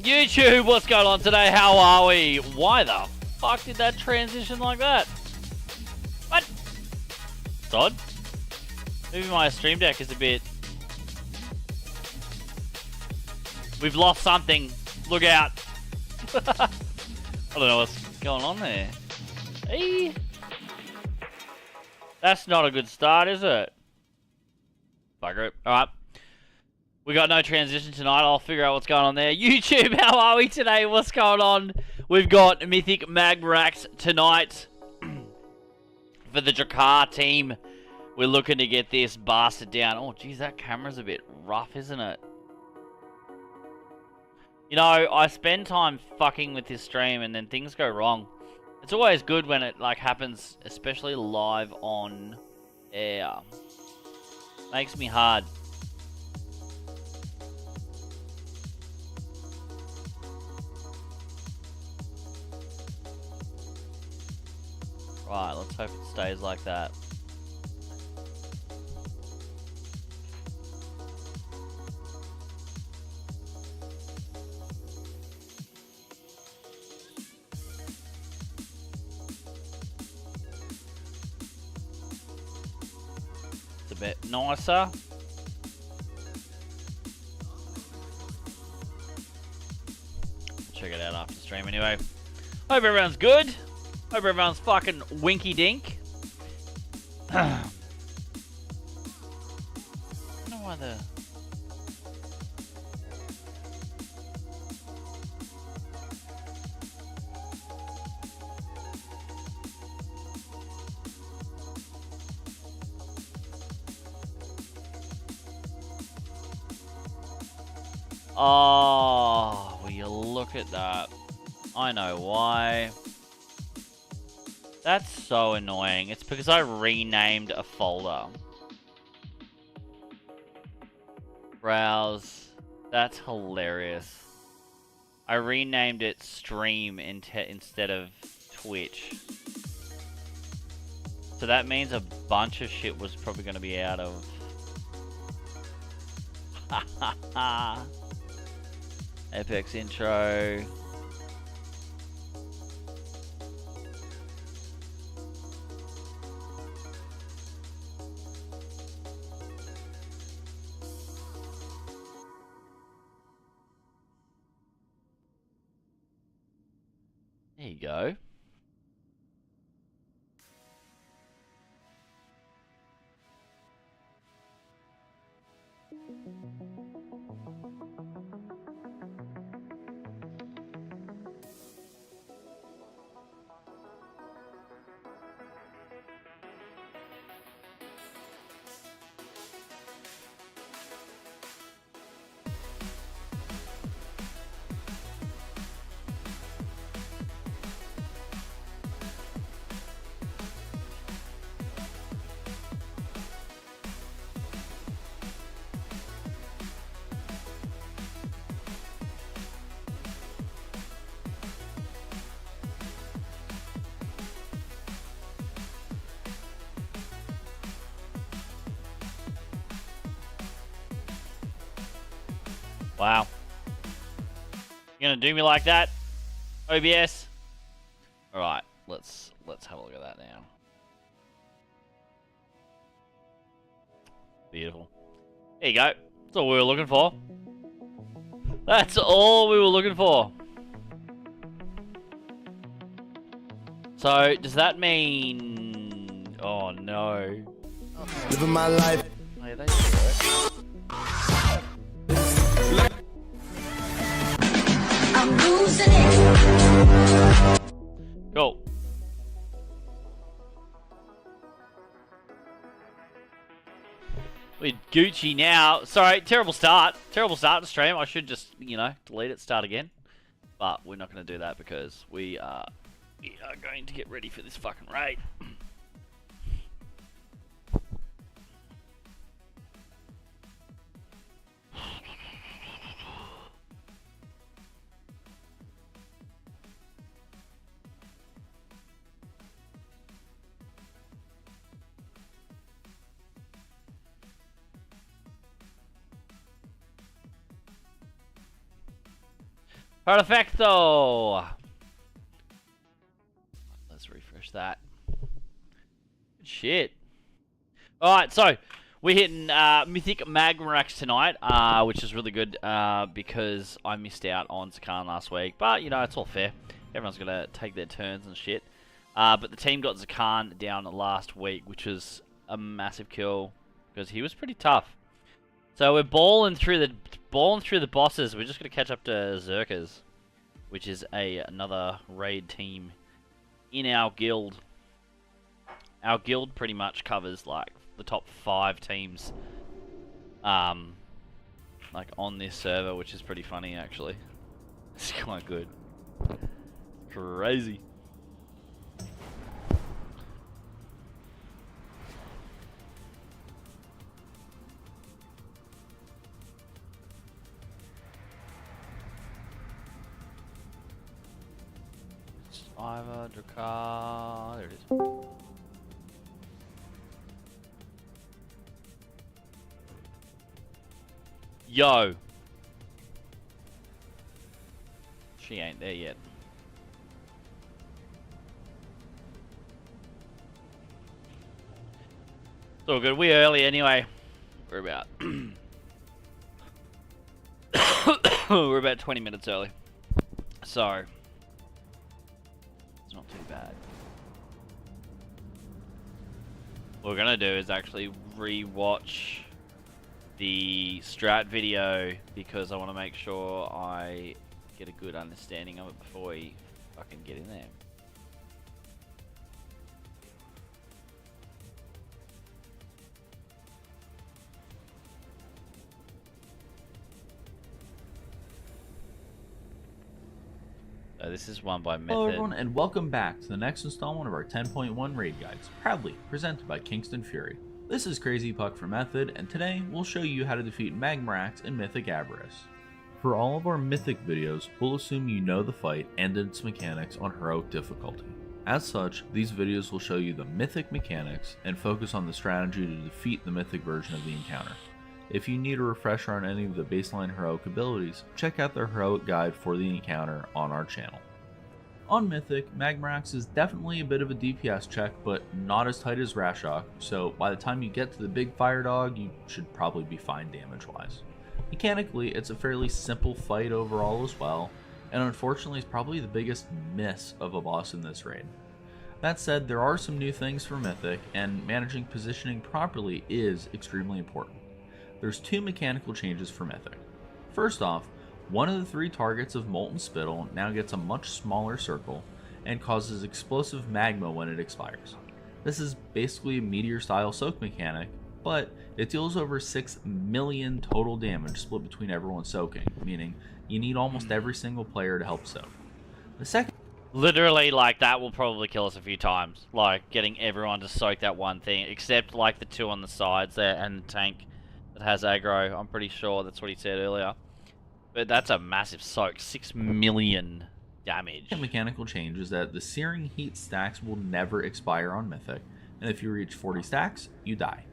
YouTube, what's going on today? How are we? Why the fuck did that transition like that? What? It's odd. Maybe my stream deck is a bit... We've lost something. Look out. I don't know what's going on there. Hey. That's not a good start, is it? Bugger it. Alright. We got no transition tonight. I'll figure out what's going on there. YouTube, how are we today? What's going on? We've got Mythic Magmorax tonight for the Drakkar team. We're looking to get this bastard down. Oh, geez, that camera's a bit rough, isn't it? You know, I spend time fucking with this stream and then things go wrong. It's always good when it like happens, especially live on air. Makes me hard. Right, let's hope it stays like that. It's a bit nicer. Check it out after stream anyway. Hope everyone's good. Hope everyone's fucking winky dink. I don't know why the... Oh, will you look at that? I know why. That's so annoying. It's because I renamed a folder. Browse. That's hilarious. I renamed it Stream instead of Twitch. So that means a bunch of shit was probably going to be out of... Apex intro. There you go. Wow. You're gonna do me like that? OBS? Alright, let's have a look at that now. Beautiful. There you go. That's all we were looking for. That's all we were looking for. So, does that mean... Oh no. Living my life. Oh, yeah, they do it. I'm losing it. Cool. We're Gucci now. Sorry, terrible start. Terrible start to stream. I should just, you know, delete it, start again. But we're not going to do that because we are going to get ready for this fucking raid. Perfecto! Let's refresh that. Good shit. Alright, so we're hitting Mythic Magmorax tonight, which is really good because I missed out on Zakan last week. But, you know, it's all fair. Everyone's going to take their turns and shit. But the team got Zakan down last week, which was a massive kill because he was pretty tough. So we're balling through the bosses. We're just going to catch up to Zerkers, which is another raid team in our guild. Our guild pretty much covers like the top 5 teams like on this server, which is pretty funny actually. It's quite good. Crazy. Survivor, Drakkar, there it is. Yo! She ain't there yet. It's all good. We're early anyway. We're about... we're about 20 minutes early. So... it's not too bad. What we're gonna do is actually re-watch the strat video because I want to make sure I get a good understanding of it before we fucking get in there. So this is one by Method. Hello everyone and welcome back to the next installment of our 10.1 raid guides, proudly presented by Kingston Fury. This is Crazy Puck for Method, and today we'll show you how to defeat Magmorax in Mythic Avarice. For all of our Mythic videos, we'll assume you know the fight and its mechanics on heroic difficulty. As such, these videos will show you the Mythic mechanics and focus on the strategy to defeat the Mythic version of the encounter. If you need a refresher on any of the baseline heroic abilities, check out the heroic guide for the encounter on our channel. On Mythic, Magmorax is definitely a bit of a DPS check, but not as tight as Rashok, so by the time you get to the big fire dog, you should probably be fine damage-wise. Mechanically, it's a fairly simple fight overall as well, and unfortunately is probably the biggest miss of a boss in this raid. That said, there are some new things for Mythic, and managing positioning properly is extremely important. There's 2 mechanical changes for Mythic. First off, one of the 3 targets of Molten Spittle now gets a much smaller circle and causes explosive magma when it expires. This is basically a meteor style soak mechanic, but it deals over 6 million total damage split between everyone soaking, meaning you need almost every single player to help soak. The second... literally, like, that will probably kill us a few times. Like, getting everyone to soak that one thing, except, like, the 2 on the sides there and the tank that has aggro. I'm pretty sure that's what he said earlier. But that's a massive soak. 6 million damage. The mechanical change is that the Searing Heat stacks will never expire on Mythic, and if you reach 40 stacks, you die.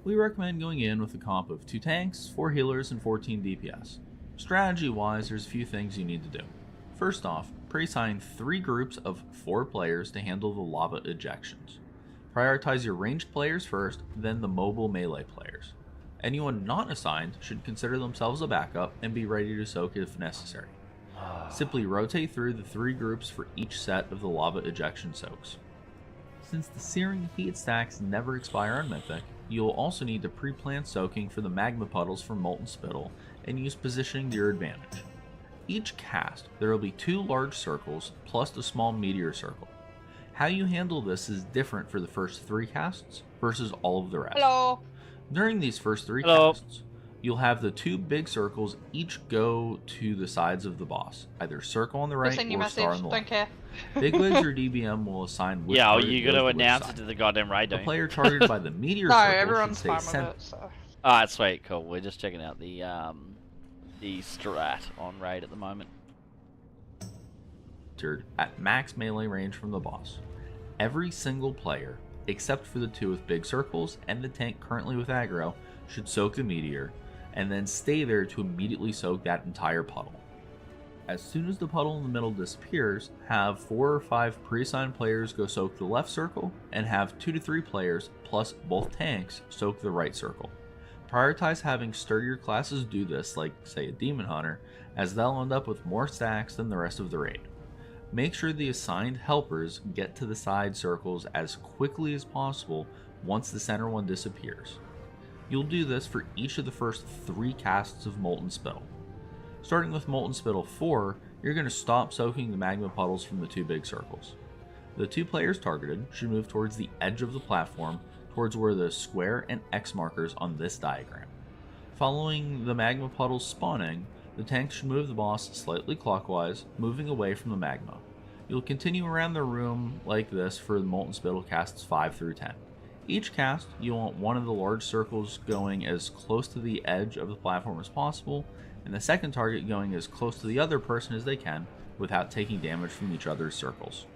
We recommend going in with a comp of 2 tanks, 4 healers, and 14 DPS. Strategy-wise, there's a few things you need to do. First off, pre-assign 3 groups of 4 players to handle the lava ejections. Prioritize your ranged players first, then the mobile melee players. Anyone not assigned should consider themselves a backup and be ready to soak if necessary. Simply rotate through the 3 groups for each set of the lava ejection soaks. Since the Searing Heat stacks never expire on Mythic, you'll also need to pre-plan soaking for the magma puddles from Molten Spittle and use positioning to your advantage. Each cast, there will be 2 large circles plus a small meteor circle. How you handle this is different for the first 3 casts versus all of the rest. Hello. During these first 3 casts, you'll have the 2 big circles each go to the sides of the boss, either circle on the right Listen, your or message. star on the Don't left. care. Bigwigs or DBM will assign which Yeah, target you goes gotta to which announce side. it to the goddamn raid, The don't you? player targeted by the meteor No, circle should everyone's stay fine with centered. it, so. Alright, sweet, cool. We're just checking out the strat on raid at the moment. At max melee range from the boss. Every single player, except for the 2 with big circles and the tank currently with aggro, should soak the meteor, and then stay there to immediately soak that entire puddle. As soon as the puddle in the middle disappears, have 4 or 5 pre-assigned players go soak the left circle, and have 2 to 3 players, plus both tanks, soak the right circle. Prioritize having sturdier classes do this, like say a Demon Hunter, as they'll end up with more stacks than the rest of the raid. Make sure the assigned helpers get to the side circles as quickly as possible once the center one disappears. You'll do this for each of the first 3 casts of Molten Spittle. Starting with Molten Spittle 4, you're going to stop soaking the magma puddles from the 2 big circles. The 2 players targeted should move towards the edge of the platform, towards where the square and X markers on this diagram. Following the magma puddles spawning, the tank should move the boss slightly clockwise, moving away from the magma. You'll continue around the room like this for the Molten Spittle casts 5 through 10. Each cast, you want one of the large circles going as close to the edge of the platform as possible, and the second target going as close to the other person as they can without taking damage from each other's circles.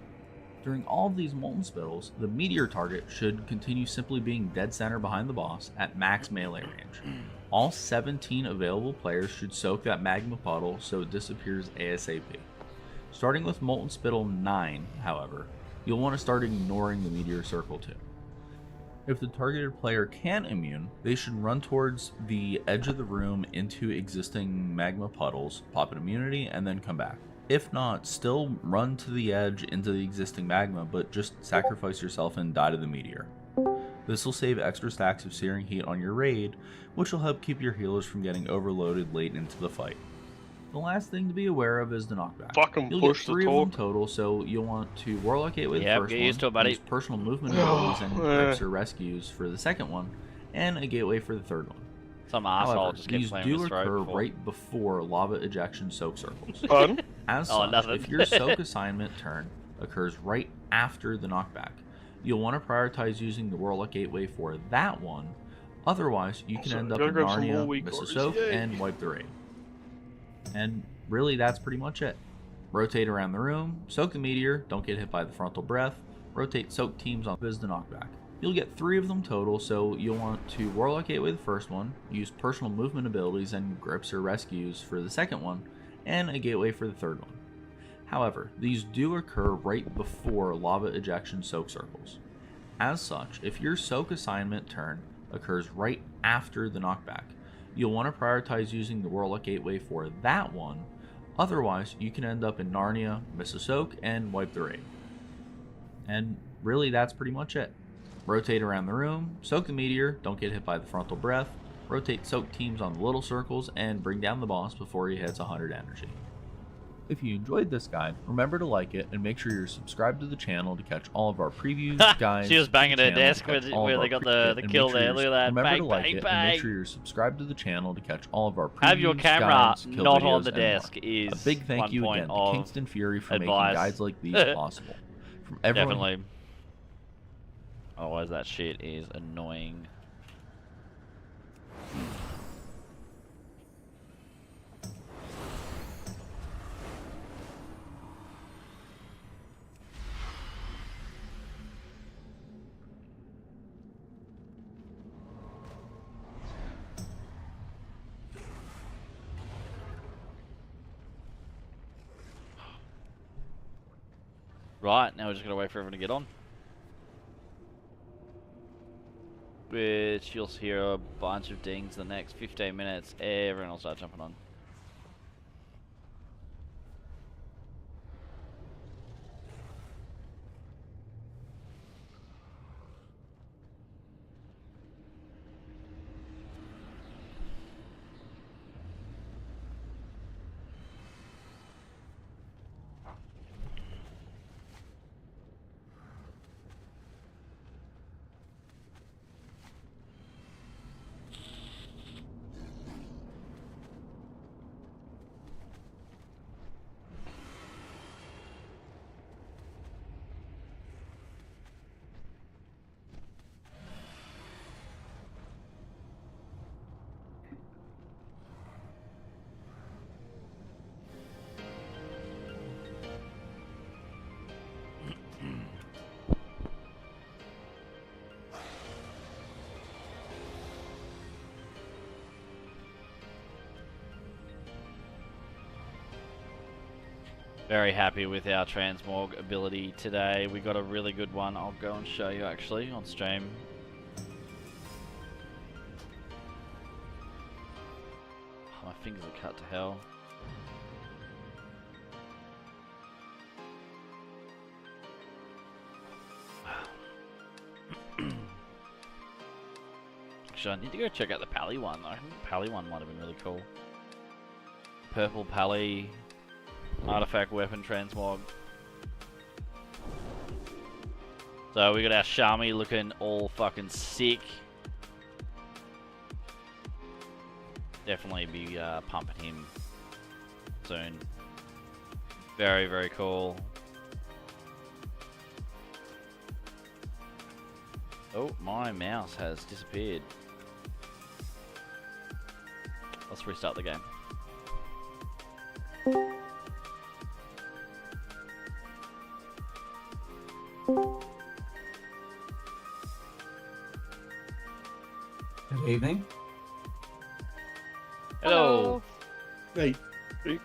During all of these Molten Spittles, the meteor target should continue simply being dead center behind the boss at max melee range. All 17 available players should soak that magma puddle so it disappears ASAP. Starting with Molten Spittle 9, however, you'll want to start ignoring the meteor circle too. If the targeted player can immune, they should run towards the edge of the room into existing magma puddles, pop an immunity, and then come back. If not, still run to the edge into the existing magma, but just sacrifice yourself and die to the meteor. This will save extra stacks of searing heat on your raid, which will help keep your healers from getting overloaded late into the fight. The last thing to be aware of is the knockback. Fucking You'll get push the 3 of them talk. total, so you'll want to Warlock Gateway the Yep, first get one, used to it, buddy. use personal movement abilities and grips or rescues for the second one, and a gateway for the third one. Some asshole However, just kept these playing do with occur throat before. right before lava ejection soak circles. Pardon? As Oh, such, nothing. if your soak assignment turn occurs right after the knockback, you'll want to prioritize using the Warlock Gateway for that one, otherwise you can Also, end up gotta in grab some more Narnia, weak miss a cards, soak, yay. and wipe the raid. And really, that's pretty much it. Rotate around the room, soak the meteor, don't get hit by the frontal breath, rotate soak teams on Viz the knockback. You'll get 3 of them total, so you'll want to Warlock Gateway the first one, use personal movement abilities and grips or rescues for the second one, and a gateway for the third one. However, these do occur right before lava ejection soak circles. As such, if your soak assignment turn occurs right after the knockback, you'll want to prioritize using the Warlock Gateway for that one, otherwise you can end up in Narnia, miss a soak, and wipe the raid. And really, that's pretty much it. Rotate around the room, soak the meteor, don't get hit by the frontal breath, rotate soak teams on the little circles, and bring down the boss before he hits 100 energy. If you enjoyed this guide, remember to like it and make sure you're subscribed to the channel to catch all of our previews, guides. She was banging to the her channel desk to catch where all of they our got pre-kit, the and kill make sure there. you're- Look at that. Remember Bang, to like bang, it and bang. make sure you're subscribed to the channel to catch all of our previews, Have your camera guides, kill not videos, on the and more. desk is A big thank one you point again to of Kingston Fury for advice. making guides like these possible. From everyone Definitely. Otherwise, that shit is annoying. Right, now we're just gonna wait for everyone to get on. Which you'll hear a bunch of dings the next 15 minutes. Everyone will start jumping on. Very happy with our transmog ability today. We got a really good one. I'll go and show you actually on stream. Oh, my fingers are cut to hell. Actually, I need to go check out the Pally one. I think the Pally one might have been really cool. Purple Pally. Artifact weapon transmog. So we got our Shami looking all fucking sick. Definitely be pumping him soon. Very, very cool. Oh, my mouse has disappeared. Let's restart the game. Good evening. Hello. Hey. There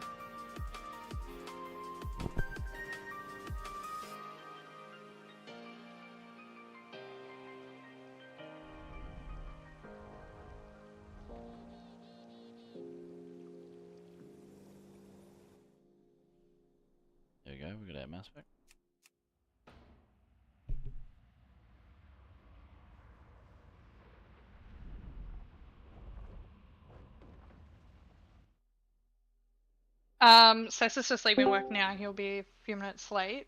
we go, we got our mouse back. Seth's just leaving work now. He'll be a few minutes late.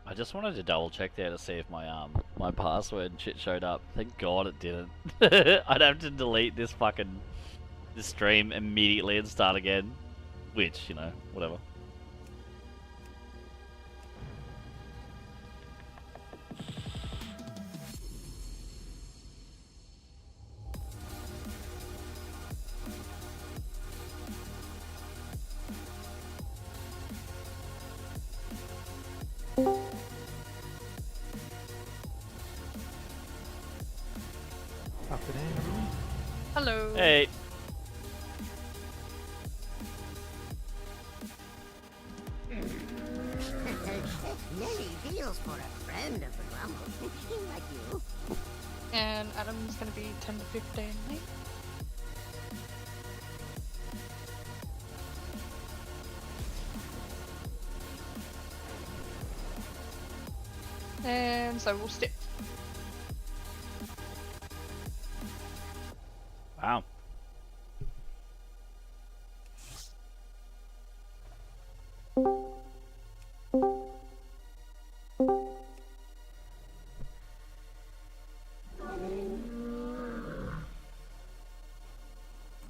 I just wanted to double check there to see if my my password and shit showed up. Thank God it didn't. I'd have to delete this stream immediately and start again. Which, you know, whatever. Hello. Hey. Many deals for a friend of the Grumble. Like you. And Adam's gonna be 10 to 15 late. And so we'll stick. Wow.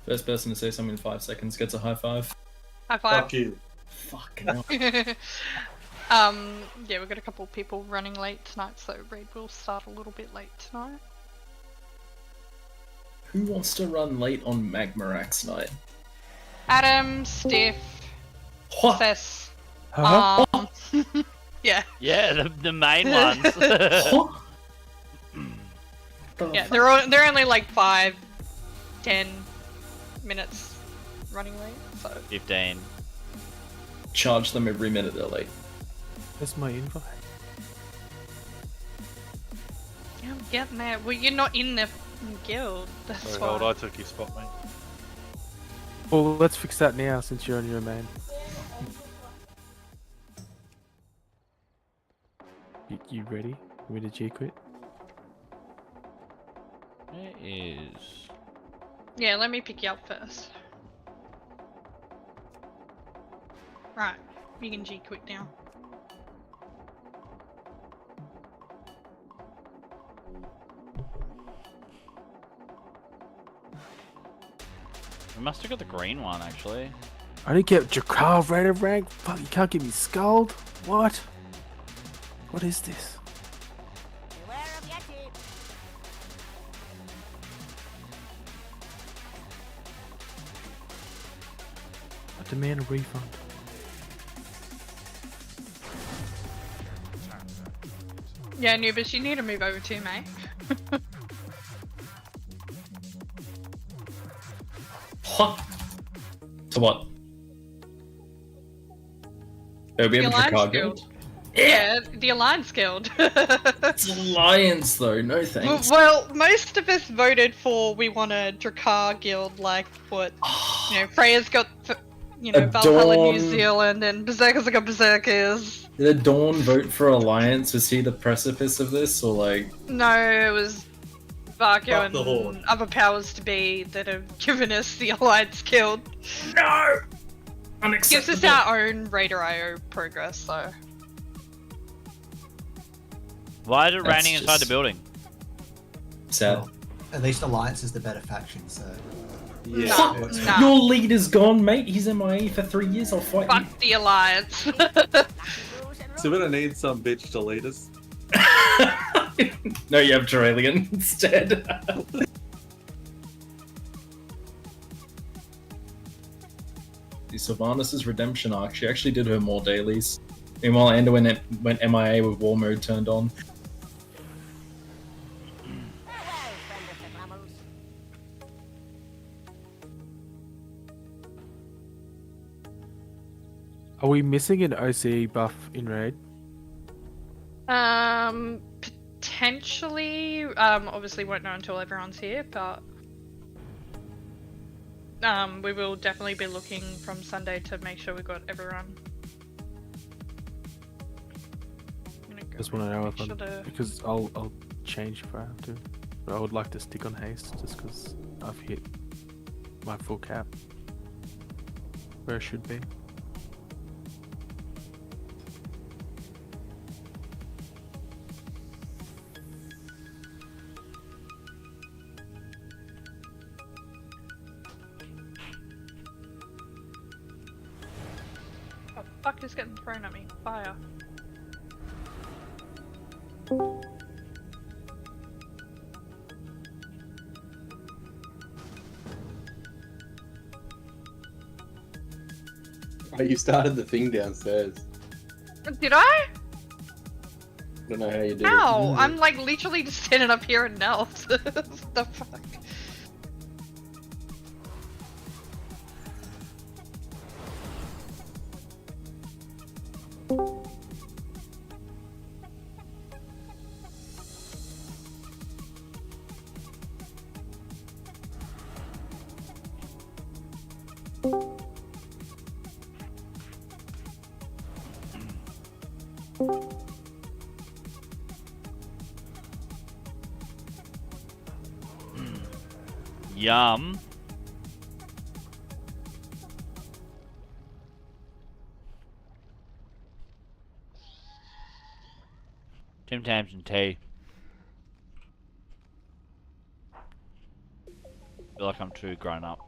First person to say something in 5 seconds gets a high five. High five. Fuck you. Fucking hell. Yeah, we've got a couple of people running late tonight, so raid will start a little bit late tonight. Who wants to run late on Magmorax night? Adam, Stiff, What? Seth. Huh? Yeah. Yeah, the main ones. What? Yeah, they're only like 5, 10 minutes running late, so. 15. Charge them every minute they're late. That's my invite. Yeah, I'm getting there. Well, you're not in the guild, that's Sorry, why. hold, I took your spot, mate. Well, let's fix that now since you're on your main. You ready? You ready to G quit? It is. Yeah, let me pick you up first. Right, you can G quit now. We must have got the green one actually. I didn't get Drakkar rated rank. Fuck, you can't get me skulled. What? What is this? Beware of Yeti. Demand a refund. Yeah, Nubis, you need to move over too, mate. What? To what? There'll be The able to Alliance Drakkar Guild. Guild? Yeah, the Alliance Guild. It's Alliance though, no thanks. Well, most of us voted for we want a Drakkar Guild like what, Freya's got, Vahlhalla New Dawn. Zealand and Berserkers have got Berserkers. Did Dawn vote for Alliance? Was he the precipice of this, or like? No, it was Varko Fuck the Horde. and other powers to be that have given us the Alliance Guild. No! Gives Unacceptable. us our own Raider IO progress, so. Why is it That's raining inside the just- building? Sad. Well, at least Alliance is the better faction, so. Yeah. What? Nah. Your leader's gone, mate. He's MIA for 3 years. I'll fight Fuck the Alliance. So we don't need some bitch to lead us. you. No, you have Duralian instead. The Sylvanas' redemption arc. She actually did her more dailies. Meanwhile, Ender went MIA with war mode turned on. Farewell, friend of the Grummles. Are we missing an OCE buff in raid? Potentially. Obviously won't know until everyone's here, but we will definitely be looking from Sunday to make sure we got everyone. I'm gonna go Just want to know if make I'm, sure to- because I'll change if I have to. But I would like to stick on haste just because I've hit my full cap where it should be. Oh, fuck is getting thrown at me. Fire. Oh, you started the thing downstairs. Did I? Don't know how you did Ow! I'm like literally just standing up here and knelt. What the fuck? Yum. Tim Tams and tea. Feel like I'm too grown up.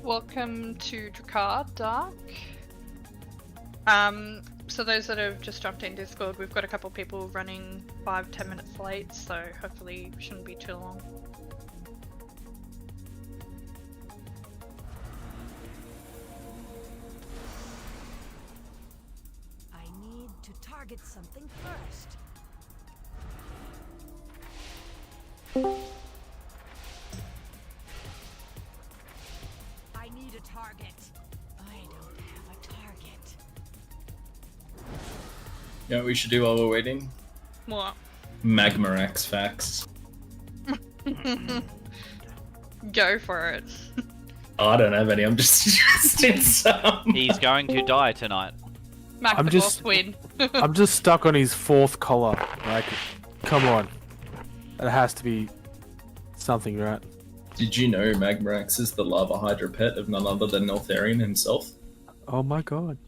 Welcome to Drakkar, Dark. So those that have just jumped in Discord, we've got a couple people running 5-10 minutes late, so hopefully shouldn't be too long. I need to target something first. I need a target. I don't have a target. You know what we should do while we're waiting? What? Magmorax facts. Go for it. Oh, I don't have any. I'm just in some. He's going to die tonight. Mac I'm the just- boss win. I'm just stuck on his 4th collar. Like, come on. It has to be something, right? Did you know Magmorax is the lava hydra pet of none other than Neltharion himself? Oh my god.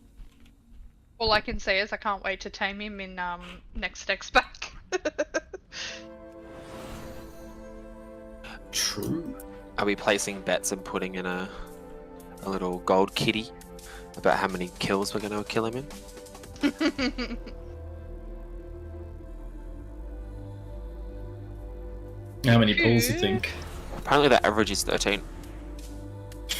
All I can say is I can't wait to tame him in next X pack. True. Are we placing bets and putting in a little gold kitty about how many kills we're going to kill him in? How many pulls you think? Apparently the average is 13.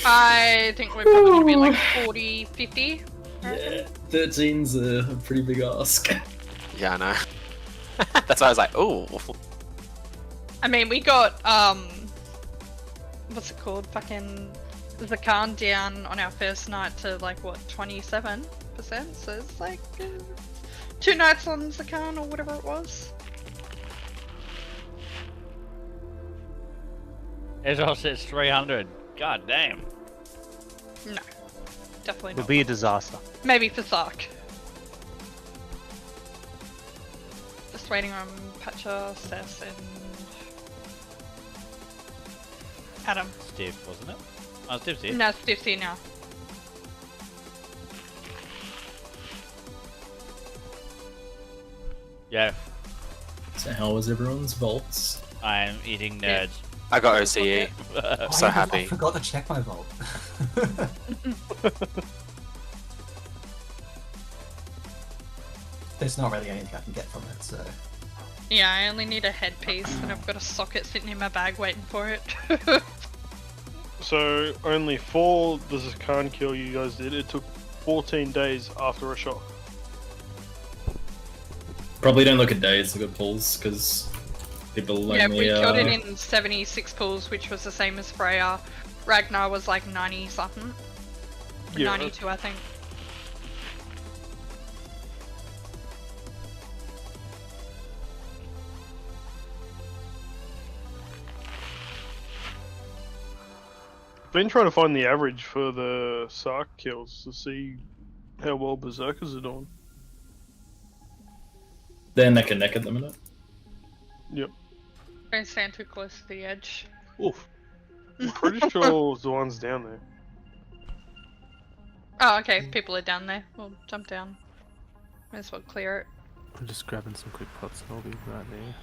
I think we're probably gonna be like 40, 50. Yeah, 13's a pretty big ask. Yeah, I know. That's why I was like, oh. I mean, we got what's it called? Fucking Zakan down on our first night to like what 27%. So it's like 2 nights on Zakan or whatever it was. Ezra says 300. God damn. No, definitely Would not. be a disaster. Maybe for Sark. Just waiting on Patcha, Sess, and Adam. Steve, wasn't it? Oh, Steve's here. No, Steve's here now. Yeah, So how was everyone's vaults? I am eating nerds. I got OCE. I So happy. forgot to check my vault. There's not really anything I can get from it, so. Yeah, I only need a headpiece, and I've got a socket sitting in my bag waiting for it. So only 4 the Zakan kill you guys did. It took 14 days after a shot. Probably don't look at days, look at pulls, because people Yeah, only... we killed it in 76 pulls, which was the same as Freya. Ragnar was like 90 something. Yeah. 92, I think. Been trying to find the average for the Sark kills to see how well Berserkers are doing. They're neck and neck at the minute. Yep. Don't stand too close to the edge. Oof. I'm pretty sure the one's down there. Oh, okay, people are down there. We'll jump down. Might as well clear it. I'm just grabbing some quick pots and I'll be right there.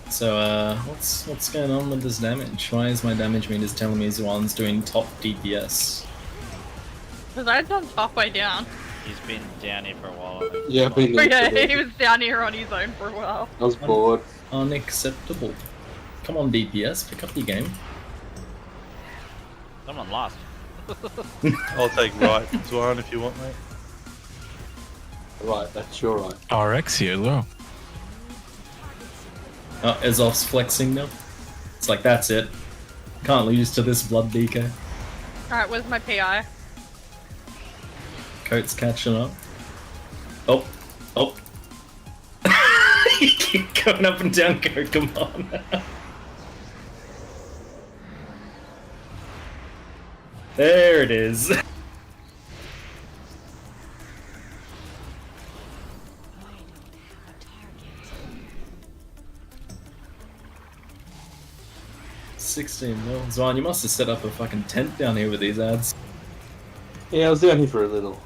So, what's going on with this damage? Why is my damage meters telling me Zuan's doing top DPS? Because I jumped halfway down. He's been down here for a while. I think. Yeah, I've been But yeah, he was down here on his own for a while. I was bored. Unacceptable. Come on, DPS, pick up your game. Someone lost. I'll take right, Zoran, if you want, mate. Right, that's your right. RX here as well. Oh, Ezof's flexing now. It's like, that's it. Can't lose to this blood DK. Alright, where's my PI? Coat's catching up. Oh. Oh. You keep going up and down, Coat, come on. There it is. $16 mil. Zwan, you must have set up a fucking tent down here with these ads. Yeah, I was down here for a little.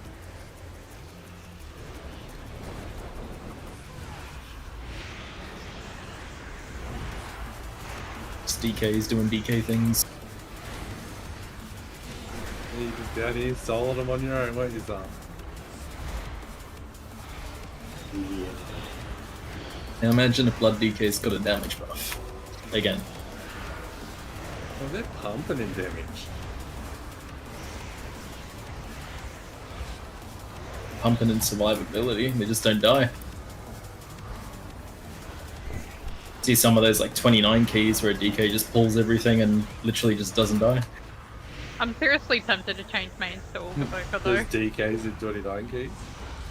just DKs doing DK things. You just down here soloing them on your own, weren't you, son? Yeah. Now imagine if Blood DK's got a damage buff. Again. Well, they're pumping in damage. Pumping in survivability, they just don't die. See some of those like 29 keys where a DK just pulls everything and literally just doesn't die. I'm seriously tempted to change mains to Orca though. Those DKs in 29 keys.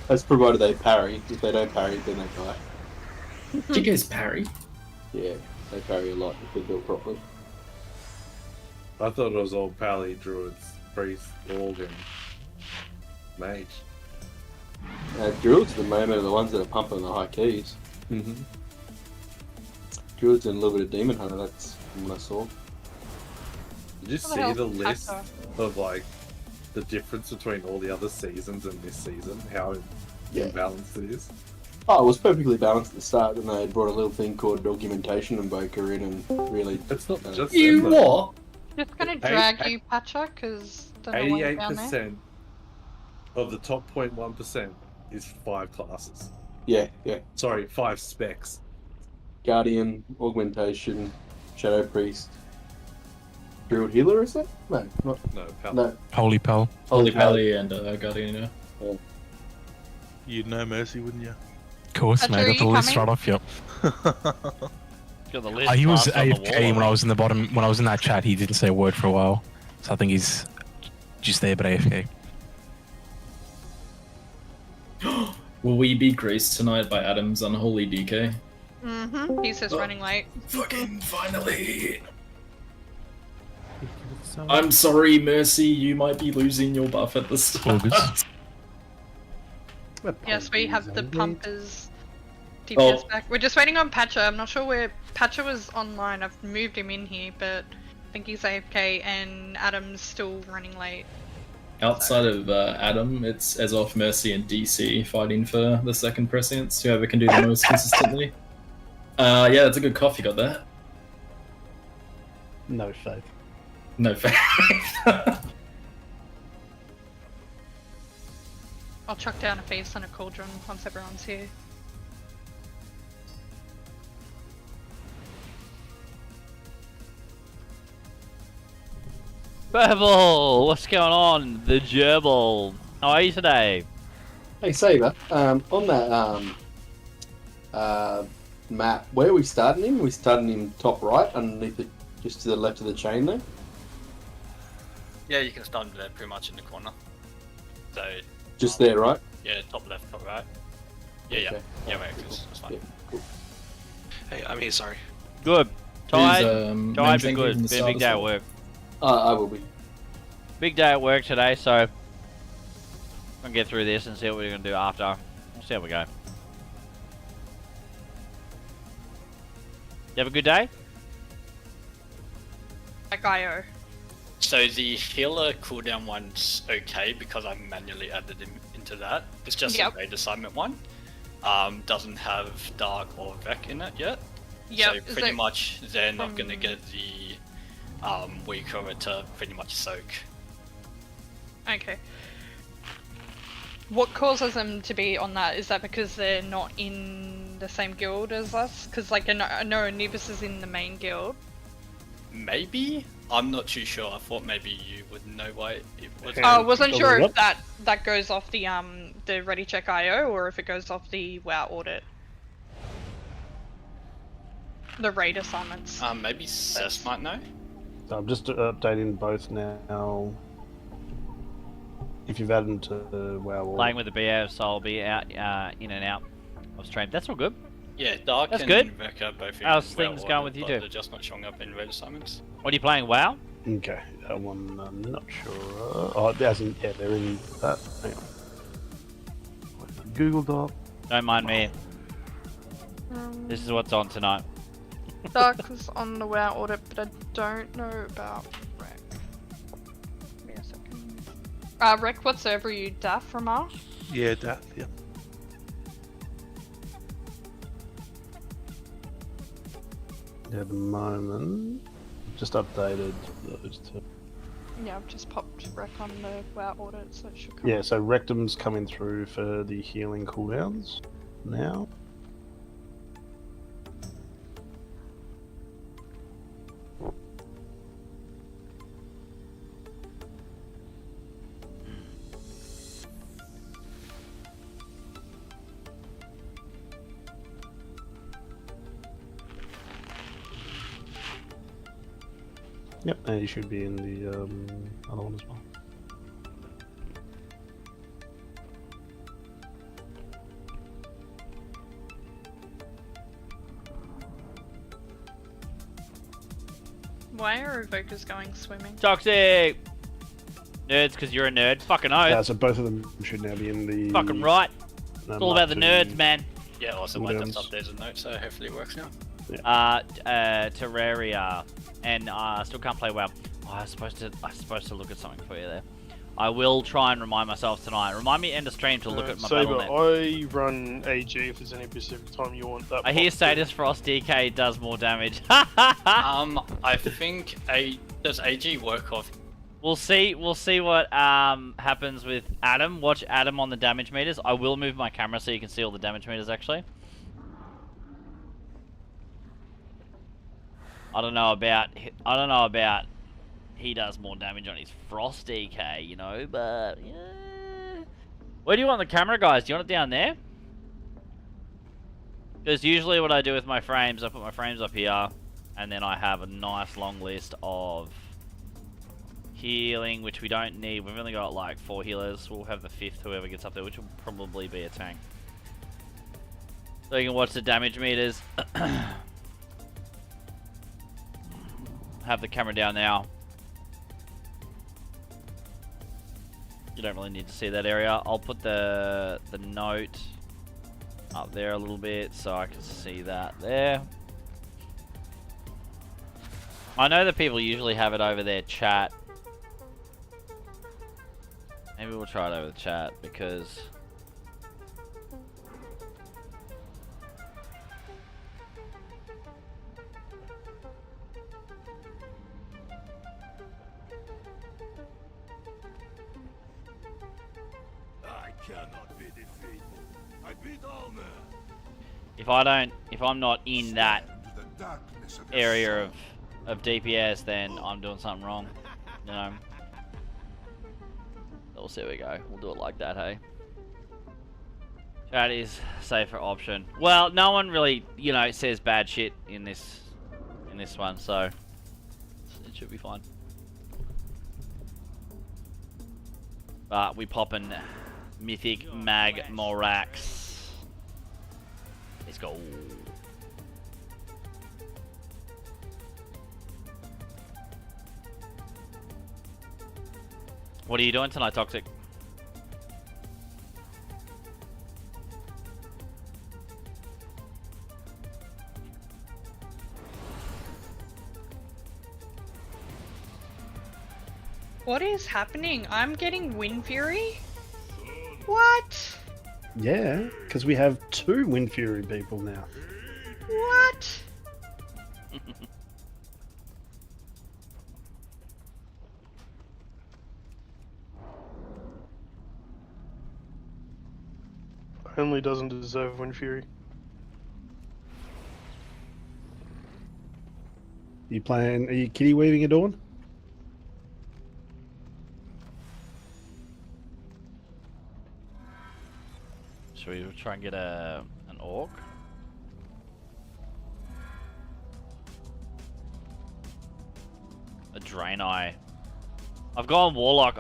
That's provided they parry. If they don't parry, then they die. DKs parry? Yeah, they parry a lot if they're built properly. I thought it was all pally, druids, priest, orc, and mage. Druids at the moment are the ones that are pumping the high keys. Mm-hmm. Druids and a little bit of demon hunter. That's what I saw. Did you see the list of like the difference between all the other seasons and this season? How imbalanced it is? Oh, it was perfectly balanced at the start, and they brought a little thing called augmentation invoker in, and really. It's not just you them, what? Just gonna drag you, Patcha, because 88% of the top 0.1% is 5 classes. Yeah, yeah. Sorry, 5 specs. Guardian, augmentation, shadow priest, druid healer. Is it? No, not. No, pal. No. Holy Pal. Holy Pally and Guardian, yeah. You'd know Mercy, wouldn't you? Of course, mate. Got the list right off. Yep. Got the list He was plastered on the AFK wall. when I was in the bottom. When I was in that chat, he didn't say a word for a while. So I think he's just there, but AFK. Will we be graced tonight by Adam's unholy DK? Mm-hmm. He's just running late. Fucking finally! I'm sorry, Mercy, you might be losing your buff at the start. Yes, we have the pumpers DPS back. We're just waiting on Patcha. I'm not sure where Patcha was online. I've moved him in here, but I think he's AFK and Adam's still running late. Outside of Adam, it's Azoth, Mercy, and DC fighting for the second prescience, whoever can do the most consistently. Yeah, that's a good cough, you got that. No faith. No faith. I'll chuck down a face and a cauldron once everyone's here. Bevel, what's going on? The gerbil. How are you today? Hey, Saber. On that map, where are we starting him? We're starting him top right, underneath it, just to the left of the chain there. Yeah, you can start there pretty much in the corner. So Just there, right? yeah, top left, top right. Yeah, Okay. yeah, mate, it's fine. Yeah, cool. Hey, I'm here, sorry. Good. Tired? main Tired but tank good. from the Been a start big as day at well? work. I will be. Big day at work today, so I'm gonna get through this and see what we're gonna do after. We'll see how we go. You have a good day? Like IO. So the healer cooldown one's okay because I manually added him into that. It's just a raid assignment one. Doesn't have Dark or Vec in it yet. Yep. So pretty much they're not gonna get the weaker to pretty much soak. Okay. What causes them to be on that? Is that because they're not in the same guild as us? Because like I know Anubis is in the main guild. Maybe? I'm not too sure. I thought maybe you would know why it was. I wasn't sure if that goes off the ready check IO or if it goes off the WoW audit. The raid assignments. Maybe Cess might know. So I'm just updating both now. If you've added them to WoW, Playing with the BA, so I'll be out, in and out of stream. That's all good. Yeah, Dark That's and good. Vec are both in How's WoW things going with you but two? They're just not showing up in raid assignments. What are you playing, WoW? Okay, that one I'm not sure. Oh, it hasn't. Yeah, they're in that. Hang on. Google Doc. Don't mind me. This is what's on tonight. Dark was on the WoW audit, but I don't know about Rec. Give me a second. Rec, what server are you? DAF from us? Yeah, that. Yeah. At the moment, just updated those two. Yeah, I've just popped rec on the WoW audit, so it should come. Yeah, so Rectum's coming through for the healing cooldowns now. Yep, and he should be in the other one as well. Why are evokers going swimming? Toxic! Nerds, because you're a nerd. Fucking oath. Yeah, so both of them should now be in the... Fucking right. It's all about the nerds, man. Yeah, also my desktop there's a note, so hopefully it works now. Yeah. Terraria, and I still can't play WoW. Oh, I was supposed to look at something for you there. I will try and remind myself tonight. Remind me end of stream to look at my Saber, Battle.net. I run AG if there's any specific time you want that. I hear Status Frost DK does more damage. I think does AG work off? We'll see what happens with Adam. Watch Adam on the damage meters. I will move my camera so you can see all the damage meters actually. I don't know about he does more damage on his Frost DK, you know, but yeah. Where do you want the camera, guys? Do you want it down there? Because usually what I do with my frames, I put my frames up here, and then I have a nice long list of healing, which we don't need. We've only got like 4 healers. We'll have the 5th, whoever gets up there, which will probably be a tank. So you can watch the damage meters. Have the camera down now. You don't really need to see that area. I'll put the note up there a little bit so I can see that there. I know that people usually have it over their chat. Maybe we'll try it over the chat because if I'm not in that area of DPS, then I'm doing something wrong, you know. We'll see how we go. We'll do it like that, hey. Chat is safer option. Well, no one really, you know, says bad shit in this one, so it should be fine. But we poppin' Mythic Magmorax. Let's go. What are you doing tonight, Toxic? What is happening? I'm getting Wind Fury? What? Yeah, because we have 2 Wind Fury people now. What? Only doesn't deserve Wind Fury. Are you kitty weaving a dawn? Should we try and get an orc? A Draenei. I've gone warlock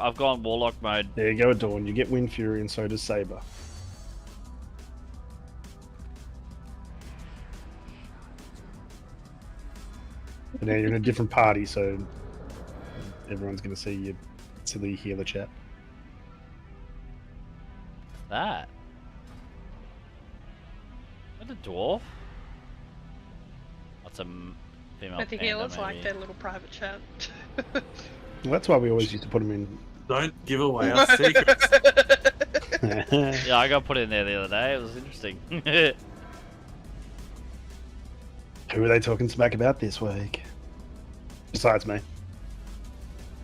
mode. There you go, Dawn. You get Wind Fury and so does Saber. But now you're in a different party, so everyone's going to see your silly healer chat. That? Is that a dwarf? That's a female. I think panda, healers like maybe. their little private chat. Well, that's why we always used to put them in. Don't give away our secrets. Yeah, I got put in there the other day. It was interesting. Who are they talking smack about this week? Besides me.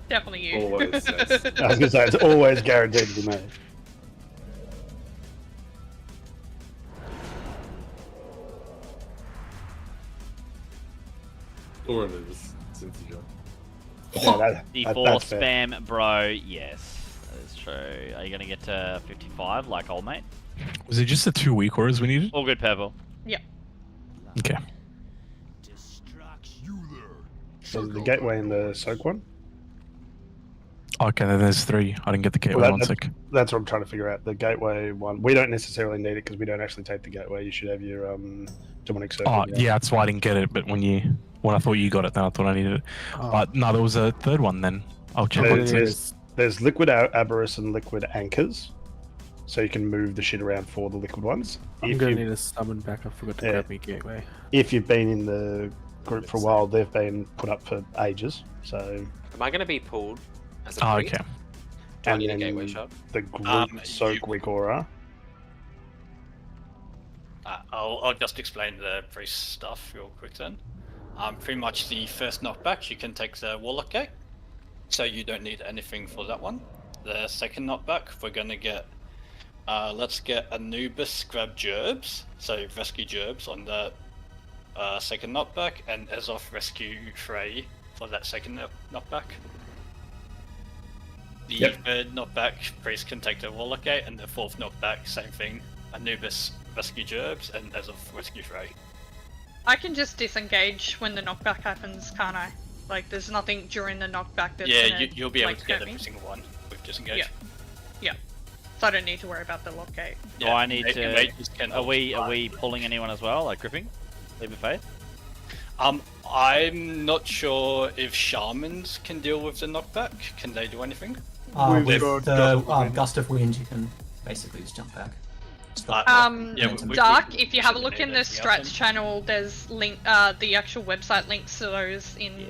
Definitely you. Always. Yes. I was gonna say it's always guaranteed to be me. Or it is, since you joined. Yeah, D4 that's fair. spam, bro. Yes, that is true. Are you gonna get to 55 like old mate? Was it just the 2 weak auras we needed? All good, purple. Yep. Okay. So the gateway and the soak one. Okay, then there's 3. I didn't get the gateway Well, one sec. that's what I'm trying to figure out. The gateway one, we don't necessarily need it because we don't actually take the gateway. You should have your demonic circle. Oh, yeah, that's why I didn't get it. But when I thought you got it, then I thought I needed it. Oh. But no, there was a third one. Then I'll check what it says. There's liquid aberrus and liquid anchors, so you can move the shit around for the liquid ones. I'm gonna need a summon back. I forgot to grab me gateway. If you've been in the group for a while, they've been put up for ages. So Am I going to be pulled as a Oh, priest? okay. Do I and need a then gateway shot? the group soak weak aura. I'll just explain the priest stuff real quick then. Pretty much the first knockback, you can take the Warlock Gate, so you don't need anything for that one. The second knockback, we're gonna get, let's get Anubis grab Gerbs, so rescue Gerbs on the second knockback, and Azoth rescue Frey for that second knockback. The third knockback, priest can take the Warlock Gate, and the fourth knockback, same thing. Anubis rescue Gerbs, and Azoth rescue Frey. I can just disengage when the knockback happens, can't I? Like, there's nothing during the knockback that's Yeah, gonna, you'll be able like, to get hurt me? every single one with disengage. Yeah. Yeah. So I don't need to worry about the lock gate. Do I need Mage- to? mages can Are we hold pulling anyone as well, like gripping? Leap of faith. I'm not sure if shamans can deal with the knockback. Can they do anything? With the gust of wind, you can basically just jump back. Dark, if you have a look in the strats channel, there's the actual website links to those in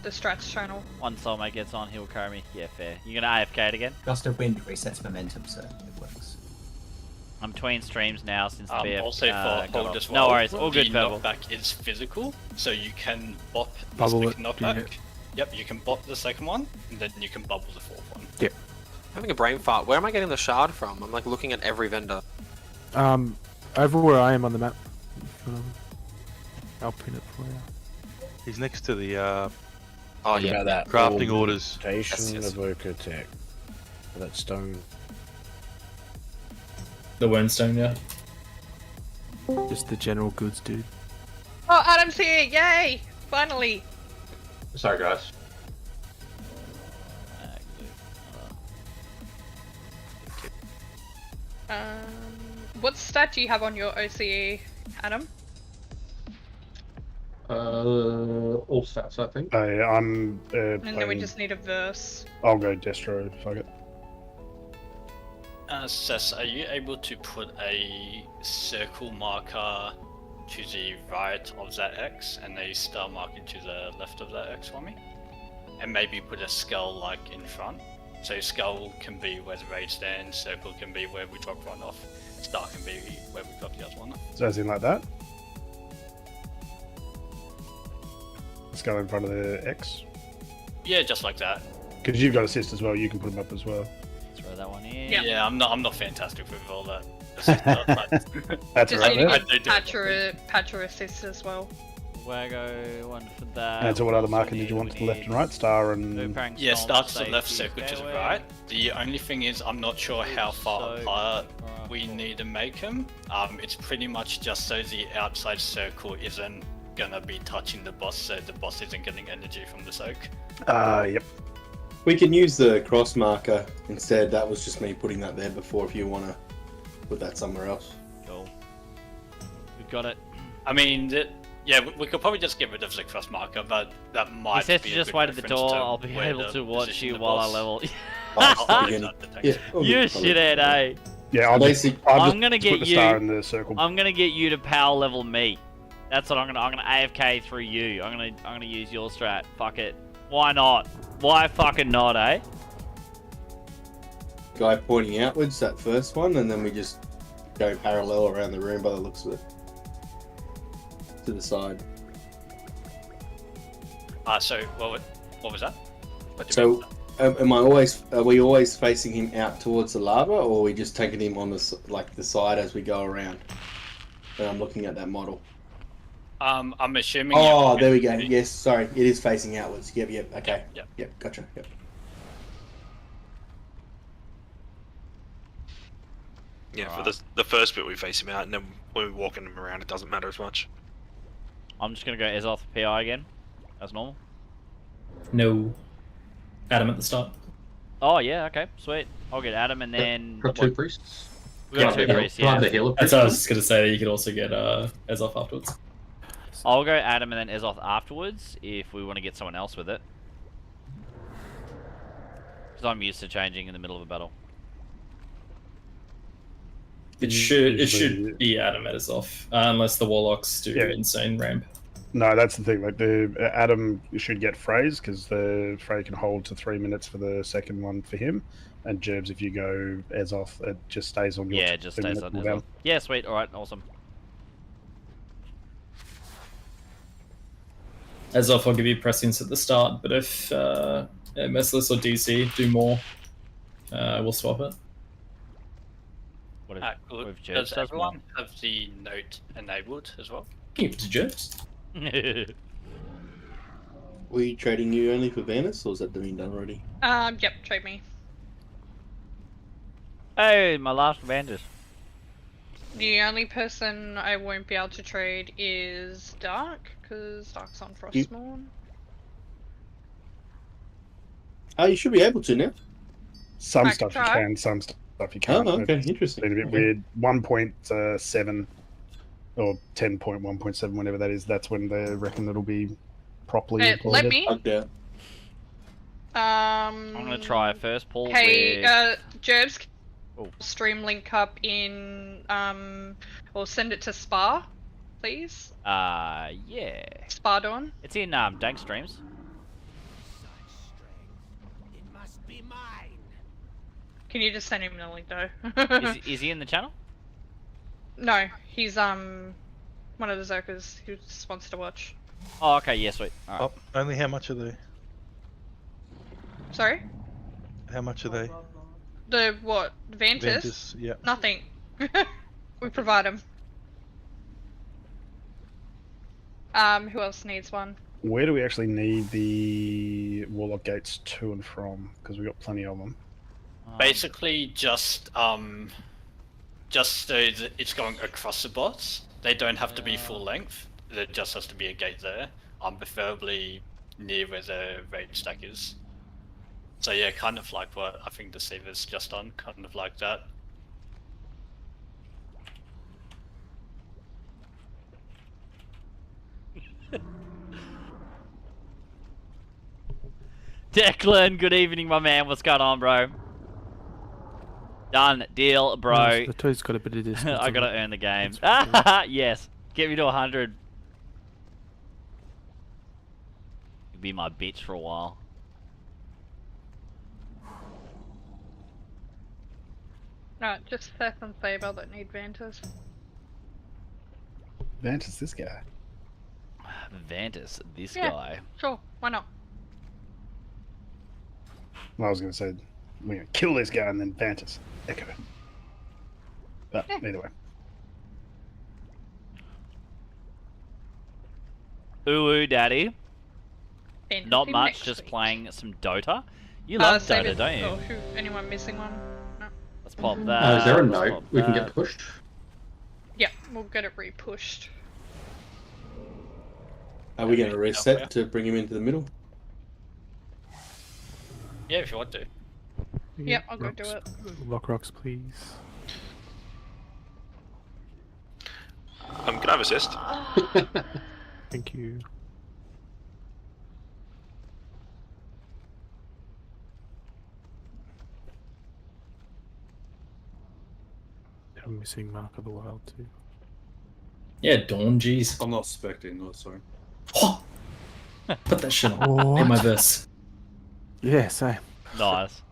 the strats channel. Once soulmate gets on, he'll carry me. Yeah, fair. You're gonna AFK it again? Gust of wind resets momentum, so it works. I'm between streams now since the BF. Also for got hold off. as well. No worries, all good, The purple. knockback is physical, so you can bop the Bubble second it, do you knockback. hit? Yep, you can bop the second one, and then you can bubble the fourth one. Yep. Having a brain fart. Where am I getting the shard from? I'm like looking at every vendor. Over where I am on the map. I'll pin it for you. He's next to the Oh yeah, that crafting orders. Station Yes. of Architect. That stone. The Wernstone, yeah. Just the general goods, dude. Oh, Adam's here! Yay! Finally! Sorry, guys. What stat do you have on your OCE, Adam? All stats, I think. I'm. And then we just need a verse. I'll go Destro. Fuck it. Cess, are you able to put a circle marker to the right of that X and a star marker to the left of that X for me? And maybe put a skull like in front. So skull can be where the raid stands, circle can be where we drop one off, star can be where we drop the other one off. So as in like that. Let's go in front of the X. Yeah, just like that. Because you've got assist as well, you can put them up as well. Throw that one in. Yeah, I'm not fantastic with all that. That's Just right need there. to get Patcher assist as well. Waggo, one for that. And so what other marker did you want to the left and right? Star and... Yeah, star to the left, circle to the right. The only thing is, I'm not sure how far apart we need to make him. It's pretty much just so the outside circle isn't gonna be touching the boss, so the boss isn't getting energy from the soak. Yep. We can use the cross marker instead. That was just me putting that there before if you want to put that somewhere else. Cool. We've got it. I mean, yeah, we could probably just get rid of the cross marker, but that might He says be to a just good wait at the reference door, to I'll be where able to to watch position you the while I boss. level. Yeah. You shithead, eh? Yeah, I'll just I'm gonna put get the you. star in the circle. I'm gonna get you to power level me. That's what I'm gonna AFK through you. I'm gonna use your strat. Fuck it. Why not? Why fucking not, eh? Guy pointing outwards, that first one, and then we just go parallel around the room by the looks of it. To the side. So what was that? What do you mean? So, are we always facing him out towards the lava, or are we just taking him on the side as we go around? When I'm looking at that model. I'm assuming. Oh, there we go. Yes, sorry, it is facing outwards. Yep. Okay. Yep. Gotcha. Yep. Yeah, for the first bit we face him out, and then when we're walking him around, it doesn't matter as much. I'm just gonna go Ezoth PI again, as normal. No. Adam at the start. Oh yeah, okay, sweet. I'll get Adam and then. Got two priests. We got two priests, yeah. That's what I was just gonna say. You could also get Ezoth afterwards. I'll go Adam and then Ezoth afterwards if we want to get someone else with it. Because I'm used to changing in the middle of a battle. It should be Adam at Ezoth, unless the Warlocks do insane ramp. No, that's the thing. Like the Adam should get Freys because the Frey can hold to 3 minutes for the second one for him, and Jerbs, if you go Ezoth, it just stays on your. Yeah, it just stays on Ezoth. Yeah, sweet. All right, awesome. Ezoth, I'll give you prescience at the start, but if Merciless or DC do more, we'll swap it. Good. Does everyone have the note enabled as well? Give it to Jerbs. Were you trading you only for Vanus, or is that being done already? Yep, trade me. Hey, my last Vantis. The only person I won't be able to trade is Dark, because Dark's on Frostmourne. Oh, you should be able to now. Some stuff you can, some stuff you can't. Oh, okay, interesting. It's been a bit weird. 1.7 or 10.1.7, whatever that is, that's when they reckon it'll be properly employed. Let me. I'm gonna try first, Paul. Hey, Jerbs, stream link up in or send it to Spa, please. Yeah. Spa Dawn. It's in Dank Streams. Can you just send him the link though? is he in the channel? No, he's one of the Zerkers who just wants to watch. Oh, okay, yeah, sweet. All right. Only how much are they? Sorry? How much are they? The what? Ventus? Ventus, yeah. Nothing. We provide them. Who else needs one? Where do we actually need the Warlock gates to and from? Because we've got plenty of them. Basically, just so that it's going across the bots. They don't have to be full length. There just has to be a gate there. Preferably near where the raid stack is. So yeah, kind of like what I think the Saver's just done, kind of like that. Declan, good evening, my man. What's going on, bro? Done deal, bro. The two's got a bit of distance. I gotta earn the game. Yes, get me to 100. You'll be my bitch for a while. No, just Seth and Saber that need Ventus. Ventus, this guy. Ventus, this Yeah. guy. Sure, why not? I was going to say, we're going to kill this guy and then Ventus. Echo. But either way. Ooh, daddy. Ventus Not in much, next just week. playing some Dota. You love Dota, don't you? Oh, who, anyone missing one? No. Let's pop that. Is there a let's note pop we can that. get pushed? Yeah, we'll get it re-pushed. Are we going to reset to bring him into the middle? Yeah, if you want to. Yeah, I'll go do it. Lock rocks, please. Can I have assist? Thank you. I'm missing Mark of the Wild too. Yeah, Dawn, jeez. I'm not specting, no, sorry. Put that shit on in my verse. Yeah, same. Nice.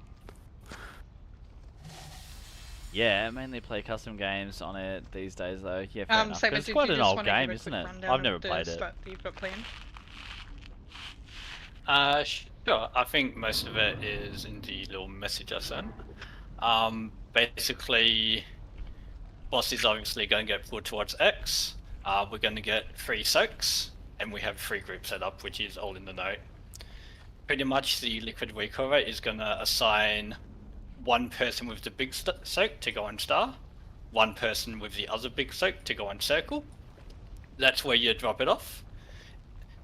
Yeah, I mainly play custom games on it these days though. Yeah, fair enough. Saber, It's did quite you an just old wanna give game, a isn't quick it? rundown I've of never the played it. strat that you've got planned? Sure. I think most of it is in the little message I sent. Basically, boss is obviously going to get pulled towards X. We're going to get 3 soaks, and we have 3 groups set up, which is all in the note. Pretty much the liquid recoil rate is going to assign 1 person with the big soak to go on star, 1 person with the other big soak to go on circle. That's where you drop it off.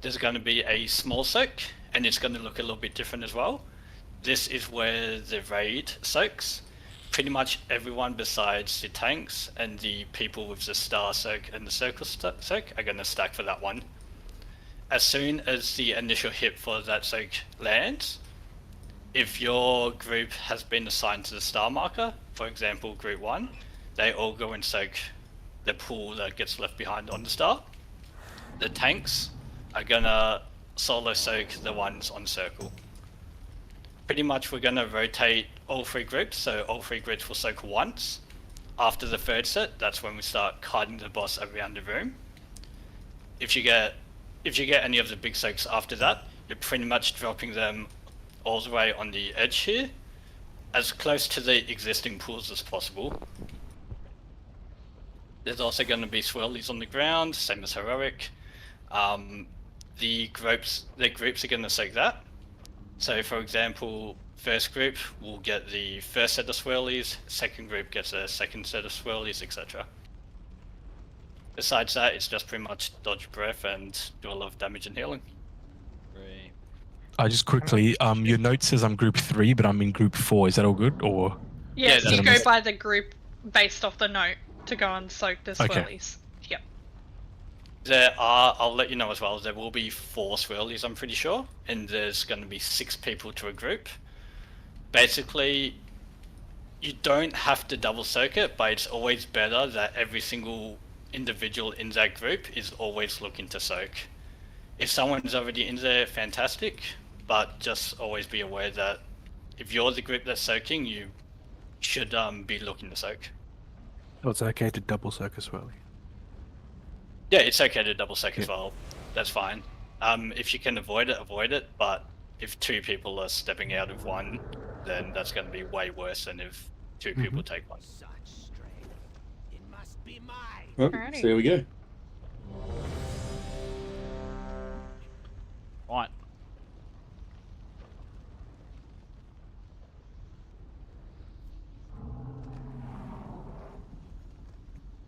There's going to be a small soak, and it's going to look a little bit different as well. This is where the raid soaks. Pretty much everyone besides the tanks and the people with the star soak and the circle soak are going to stack for that one. As soon as the initial hit for that soak lands, if your group has been assigned to the star marker, for example group 1, they all go and soak the pool that gets left behind on the star. The tanks are gonna solo soak the ones on circle. Pretty much we're gonna rotate all 3 groups, so all 3 groups will soak once. After the 3rd set, that's when we start kiting the boss around the room. If you get any of the big soaks after that, you're pretty much dropping them all the way on the edge here, as close to the existing pools as possible. There's also going to be swirlies on the ground, same as heroic. The groups are going to soak that. So for example, first group will get the first set of swirlies, second group gets a second set of swirlies, etc. Besides that, it's just pretty much dodge breath and do a lot of damage and healing. Just quickly, your note says I'm group 3, but I'm in group 4. Is that all good, or? Yes, you go by the group based off the note to go and soak the swirlies. Yep. There are, I'll let you know as well, there will be 4 swirlies, I'm pretty sure, and there's going to be 6 people to a group. Basically, you don't have to double soak it, but it's always better that every single individual in that group is always looking to soak. If someone's already in there, fantastic, but just always be aware that if you're the group that's soaking, you should be looking to soak. Oh, it's okay to double soak as well. Yeah, it's okay to double soak as well. That's fine. If you can avoid it, but if 2 people are stepping out of one, then that's going to be way worse than if 2 people take one. Well, so there we go. Right.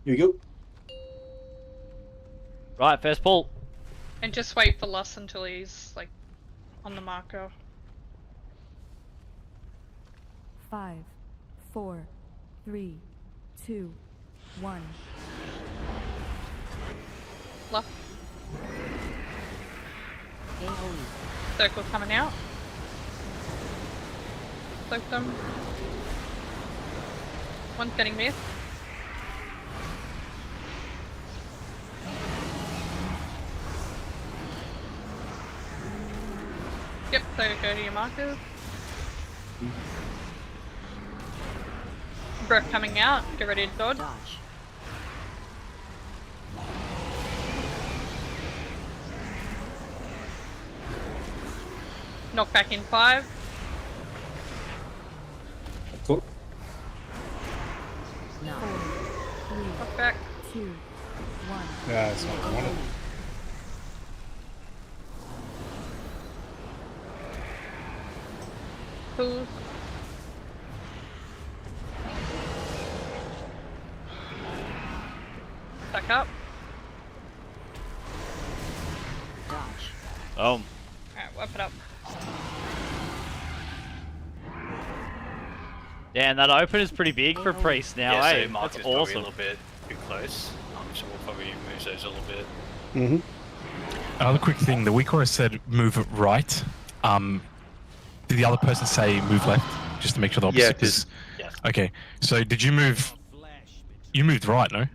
Here we go. Right, first pull. And just wait for Lus until he's like on the marker. 5, 4, 3, 2, 1. Lus. Circle coming out. Soak them. One's getting missed. Yep, so go to your markers. Breath coming out, get ready to dodge. Knock back in 5. Cool. Knock back. 2, 1. Yeah, that's not what I wanted. Pull. Back up. Oh. Alright, whip it up. Yeah, and that open is pretty big for Priest now, yeah, eh? so Mark That's is probably awesome. a little bit too close. So we'll probably move those a little bit. Another quick thing, the Weaker said move right. Did the other person say move left? Just to make sure the opposite is... Yeah. Okay, so did you move... You moved right, no?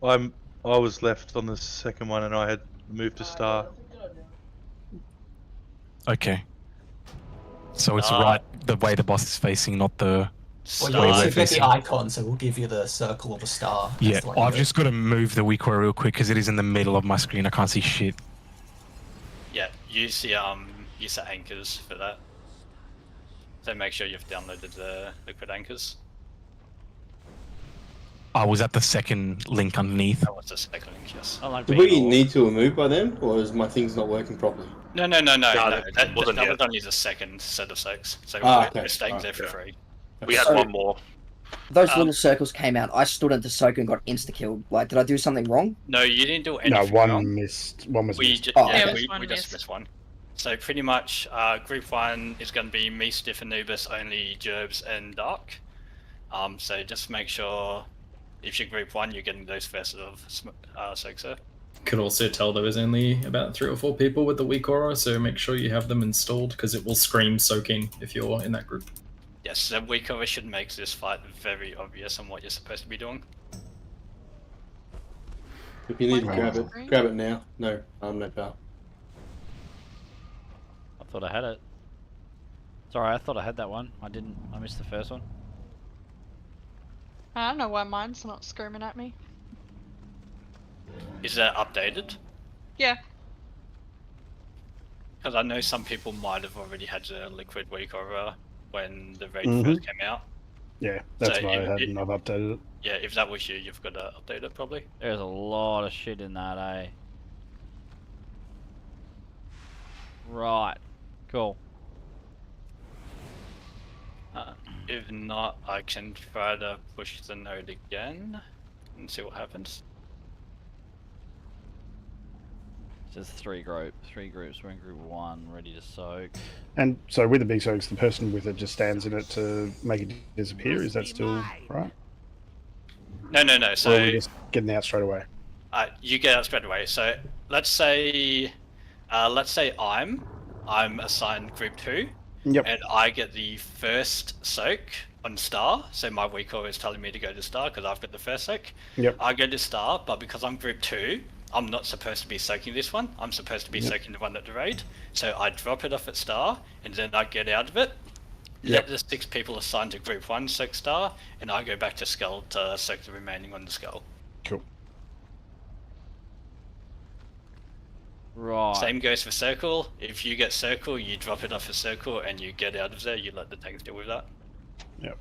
I was left on the second one and I had moved to star. Okay. So it's right the way the boss is facing, not the Well, way you we're also get facing. the icon, so we'll give you the circle or the star. That's Yeah, the way you I've do just got to move the Weaker real quick because it is in the middle of my screen. I can't see shit. Yeah, use the use the anchors for that. So make sure you've downloaded the liquid anchors. Oh, was that the second link underneath? That was the second link, yes. Do we need to remove by then, or is my thing's not working properly? No. That wasn't was yet. only the second set of soaks. So okay. we're staying there for free. We had one more. Those little circles came out. I stood at the soak and got insta-killed. Like, did I do something wrong? No, you didn't do No, anything one wrong. missed. One was We missed. ju- Oh, yeah, okay. we just missed one. So pretty much, group 1 is going to be me, Stiff, Anubis, only Gerbs and Dark. So just make sure if you're group 1, you're getting those first of soaks there. Could also tell there was only about 3 or 4 people with the weak aura, so make sure you have them installed because it will scream soaking if you're in that group. Yes, the weak aura should make this fight very obvious on what you're supposed to be doing. If you need to grab it now. No, no power. I thought I had it. Sorry, I thought I had that one. I didn't. I missed the first one. I don't know why mine's not screaming at me. Is that updated? Yeah. Because I know some people might have already had the liquid weak aura when the raid Mhm. first came out. Yeah, that's So what I if- had, if- and I've updated it. Yeah, if that was you, you've got to update it probably. There's a lot of shit in that, eh? Right. Cool. If not, I can try to push the node again and see what happens. Just three groups. We're in group 1, ready to soak. And so with the big soaks, the person with it just stands in it to make it disappear. Is that still right? No. Or are So we just getting out straight away? you get out straight away. So let's say I'm assigned group 2, Yep. and I get the first soak on star. So my weak aura is telling me to go to star because I've got the first soak. Yep. I go to star, but because I'm group 2, I'm not supposed to be soaking this one. I'm supposed to be soaking the one at the raid. So I drop it off at star, and then I get out of it. Let the 6 people assigned to group 1 soak star, and I go back to skull to soak the remaining on the skull. Cool. Right. Same goes for circle. If you get circle, you drop it off a circle, and you get out of there. You let the tanks deal with that. Yep.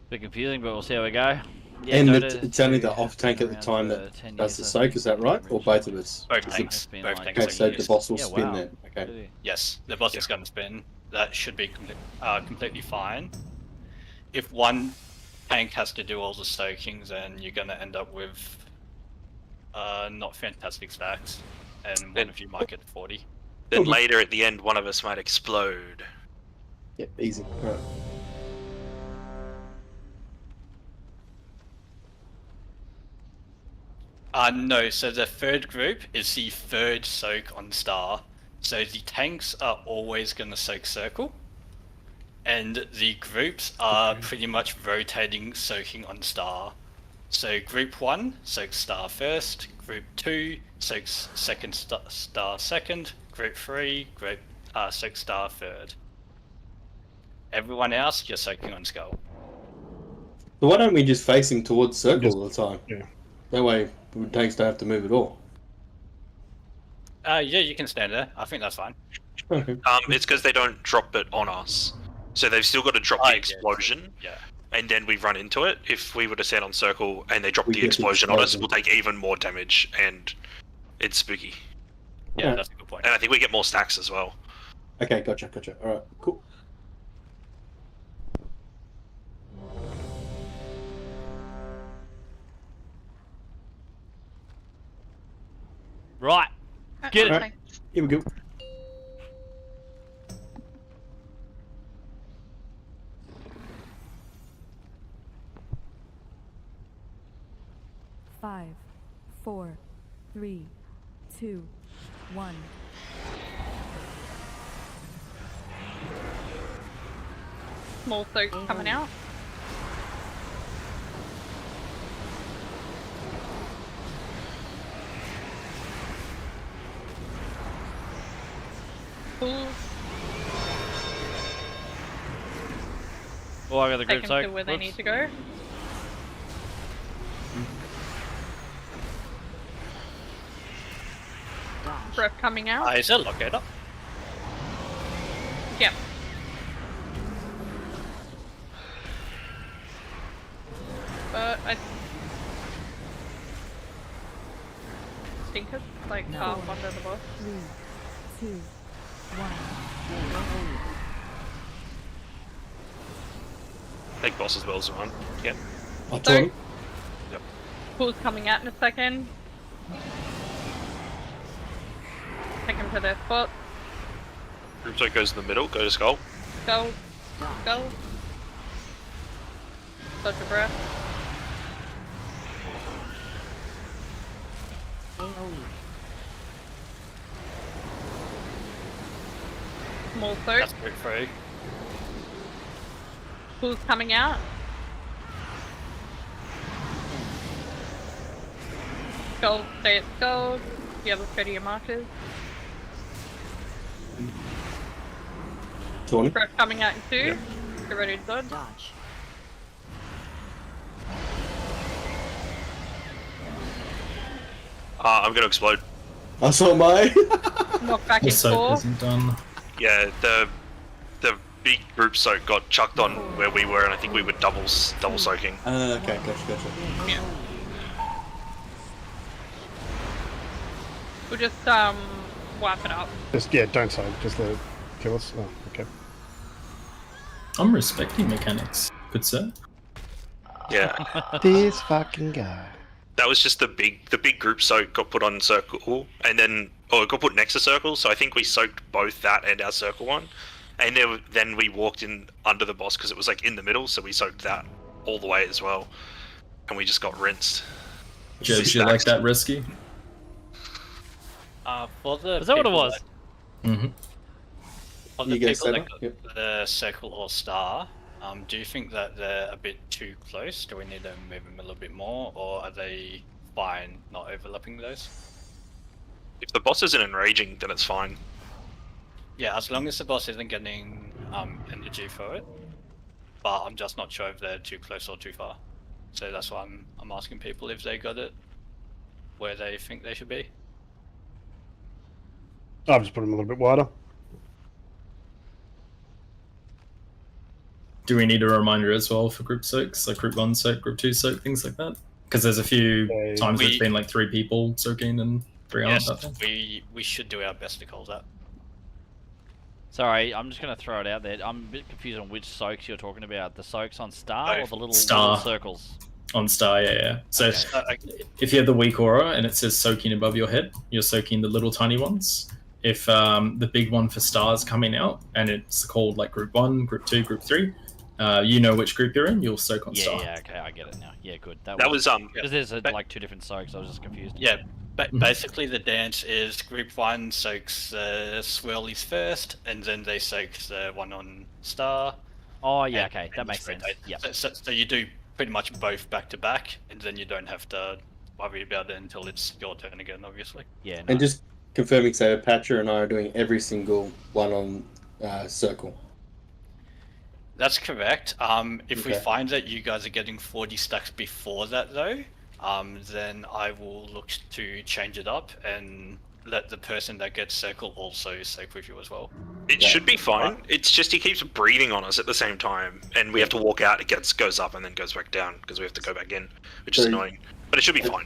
Bit confusing, but we'll see how we go. Yeah, And Dota it's only the off tank at the time that does the soak, is that right? Or both of us? Both Is tanks. it- Both tanks. Okay, so the boss will Yeah, spin wow. then. Okay. Yes, the boss is going to spin. That should be completely fine. If one tank has to do all the soakings, then you're going to end up with not fantastic stacks, and one of you might get 40. Then later at the end, one of us might explode. Yep, easy. All right. No, so the third group is the third soak on star. So the tanks are always going to soak circle, and the groups are pretty much rotating soaking on star. So group 1 soaks star first, group 2 soaks second star second, group 3 soaks star third. Everyone else, you're soaking on skull. So why don't we just face him towards circle all the time? Yeah. That way, the tanks don't have to move at all. Yeah, you can stand there. I think that's fine. It's because they don't drop it on us, so they've still got to drop the explosion. Yeah. And then we run into it. If we were to stand on circle and they drop We the get the explosion on us, explosion. we'll take even more damage, and it's spooky. Yeah, that's a good point. And I think we get more stacks as well. Okay, gotcha. All right, cool. Right. Get it. Alright, here we go. Five, 4, 3, 2, 1. Small soak coming out. Cool. Oh, I got the Take group them soak. to where they Whoops. need to go. Breath coming out. Is it locator? Yep. But I think it's like half under the boss. 3, 2, 1. Take boss as well as one. Yep. So, Yep. Pool's coming out in a second. Take him to their spot. Group soak goes in the middle. Go to skull. Go. Go. Touch your breath. Small soak. That's pretty free. Pool's coming out. Gold, stay at gold. The other 30 your markers. Tawny? Breath coming out in 2. Get ready to dodge. I'm gonna explode. I saw my. Knock back The in soak 4. isn't done. Yeah, the big group soak got chucked on where we were, and I think we were double soaking. Okay, gotcha. Yeah. We'll just wipe it up. Just yeah, don't soak. Just let it kill us. Oh, okay. I'm respecting mechanics. Good sir. Yeah. This fucking guy. That was just the big group soak got put on circle, and then it got put next to circle. So I think we soaked both that and our circle one, and then we walked in under the boss because it was like in the middle. So we soaked that all the way as well, and we just got rinsed. Judge, you like that risky? For the Is that what it people was? Mm-hmm. For the people that got the circle or star, do you think that they're a bit too close? Do we need to move them a little bit more, or are they fine not overlapping those? If the boss isn't enraging, then it's fine. Yeah, as long as the boss isn't getting energy for it. But I'm just not sure if they're too close or too far. So that's why I'm asking people if they got it where they think they should be. I've just put them a little bit wider. Do we need a reminder as well for group soaks, like group 1 soak, group 2 soak, things like that? Because there's a few times it's been like 3 people soaking and 3 aren't. Yes, we should do our best to call that. Sorry, I'm just going to throw it out there. I'm a bit confused on which soaks you're talking about. The soaks on star or the little circles? On star, yeah. So if you have the weak aura and it says soaking above your head, you're soaking the little tiny ones. If the big one for stars coming out and it's called like group 1, group 2, group 3, you know which group you're in, you'll soak on star. Yeah, okay, I get it now. Yeah, good. That was because there's like 2 different soaks. I was just confused. Yeah, basically the dance is group 1 soaks swirlies first, and then they soak the one on star. Oh yeah, okay, that makes sense. Yeah. So you do pretty much both back to back, and then you don't have to worry about it until it's your turn again, obviously. Yeah. And just confirming, so Patcher and I are doing every single one on circle. That's correct. If we find that you guys are getting 40 stacks before that though, then I will look to change it up and let the person that gets circle also soak with you as well. It should be fine. It's just he keeps breathing on us at the same time, and we have to walk out. It goes up and then goes back down because we have to go back in, which is annoying. But it should be fine.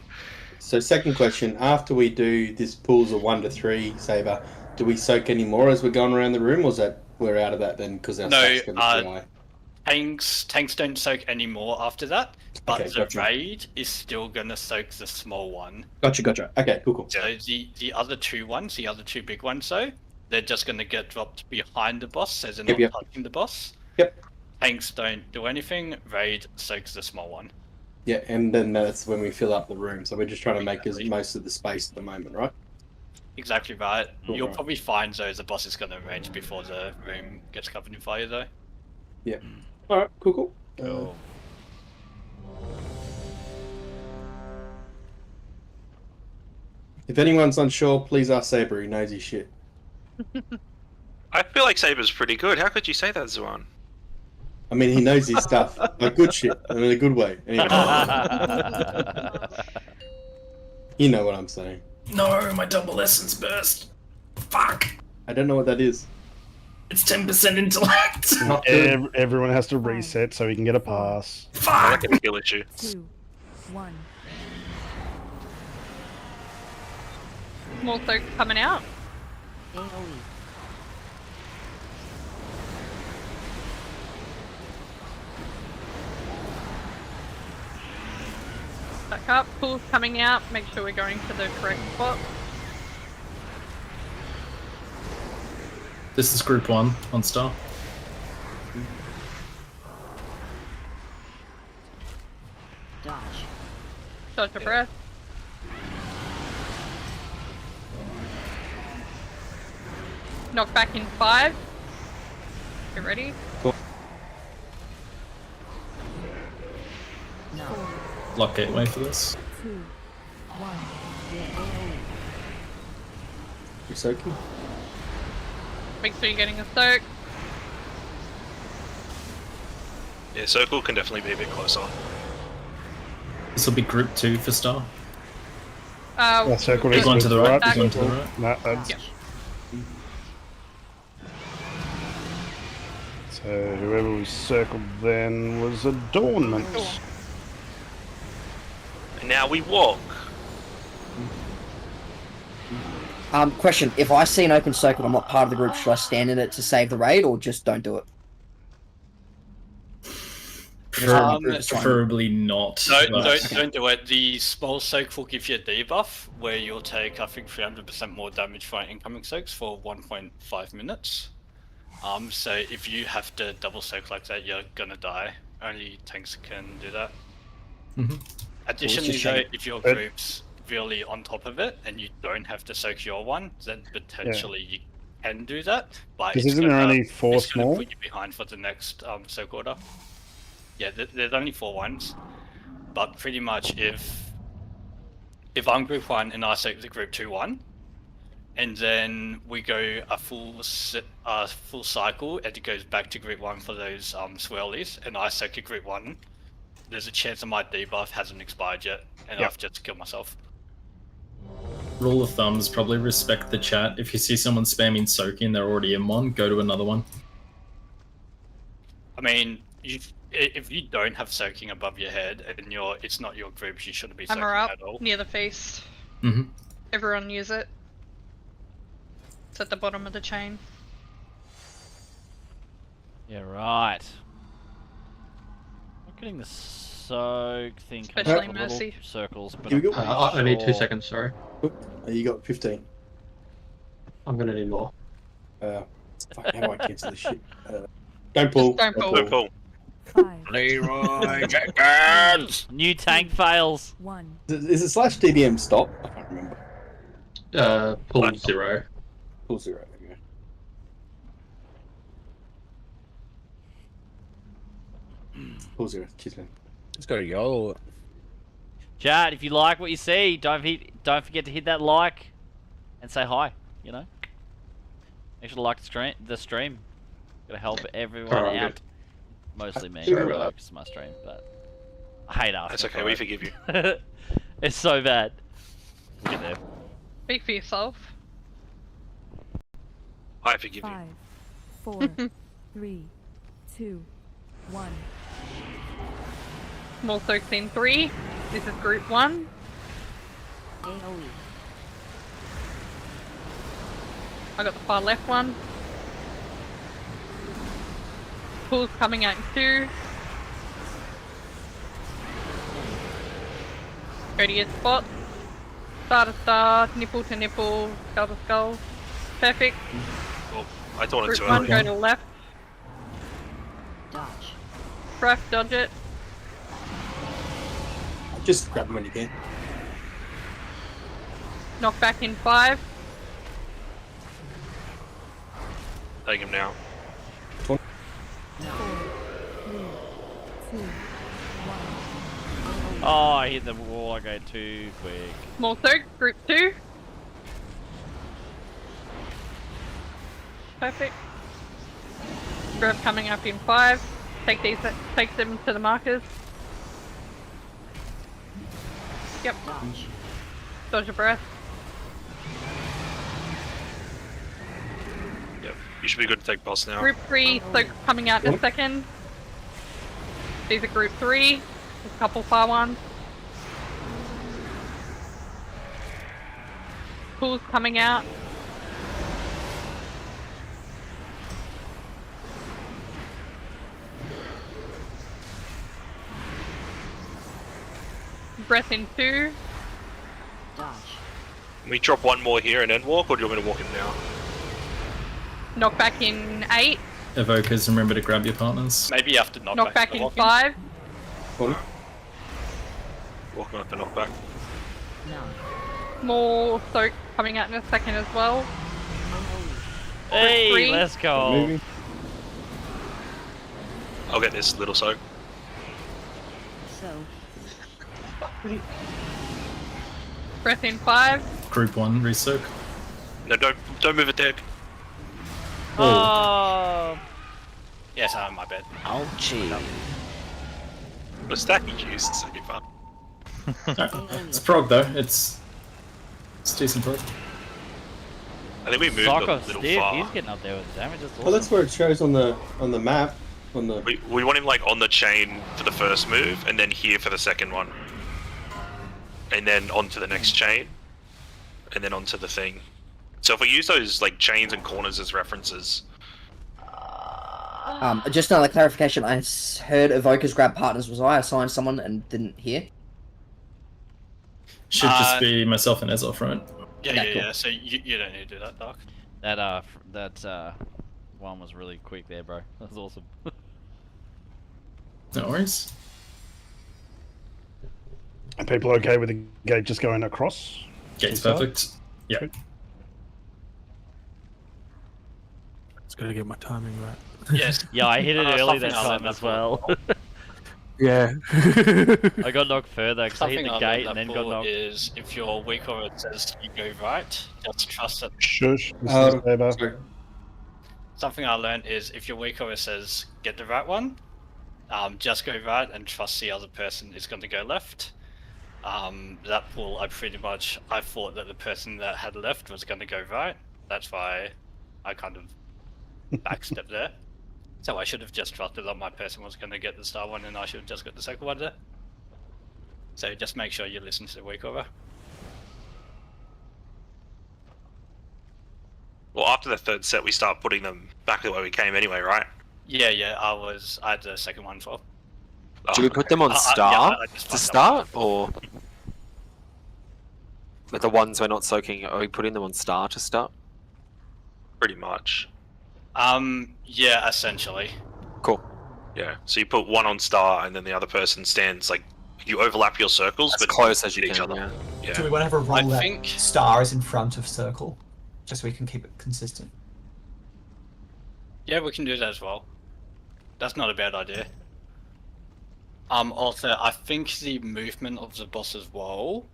So second question, after we do this pools of 1 to 3 Saber, do we soak any more as we're going around the room, or is that we're out of that then because our stack's going to be high? Tanks don't soak anymore after that, but Okay, the gotcha. raid is still gonna soak the small one. Gotcha. Okay, cool. So the other 2 ones, the other 2 big ones though, they're just gonna get dropped behind the boss, so they're not touching the boss. Yep. Tanks don't do anything, raid soaks the small one. Yeah, and then that's when we fill up the room. So we're just trying to make most of the space at the moment, right? Exactly right. Cool, You'll right. probably find though the boss is gonna range before the room gets covered in fire though. Yeah. Alright, cool. If anyone's unsure, please ask Saber. He knows his shit. I feel like Saber's pretty good. How could you say that, Zuan? I mean, he knows his stuff. Like good shit, and in a good way. Anyway. You know what I'm saying. No, my double essence burst. Fuck. I don't know what that is. It's 10% intellect. Not good. Everyone has to reset so we can get a pass. I like a skill issue. 2, 1. Small soak coming out. AoE. Back up. Pool's coming out. Make sure we're going to the correct spot. This is group 1 on star. Dodge. Dodge your breath. Knock back in 5. Get ready. Lock gateway for this. 2, 1. You soaking? Make sure you're getting a soak. Yeah, circle can definitely be a bit closer. This will be group 2 for star. Circle Big is one to the right. back. Big one to the right. No, that's... Yep. So whoever was circled then was Adornment. And now we walk. Question, if I see an open circle, I'm not part of the group, should I stand in it to save the raid, or just don't do it? Preferably not. Don't do it. The small soak will give you a debuff where you'll take, I think, 300% more damage for incoming soaks for 1.5 minutes. So if you have to double soak like that, you're gonna die. Only tanks can do that. Additionally, though, if your group's really on top of it and you don't have to soak your one, then potentially you can do that. But Because isn't there only 4 it's gonna small? put you behind for the next soak order. Yeah, there's only 4 ones, but pretty much if I'm group 1 and I soak the group 2 one, and then we go a full cycle and it goes back to group 1 for those swirlies, and I soak a group 1, there's a chance that my debuff hasn't expired yet, and I've just killed myself. Rule of thumb is probably respect the chat. If you see someone spamming soaking, they're already in one, go to another one. I mean, if you don't have soaking above your head and it's not your group, you shouldn't be soaking Hammer up at all. near the face. Everyone use it. It's at the bottom of the chain. Yeah, right. Not getting the soak thing. Especially little Mercy. circles, but Here we go. I need 2 seconds, sorry. You got 15. I'm gonna need more. Fuck, how do I cancel this shit? Don't pull. Don't pull. Don't pull. 5, Leroy Jenkins! New tank fails. 1. Is it slash DBM stop? I can't remember. Pull 0. Pull 0. There we go. Pull 0. Cheers, man. Just gotta go. Chat, if you like what you see, don't forget to hit that like and say hi. You know, make sure to like the stream. Gotta help everyone out. Mostly me, because it's my stream, but I hate asking. That's okay, for we it. forgive you. It's so bad. We'll get there. Speak for yourself. I forgive you. 5, 4, 3, 2, 1. Small soaks in 3. This is group 1. AoE. I got the far left one. Pool's coming out in 2. Go to your spot. Star to star, nipple to nipple, skull to skull. Perfect. Oh, I thought it Group too 1, early. go to the left. Dodge. Breath, dodge it. Just grab them when you can. Knock back in 5. Take him now. 4, 3, 2, 1. Oh, I hit the wall. I go too quick. Small soak, group 2. Perfect. Breath coming up in 5. Take them to the markers. Yep. Dodge. Dodge your breath. Yep, you should be good to take boss now. Group 3, so coming out in a second. These are group 3. There's a couple far ones. Pool's coming out. Breath in 2. Can we drop one more here and then walk, or do you want me to walk in now? Knock back in 8. Evokers, remember to grab your partners. Maybe you have to Knock back in 5. Walking up the knockback. More soak coming out in a second as well. Hey, Group 3. let's go. Moving. I'll get this little soak. So, Breath in 5. Group 1, resoak. No, don't move it there. Oh. Yes, my bad. Ouchie. The stack you used is actually fun. It's prog though, it's decent prog. I think we moved Sock a on little Steve, far. he's getting up there with damage. That's awesome. Well, that's where it shows on the map. On the We want him like on the chain for the first move, and then here for the second one. And then onto the next chain. And then onto the thing. So if we use those like chains and corners as references. Just another clarification. I heard evokers grab partners. Was I assigned someone and didn't hear? Should just be myself and Ezof, right? Yeah. So you don't need to do that, Doc. That one was really quick there, bro. That was awesome. No worries. Are people okay with the gate just going across? Gate's perfect. Yeah. Just gotta get my timing right. Yes. Yeah, I hit it early that something I time learned as well. Yeah. I got knocked further because I hit Something the I gate and learned then that got for knocked. is if your weak aura says you go right, just trust that. Shush. This is Saber. Something I learned is if your weak aura says get the right one, just go right and trust the other person is going to go left. That pool, I thought that the person that had left was going to go right. That's why I kind of backstepped there. So I should have just trusted that my person was going to get the star one and I should have just got the second one there. So just make sure you listen to the weak aura. Well, after the third set, we start putting them back the way we came anyway, right? Yeah, I had the second one for. Do we put them on star I just to fucked start, or like the ones we're not soaking? Are we putting them on star to start? Pretty much. Yeah, essentially. Cool. Yeah. So you put one on star, and then the other person stands like you overlap your circles, As but close as you each can, other. Yeah. Do we want to have a roll I that think- star is in front of circle? Just so we can keep it consistent. Yeah, we can do that as well. That's not a bad idea. Also, I think the movement of the boss as well,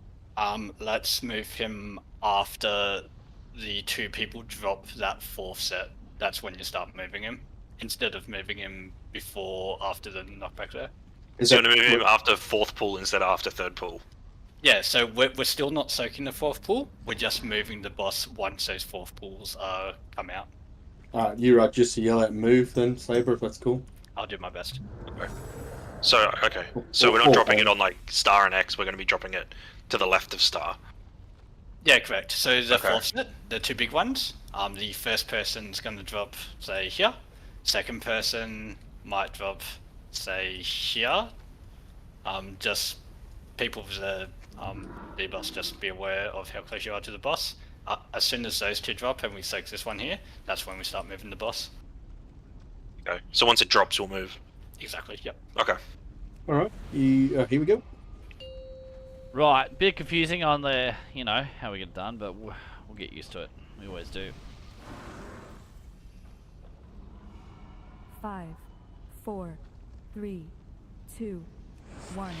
let's move him after the two people drop that fourth set. That's when you start moving him, instead of moving him before, after the knockback there. So you want to move him after fourth pull instead of after third pull? Yeah, so we're still not soaking the fourth pool, we're just moving the boss once those fourth pools come out. Alright, you're right, just to yell out move then, Saber, if that's cool. I'll do my best. Okay. So we're not dropping it on like star and X, we're going to be dropping it to the left of star. Yeah, correct. So the fourth set, the two big ones, the first person's going to drop, say, here. Second person might drop, say, here. Just people with the boss, just be aware of how close you are to the boss. As soon as those two drop and we soak this one here, that's when we start moving the boss. Okay. So once it drops, we'll move. Exactly, yep. Okay. Alright, here we go. Right, bit confusing on the, how we get it done, but we'll get used to it. We always do. 5, 4, 3, 2, 1.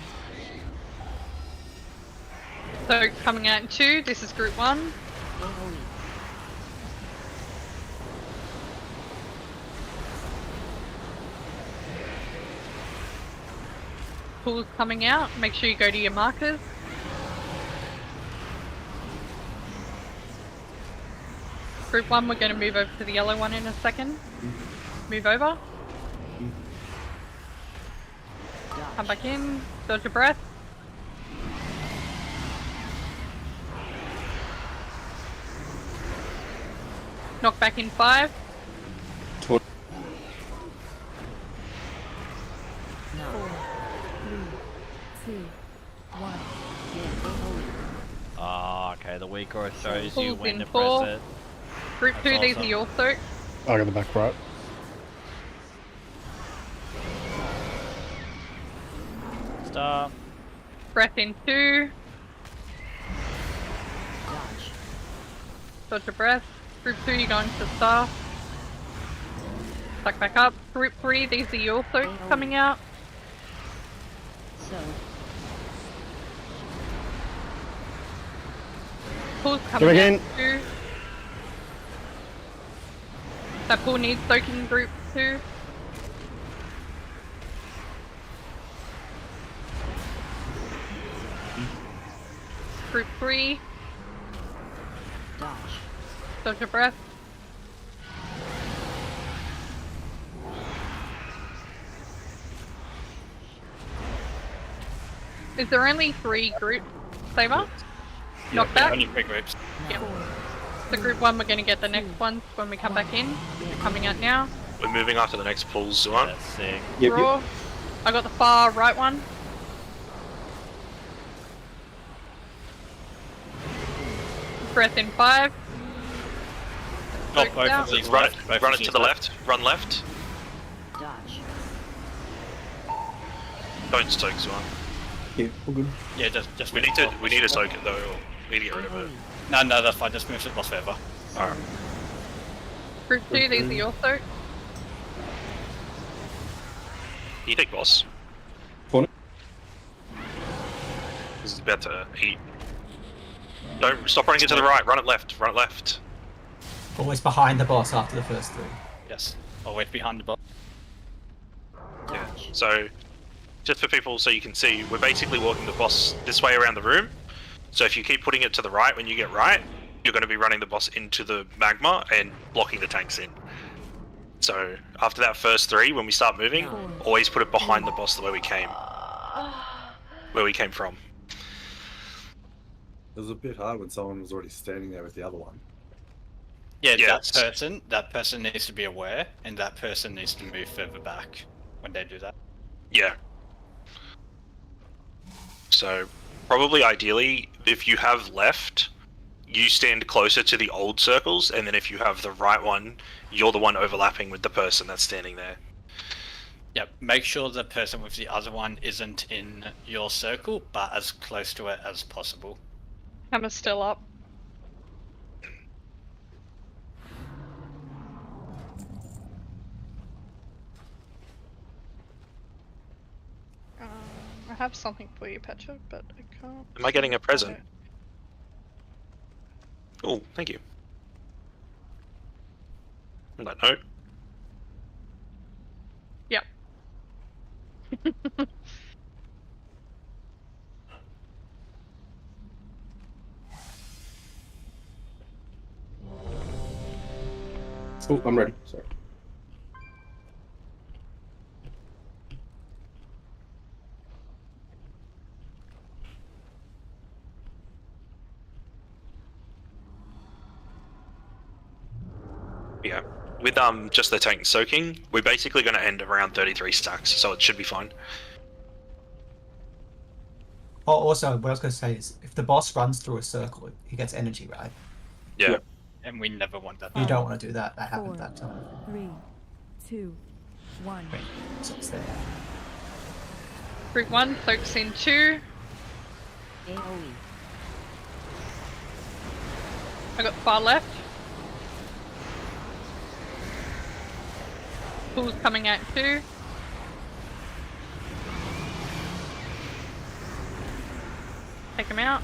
So coming out in 2, this is group 1. Pool's coming out, make sure you go to your markers. Group 1, we're going to move over to the yellow one in a second. Move over. Come back in. Dodge your breath. Knock back in 5. 4, 3, 2, 1. Ah, okay, the weak aura shows you Pulls when in to 4. press it. Group 2, That's these awesome. are your soaks. I got the back right. Stop. Breath in 2. Dodge your breath. Group 2, you're going to star. Suck back up. Group 3, these are your soaks coming out. Pool's coming Come out again. too. That pool needs soaking group 2. Group 3. Dodge your breath. Is there only 3 groups, Saber? Knock back? Only 3 groups. Yep. So group 1, we're going to get the next ones when we come back in. They're coming out now. We're moving after the next pools one. That's sick. Raw. I got the far right one. Breath in 5. Oh, Soaks both out. of these Run left, it, both run of it to these the left. Run left. Don't soak one. Yeah, all good. Yeah, just We need to soak it though. Or we need to get rid of it. No, that's fine. Just move the boss further. Alright. Group 2, these are your soaks. You take boss. Corner. This is about to eat. Don't stop running it to the right. Run it left. Run it left. Always behind the boss after the first 3. Yes. Always behind the boss. Yeah. So, just for people so you can see, we're basically walking the boss this way around the room. So if you keep putting it to the right when you get right, you're going to be running the boss into the magma and blocking the tanks in. So after that first 3, when we start moving, always put it behind the boss the way we came. Where we came from. It was a bit hard when someone was already standing there with the other one. Yeah, Yes. that person needs to be aware, and that person needs to move further back when they do that. Yeah. So, probably ideally, if you have left, you stand closer to the old circles, and then if you have the right one, you're the one overlapping with the person that's standing there. Yep, make sure the person with the other one isn't in your circle, but as close to it as possible. Hammer's still up. I have something for you, Petra, but I can't. Am I getting a present? Oh, thank you. On that note. Yep. Oh, I'm ready. Sorry. Yeah. With just the tank soaking, we're basically going to end around 33 stacks, so it should be fine. Oh, also, what I was going to say is, if the boss runs through a circle, he gets energy, right? Yeah. And we never want that. You don't want to do that. That happened 4, that time. 3, 2, 1. Wait, so it's there. Group 1, soaks in 2. AoE. I got far left. Pool's coming out too. Take him out.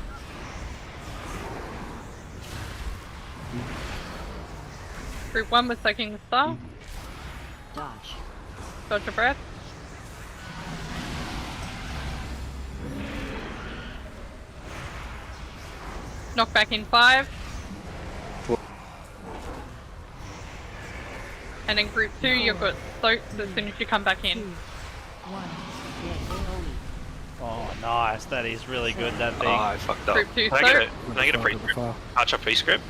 Group 1 was soaking the star. Dodge your breath. Knock back in 5. And then group 2, you've got soaks as soon as you come back in. Oh, nice. That is really good, that thing. Oh, I fucked up. Group 2 Can soak. I get a free script? Arch up free script?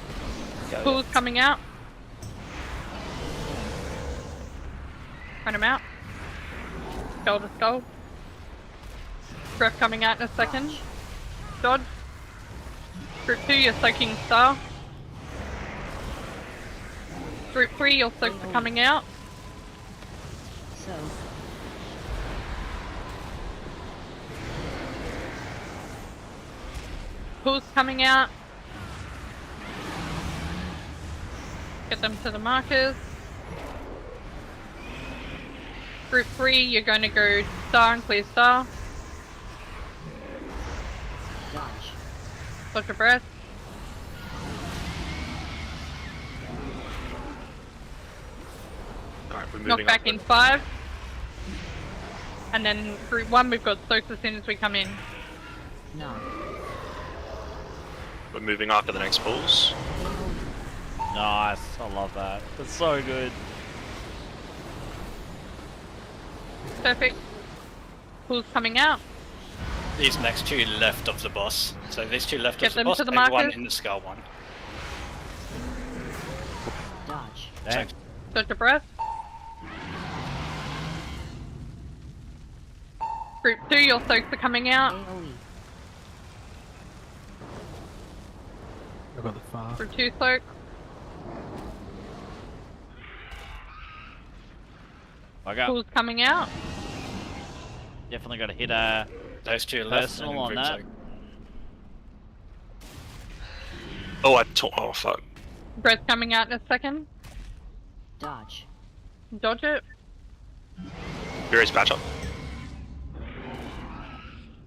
Pools coming out. Run him out. Skull to skull. Breath coming out in a second. Dodge. Group 2, you're soaking star. Group 3, your soaks are coming out. Pools coming out. Get them to the markers. Group 3, you're going to go star and clear star. Dodge your breath. Alright, we're moving Knock back up. in 5. And then group 1, we've got soaks as soon as we come in. No. We're moving after the next pools. Nice. I love that. That's so good. Perfect. Pools coming out. These next 2 left of the boss. So these 2 left Get of the them boss, to the and one markers. in the skull one. Dodge. Damn. Dodge your breath. Group 2, your soaks are coming out. I got the far. Group 2 soaks. Bug up. Pools coming out. Definitely got to hit those 2 left. personal on that. Oh, oh, fuck. Breath coming out in a second. Dodge. Dodge it. Furious patch up.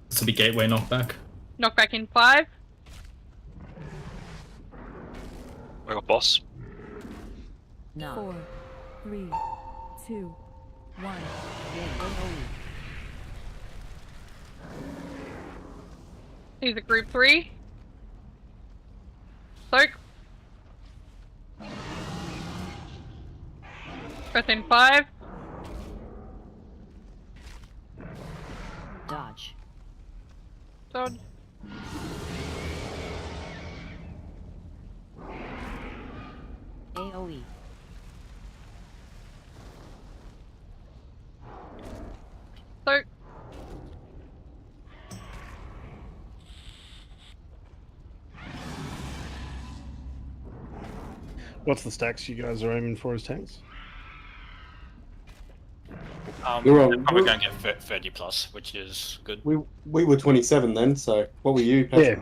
This will be gateway knockback. Knock back in 5. I got boss. No. 4, 3, 2, 1. These are group 3. Soak. Breath in 5. Dodge. Dodge. AoE. Soak. What's the stacks you guys are aiming for as tanks? We're Probably going to get 30 plus, which is good. We were 27 then, so what were you? Patrick?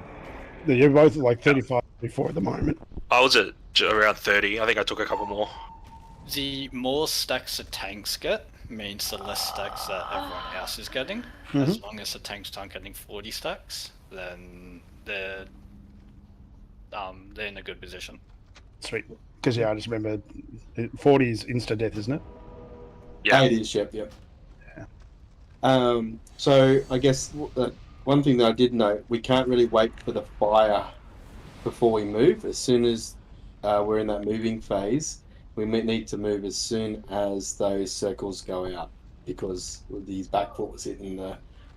Yeah, you're both at like 35, 34 at the moment. I was at around 30. I think I took a couple more. The more stacks that tanks get means the less stacks that everyone else is getting. Mhm. As long as the tanks aren't getting 40 stacks, then they're in a good position. Sweet. Because yeah, I just remember 40 is insta death, isn't it? Yeah, it is. Yep. So I guess one thing that I did note, we can't really wait for the fire before we move. As soon as we're in that moving phase, we need to move as soon as those circles go out, because these backfoot was hitting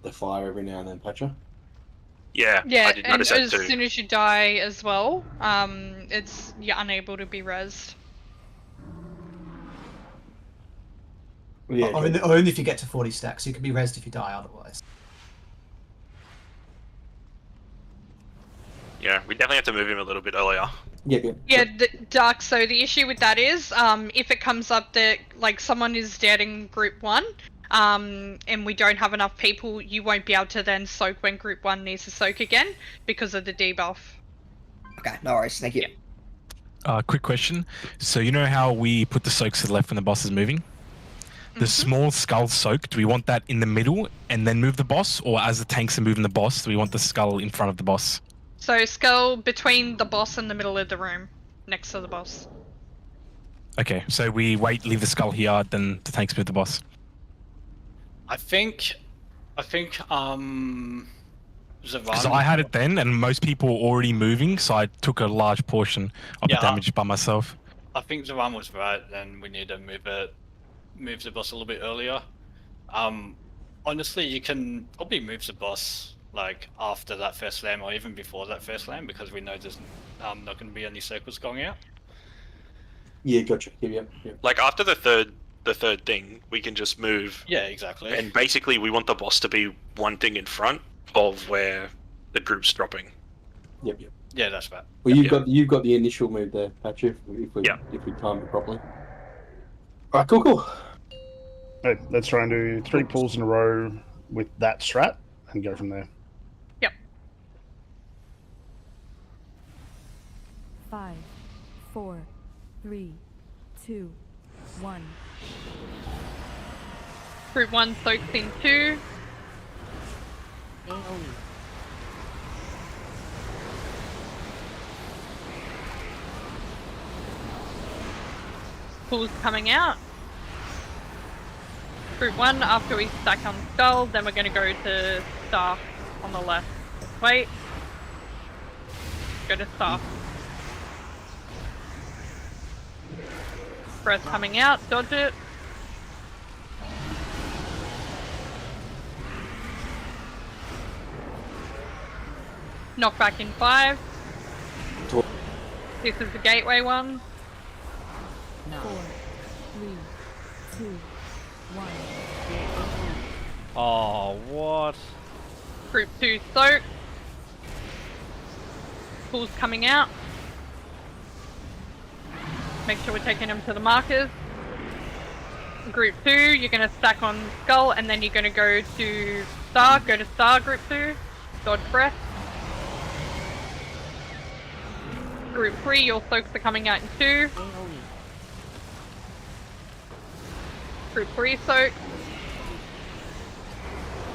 the fire every now and then, Petra. Yeah, Yeah, I did and notice that as too. soon as you die as well, you're unable to be rezzed. Yeah, or only if you get to 40 stacks. You can be rezzed if you die otherwise. Yeah, we definitely have to move him a little bit earlier. Yeah, Dark, so the issue with that is, if it comes up that, like, someone is dead in group 1, and we don't have enough people, you won't be able to then soak when group 1 needs to soak again, because of the debuff. Okay, no worries, thank you. Quick question. So you know how we put the soaks to the left when the boss is moving? The small skull soak, do we want that in the middle and then move the boss? Or as the tanks are moving the boss, do we want the skull in front of the boss? So skull between the boss and the middle of the room, next to the boss. Okay, so we wait, leave the skull here, then the tanks move the boss. I think, Because Zavan. I had it then, and most people were already moving, so I took a large portion of the Yeah. damage by myself. I think the one was right, and we need to move the boss a little bit earlier. Honestly, you can probably move the boss like after that first slam, or even before that first slam, because we know there's not going to be any circles going out. Yeah, gotcha. Yep. Like after the third thing, we can just move. Yeah, exactly. And basically, we want the boss to be one thing in front of where the group's dropping. Yep. Yeah, that's right. Well, you've got the initial move there, Patrick. If we time it properly. All right, cool. Hey, let's try and do 3 pulls in a row with that strat and go from there. Yep. 5, 4, 3, 2, 1. Group 1 soaks in 2. Pulls coming out. Group 1, after we stack on skull, then we're going to go to staff on the left. Wait. Go to staff. Breath coming out, dodge it. Knock back in 5. This is the gateway one. 4, 3, 2, 1. Oh, what? Group 2 soak. Pulls coming out. Make sure we're taking them to the markers. Group 2, you're going to stack on skull, and then you're going to go to star. Go to star, group 2. Dodge breath. Group 3, your soaks are coming out in 2. Group 3 soak.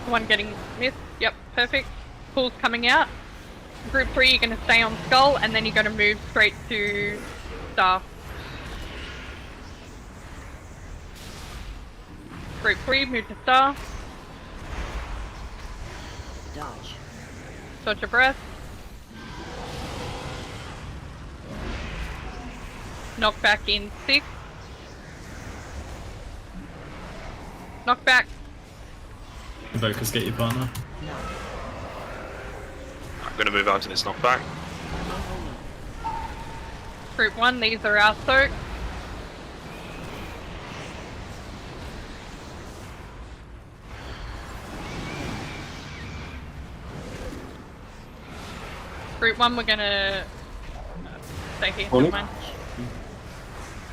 One getting missed. Yep, perfect. Pulls coming out. Group 3, you're going to stay on skull, and then you're going to move straight to star. Group 3, move to star. Dodge. Dodge your breath. Knock back in 6. Knock back. Evokers, get your partner. I'm going to move on to this knockback. Group 1, these are our soaks. Group 1, we're gonna stay here, never mind.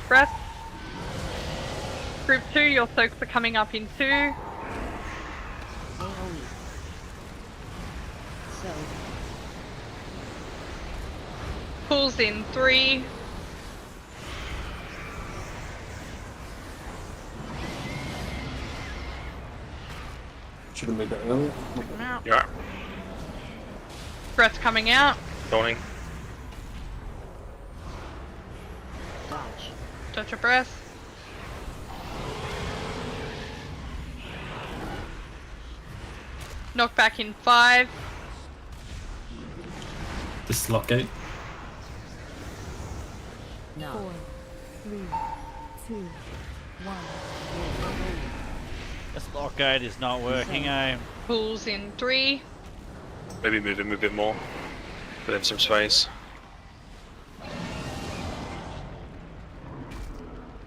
Breath. Group 2, your soaks are coming up in 2. Pulls in 3. Should have made that earlier. Yeah. Breath coming out. Dawning. Dodge your breath. Knock back in 5. This is lockgate. 4, 3, 2, 1. This lockgate is not working, eh? Pulls in 3. Maybe move him a bit more. Give him some space.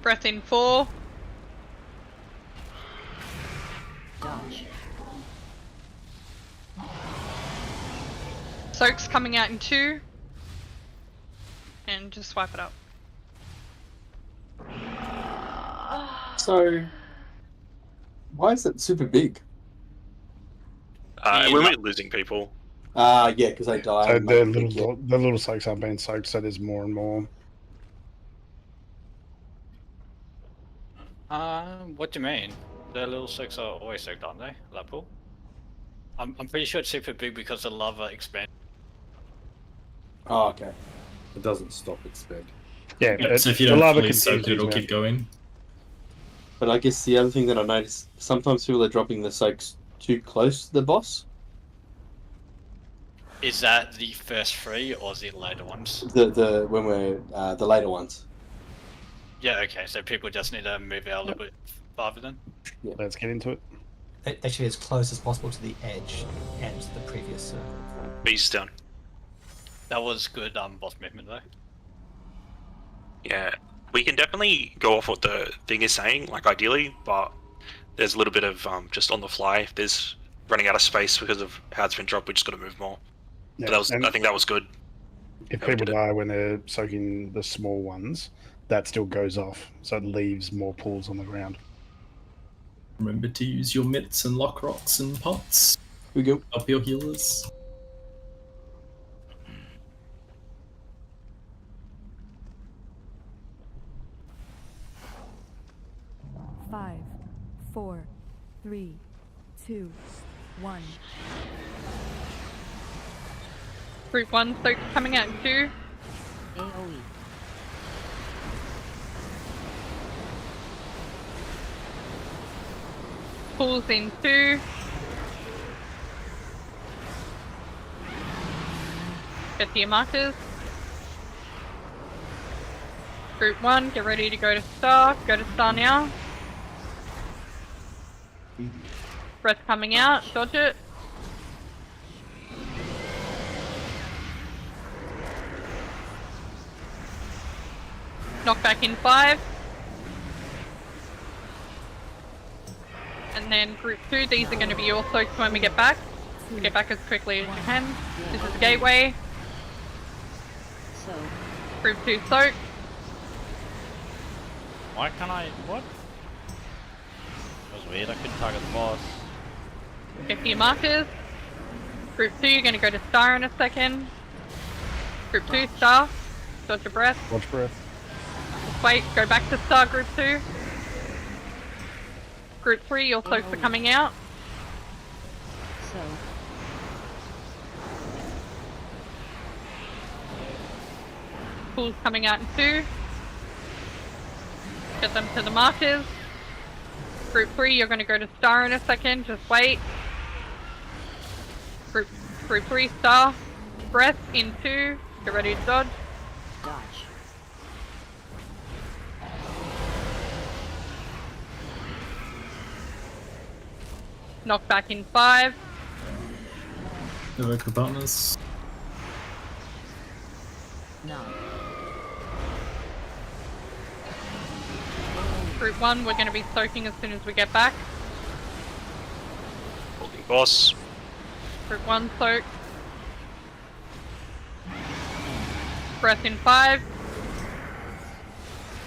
Breath in 4. Dodge. Soaks coming out in 2. And just swipe it up. So, why is it super big? When we're losing people. Yeah, because they die. So the little soaks aren't being soaked, so there's more and more. What do you mean? The little soaks are always soaked, aren't they? That pool? I'm pretty sure it's super big because the lava expands. Oh, okay. It doesn't stop expand. Yeah, so if you don't fully soak it, it'll keep going. But I guess the other thing that I noticed, sometimes people are dropping the soaks too close to the boss. Is that the first 3 or the later ones? The when we're the later ones. Yeah, okay, so people just need to move out a little bit farther then. Let's get into it. Actually, as close as possible to the edge and the previous circle. Beast down. That was good boss movement though. Yeah, we can definitely go off what the thing is saying, like ideally, but there's a little bit of just on the fly. If there's running out of space because of how it's been dropped, we just got to move more. Yeah, But that was, I think that was good. If people die when they're soaking the small ones, that still goes off, so it leaves more pools on the ground. Remember to use your mitts and lock rocks and pots. We go. Up your healers. Five, 4, 3, 2, 1. Group 1 soak coming out in 2. AoE. Pulls in 2. Get to your markers. Group 1, get ready to go to star. Go to star now. Breath coming out, dodge it. Knock back in 5. And then group 2, these are going to be your soaks when we get back. Get back as quickly as you can. This is gateway. Group 2 soak. Why can't I? What? That was weird. I couldn't target the boss. Get to your markers. Group 2, you're going to go to star in a second. Group 2, star. Dodge your breath. Watch breath. Just wait, go back to star group 2. Group 3, your soaks are coming out. Pools coming out in 2. Get them to the markers. Group 3, you're going to go to star in a second, just wait. Group 3, star. Breath in 2. Get ready to dodge. Dodge. Knock back in 5. Evoke the partners. No. Group 1, we're going to be soaking as soon as we get back. Holding boss. Group 1 soak. Breath in 5.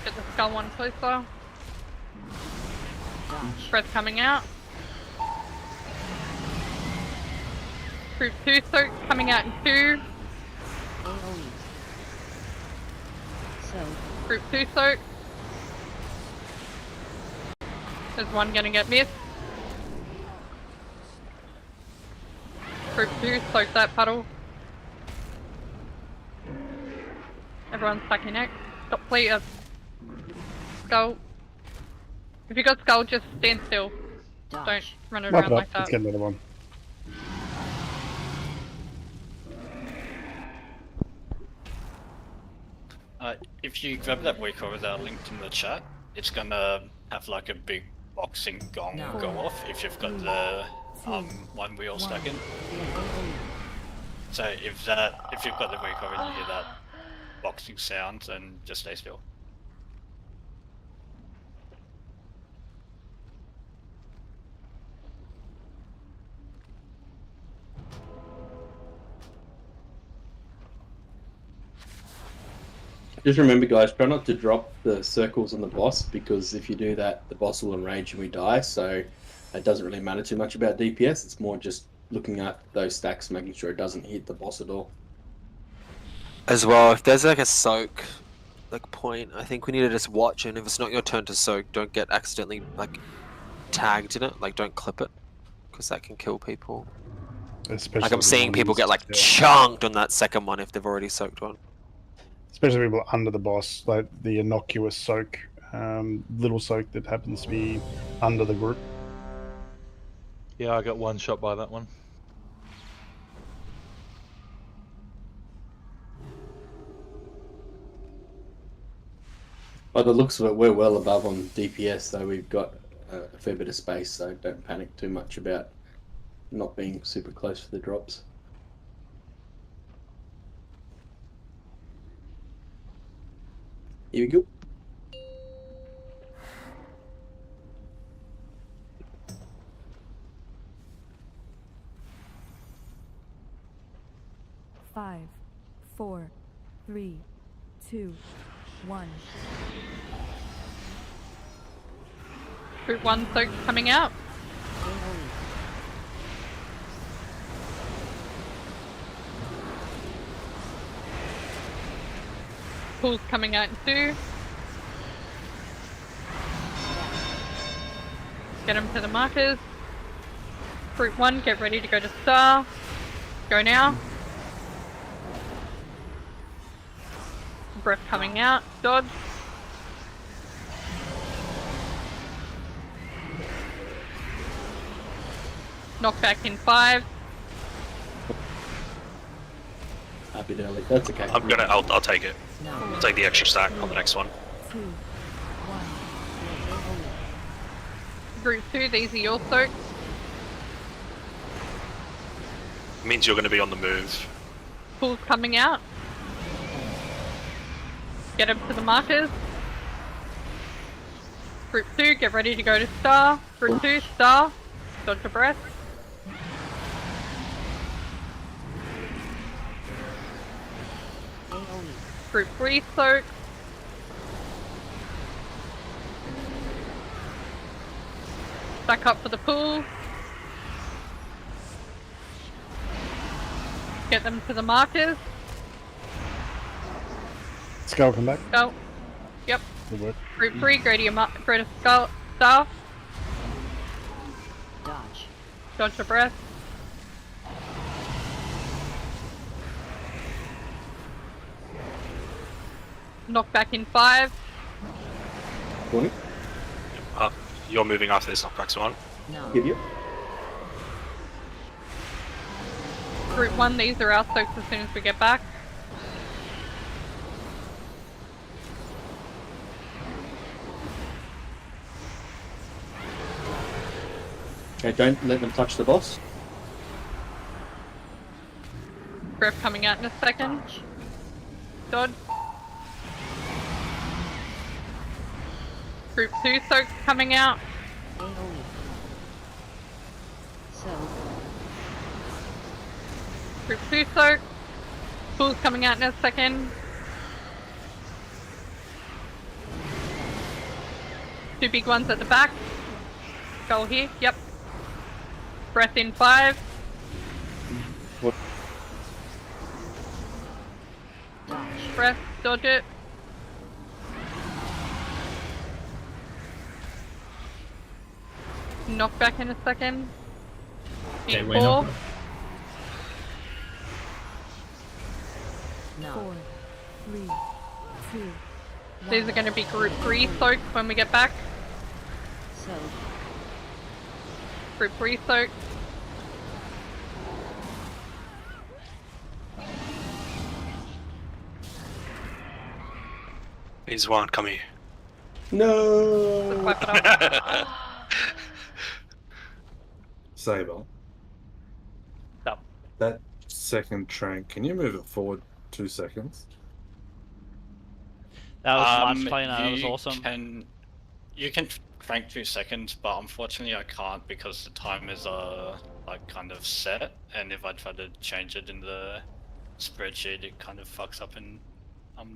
Get the skull one closer. Breath coming out. Group 2 soak coming out in 2. Group 2 soak. There's one gonna get missed. Group 2 soak that puddle. Everyone's stuck in it. Stop, please. Skull. If you got skull, just stand still. Don't run it Knock around it like up. that. Let's get another one. If you grab that weak aura that I linked in the chat, it's gonna have like a big boxing gong go off if you've got the one wheel stuck in. So if you've got the weak aura and you hear that boxing sound, then just stay still. Just remember, guys, try not to drop the circles on the boss, because if you do that, the boss will enrage and we die. So it doesn't really matter too much about DPS. It's more just looking at those stacks, making sure it doesn't hit the boss at all. As well, if there's like a soak like point, I think we need to just watch, and if it's not your turn to soak, don't get accidentally like tagged in it. Like don't clip it, because that can kill people. Especially like I'm the seeing people ones- get like chunked on that second one if they've already soaked one. Especially people under the boss, like the innocuous soak, little soak that happens to be under the group. Yeah, I got one shot by that one. By the looks of it, we're well above on DPS, so we've got a fair bit of space, so don't panic too much about not being super close for the drops. Here we go. Five, 4, 3, 2, 1. Group 1 soak coming out. Pool's coming out in 2. Get them to the markers. Group 1, get ready to go to star. Go now. Breath coming out. Dodge. Knockback in 5. A bit early. That's okay. I'll take it. I'll take the extra stack on the next one. Group 2, these are your soaks. Means you're going to be on the move. Pool's coming out. Get them to the markers. Group 2, get ready to go to star. Group 2, star. Dodge a breath. Group 3, soak. Back up for the pool. Get them to the markers. Skull, come back. Go. Yep. Good work. Group 3, go to skull, star. Dodge. Dodge a breath. Knock back in 5. You're moving after this knockback's one. No. Give you. Group 1, these are our soaks as soon as we get back. Okay, don't let them touch the boss. Breath coming out in a second. Dodge. Group 2 soaks coming out. Group 2 soak. Pool's coming out in a second. 2 big ones at the back. Skull here, yep. Breath in 5. What? Breath, dodge it. Knock back in a second. Okay, Deep wait, 4. No. 4, 3, 2. These are going to be group 3 soaks when we get back. So. Group 3 soak. He's one, come here. No. Wipe it up. Saber. Stop. That second trank, can you move it forward 2 seconds? That was much cleaner. That was you awesome. You can crank 2 seconds, but unfortunately I can't because the time is like kind of set, and if I try to change it in the spreadsheet, it kind of fucks up and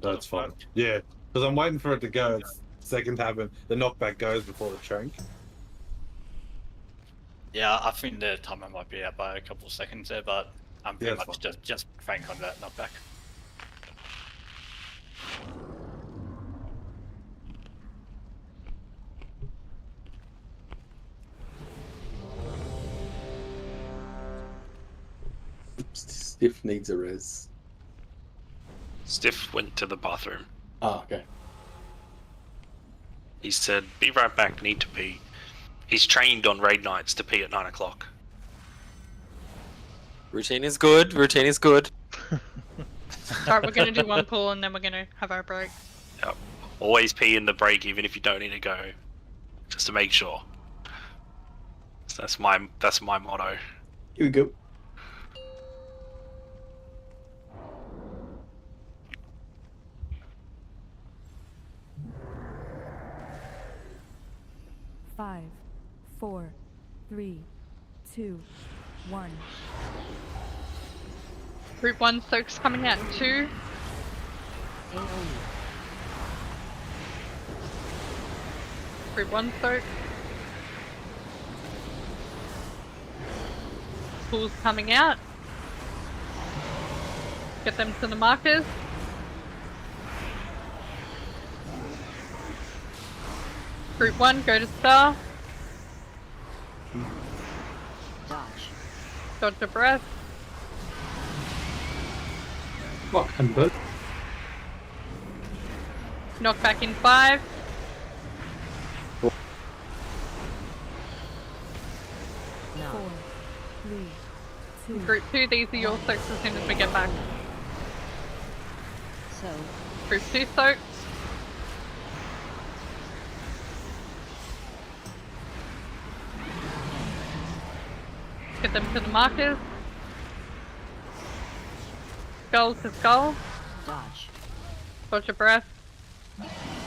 That's fine. Yeah, because I'm waiting for it to go. It's second happen. The knockback goes before the trank. Yeah, I think the timer might be out by a couple of seconds there, but I'm pretty Yeah, much just crank on that knockback. Stiff needs a res. Stiff went to the bathroom. Oh, okay. He said, "Be right back. Need to pee." He's trained on raid nights to pee at 9 o'clock. Routine is good. Routine is good. Alright, we're going to do one pull and then we're going to have our break. Yep. Always pee in the break, even if you don't need to go, just to make sure. So that's my motto. Here we go. Five, 4, 3, 2, 1. Group 1 soaks coming out in 2. Group 1 soak. Pools coming out. Get them to the markers. Group 1, go to star. Dodge a breath. What? And good. Knock back in 5. Four, 3, 2. Group 2, these are your soaks as soon as we get back. So. Group 2 soaks. Get them to the markers. Skull to skull. Dodge. Dodge a breath.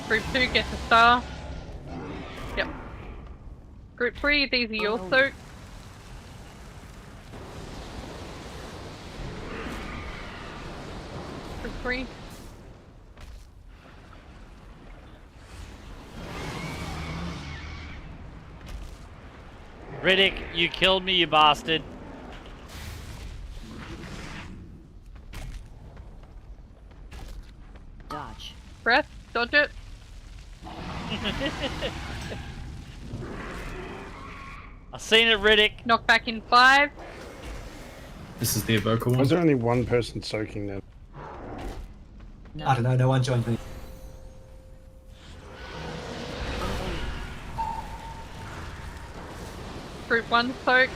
Group 2, get to star. Yep. Group 3, these are your soaks. Group 3. Riddick, you killed me, you bastard. Dodge. Breath, dodge it. I seen it, Riddick. Knock back in 5. This is the evoker one. Was there only one person soaking there? I don't know, no one joined me. Group 1 soak.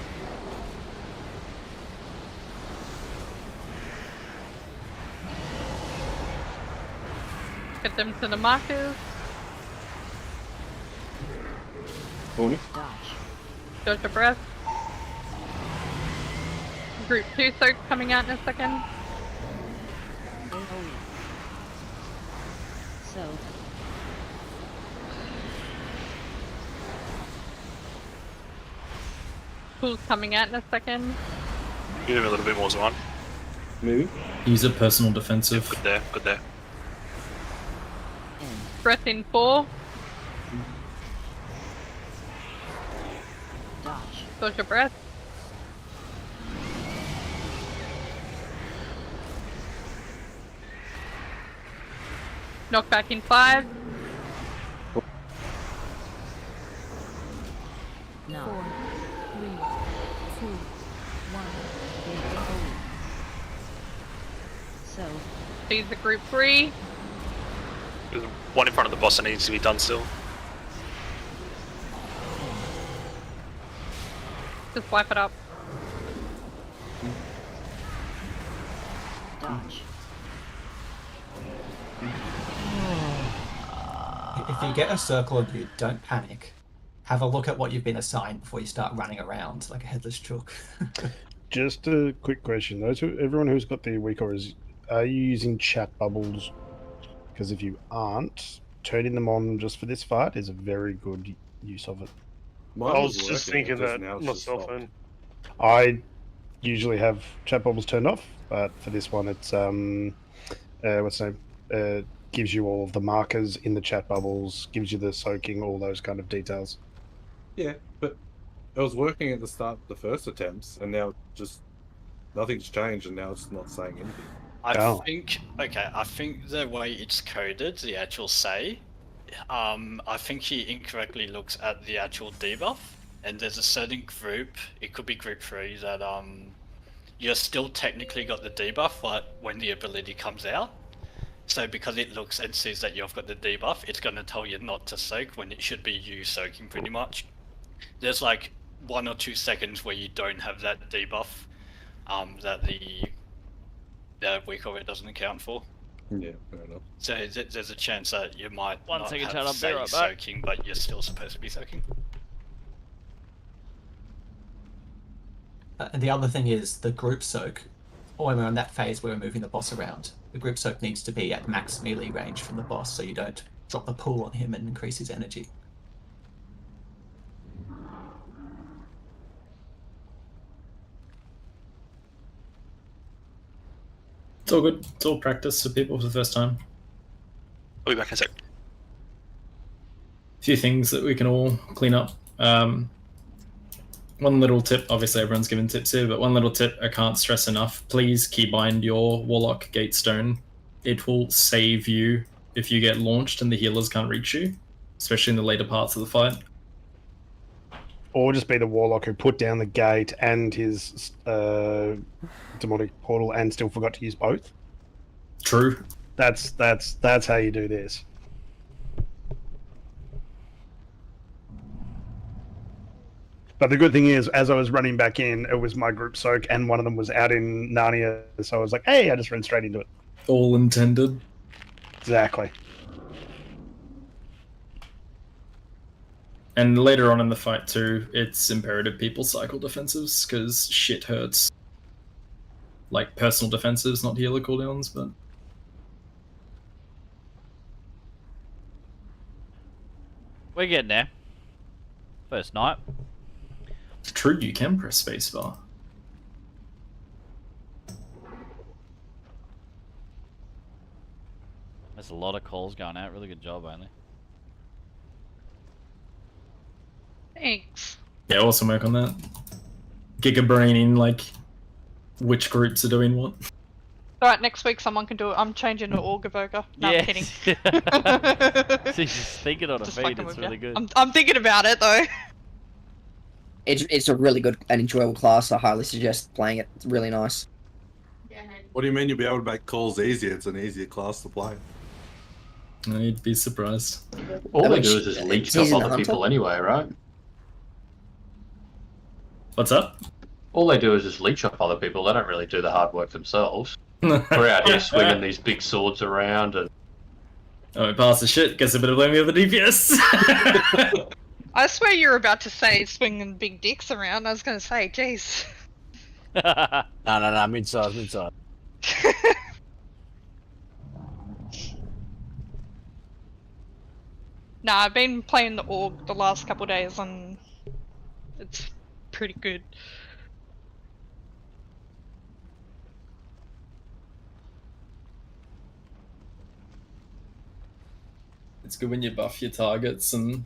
Get them to the markers. Dodge. Dodge a breath. Group 2 soak coming out in a second. So. Pool's coming out in a second. Give him a little bit more, Zwan. Moving. Use a personal defensive. Good there, good there. Breath in 4. Dodge. Dodge a breath. Knock back in 5. No. 4, 3, 2, 1. So. These are group 3. There's one in front of the boss that needs to be done still. Just wipe it up. Dodge. If you get a circle of you, don't panic. Have a look at what you've been assigned before you start running around like a headless chook. Just a quick question. Everyone who's got the weak auras, are you using chat bubbles? Because if you aren't, turning them on just for this fight is a very good use of it. I was just thinking that myself. I usually have chat bubbles turned off, but for this one, it's what's the name? Gives you all of the markers in the chat bubbles, gives you the soaking, all those kind of details. Yeah, but it was working at the start of the first attempts, and now just nothing's changed, and now it's not saying anything. I think the way it's coded, the actual say, I think he incorrectly looks at the actual debuff, and there's a certain group, it could be group 3, that you're still technically got the debuff but when the ability comes out. So because it looks and sees that you've got the debuff, it's going to tell you not to soak when it should be you soaking pretty much. There's like 1 or 2 seconds where you don't have that debuff that the weak aura doesn't account for. Yeah, fair enough. So there's a chance that you might One not second, have chat, I'll be right back. soaking, but you're still supposed to be soaking. And the other thing is the group soak. Or when we're on that phase where we're moving the boss around, the group soak needs to be at max melee range from the boss, so you don't drop the pull on him and increase his energy. It's all good. It's all practice for people for the first time. I'll be back in a sec. A few things that we can all clean up. One little tip, obviously everyone's given tips here, but one little tip I can't stress enough. Please keybind your Warlock Gatestone. It will save you if you get launched and the healers can't reach you, especially in the later parts of the fight. Or just be the Warlock who put down the gate and his demonic portal and still forgot to use both. True. That's how you do this. But the good thing is, as I was running back in, it was my group soak, and one of them was out in Narnia, so I was like, hey, I just ran straight into it. All intended. Exactly. And later on in the fight too, it's imperative people cycle defensives, because shit hurts. Like personal defensives, not healer cooldowns, but... We're getting there. First night. It's true, you can press spacebar. There's a lot of calls going out. Really good job, only. Thanks. Yeah, awesome work on that. Gigabrain in, like, which groups are doing what. Alright, next week someone can do it. I'm changing to Orgavoker. No, I'm kidding. She's just thinking on a Just feed. fucking It's with really ya. good. I'm thinking about it though. It's a really good and enjoyable class. I highly suggest playing it. It's really nice. What do you mean you'll be able to make calls easier? It's an easier class to play. You'd be surprised. All they do is just leech off other people anyway, right? What's up? All they do is just leech off other people. They don't really do the hard work themselves. We're out here swinging these big swords around and... Oh, it passes shit. Gets a bit of blaming of the DPS. I swear you were about to say swinging big dicks around. I was going to say, jeez. No, mid-size. Nah, I've been playing the Org the last couple of days and it's pretty good. It's good when you buff your targets and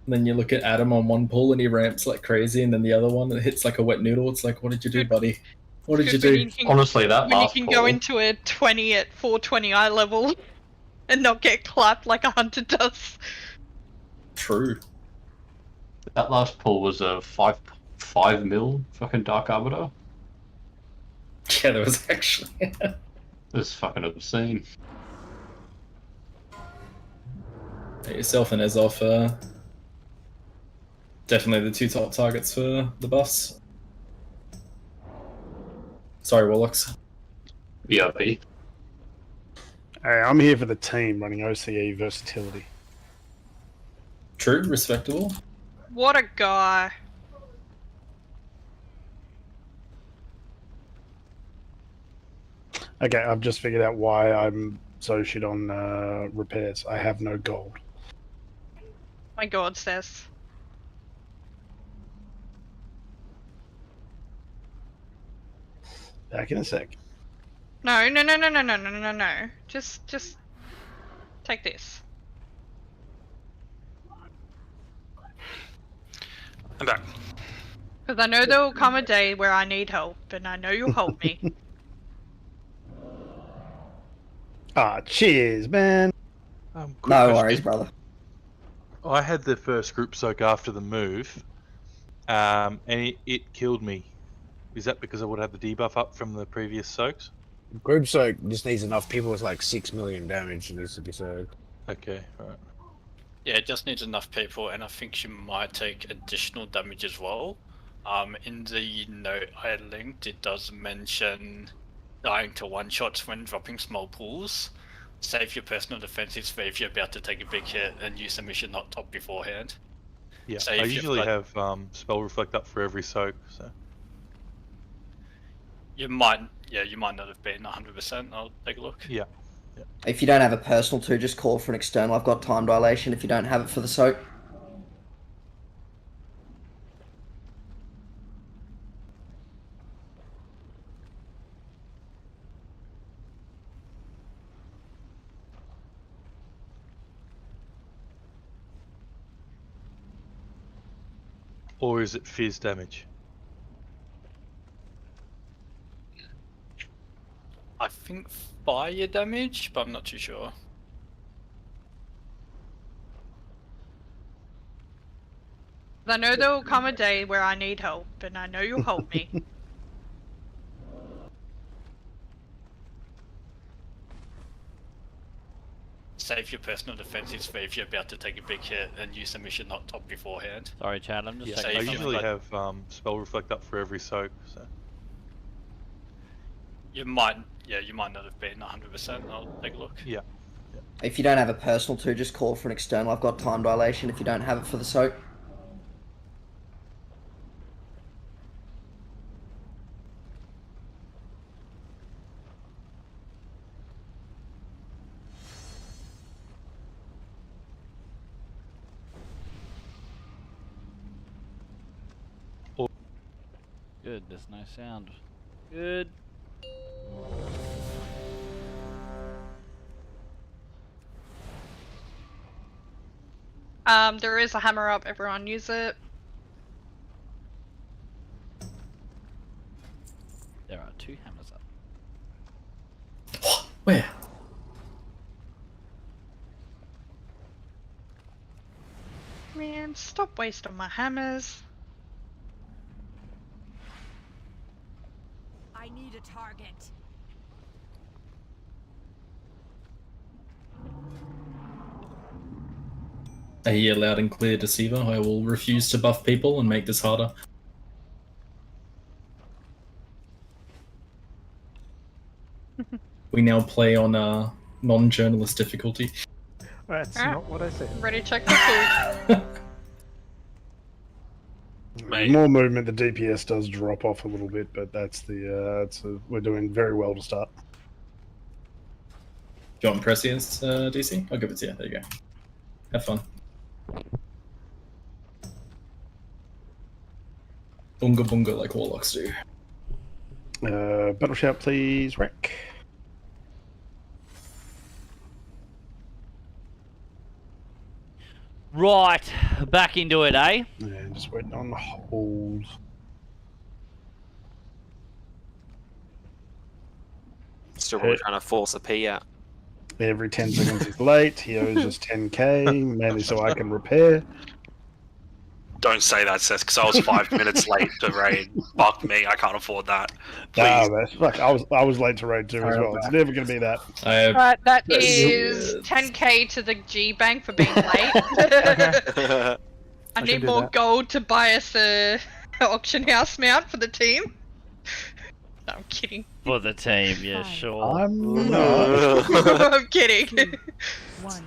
then you look at Adam on one pull and he ramps like crazy, and then the other one it hits like a wet noodle. It's like, what did you do, buddy? What did you do? Honestly, that when you last can pull... go into a 20 at 420 eye level and not get clapped like a hunter does. True. That last pull was a 5 mil fucking Dark Arbiter. Yeah, there was actually. It was fucking obscene. Yourself and Ezoff definitely the two top targets for the buffs. Sorry, Warlocks. VIP. Hey, I'm here for the team running OCE versatility. True, respectable. What a guy. Okay, I've just figured out why I'm so shit on repairs. I have no gold. My god, Seth. Back in a sec. No. Just take this. I'm back. Because I know there will come a day where I need help, and I know you'll help me. Ah, cheers, man. Quick No question. worries, brother. I had the first group soak after the move, and it killed me. Is that because I would have the debuff up from the previous soaks? Group soak just needs enough people with like 6 million damage needs to be soaked. Okay, right. Yeah, it just needs enough people, and I think she might take additional damage as well. In the note I linked, it does mention dying to one-shots when dropping small pools. Save your personal defensive spell if you're about to take a big hit and use a mission not top beforehand. Yeah, So I if you've usually got- have spell reflect up for every soak. So You might not have been 100%. I'll take a look. yeah. If you don't have a personal 2, just call for an external. I've got time dilation if you don't have it for the soak. Or is it fizz damage? I think fire damage, but I'm not too sure. I know there will come a day where I need help, and I know you'll help me. Save your personal defensive spell if you're about to take a big hit and use a mission not top beforehand. Sorry, Chad. I'm just Yeah, checking I something. usually have spell reflect up for every soak. So You might not have been 100%. I'll take a look. yeah. If you don't have a personal 2, just call for an external. I've got time dilation if you don't have it for the soak. Good, there's no sound. Good. There is a hammer up. Everyone use it. There are 2 hammers up. Where? Man, stop wasting my hammers. I need a target. I hear loud and clear, Deceiver. I will refuse to buff people and make this harder. We now play on non-journalist difficulty. That's Alright. not what I said. Ready to check the pool. Mate. More movement, the DPS does drop off a little bit, but that's we're doing very well to start. Do you want Prescience, DC? I'll give it to you. There you go. Have fun. Bunga bunga like warlocks do. Battle shout, please, Rack. Right, back into it, eh? Yeah, just waiting on hold. Still really trying to force a P out. Every 10 seconds he's late. He owes us 10k, mainly so I can repair. Don't say that, Seth, because I was 5 minutes late to raid. Fuck me, I can't afford that. Ah, Please. man, fuck, I was late to raid too as well. It's never going to be that. Right, that is 10k to the G Bank for being late. I can need do more that. gold to buy us a auction house mount for the team. No, I'm kidding. For the team, yeah, sure. I'm not. I'm kidding. 1.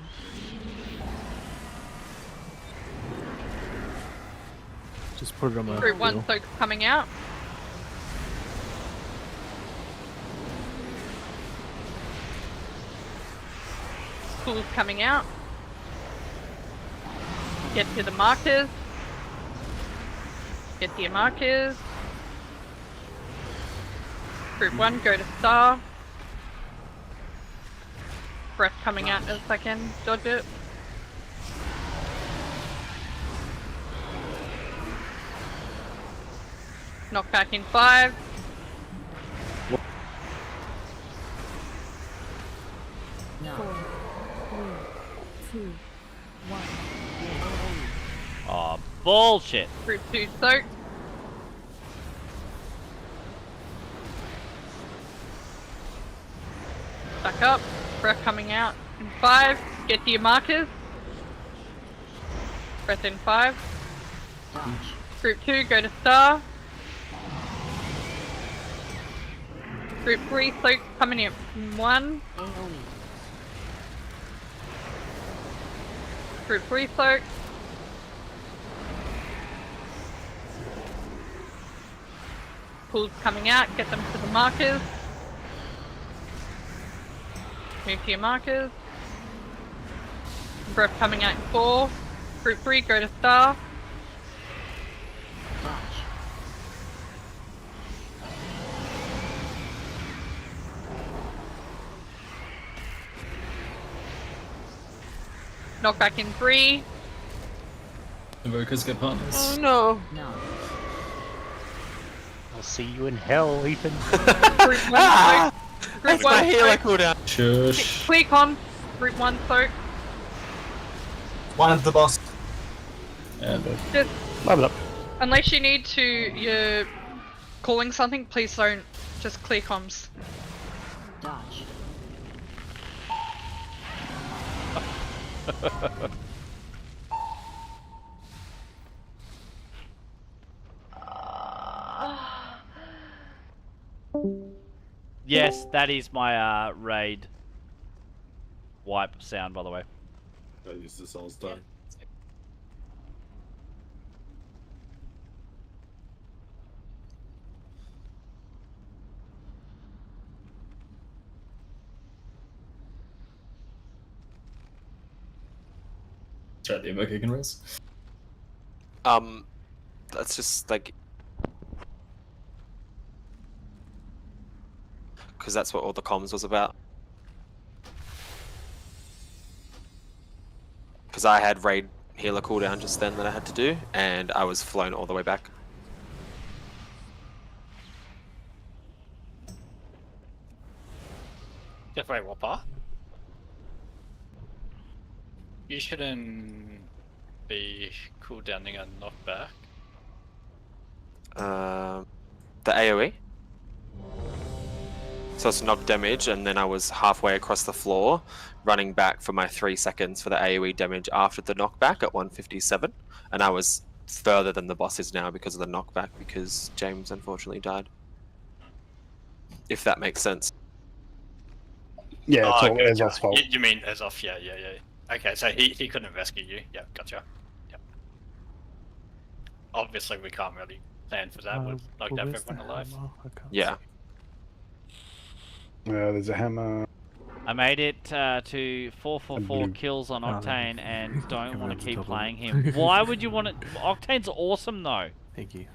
Just put it on my Group 1 wheel. soak's coming out. Pool's coming out. Get to the markers. Get to your markers. Group 1, go to star. Breath coming out in a second. Dodge it. Knock back in 5. Four, 3, 2, 1. Oh, bullshit. Group 2 soak. Back up. Breath coming out in 5. Get to your markers. Breath in 5. Group 2, go to star. Group 3 soak coming in 1. Group 3 soak. Pools coming out, get them to the markers. Move to your markers. Breath coming out in 4. Group 3, go to star. Knock back in 3. Evokers get partners. Oh no. No. I'll see you in hell, Ethan. Group 1 soak. Group That's 1 my healer soak. cooldown. Shush. Clear comms. Group 1 soak. One of the boss. Just, Love it up. unless you need to, you're calling something, please don't. Just clear comms. Dodge. Yes, that is my raid wipe sound, by the way. I use the Soul Stone. Try the Evoker can raise. That's just like, because that's what all the comms was about. Because I had raid healer cooldown just then that I had to do, and I was flown all the way back. Jeffrey Whopper. You shouldn't be cooldowning a knockback. The AoE. So it's knock damage, and then I was halfway across the floor, running back for my 3 seconds for the AoE damage after the knockback at 157, and I was further than the boss is now because of the knockback, because James unfortunately died. If that makes sense. Yeah, it's all okay, Ezof's fault. You mean Ezof, yeah. Okay, so he couldn't rescue you. Yeah, gotcha. Yep. Obviously, we can't really plan for that. We'd like to have everyone alive. Yeah. There's a hammer. I made it to 444 kills on Octane and don't want to keep playing him. Why would you want it? Octane's awesome though. Thank you.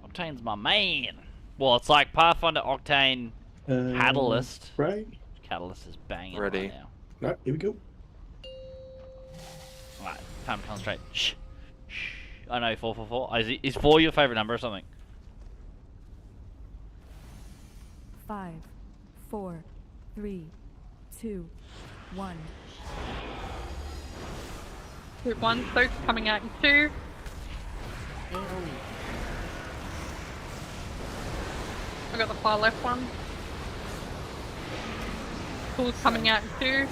Octane's my man. Well, it's like Pathfinder, Octane, Catalyst. Right. Catalyst is banging Ready. right now. Right, here we go. Right, time to concentrate. Shh. Shh. I know 444. Is 4 your favourite number or something? 5, 4, 3, 2, 1. Group 1 soak coming out in 2. I got the far left one. Pools coming out in 2.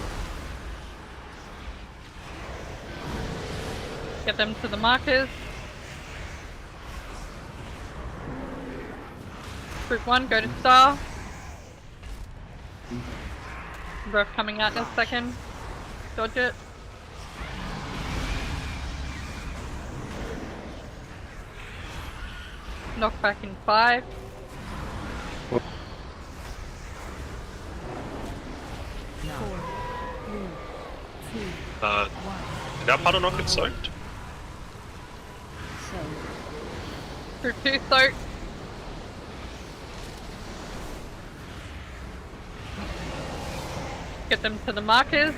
Get them to the markers. Group 1, go to star. Breath coming out in a second. Dodge it. Knock back in 5. Did our puddle not get soaked? Group 2 soak. Get them to the markers.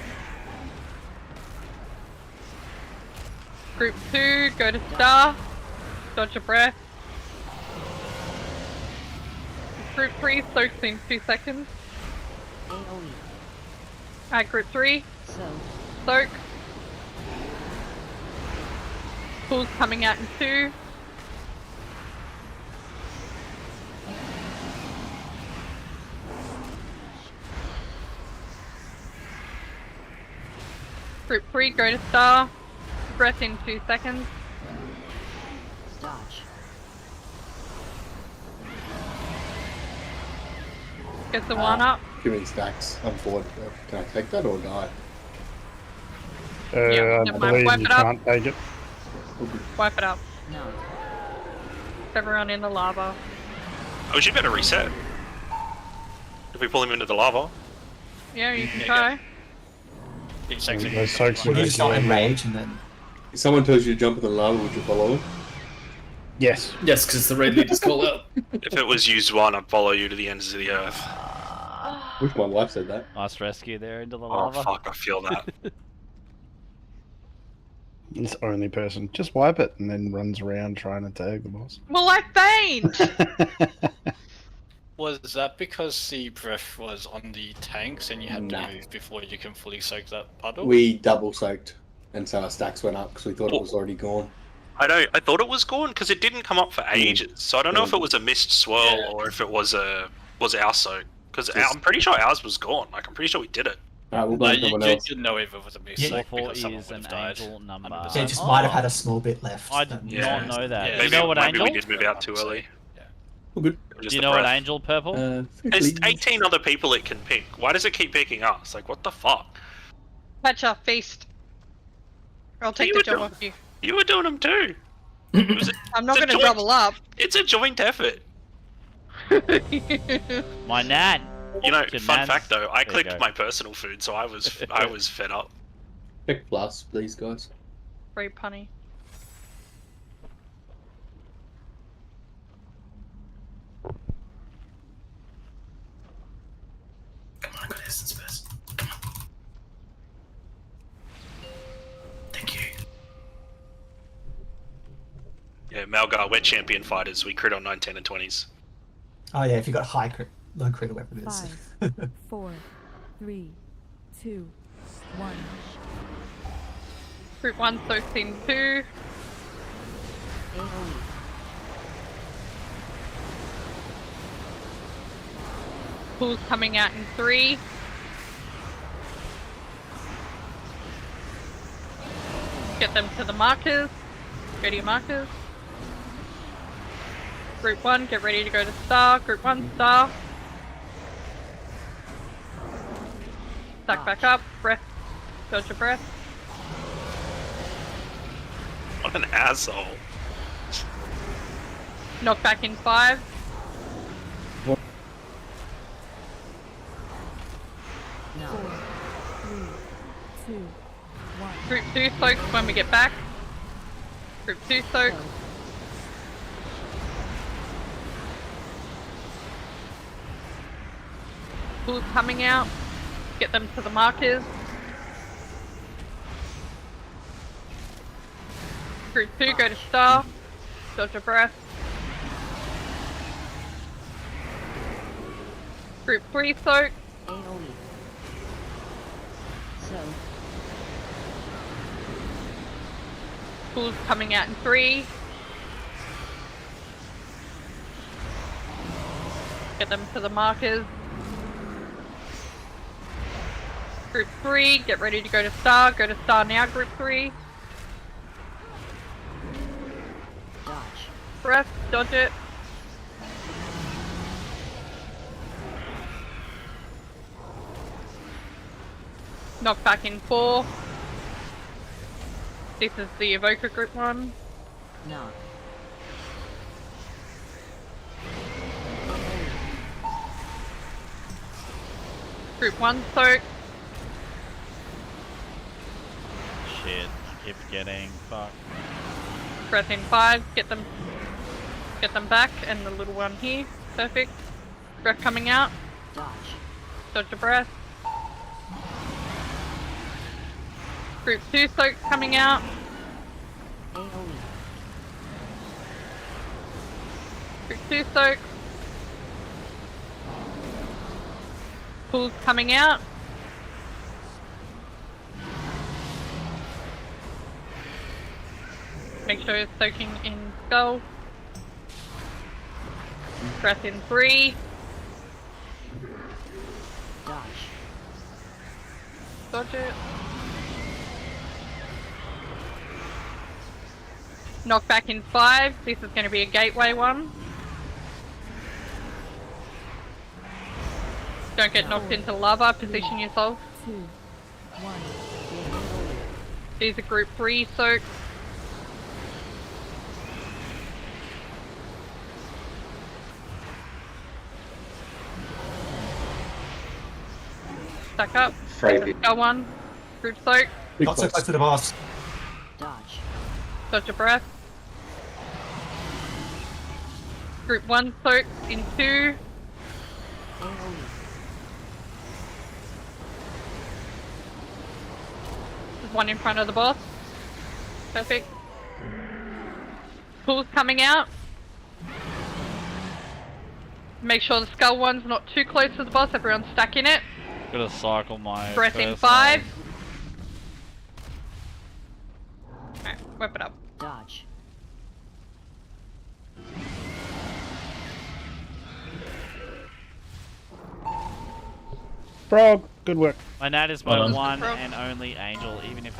Group 2, go to star. Dodge a breath. Group 3 soaks in 2 seconds. Group 3, soak. Pools coming out in 2. Group 3, go to star. Breath in 2 seconds. Dodge. Get the one up. Give me stacks. I'm bored. Can I take that or die? Yeah, I never mind. believe Wipe you it up. can't take it. Wipe it up. No. Everyone in the lava. Oh, you better reset. If we pull him into the lava. Yeah, you can try. Those soaks Would are you start enrage and then? If someone tells you to jump in the lava, would you follow them? Yes. Yes, because the raid leaders call out. If it was used one, I'd follow you to the ends of the earth. Wish my wife said that. Nice rescue there into the Oh lava. fuck, I feel that. This only person just wipe it and then runs around trying to tag the boss. Well, I faint! Was that because the breath was on the tanks and you had Nah. to move before you can fully soak that puddle? We double soaked, and so our stacks went up because we thought it was already gone. I thought it was gone because it didn't come up for ages. So I don't know if it was a mist swirl or if it was our soak. Because I'm pretty sure ours was gone. Like I'm pretty sure we did it. Alright, we'll No, blame you someone else. didn't know if it was a miss. Yeah. Like, Four because someone is would an have died. angel number. They just might have had a small bit left. I did Yeah. not know that. Yeah, Do you know what maybe angel? we did move out too early. All good. Do you know what angel purple? There's 18 other people it can pick. Why does it keep picking us? Like, what the fuck? Patcha, feast. I'll take the job off you. You were doing them too. I'm not It's a going to joint- double up. It's a joint effort. My nan. You know, Your fun nan's- fact though, I There you clicked go. my personal food, so I was fed up. Pick plus, please, guys. Free punny. Come on, I got essence first. Thank you. Yeah, Malgar, we're champion fighters. We crit on 19 and 20s. Oh yeah, if you got high crit, low crit or whatever it is. 5, 4, 3, 2, 1. Group 1 soaks in 2. Pool's coming out in 3. Get them to the markers. Go to your markers. Group 1, get ready to go to star. Group 1, star. Stack back up. Breath. Dodge your breath. What an asshole. Knock back in 5. No. 4, 3, 2, 1. Group 2 soaks when we get back. Group 2 soaks. Pool's coming out. Get them to the markers. Group 2 go to star. Dodge your breath. Group 3 soak. AoE. So, Pool's coming out in 3. Get them to the markers. Group 3, get ready to go to star. Go to star now, group 3. dodge. Breath, dodge it. Knock back in 4. This is the evoker group 1. Knock. Group 1 soak. Shit. Keep getting fucked. Breath in 5. Get them back, and the little one here. Perfect. Breath coming out. Dodge. Dodge your breath. Group 2 soaks coming out. AoE. Group 2 soaks. Pool's coming out. Make sure it's soaking in skull. Breath in 3. Dodge. Dodge it. Knock back in 5. This is going to be a gateway one. Don't get knocked into lava. Position yourself. 2, 1. These are group 3 soak. Stack up. Go one. Group soak. Not so close to the boss. Dodge. Dodge your breath. Group 1 soak in 2. There's one in front of the boss. Perfect. Pool's coming out. Make sure the skull one's not too close to the boss. Everyone's stacking it. Gotta cycle my Breath in first 5. one. Alright, whip it up. Dodge. Frog, good work. My Nat is my Well done. one Frog. and only angel. Even if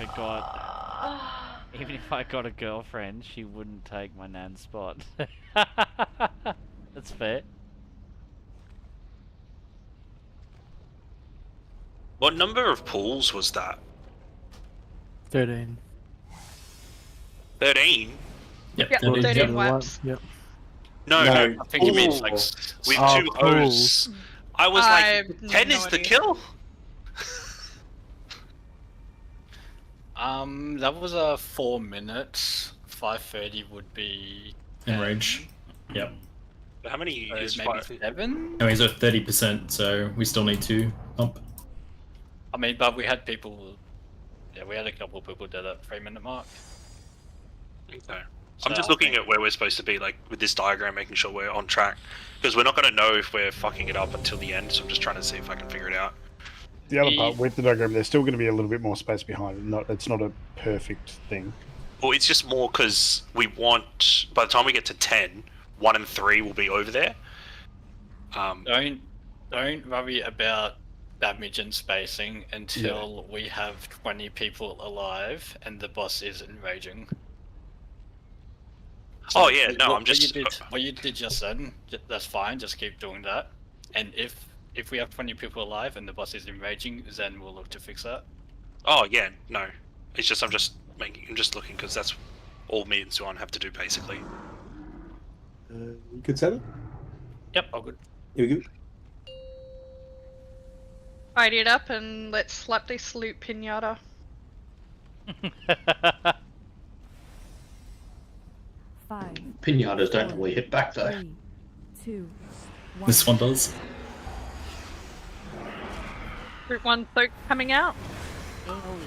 I got a girlfriend, she wouldn't take my Nan's spot. That's fair. What number of pools was that? 13. 13? Yep, Yep, 13 wipes. Yep. No, No, I think you mean like pools. with Oh, 2 O's. I was I like, have 10 no is the idea. kill? That was a 4 minutes. 5:30 would be In range. Yep. How many so is maybe 5? 7. And he's at 30%, so we still need 2 pump. I mean, but we had people. Yeah, we had a couple of people did at 3-minute mark. Okay. So I'm just I looking think- at where we're supposed to be, like, with this diagram, making sure we're on track. Because we're not going to know if we're fucking it up until the end, so I'm just trying to see if I can figure it out. The other part with the diagram, there's still going to be a little bit more space behind it. It's not a perfect thing. Well, it's just more because we want, by the time we get to 10, 1 and 3 will be over there. Don't worry about damage and spacing until we have 20 people alive and the boss is enraging. Oh, yeah, no, what, I'm just... what you did just then, that's fine, just keep doing that. And if we have 20 people alive and the boss is enraging, then we'll look to fix that. Oh, yeah, no. It's just, I'm just looking, because that's all me and Suan have to do, basically. You good, Santa? Yep, all good. You good? Tidy it up and let's slap this loot pinata. Five, Pinatas don't really hit back though. 3, 2, 1. This one does. Group 1 soak coming out. AoE.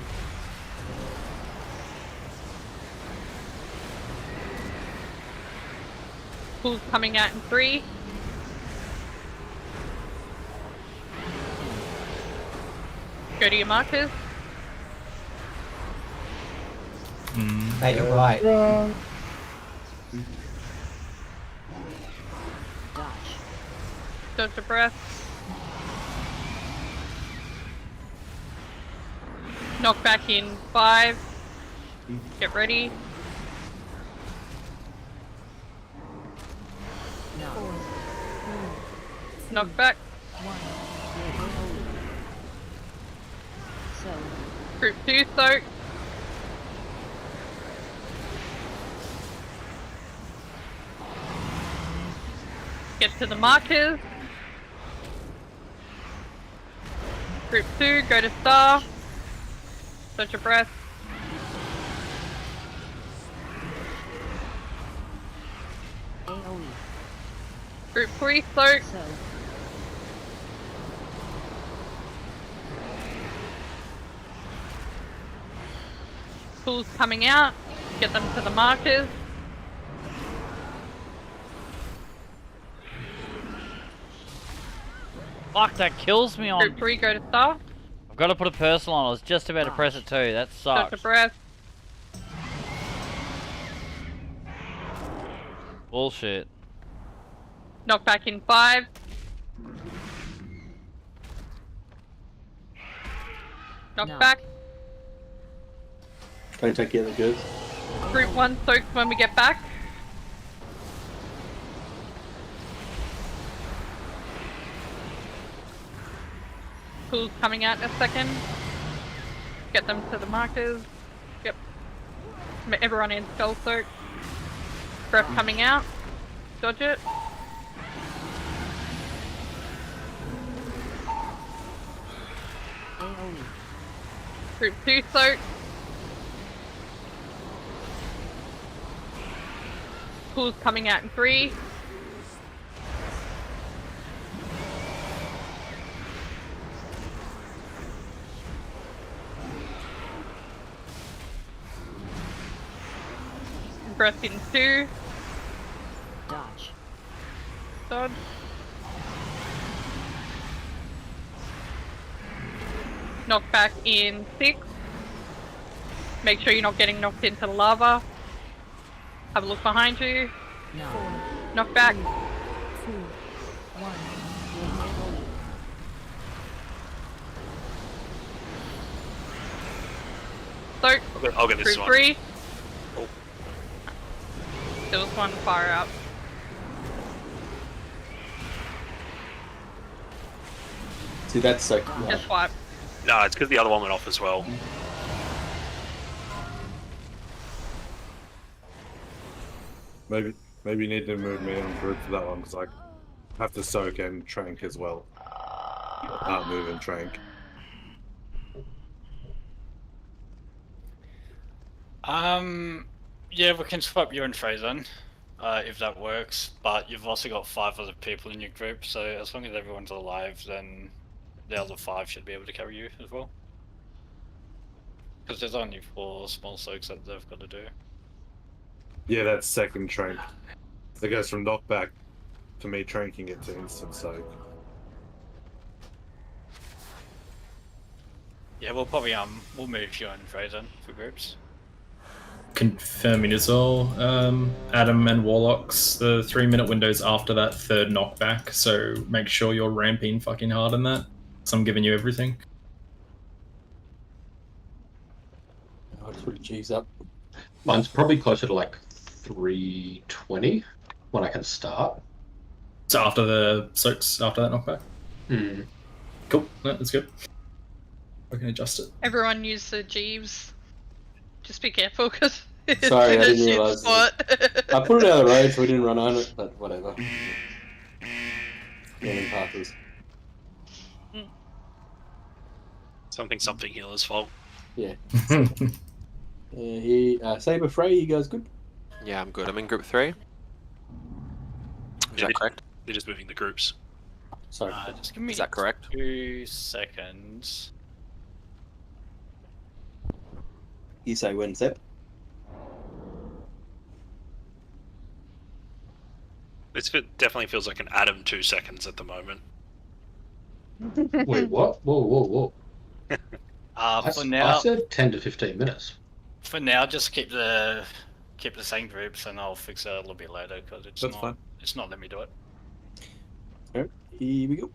Pool's coming out in 3. Go to your markers. Made it right. Dodge. Dodge your breath. Knock back in 5. Get ready. No. Knock back. 1. So, Group 2 soak. Get to the markers. Group 2, go to star. Dodge your breath. AoE. Group 3 soak. So, Pool's coming out. Get them to the markers. Fuck, that kills me on. Group 3, go to star. I've got to put a personal on. I was just about to press it too. That Dodge your sucks. breath. Bullshit. Knock back in 5. Knock No. back. Don't take the other goods. Group 1 soaks when we get back. Pools coming out in a second. Get them to the markers. Yep. Everyone in Skull Soak. Breath coming out. Dodge it. Group 2 Soak. Pools coming out in 3. Breath in 2. Dodge. Dodge. Knock back in 6. Make sure you're not getting knocked into the lava. Have a look behind you. Knock back. 2, 1. Soak. I'll get this Group one. 3. Oh. There was one fire out. See, that's so. Just wipe. No, it's because the other one went off as well. Maybe you need to move me on group for that one because I have to soak and trank as well. Move and trank. Yeah, we can swap you and Frazen, if that works. But you've also got 5 other people in your group, so as long as everyone's alive, then the other 5 should be able to carry you as well. Because there's only 4 small soaks that they've got to do. Yeah, that's second trank. It goes from knockback to me tranking it to instant soak. Yeah, we'll probably we'll move you and Frazen for groups. Confirming as well, Adam and Warlocks, the 3-minute window's after that third knockback, so make sure you're ramping fucking hard on that. So I'm giving you everything. I'll just put a G's up. Mine's probably closer to like 320 when I can start. So after the soaks, after that knockback? Hmm. Cool, no, that's good. I can adjust it. Everyone use the Jeeves. Just be careful, because it's Sorry, in I a didn't shit realise. spot. I put it down the road so we didn't run on it, but whatever. Getting passes. Something healer's fault. Yeah. Saber Frey, you guys good? Yeah, I'm good. I'm in group 3. Is that correct? They're just moving the groups. Sorry. Just give me Is that correct? 2 seconds. You say when, Seb? Definitely feels like an Adam 2 seconds at the moment. Wait, what? Whoa. For now, I said 10 to 15 minutes. For now, just keep the same groups, and I'll fix it a little bit later because it's not letting me do it. Alright, here we go.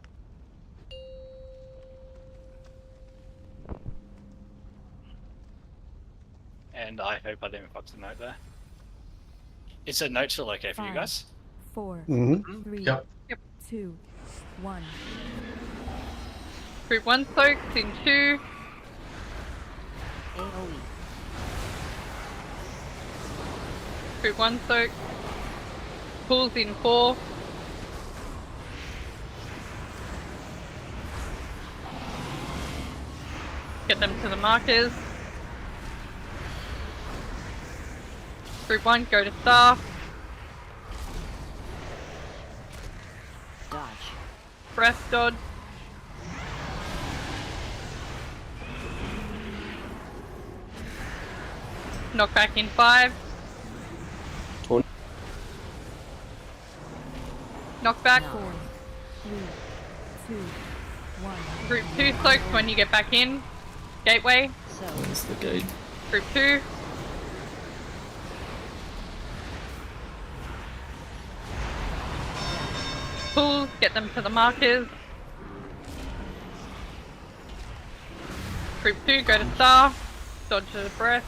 And I hope I didn't fuck the note there. Is the note still okay for you guys? 4, Mhm. 3, Yep. 2, 1. Group 1 soaks in 2. AoE. Group 1 soak. Pools in 4. Get them to the markers. Group 1, go to star. Dodge. Breath dodge. Knock back in 5. Knock back. 4, 3, 2, 1. Group 2 soaks when you get back in. Gateway. So. That's the gate. Group 2. Pools, get them to the markers. Group 2, go to star. Dodge the breath.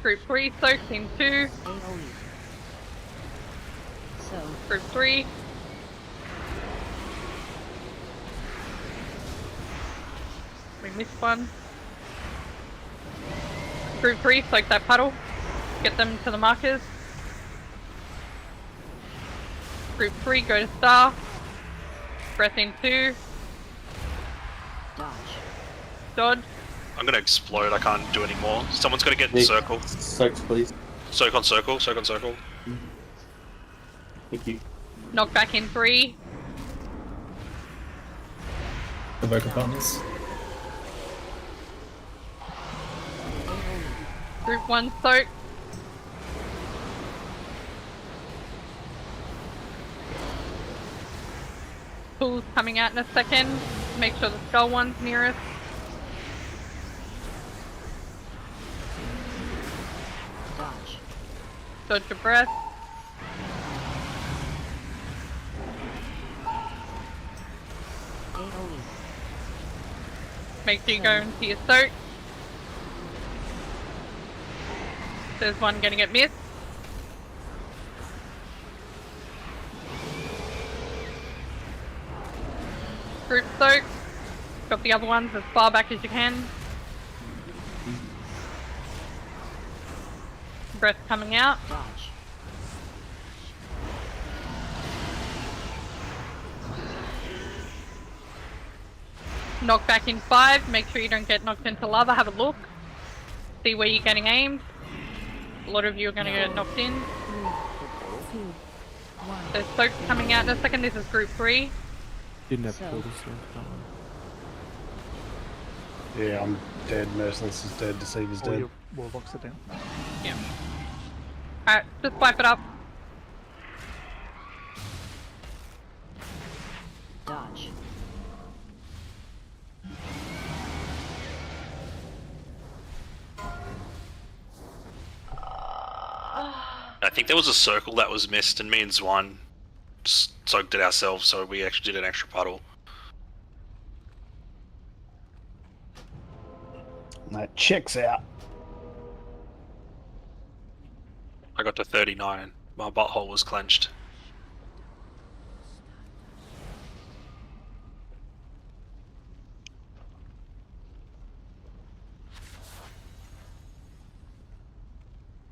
Group 3, soaks in 2. AoE. So. Group 3. missed one. Group 3, soak that puddle. Get them to the markers. Group 3, go to star. Breath in 2. Dodge. I'm gonna explode. I can't do any more. Someone's gonna get in circle. Soaks, please. Soak on circle. Soak on circle. Thank you. Knock back in 3. The vocal partners. Group 1, soak. Pool's coming out in a second. Make sure the skull one's nearest. Dodge your breath. Make sure you go into your soak. There's one gonna get missed. Group soak. Got the other ones as far back as you can. Breath coming out. Knock back in 5. Make sure you don't get knocked into lava. Have a look. See where you're getting aimed. A lot of you are going to get knocked in. There's soaks coming out in a second. This is group 3. Didn't have portals left, that one. Yeah, I'm dead. Merciless is dead. Deceiver's All dead. your warlocks are down. Yeah. Alright, just wipe it up. Dodge. I think there was a circle that was missed, and me and Zwan soaked it ourselves, so we actually did an extra puddle. That checks out. I got to 39. My butthole was clenched.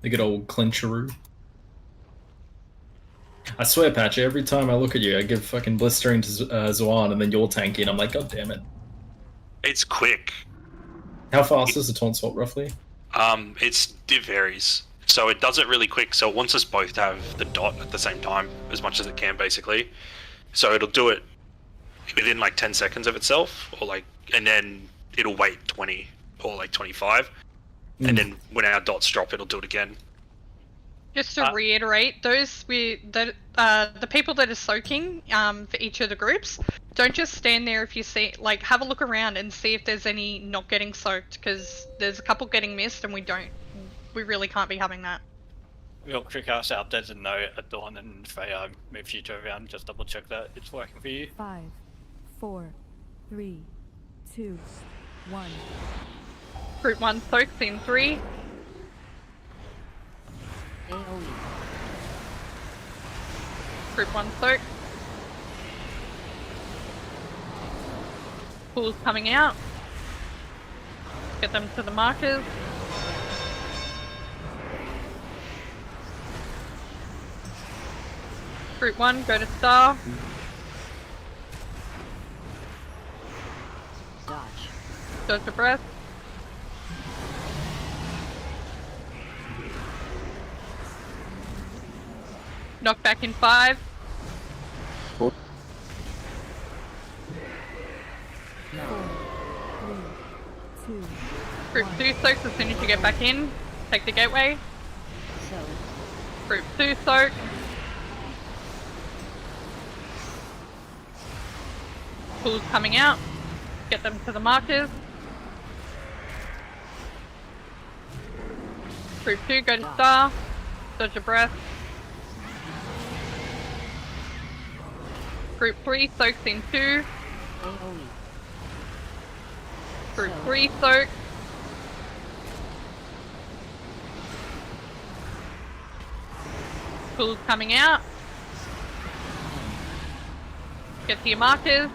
The good old clincheroo. I swear, Patch, every time I look at you, I give fucking blistering to Zwan, and then you're tanky, and I'm like, god damn it. It's quick. How fast is the taunt swap, roughly? It varies. So it does it really quick, so it wants us both to have the dot at the same time, as much as it can, basically. So it'll do it within like 10 seconds of itself, or like, and then it'll wait 20 or like 25. And then when our dots drop, it'll do it again. Just to reiterate, the people that are soaking for each of the groups, don't just stand there if you see, like, have a look around and see if there's any not getting soaked, because there's a couple getting missed and we really can't be having that. Real quick ask out, there's a note at Dawn, and if I move you to around, just double check that it's working for you. 5, 4, 3, 2, 1. Group 1 soaks in 3. AoE. Group 1 soak. Pool's coming out. Get them to the markers. Group 1, go to star. Dodge. Dodge your breath. Knock back in 5. Four, 3, 2. Group 2 soaks as soon as you get back in. Take the gateway. Group 2 soak. Pool's coming out. Get them to the markers. Group 2, go to star. Dodge your breath. Group 3 soaks in 2. Group 3 soak. Pool's coming out. Get to your markers.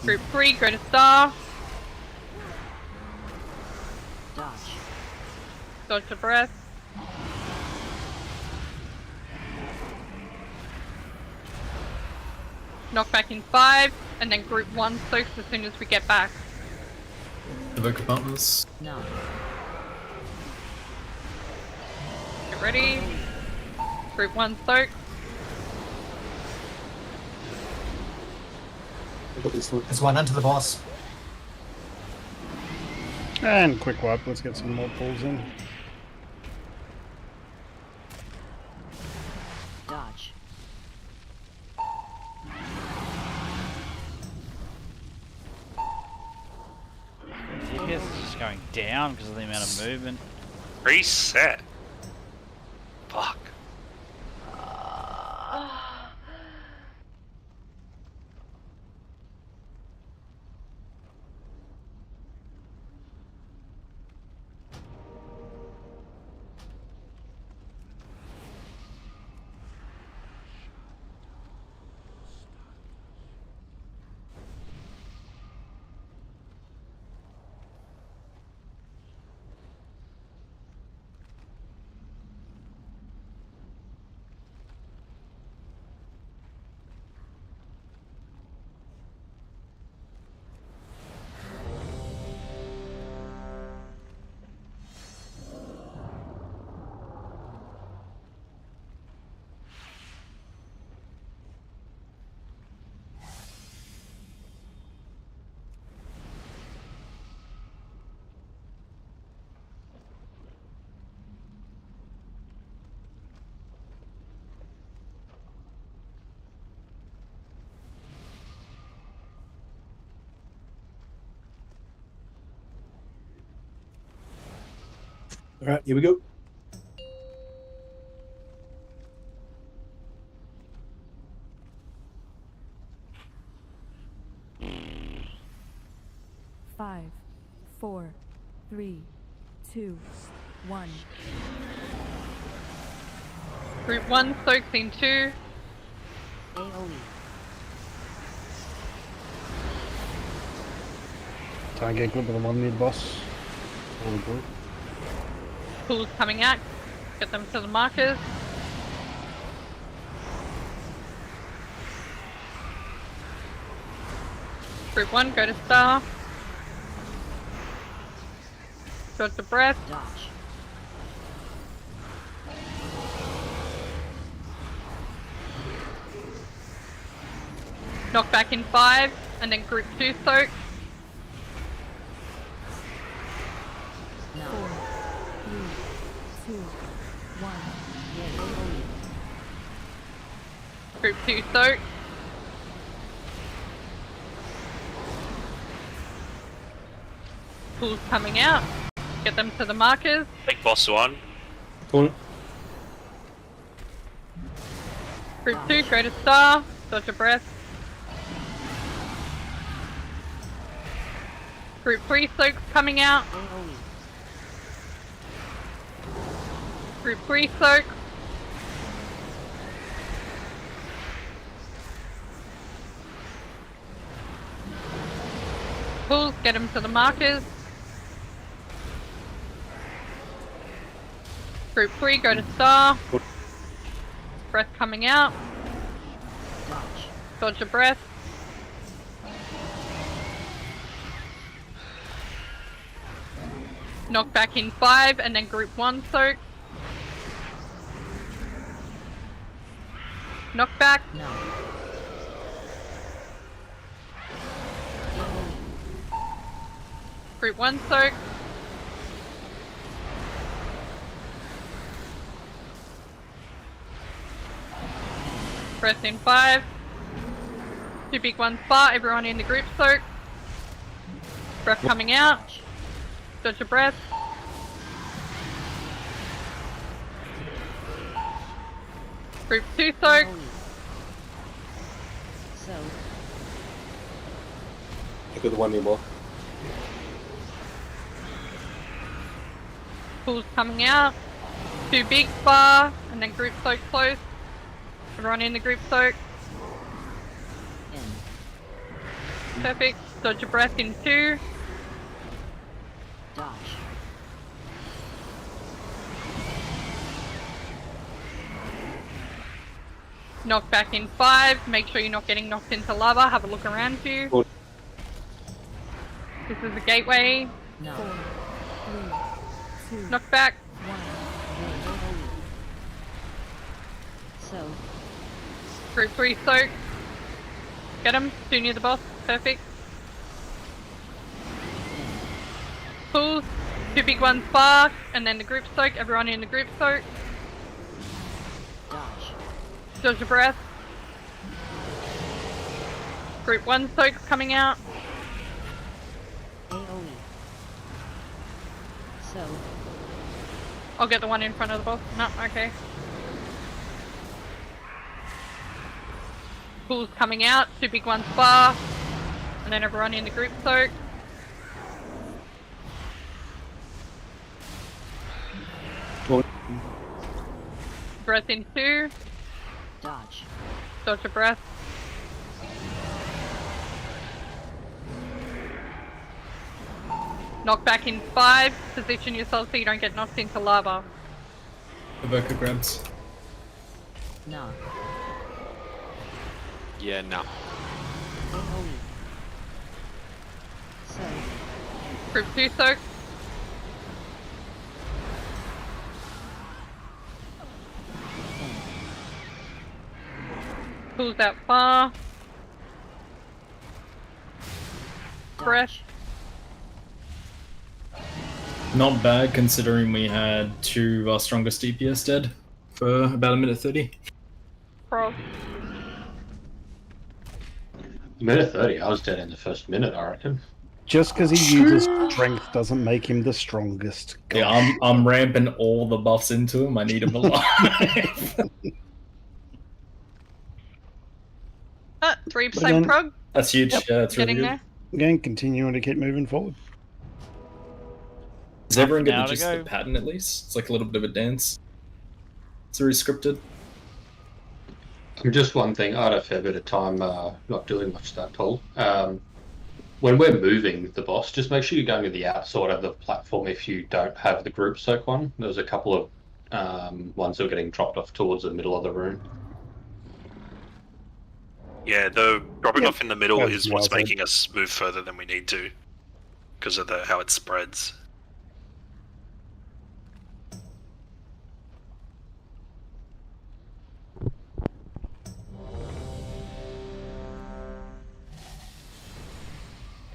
Group 3, go to star. Dodge. Dodge the breath. Knock back in 5, and then group 1 soaks as soon as we get back. Evoker partners. No. Get ready. Group 1 soak. There's one under the boss. And quick wipe, let's get some more pulls in. Dodge. DPS is just going down because of the amount of movement. Reset. Fuck. All right, here we go. Five, 4, 3, 2, 1. Group 1 soaks in 2. AoE. Try and get good with the one mid boss. All good. Pools coming out. Get them to the markers. Group 1, go to star. Dodge the breath. Dodge. Knock back in 5, and then group 2 soak. 4, 3, 2, 1. AoE. Group 2 soak. Pools coming out. Get them to the markers. Big boss one. Corner. Group 2, go to star. Dodge a breath. Group 3 soaks coming out. Group 3 soak. Pools, get them to the markers. Group 3, go to star. Breath coming out. Dodge a breath. Knock back in 5, and then group 1 soak. Knock back. No. Group 1 soak. Breath in 5. 2 big ones far, everyone in the group soak. Breath coming out. Dodge a breath. Group 2 soak. So. Look at the one near more. Pools coming out. 2 big far, and then group soak close. Everyone in the group soak. Perfect. Dodge your breath in 2. Dodge. Knock back in 5. Make sure you're not getting knocked into lava. Have a look around you. This is the gateway. No. 4, 3, 2, Knock back. 1. So. Group 3 soak. Get him. 2 near the boss. Perfect. Pulls. 2 big ones spark. And then the group soak. Everyone in the group soak. Dodge. Dodge your breath. Group 1 soak's coming out. AoE. So. I'll get the one in front of the boss. No, okay. Pulls coming out. 2 big ones spark. And then everyone in the group soak. Breath in 2. Dodge. Dodge your breath. Knock back in 5. Position yourself so you don't get knocked into lava. Evoker grabs. No. Yeah, no. AoE. So. Group 2 soak. Pulls out far. Breath. Not bad considering we had 2 of our strongest DPS dead for about 1:30. Pro. Minute 30, I was dead in the first minute, I reckon. Just because he uses strength doesn't make him the strongest. Yeah, I'm ramping all the buffs into him. I need him alive. 3% Again, prog. That's huge. Yep. Yeah, that's really Getting good. there. Again, continuing to keep moving forward. Is everyone Now going to to just go. the pattern at least? It's like a little bit of a dance. It's very scripted. Just one thing, I had a fair bit of time not doing much that tall. When we're moving the boss, just make sure you're going to the outside of the platform if you don't have the group soak one. There's a couple of ones that are getting dropped off towards the middle of the room. Yeah, the dropping off in the middle That's is what's well said. making us move further than we need to, because of how it spreads.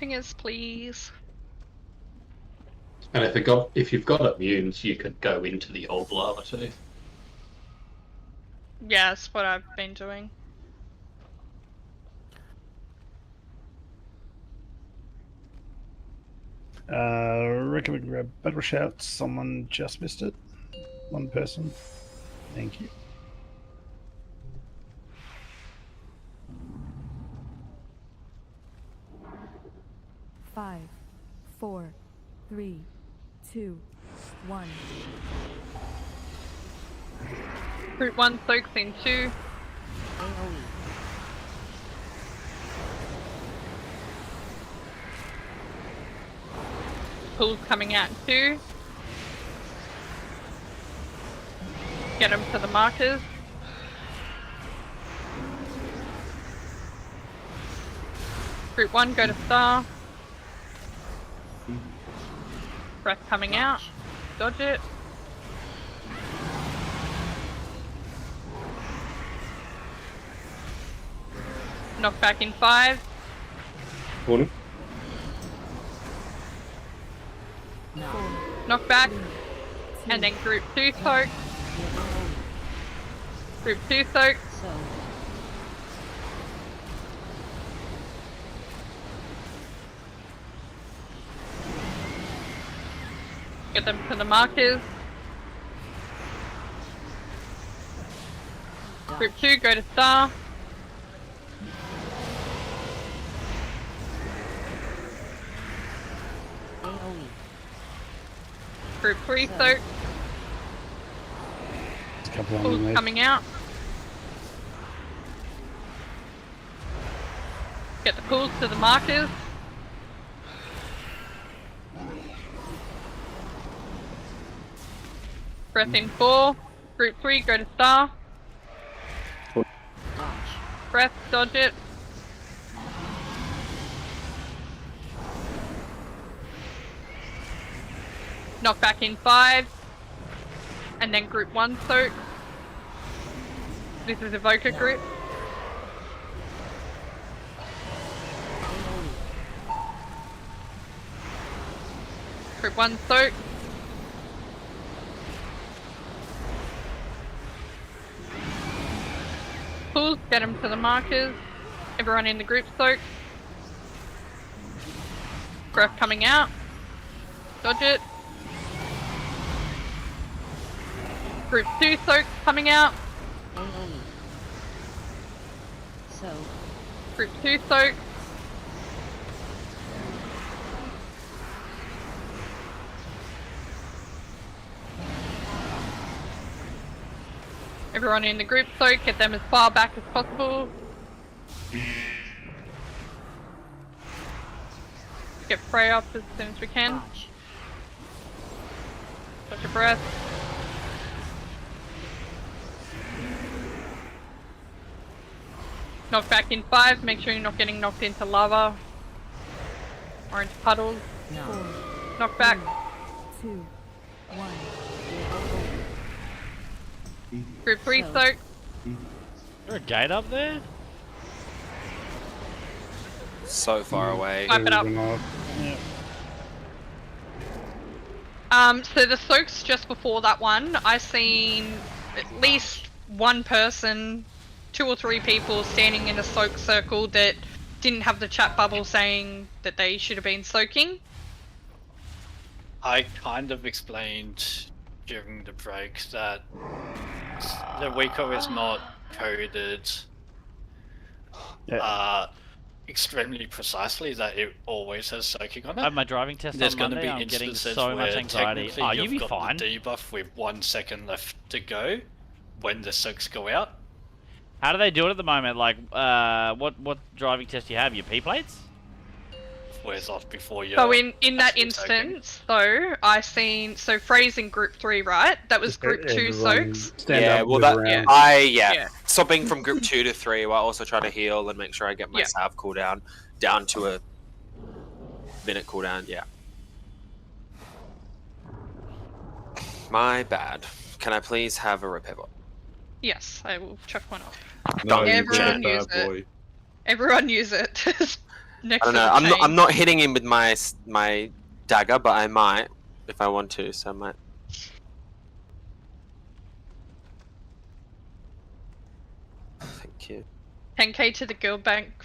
Pingers, please. And if you've got immunes, you could go into the old lava too. Yeah, that's what I've been doing. Recommend grab battle shouts. Someone just missed it. One person. Thank you. Five, 4, 3, 2, 1. Group 1 soaks in 2. AoE. Pulls coming out in 2. Get them to the markers. Group 1, go to star. Breath coming out. Dodge it. Knock back in 5. Morning. Knock back. And then group 2 soak. Group 2 soak. So. Get them to the markers. Group 2, go to star. AoE. Group 3 soak. There's a couple Pulls underneath. coming out. Get the pools to the markers. Breath in 4. Group 3, go to star. Breath, dodge it. Knock back in 5. And then group 1 soak. This is Evoker group. Group 1 soak. Pools, get them to the markers. Everyone in the group soak. Breath coming out. Dodge it. Group 2 soak coming out. So. Group 2 soak. Everyone in the group soak, get them as far back as possible. Get Frey up as soon as we can. Touch your breath. Knock back in 5, make sure you're not getting knocked into lava or into puddles. No. Knock back. 2, 1. Group 3 soak. Is there a gate up there? So far away. Wipe it up. So the soaks just before that one, I seen at least one person, 2 or 3 people standing in a soak circle that didn't have the chat bubble saying that they should have been soaking. I kind of explained during the break that the Waco is not coded extremely precisely, that it always has soaking on it. I have my driving test There's on going to Monday. be I'm getting instances so where much anxiety. technically Oh, you'll be you've got fine. the debuff with 1 second left to go when the soaks go out. How do they do it at the moment? Like, what driving test do you have? Your P plates? Wears off before you. So in that instance, though, I seen, so Frey's in group 3, right? That was group 2 soaks. Yeah, well stopping from group 2 to 3 while also trying to heal and make sure I get my salve cooldown down to a minute cooldown, My bad. Can I please have a repair bot? Yes, I will chuck one off. No, Everyone use it. Everyone use it. Next I don't know. I'm not hitting him with my dagger, but I might if I want to. So I might. Thank you. 10k to the guild bank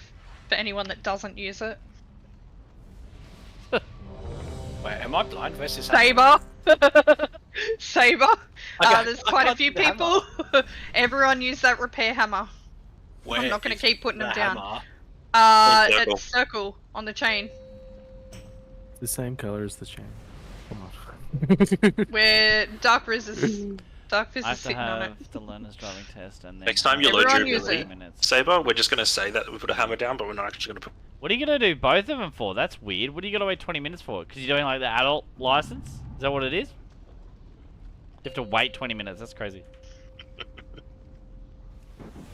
for anyone that doesn't use it. Wait, am I blind? Where's this? Saber. Saber. Okay, There's I quite a can't few see the hammer. people. Everyone use that repair hammer. Where I'm not going to is keep putting them the down. hammer? It's circle on the chain. It's the same color as the chain. Come on. Where Dark Riz is I have to sitting on it. have the learner's driving test and then... Next time you load Everyone your use it. Saber, we're just going to say that we put a hammer down, but we're not actually going to put... What are you going to do both of them for? That's weird. What are you going to wait 20 minutes for? Because you're doing like the adult license? Is that what it is? You have to wait 20 minutes. That's crazy.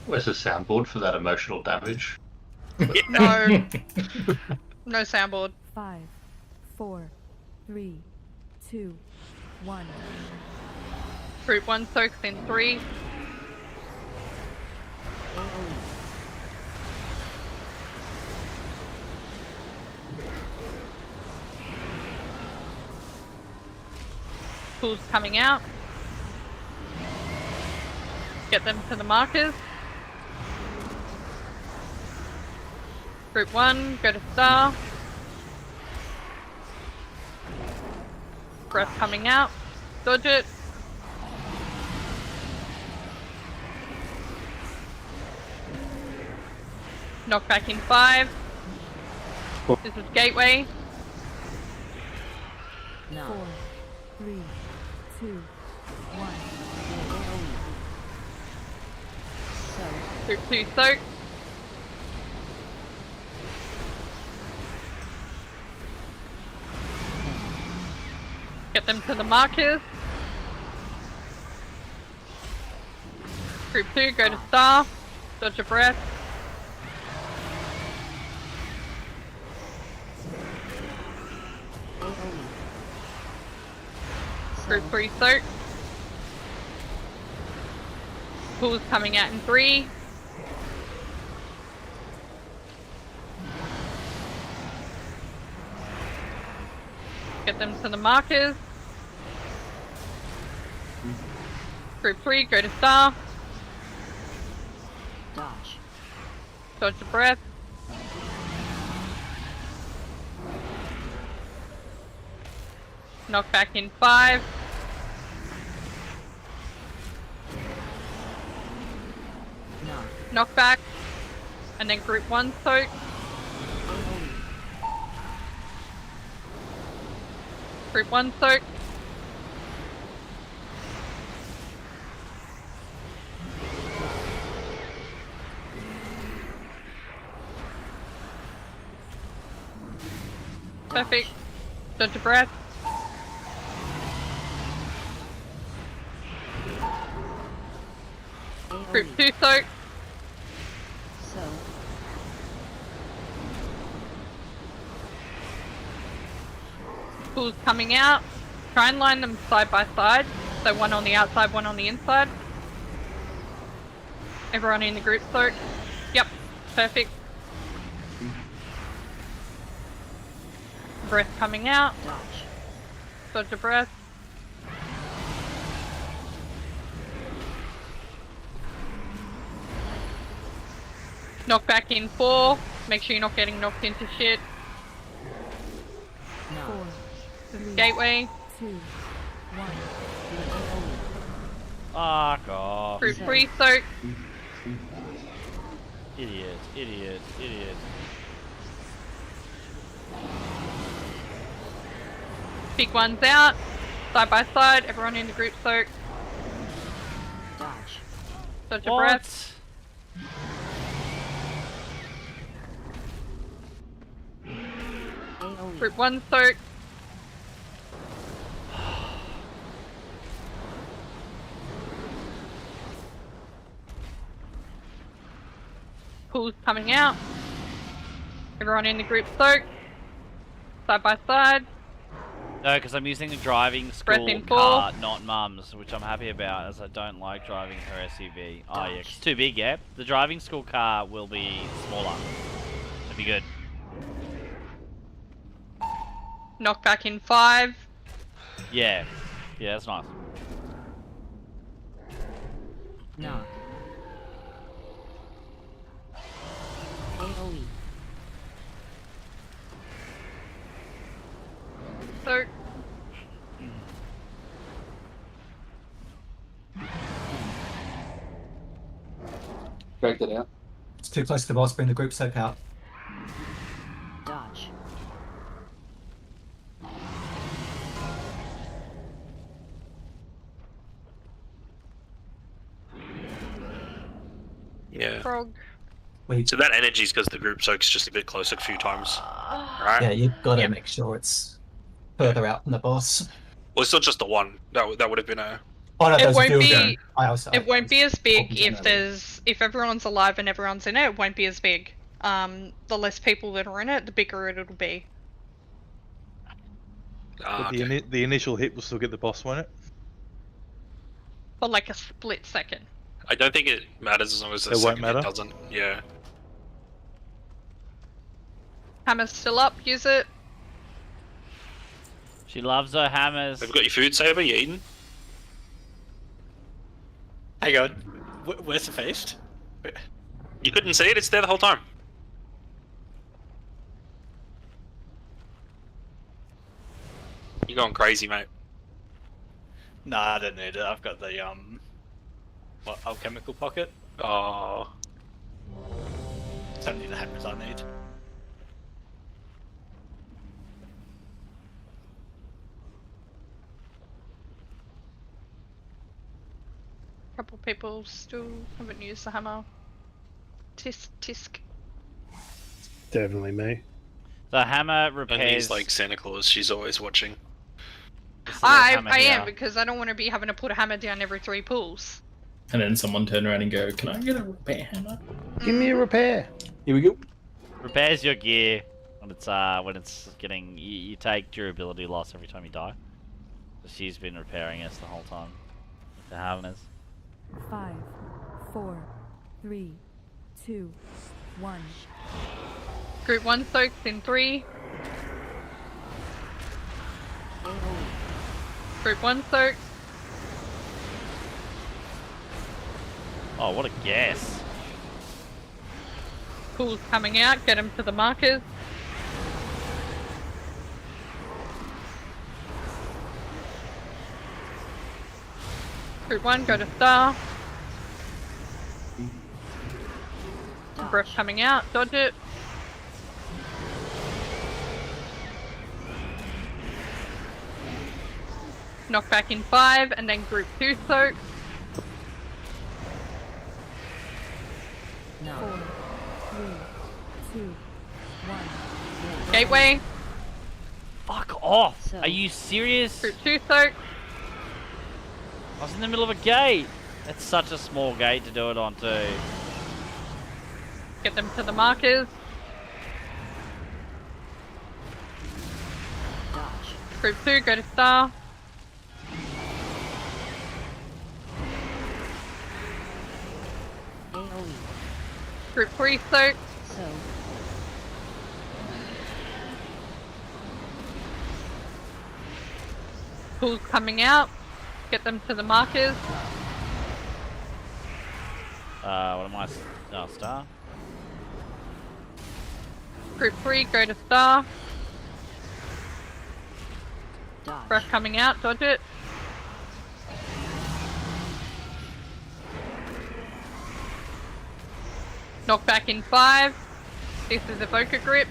Where's the soundboard for that emotional damage? No. No soundboard. 5, 4, 3, 2, 1. Group 1 soaks in 3. Pools coming out. Get them to the markers. Group 1, go to star. Breath coming out. Dodge it. Knock back in 5. This is gateway. 4, 3, 2, 1. Group 2 soak. them to the markers. Group 2, go to star. Dodge a breath. Group 3, soak. Pool's coming out in 3. Get them to the markers. Group 3, go to star. Dodge. Dodge the breath. Knock back in 5. Knock back. And then group 1 soak. Group 1 soak. Perfect. Dodge a breath. Group 2 soak. So. Pool's coming out. Try and line them side by side. So one on the outside, one on the inside. Everyone in the group soak. Yep. Perfect. Breath coming out. Dodge a breath. Knock back in 4. Make sure you're not getting knocked into shit. 4, 3, Gateway. 2, 1. Fuck off. Group 3 soak. Idiot, idiot, idiot. Big one's out. Side by side. Everyone in the group soak. Dodge. Dodge a breath. Group 1 soak. Pool's coming out. Everyone in the group soak. Side by side. No, because I'm using the driving Breath school in 4. car, not Mum's, which I'm happy about, as I don't like driving her SUV. Oh yeah, it's too big, yeah? The driving school car will be smaller. It'll be good. Knock back in 5. Yeah. Yeah, that's nice. Knock. AoE. Soak. Dragged it out. It's too close to the boss, bring the group soak out. Dodge. Yeah. Frog. So that energy's because the group soak's just a bit closer a few times, right? Yeah, you've got to make sure it's further out from the boss. Well, it's not just the one. That would have been a. Oh no, It there's a won't few of be. them. It won't be as big if generally. if everyone's alive and everyone's in it. It won't be as big. The less people that are in it, the bigger it'll be. But the initial hit will still get the boss, won't it? For like a split second. I don't think it matters as long as the It won't second matter? hit doesn't. Yeah. Hammer's still up. Use it. She loves her hammers. Have you got your food, Saber? You eating? Hang on. Where's the feast? You couldn't see it. It's there the whole time. You're going crazy, mate. Nah, I don't need it. I've got the what alchemical pocket. Oh. It's only the hammers I need. Couple people still haven't used the hammer. Tisk. Definitely me. The hammer And repairs. he's like Santa Claus. She's always watching. the little hammer I here. am, because I don't want to be having to put a hammer down every 3 pulls. And then someone turn around and go, "Can I get a repair hammer?" Give me a repair. Here we go. Repairs your gear when it's getting you take durability loss every time you die. So she's been repairing us the whole time with the hammers. 5, 4, 3, 2, 1. Group 1 soaks in 3. Group 1 soaks. Oh, what a guess! Pools coming out, get them to the markers. Group 1, go to star. Breath coming out, dodge it. Knock back in 5, and then group 2 soak. 4, 3, 2, 1. Gateway. Fuck off! Are you serious? Group 2 soak. I was in the middle of a gate. That's such a small gate to do it on too. Get them to the markers. Group 2, go to star. Group 3 soak. Pools coming out. Get them to the markers. What am I? Oh, star. Group 3, go to star. Breath coming out, dodge it. Knock back in 5. This is Evoker grip.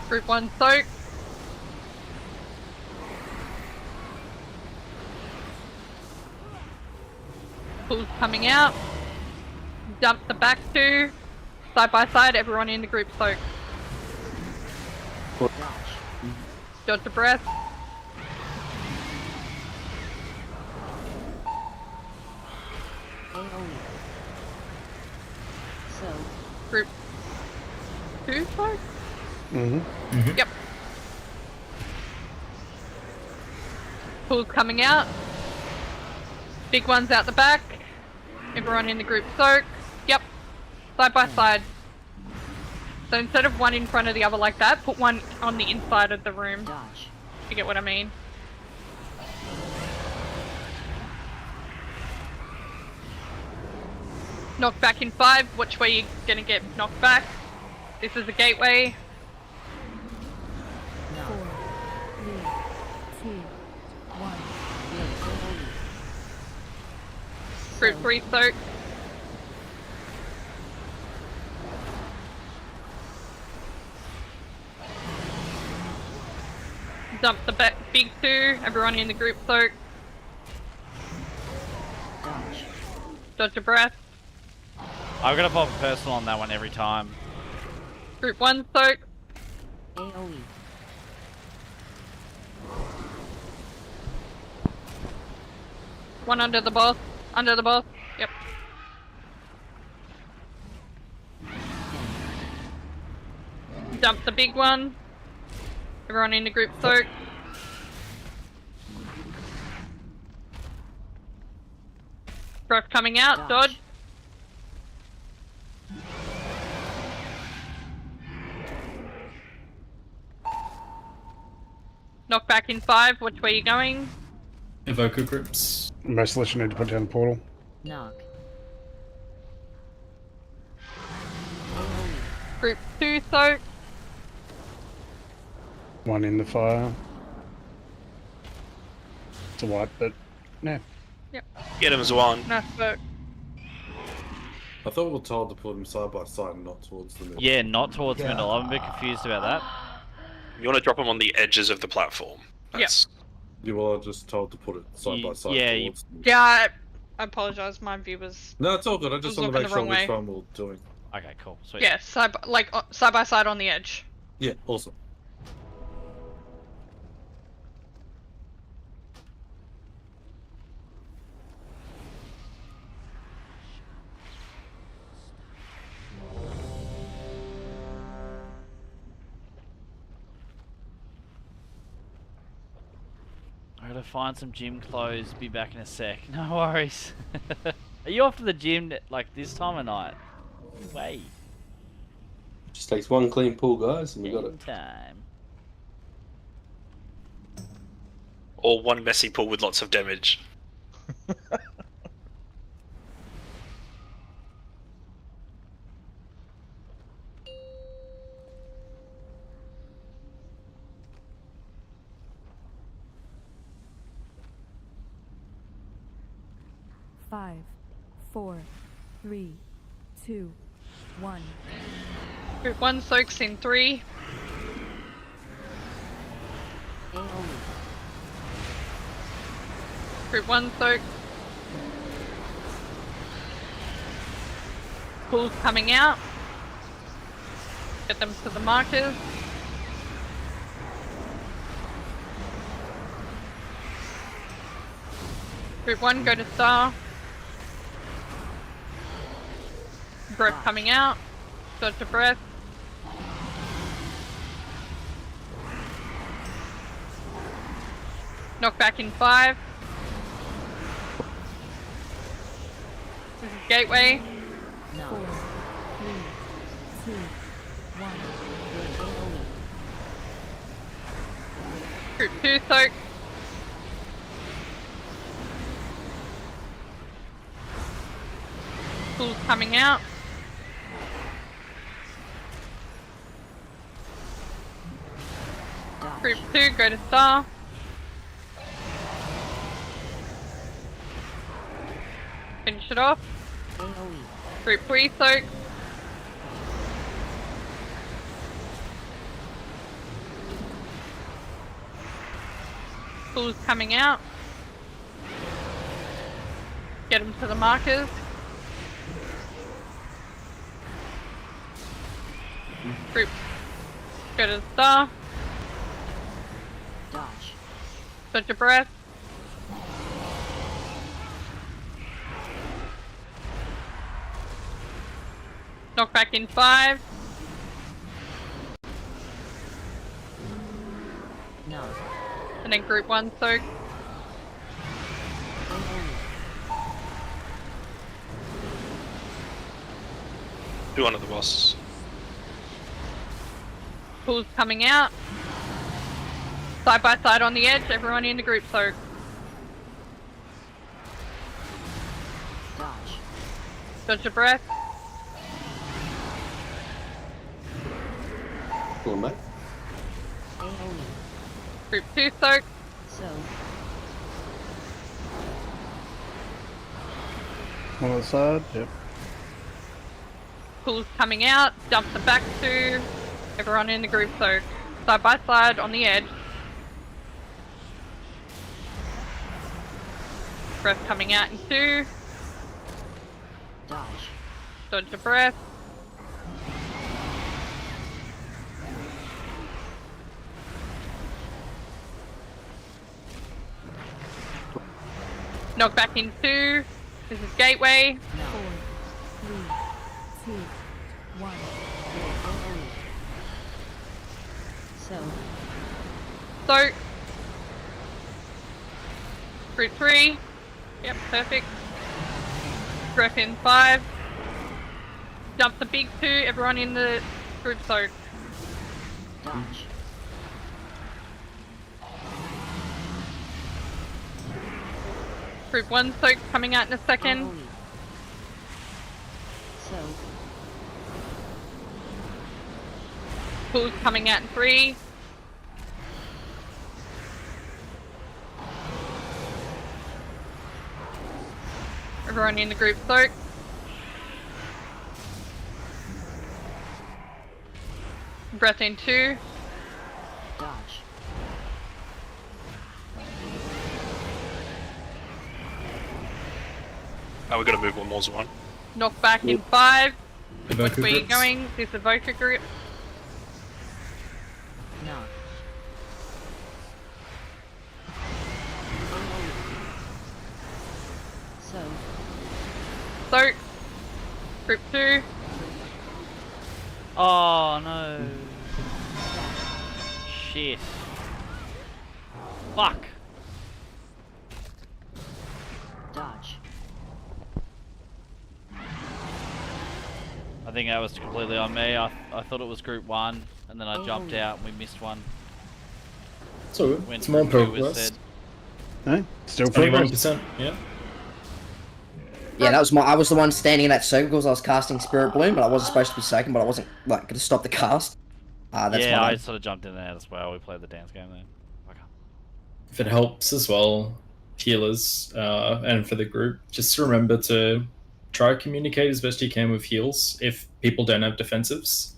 Group 1 soak. Pulls coming out. Dump the back 2. Side by side, everyone in the group soak. Dodge the breath. Group 2 soak? Yep. Pools coming out. Big ones out the back. Everyone in the group soak. Yep. Side by side. So instead of one in front of the other like that, put one on the inside of the room. You get what I mean? Knock back in 5. Which way you gonna get knocked back? This is the gateway. 4, 3, 2, 1. Group 3 soak. Dump the big 2. Everyone in the group soak. Dodge a breath. I'm gonna pop a personal on that one every time. Group 1 soak. AoE. One under the boss. Under the boss. Yep. Dump the big one. Everyone in the group soak. Breath coming out. Dodge. Knock back in 5. Which way are you going? Evoker grips. Merciless, you need to put down the portal. Knock. Group 2 soak. One in the fire. It's a wipe, but no. Yep. Get him as one. Nice soak. I thought we were told to put them side by side, not towards the middle. Yeah, not towards the middle. I'm a bit confused about that. You want to drop them on the edges of the platform. That's... You were just told to put it side by side. Yeah, towards the middle. Yeah, I apologize. My view was. No, it's all good. I just want to make sure which one we're doing. Okay, cool. Sweet. Yeah, side by side on the edge. Yeah, awesome. I gotta find some gym clothes. Be back in a sec. No worries. Are you off to the gym like this time of night? Way. Just takes one clean pull, guys, and we got it. Time. Or one messy pull with lots of damage. Five, 4, 3, 2, 1. Group 1 soaks in 3. Group 1 soak. Pulls coming out. Get them to the markers. Group 1 go to star. Breath coming out. Dodge a breath. Knock back in 5. This is gateway. 4, 3, 2, 1. Group 2 soak. Pulls coming out. Group 2 go to star. Finish it off. Group 3 soak. Pulls coming out. Get them to the markers. Group go to the star. Dodge a breath. Knock back in 5. No. And then group 1 soak. Do one of the boss. Pulls coming out. Side by side on the edge, everyone in the group soak. Dodge a breath. Cool, mate. Group 2 soak. On the side, yep. Pulls coming out, dumps it back to everyone in the group soak. Side by side on the edge. Breath coming out in 2. Dodge a breath. Knock back in 2. This is gateway. 4, 3, 2, 1. Soak. Group 3. Yep, perfect. Breath in 5. Dump the big 2, everyone in the group soak. Group 1 soak coming out in a second. Pulls coming out in 3. Everyone in the group soak. Breath in 2. Oh, we got to move one more as one. Knock back in 5. Evoker Where you groups. going? This evoker group. No. Soak. Group 2. Oh no. Shit. Fuck. Dodge. I think that was completely on me. I thought it was group 1, and then I jumped out and we missed one. So When it's more group 2 was progress. said. No, still progress. 21%. Yeah. Yeah, that was I was the one standing in that circle because I was casting Spirit Bloom, but I wasn't supposed to be second, but I wasn't like going to stop the cast. That's Yeah, my I sort of jumped in there as well. We played the dance game then. If it helps as well, healers, and for the group, just remember to try to communicate as best you can with heals if people don't have defensives.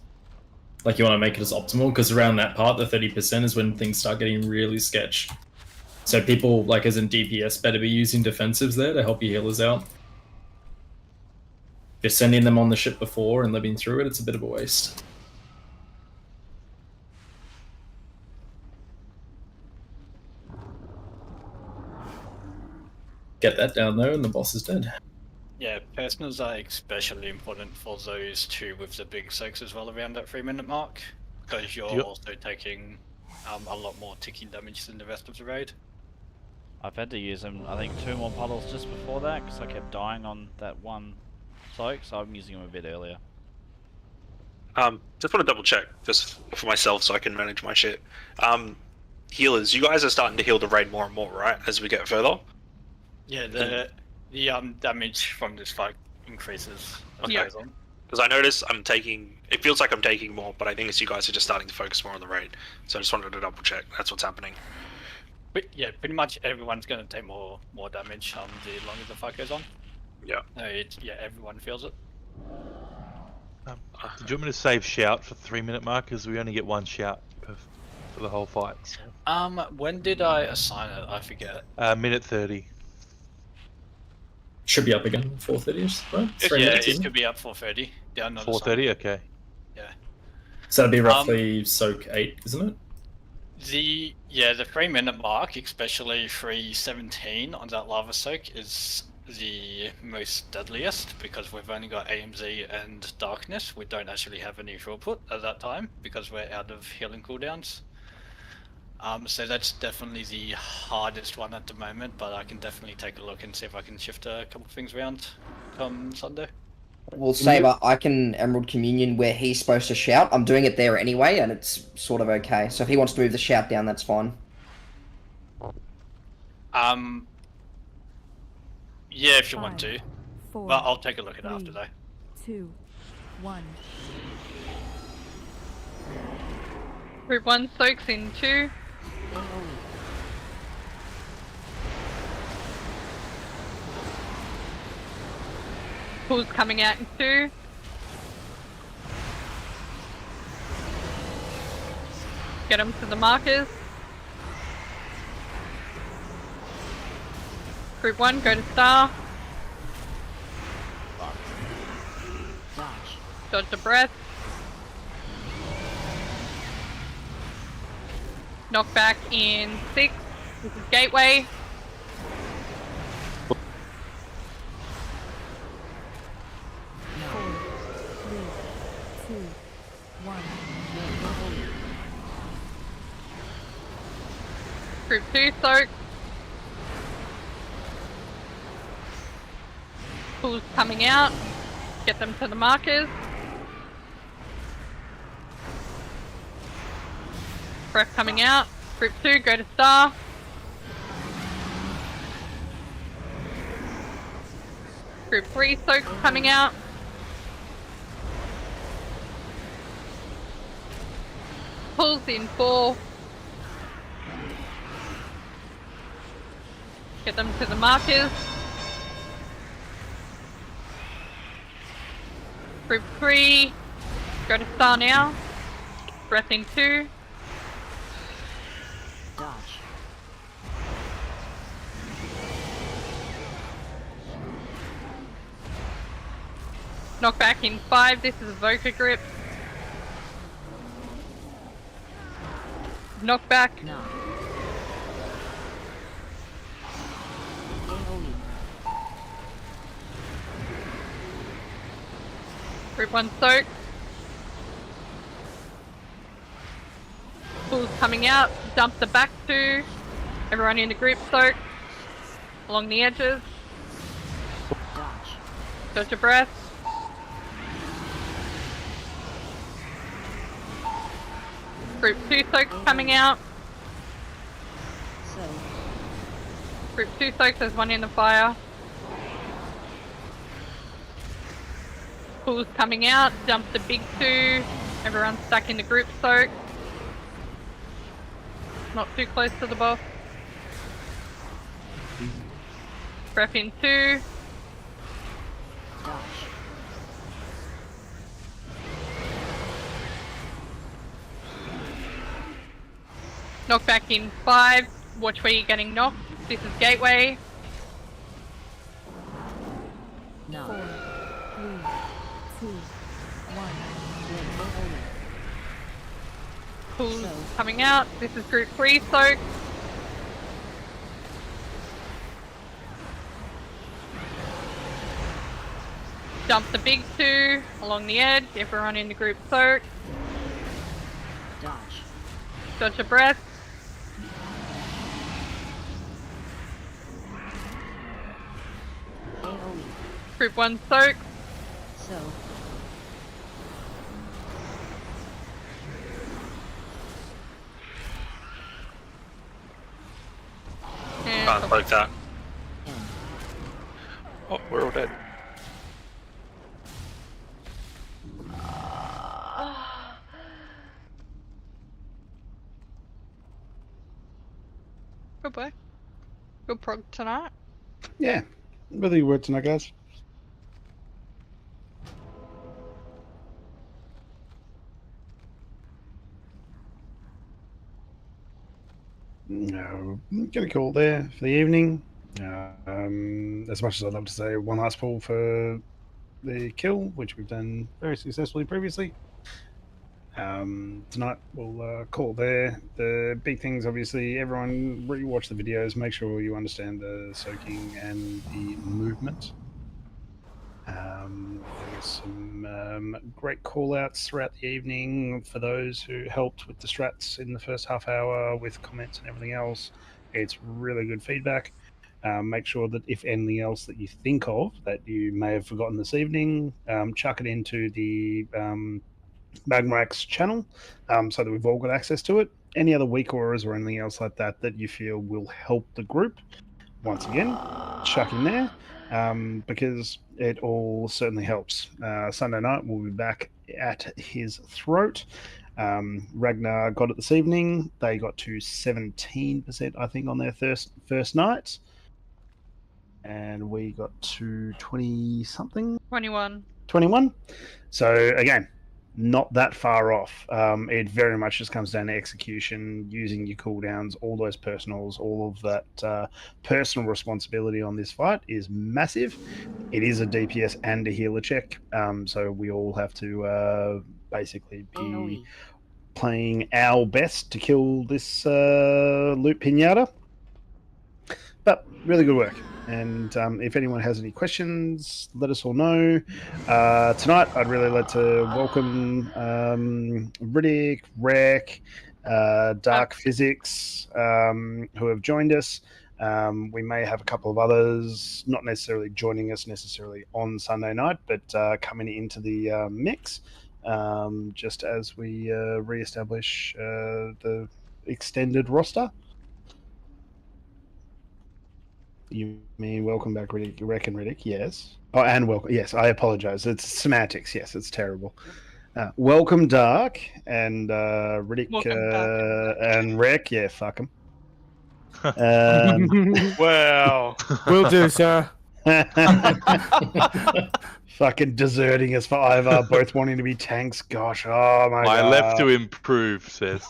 Like, you want to make it as optimal, because around that part, the 30% is when things start getting really sketch. So people, like as in DPS, better be using defensives there to help your healers out. If you're sending them on the ship before and living through it, it's a bit of a waste. Get that down though, and the boss is dead. Yeah, personals are especially important for those two with the big soaks as well around that 3-minute mark, because you're also taking a lot more ticking damage than the rest of the raid. I've had to use them, I think, 2 more puddles just before that, because I kept dying on that one soak, so I'm using them a bit earlier. Just want to double check, just for myself, so I can manage my shit. Healers, you guys are starting to heal the raid more and more, right? As we get further. Yeah, the damage from this fight increases as it goes on. Because I notice it feels like I'm taking more, but I think it's you guys are just starting to focus more on the raid. So I just wanted to double check. That's what's happening. But yeah, pretty much everyone's going to take more damage the longer the fight goes on. Yeah. Everyone feels it. Did you want me to save shout for 3-minute mark? Because we only get 1 shout for the whole fight. So. When did I assign it? I forget. Minute 30. Should be up again 4:30ish, right? It could be up 4:30. Down 4:30. Okay. Yeah. So that'd be roughly soak 8, isn't it? The 3-minute mark, especially 3:17 on that lava soak, is the most deadliest because we've only got AMZ and darkness. We don't actually have any throughput at that time because we're out of healing cooldowns. So that's definitely the hardest one at the moment, but I can definitely take a look and see if I can shift a couple of things around come Sunday. Well, Saber, I can Emerald Communion where he's supposed to shout. I'm doing it there anyway, and it's sort of okay. So if he wants to move the shout down, that's fine. Yeah, if you want to. 4, But I'll take a look at it after though. 2, 1. Group 1 soaks in 2. Pool's coming out in 2. Get them to the markers. Group 1, go to star. Dodge the breath. Knock back in 6. This is gateway. Group 2 soak. Pool's coming out. Get them to the markers. Breath coming out. Group 2, go to star. Group 3, soaks coming out. Pulls in 4. Get them to the markers. Group 3, go to star now. Breath in 2. Dodge. Knockback in 5. This is Evoker grip. Knockback. No. Group 1 soak. Pulls coming out. Dump the back 2. Everyone in the group soak. Along the edges. Dodge your breath. Group 2 soaks coming out. Group 2 soaks, there's one in the fire. Pulls coming out, dump the big 2. Everyone's stuck in the group soak. Not too close to the boss. Breath in 2. Knockback in 5. Watch where you're getting knocked. This is gateway. No. 4, 3, 2, 1. Pulls coming out. This is group 3 soak. Dump the big 2 along the edge. Everyone in the group soak. Dodge. Dodge your breath. Group 1 soak. So. Can't poke that. Oh, we're all dead. Good boy. Good prog tonight. Yeah. Really good work tonight, guys. No, get a call there for the evening. As much as I'd love to say one last pull for the kill, which we've done very successfully previously. Tonight we'll call there. The big things, obviously, everyone rewatch the videos, make sure you understand the soaking and the movement. There's some great call outs throughout the evening for those who helped with the strats in the first half hour with comments and everything else. It's really good feedback. Make sure that if anything else that you think of that you may have forgotten this evening, chuck it into the Magmorax channel so that we've all got access to it. Any other weak auras or anything else like that that you feel will help the group, once again, chuck in there. Because it all certainly helps. Sunday night we'll be back at his throat. Ragnar got it this evening. They got to 17%, I think, on their first night. And we got to 20 something? 21. 21. So again, not that far off. It very much just comes down to execution, using your cooldowns, all those personals, all of that personal responsibility on this fight is massive. It is a DPS and a healer check, so we all have to basically be playing our best to kill this loot pinata. But really good work. And if anyone has any questions, let us all know. Tonight, I'd really like to welcome Riddick, Rek, Dark Physics, who have joined us. We may have a couple of others, not necessarily joining us necessarily on Sunday night, but coming into the mix, just as we re-establish the extended roster. You mean welcome back, Riddick, Rek and Riddick? Yes. Oh, and welcome. Yes, I apologize. It's semantics. Yes, it's terrible. Welcome, Dark, and Riddick and Rek. Yeah, fuck them. Wow. Will do, sir. Fucking deserting us for Ivar, both wanting to be tanks. Gosh, oh my god. I left to improve, says.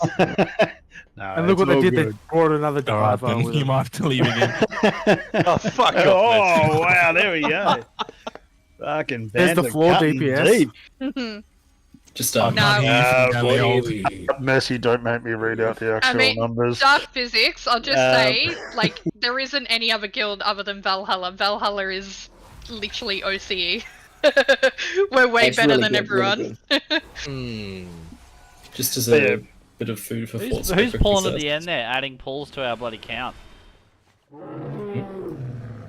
No, And look what they did. They brought another Alright, diver. then you might have to leave again. Oh, fuck off. Oh, wow, there we go. Fucking There's the bands are floor cutting DPS. deep. Just Mercy, don't make me read out the actual numbers. Dark physics, I'll just say, like, there isn't any other guild other than Vahlhalla. Valhalla is literally OCE. We're way It's better really than good, really everyone. Just as a bit of food for thought. Who's pulling at the end there, adding pulls to our bloody count?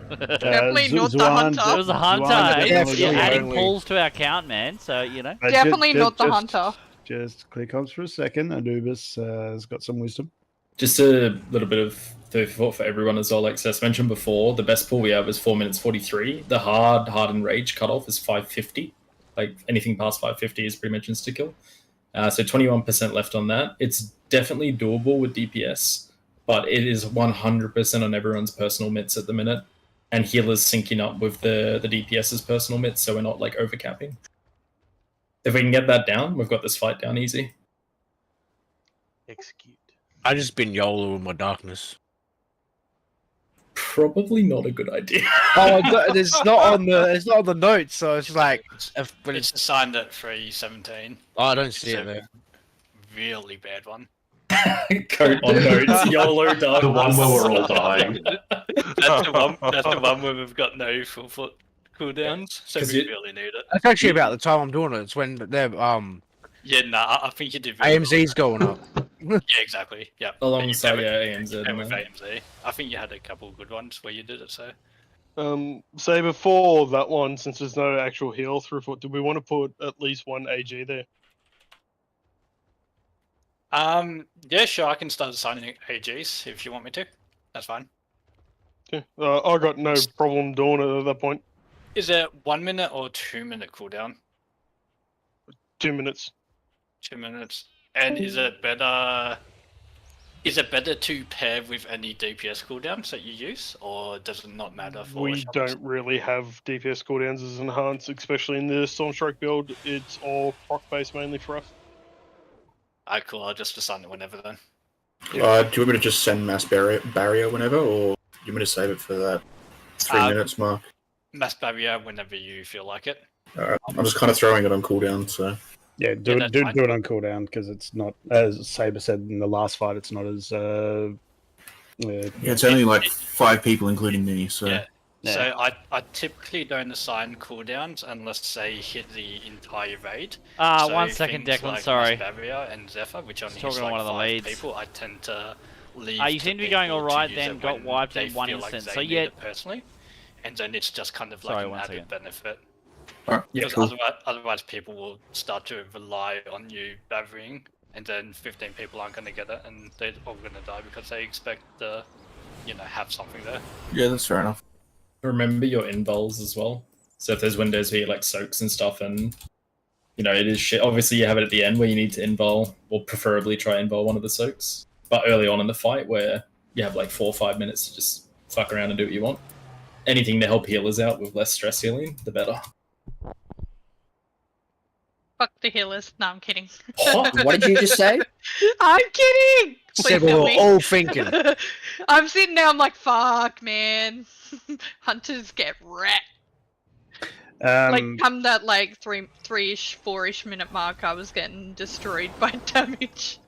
Definitely not the hunter. It was a hunter. You're adding pulls to our count, man. So you know. Definitely not the hunter. Just click on for a second. Anubis has got some wisdom. Just a little bit of food for thought for everyone as well. Like Seth mentioned before, the best pull we have is 4 minutes 43. The hard and rage cutoff is 550. Like anything past 550 is pretty much insta kill. So 21% left on that. It's definitely doable with DPS, but it is 100% on everyone's personal mitts at the minute. And healers syncing up with the DPS's personal mitts, so we're not like overcapping. If we can get that down, we've got this fight down easy. Execute. I just been YOLO with my darkness. Probably not a good idea. Oh, it's not on the notes, so it's like. But It's assigned at 317. Oh, I don't see It's it a there. Really bad one. Code on notes, YOLO darkness. The one where we're all dying. That's the one where we've got no full foot cooldowns, so we really need it. That's actually about the time I'm doing it. It's when they're Yeah, nah, I think you did. Really AMZ's going up. Yeah, exactly. Yeah. Alongside AMZ. With AMZ. I think you had a couple of good ones where you did it. So. Say before that one, since there's no actual heal through foot, do we want to put at least one AG there? Yeah, sure. I can start assigning AGs if you want me to. That's fine. Okay. I got no problem doing it at that point. Is it 1 minute or 2 minute cooldown? 2 minutes. 2 minutes. And is it better? Is it better to pair with any DPS cooldowns that you use, or does it not matter for? We don't really have DPS cooldowns as enhanced, especially in the Stormstrike build. It's all proc based mainly for us. Alright, cool. I'll just assign it whenever then. Do you want me to just send mass barrier whenever, or do you want me to save it for that 3 minutes mark? Mass barrier whenever you feel like it. Alright, I'm just kind of throwing it on cooldown, so. Yeah, do it on cooldown because it's not, as Saber said in the last fight, it's not as. Yeah, it's only like 5 people, including me, so. Yeah. So I typically don't assign cooldowns unless they hit the entire raid. So 1 second, things Declan. like sorry. Mass Barrier and Zephyr, which only Talking hits to like one of the 5 leads. people, I tend to leave. You seem to be going people alright use then, it got when wiped they in 1 feel like instance. they So need yeah. it personally, and then it's just kind of like Sorry, an 1 added second. benefit. Alright, yeah, Because cool. otherwise people will start to rely on you barriering, and then 15 people aren't going to get it, and they're all going to die because they expect to, have something there. Yeah, that's fair enough. Remember your invols as well. So if there's windows where you like soaks and stuff, and it is shit. Obviously, you have it at the end where you need to invol, or preferably try invol one of the soaks. But early on in the fight, where you have like 4 or 5 minutes to just fuck around and do what you want. Anything to help healers out with less stress healing, the better. Fuck the healers. No, I'm kidding. What did you just say? I'm kidding! Said Please we help were me. all thinking. I'm sitting there, I'm like, fuck, man. Hunters get wrecked. Come that like 3-ish, 4-ish minute mark, I was getting destroyed by damage.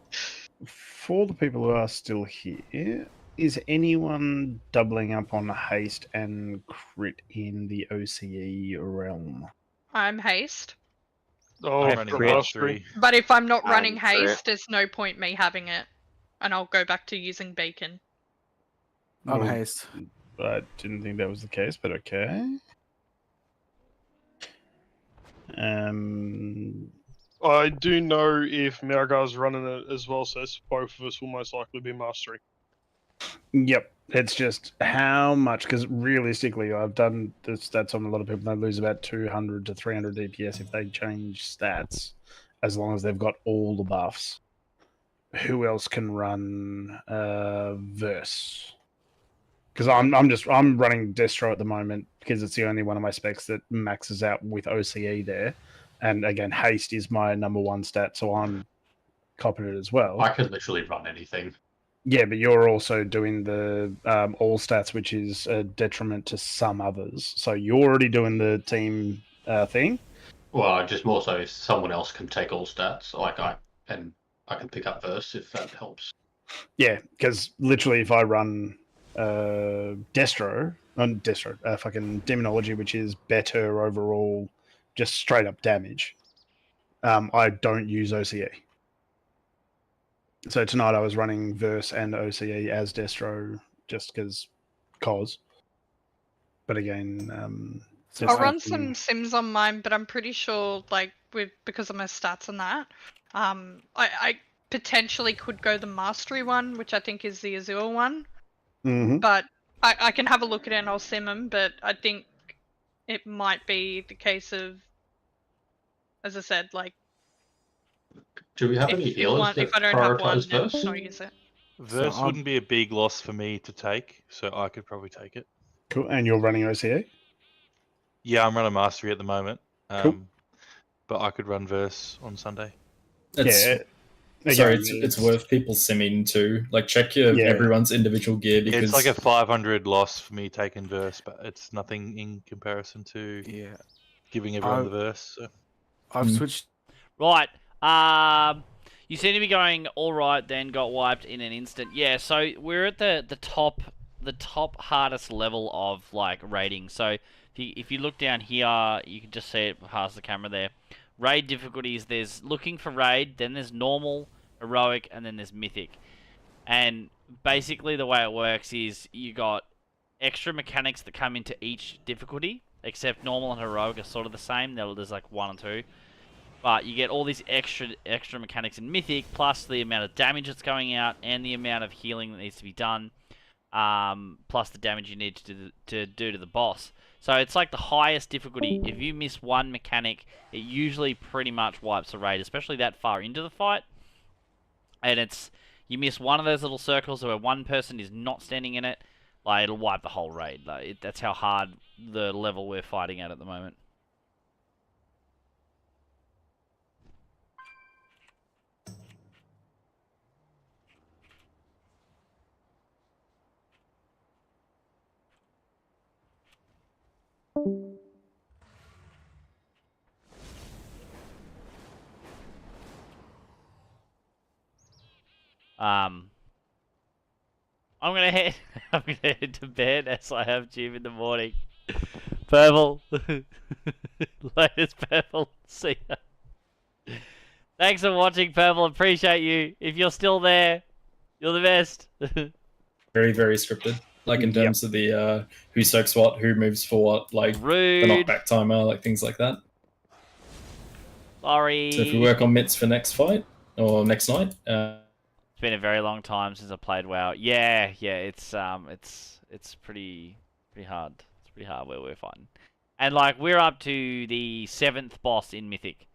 For the people who are still here, is anyone doubling up on haste and crit in the OCE realm? I'm haste. Oh, I'm running mastery. But if I'm not running I'm crit. haste, there's no point me having it. And I'll go back to using beacon. I'm Well, haste. I didn't think that was the case, but okay. I do know if Margar's running it as well, so both of us will most likely be mastery. Yep, it's just how much, because realistically, I've done the stats on a lot of people, they lose about 200 to 300 DPS if they change stats, as long as they've got all the buffs. Who else can run Verse? Because I'm running Destro at the moment because it's the only one of my specs that maxes out with OCE there, and again, haste is my #1 stat, so I'm copied it as well. I could literally run anything. Yeah, but you're also doing the all stats, which is a detriment to some others. So you're already doing the team thing. Well, just more so if someone else can take all stats, like I can pick up verse if that helps. Yeah, because literally, if I run fucking Demonology, which is better overall, just straight up damage, I don't use OCE. So tonight I was running Verse and OCE as Destro just because cause. But again, I'll run some sims on mine, but I'm pretty sure, like, because of my stats and that, I potentially could go the mastery one, which I think is the Azure one. Mm-hmm. But I can have a look at it and I'll sim them, but I think it might be the case of, as I said, like, Do we have any healers if I don't have one, prioritize then verse? I'll use it. Verse wouldn't be a big loss for me to take, so I could probably take it. Cool. And you're running OCE? Yeah, I'm running Mastery at the moment. Cool. But I could run Verse on Sunday. It's worth people simming too. Like, check everyone's individual gear because It's like a 500 loss for me taking Verse, but it's nothing in comparison to giving everyone the Verse. So. I've switched. Right. You seem to be going all right. Then got wiped in an instant. Yeah. So we're at the top hardest level of like raiding. So if you look down here, you can just see it past the camera there. Raid difficulties. There's looking for raid. Then there's normal, heroic, and then there's mythic. And basically the way it works is you got extra mechanics that come into each difficulty, except normal and heroic are sort of the same. There's like 1 and 2. But you get all these extra mechanics in Mythic, plus the amount of damage that's going out, and the amount of healing that needs to be done, plus the damage you need to do to the boss. So it's like the highest difficulty. If you miss one mechanic, it usually pretty much wipes the raid, especially that far into the fight. And you miss one of those little circles where one person is not standing in it, like it'll wipe the whole raid. Like that's how hard the level we're fighting at the moment. I'm gonna head to bed as I have gym in the morning. Purple. Latest Purple. See ya. Thanks for watching, Purple. Appreciate you. If you're still there, you're the best. very, very scripted. Like in terms of the who soaks what, who moves for what, like Rude. the knockback timer, like things like that. Sorry. So if we work on mitts for next fight or next night. It's been a very long time since I played WoW. Yeah, it's pretty hard. It's pretty hard where we're fighting. And like we're up to the 7th boss in Mythic.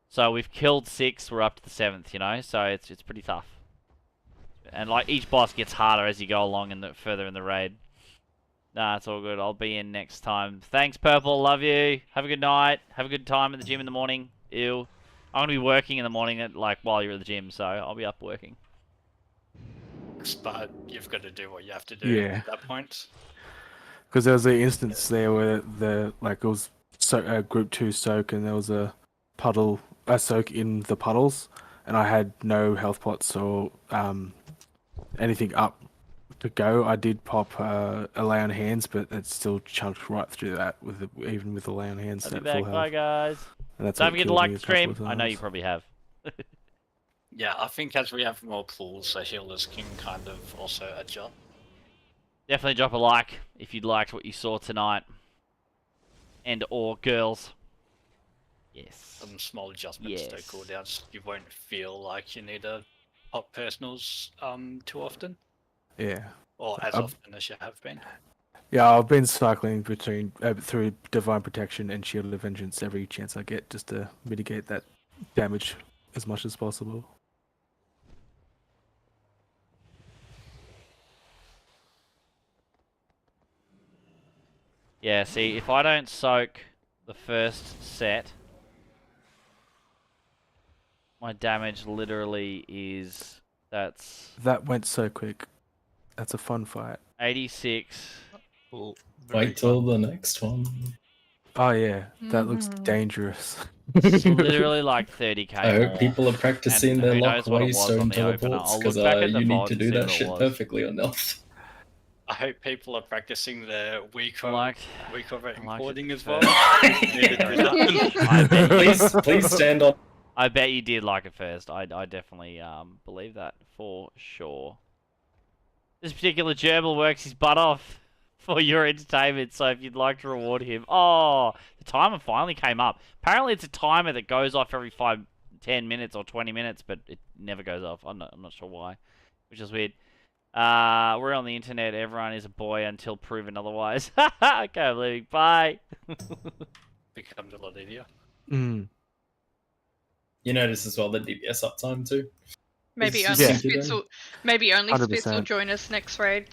So we've killed 6, we're up to the 7th, you know? So it's pretty tough. And like each boss gets harder as you go along further in the raid. Nah, it's all good. I'll be in next time. Thanks, Purple. Love you. Have a good night. Have a good time at the gym in the morning. Ew. I'm gonna be working in the morning while you're at the gym, so I'll be up working. But you've got to do what you have to do at that point. Because there was an instance there where it was group 2 soak, and there was a soak in the puddles, and I had no health pots or anything up to go. I did pop a lay on hands, but it still chunked right through that even with the lay on hands. I'll be back. Bye, guys. And that's Don't what forget to killed like me the a couple stream. of I know you times. probably have. Yeah, I think as we have more pools, the healers can kind of also adjust. Definitely drop a like if you liked what you saw tonight. And or girls. Yes. Some small adjustments to cooldowns. You won't feel like you need to pop personals too often. Yeah. Or as often as you have been. Yeah, I've been cycling through Divine Protection and Shield of Vengeance every chance I get, just to mitigate that damage as much as possible. Yeah, see, if I don't soak the first set, my damage literally is... That went so quick. That's a fun fight. 86. Wait till the next one. Oh yeah, that looks dangerous. It's literally like 30k I hope more, people are practicing and their who lock knows what it was waystone on the opener. teleports I'll because look back at the you need VOD to and do see that what it shit was. perfectly on Nelf. I hope people are practicing their week of recording as well. I bet Please stand on. I bet you did like it first. I definitely believe that for sure. This particular gerbil works his butt off for your entertainment, so if you'd like to reward him... Oh, the timer finally came up. Apparently it's a timer that goes off every 10 minutes or 20 minutes, but it never goes off. I'm not sure why, which is weird. We're on the internet. Everyone is a boy until proven otherwise. Okay, I'm leaving. Bye. Becomes a lot easier. Mm. You notice as well the DPS uptime too. Maybe It's only just Spitz synced in. will, maybe only Spitz will 100%. join us next raid.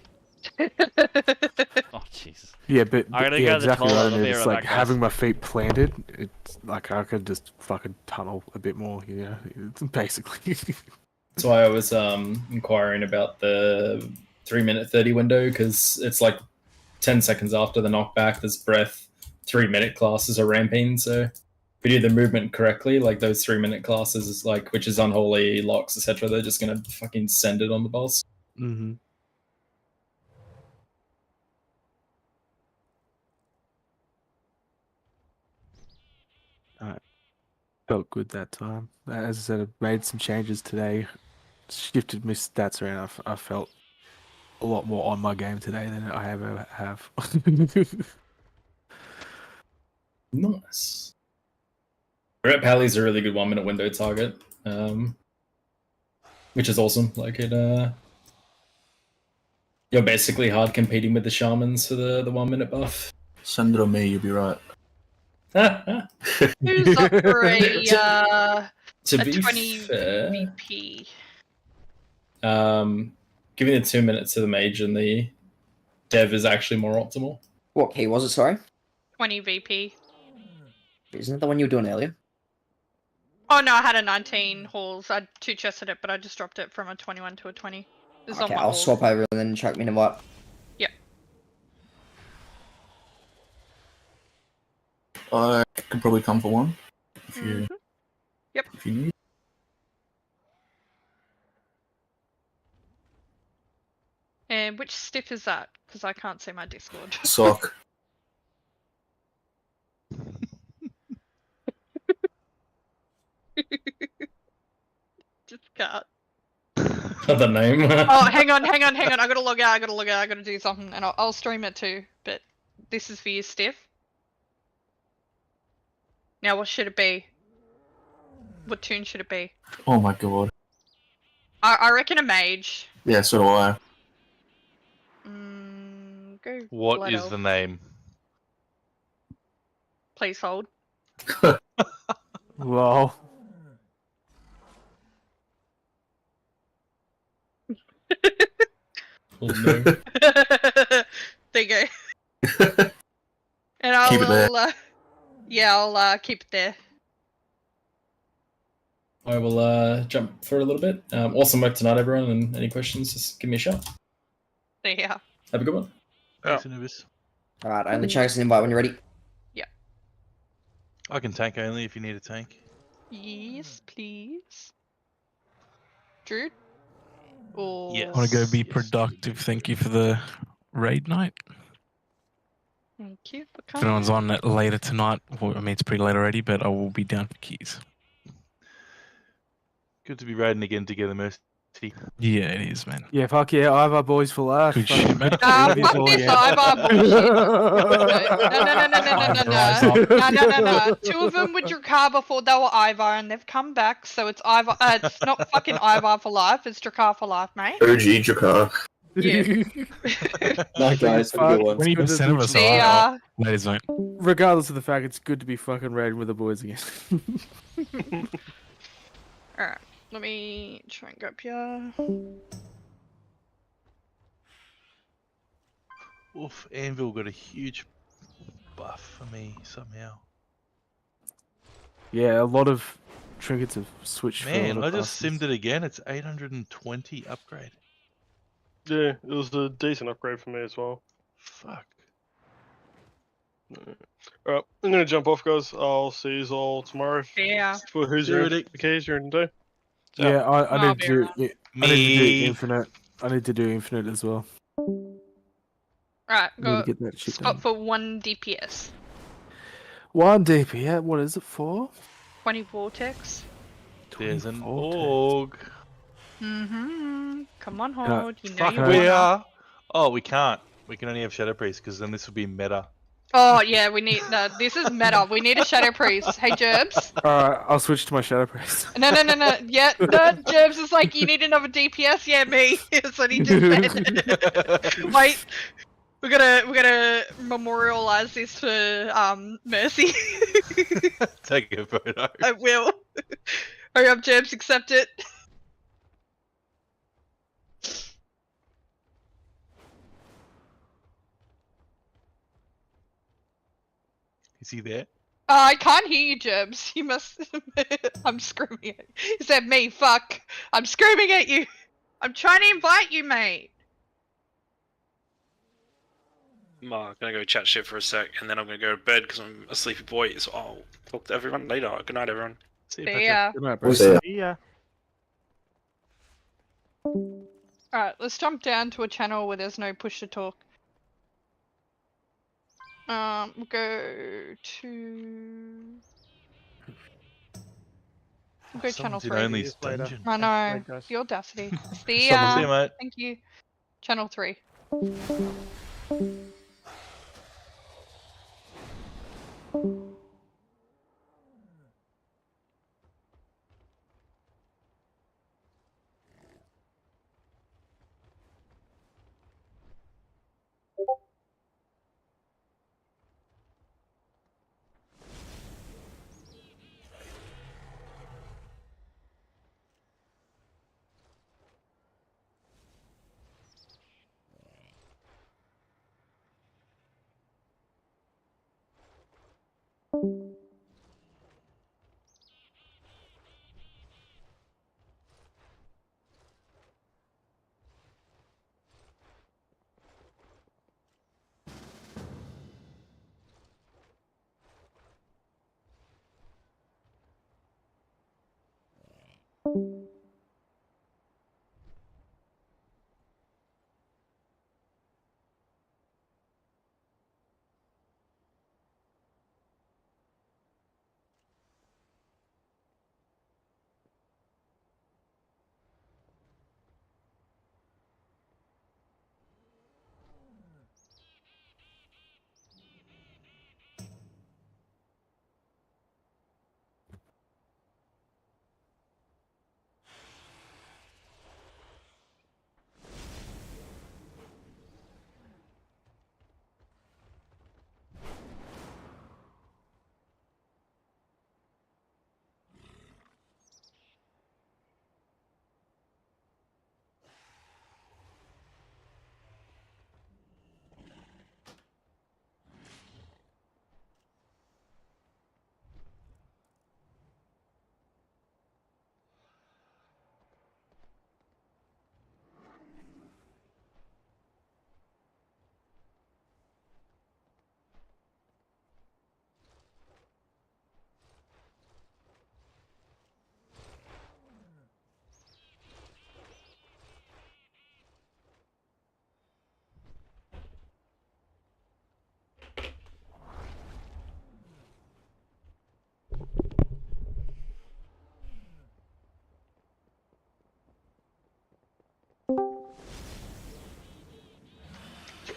Oh Jesus. Yeah, but I'm gonna yeah, go to the exactly toilet. right. I'll be It's right like back, guys. having my feet planted. It's like I could just fucking tunnel a bit more. You know, it's basically. That's why I was inquiring about the 3-minute 30 window, because it's like 10 seconds after the knockback. There's breath. 3-minute classes are ramping, so if we do the movement correctly, like those 3-minute classes is like, which is unholy locks, etc. They're just gonna fucking send it on the boss. Mm-hmm. Felt good that time. As I said, I made some changes today. Shifted my stats around. I felt a lot more on my game today than I ever have. Nice. Red Pally's a really good 1-minute window target, which is awesome. Like it, you're basically hard competing with the shamans for the 1-minute buff. Send it on me, you'll be right. Who's up for a To a be 20 fair, VP? giving the 2 minutes to the mage and the dev is actually more optimal. What key was it, sorry? 20 VP. Isn't it the one you were doing earlier? Oh no, I had a 19 halls. I 2-chested it, but I just dropped it from a 21 to a 20. This is on Okay, my I'll halls. swap over and then chuck me in a invite. Yep. I could probably come for one if you. Yep. If you need. And which stiff is that? Because I can't see my Discord. Sock. Just can't. The name. Oh, hang on. I gotta log out. I gotta do something, and I'll stream it too. But this is for you, Stiff. Now, what should it be? What tune should it be? Oh my god. I reckon a mage. Yeah, so do I. Go. What Blood is Elf. the name? Please hold. Wow. Oh, no. There you go. And I Keep it there. will. Yeah, I'll keep it there. I will jump for a little bit. Awesome work tonight, everyone. And any questions, just give me a shout. See ya. Have a good one. Thanks, Anubis. Alright, only chuck us an invite when you're ready. I can tank only if you need a tank. Yes, please. Drew? Or... Yes. I want to go be productive. Thank you for the raid night. Thank you for If coming. anyone's on it later tonight, well, I mean, it's pretty late already, but I will be down for keys. Good to be raiding again together, Mercy. Yeah, it is, man. Yeah, fuck yeah, Ivar boys for life. Good shit, man. Fuck this Ivar bullshit. No. 2 of them were Drakkar before they were Ivar, and they've come back, so it's Ivar. It's not fucking Ivar for life, it's Drakkar for life, mate. OG Drakkar. Yeah. Night, guys. Have a good one. 20% of us See are. ya. Ladies, mate. Regardless of the fact, it's good to be fucking raiding with the boys again. Alright, let me try and go up here. Oof, Anvil got a huge buff for me somehow. Yeah, a lot of trinkets have switched. for a Man, lot I of just classes. simmed it again. It's 820 upgrade. Yeah, it was a decent upgrade for me as well. Fuck. Alright, I'm gonna jump off, guys. I'll see you all tomorrow. Yeah. For who's See you, there? Rick. The keys you're in do. Yeah, I I'll need be to do. around. I need to do Me. infinite. I need to do infinite as well. Right, I need to got get that shit spot done. for 1 DPS. 1 DP. Yeah, what is it for? 20 Vortex. There's an 24 org. Mm-hmm. Come on, I- Horde. You know Fuck, you we wanna. are. Oh, we can't. We can only have Shadow Priest because then this will be meta. Oh, yeah, we need... No, this is meta. We need a Shadow Priest. Hey, Gerbs. Alright, I'll switch to my Shadow Priest. No. Yeah, no, Gerbs is like, you need another DPS? Yeah, me. That's what he just said. Wait. We're gonna memorialize this for, Mercy. Take a photo. I will. Hurry up, Gerbs, accept it. Is he there? I can't hear you, Gerbs. You must... I'm screaming at you. Is that me? Fuck. I'm screaming at you. I'm trying to invite you, mate. I'm gonna go chat shit for a sec, and then I'm gonna go to bed because I'm a sleepy boy. So I'll talk to everyone later. Good night, everyone. See See ya. Good night, We'll bro. see ya. Yeah. Alright, let's jump down to a channel where there's no push to talk. We'll go to... We'll go channel Someone's in 3. Only's later. dungeon. I know. Thanks, guys. The audacity. See Someone ya. see you, mate. Thank you. Channel 3.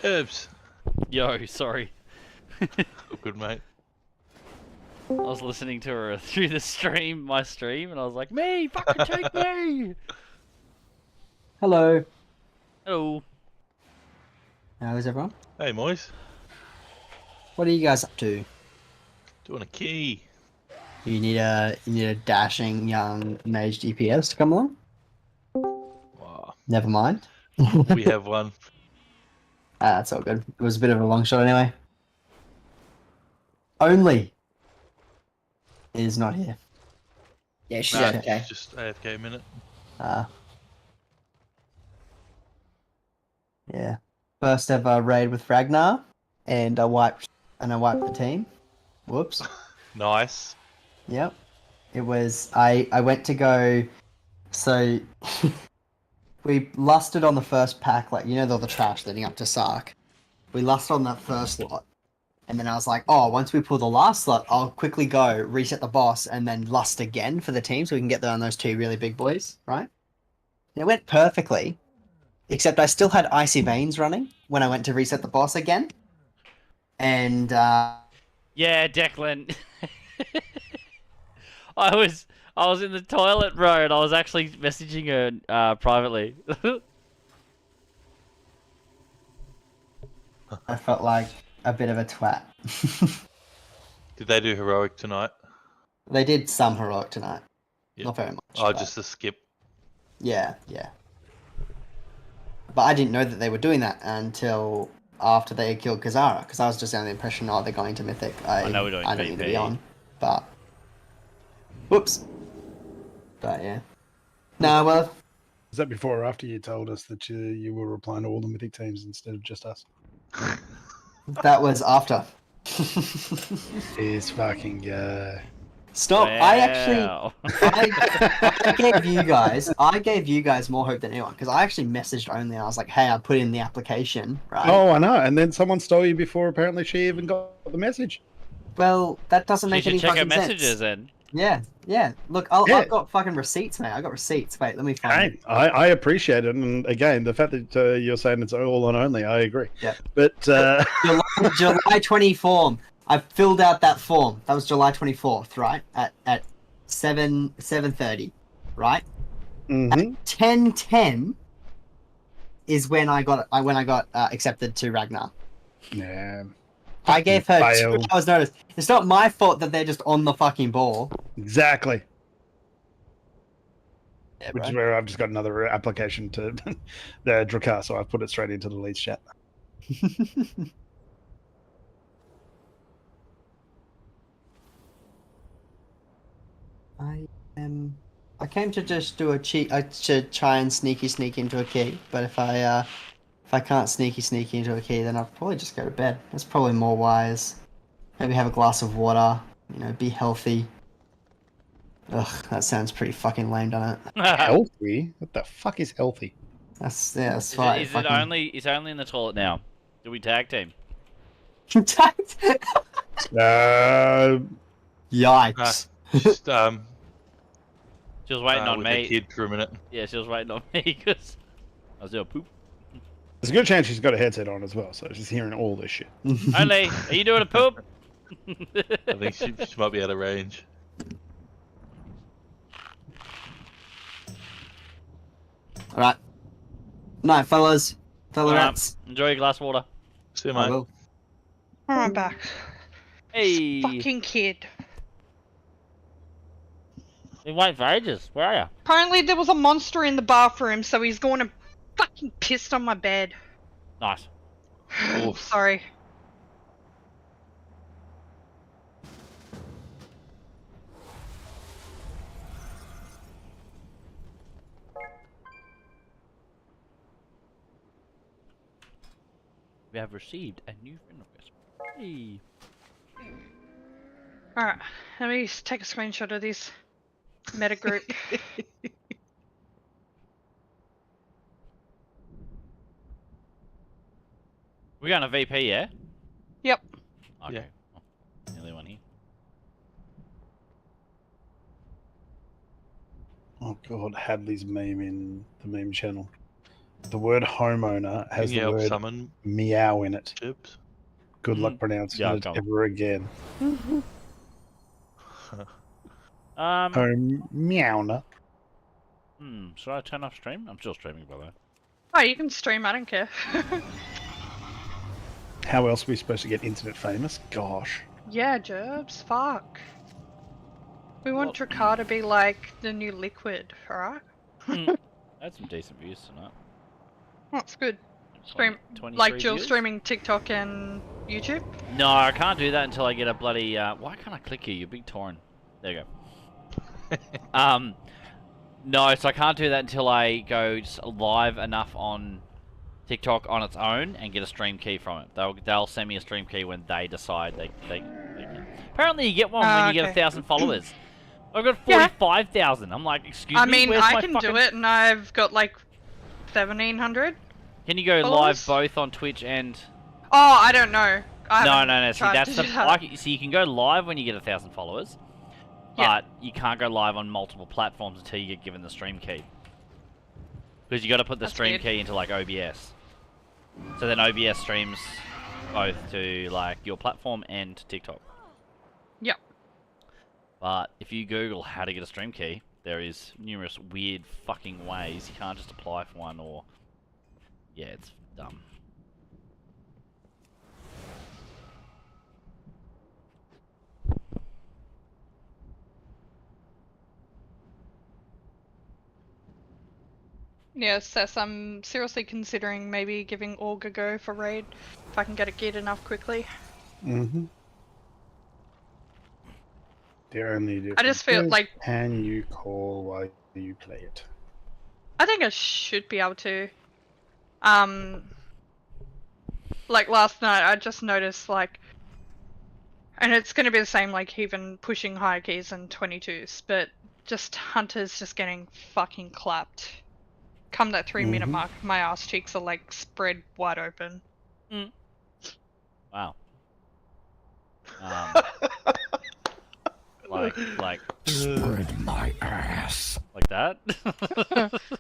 Herbs. Yo, sorry. Oh, good, mate. I was listening to her through the stream, my stream, and I was like, me, fucking take me! Hello. Hello. How is everyone? Hey, Moise. What are you guys up to? Doing a key. You need a dashing young mage DPS to come along? Wow. Never mind. We have one. That's all good. It was a bit of a long shot anyway. Only is not here. Yeah, she's Nah, AFK. it's just AFK minute. Yeah. First ever raid with Ragnar, and I wiped the team. Whoops. Nice. Yep. It was. I went to go. So we lusted on the first pack, like you know, all the trash leading up to Sark. We lusted on that first lot, and then I was like, oh, once we pull the last slot, I'll quickly go reset the boss and then lust again for the team, so we can get there on those two really big boys, right? And it went perfectly, except I still had Icy Veins running when I went to reset the boss again, and Yeah, Declan. I was in the toilet, bro, and I was actually messaging her privately. I felt like a bit of a twat. Did they do heroic tonight? They did some heroic tonight. Yeah. Not very much. Oh, but- just a skip. Yeah, yeah. But I didn't know that they were doing that until after they had killed Kazara, because I was just under the impression, oh, they're going to Mythic. I know we're doing I don't need to be VP. on, but... Whoops. But yeah. No, well... Was that before or after you told us that you were replying to all the Mythic teams instead of just us? That was after. Is fucking Stop! I actually, Wow. I gave you guys more hope than anyone, because I actually messaged only. And I was like, "Hey, I put in the application, right?" Oh, I know. And then someone stole you before apparently she even got the message. Well, that doesn't You make should any check her fucking messages sense. then. Yeah, yeah. Look, Yeah. I've got fucking receipts, mate. I got receipts. Wait, let me find. Hey, I appreciate it, and again, the fact that you're saying it's all on only, I agree. Yeah. But July 20 form. I filled out that form. That was July 24th, right? At 7:30, right? Mhm. At 10:10 is when I got accepted to Ragnar. Yeah. I gave her Fail. 2 hours notice. It's not my fault that they're just on the fucking ball. Exactly. Yeah, Which is bro. where I've just got another application to the Drakkar, so I've put it straight into the leads chat. I came to just do a cheat. I should try and sneak into a key, but if I can't sneaky into a key, then I'll probably just go to bed. That's probably more wise. Maybe have a glass of water. You know, be healthy. Ugh, that sounds pretty fucking lame, doesn't it? Healthy? What the fuck is healthy? That's that's Is right. it only? It's only in the toilet now. Do we tag team? Yikes. Just, She was waiting on with me. the kid for a minute. Yeah, she was waiting on me because I was doing poop. There's a good chance she's got a headset on as well, so she's hearing all this shit. Only, are you doing a poop? I think she might be out of range. Alright. Night, fellas. Fellarettes. Enjoy your glass of water. See you, I mate. will. I'm back. Hey. Fucking kid. Been waiting for ages. Where are you? Apparently there was a monster in the bathroom, so he's going to fucking pissed on my bed. Nice. Sorry. We have received a new friend request. Hey. Alright, let me just take a screenshot of this meta group. We're going to VP, yeah? Yep. Okay. Yeah. Oh, the only one here. Oh god, Hadley's meme in the meme channel. The word homeowner has Can you the help word summon meow in it. chips? Good luck pronouncing Yeah, it come on. ever again. Um. Meowner. Should I turn off stream? I'm still streaming, by the way. Oh, you can stream, I don't care. How else are we supposed to get internet famous? Gosh. Yeah, Gerbs, fuck. We want Drakkar to be like the new Liquid, alright? I had some decent views tonight. That's good. Stream, 23 like dual views? streaming TikTok and YouTube? No, I can't do that until I get a bloody. Why can't I click here? You big torrent. There you go. No, so I can't do that until I go live enough on TikTok on its own and get a stream key from it. They'll send me a stream key when they decide they can. Apparently you get one when you get 1,000 followers. I've got 45,000. I'm like, excuse I me, mean, where's I my can fucking... do it, and I've got like 1,700. Can you go followers? live both on Twitch and... Oh, I don't know. No. See, tried that's to the... do that. So you can go live when you get 1,000 followers, but you can't go live on multiple platforms until you get given the stream key. Because you got to put the stream key into like OBS. So then OBS streams both to like your platform and TikTok. Yep. But if you Google how to get a stream key, there is numerous weird fucking ways. You can't just apply for one or... Yeah, it's dumb. Yeah, Sess, I'm seriously considering maybe giving Org a go for raid, if I can get it geared enough quickly. Mm-hmm. The only difference I just feel is, like... can you call while you play it? I think I should be able to. Like last night, I just noticed like... And it's going to be the same, like even pushing higher keys and 22s, but just Hunters just getting fucking clapped. Come that 3-minute mark, my ass cheeks are like spread wide open. Wow. Like spread my ass. Like that?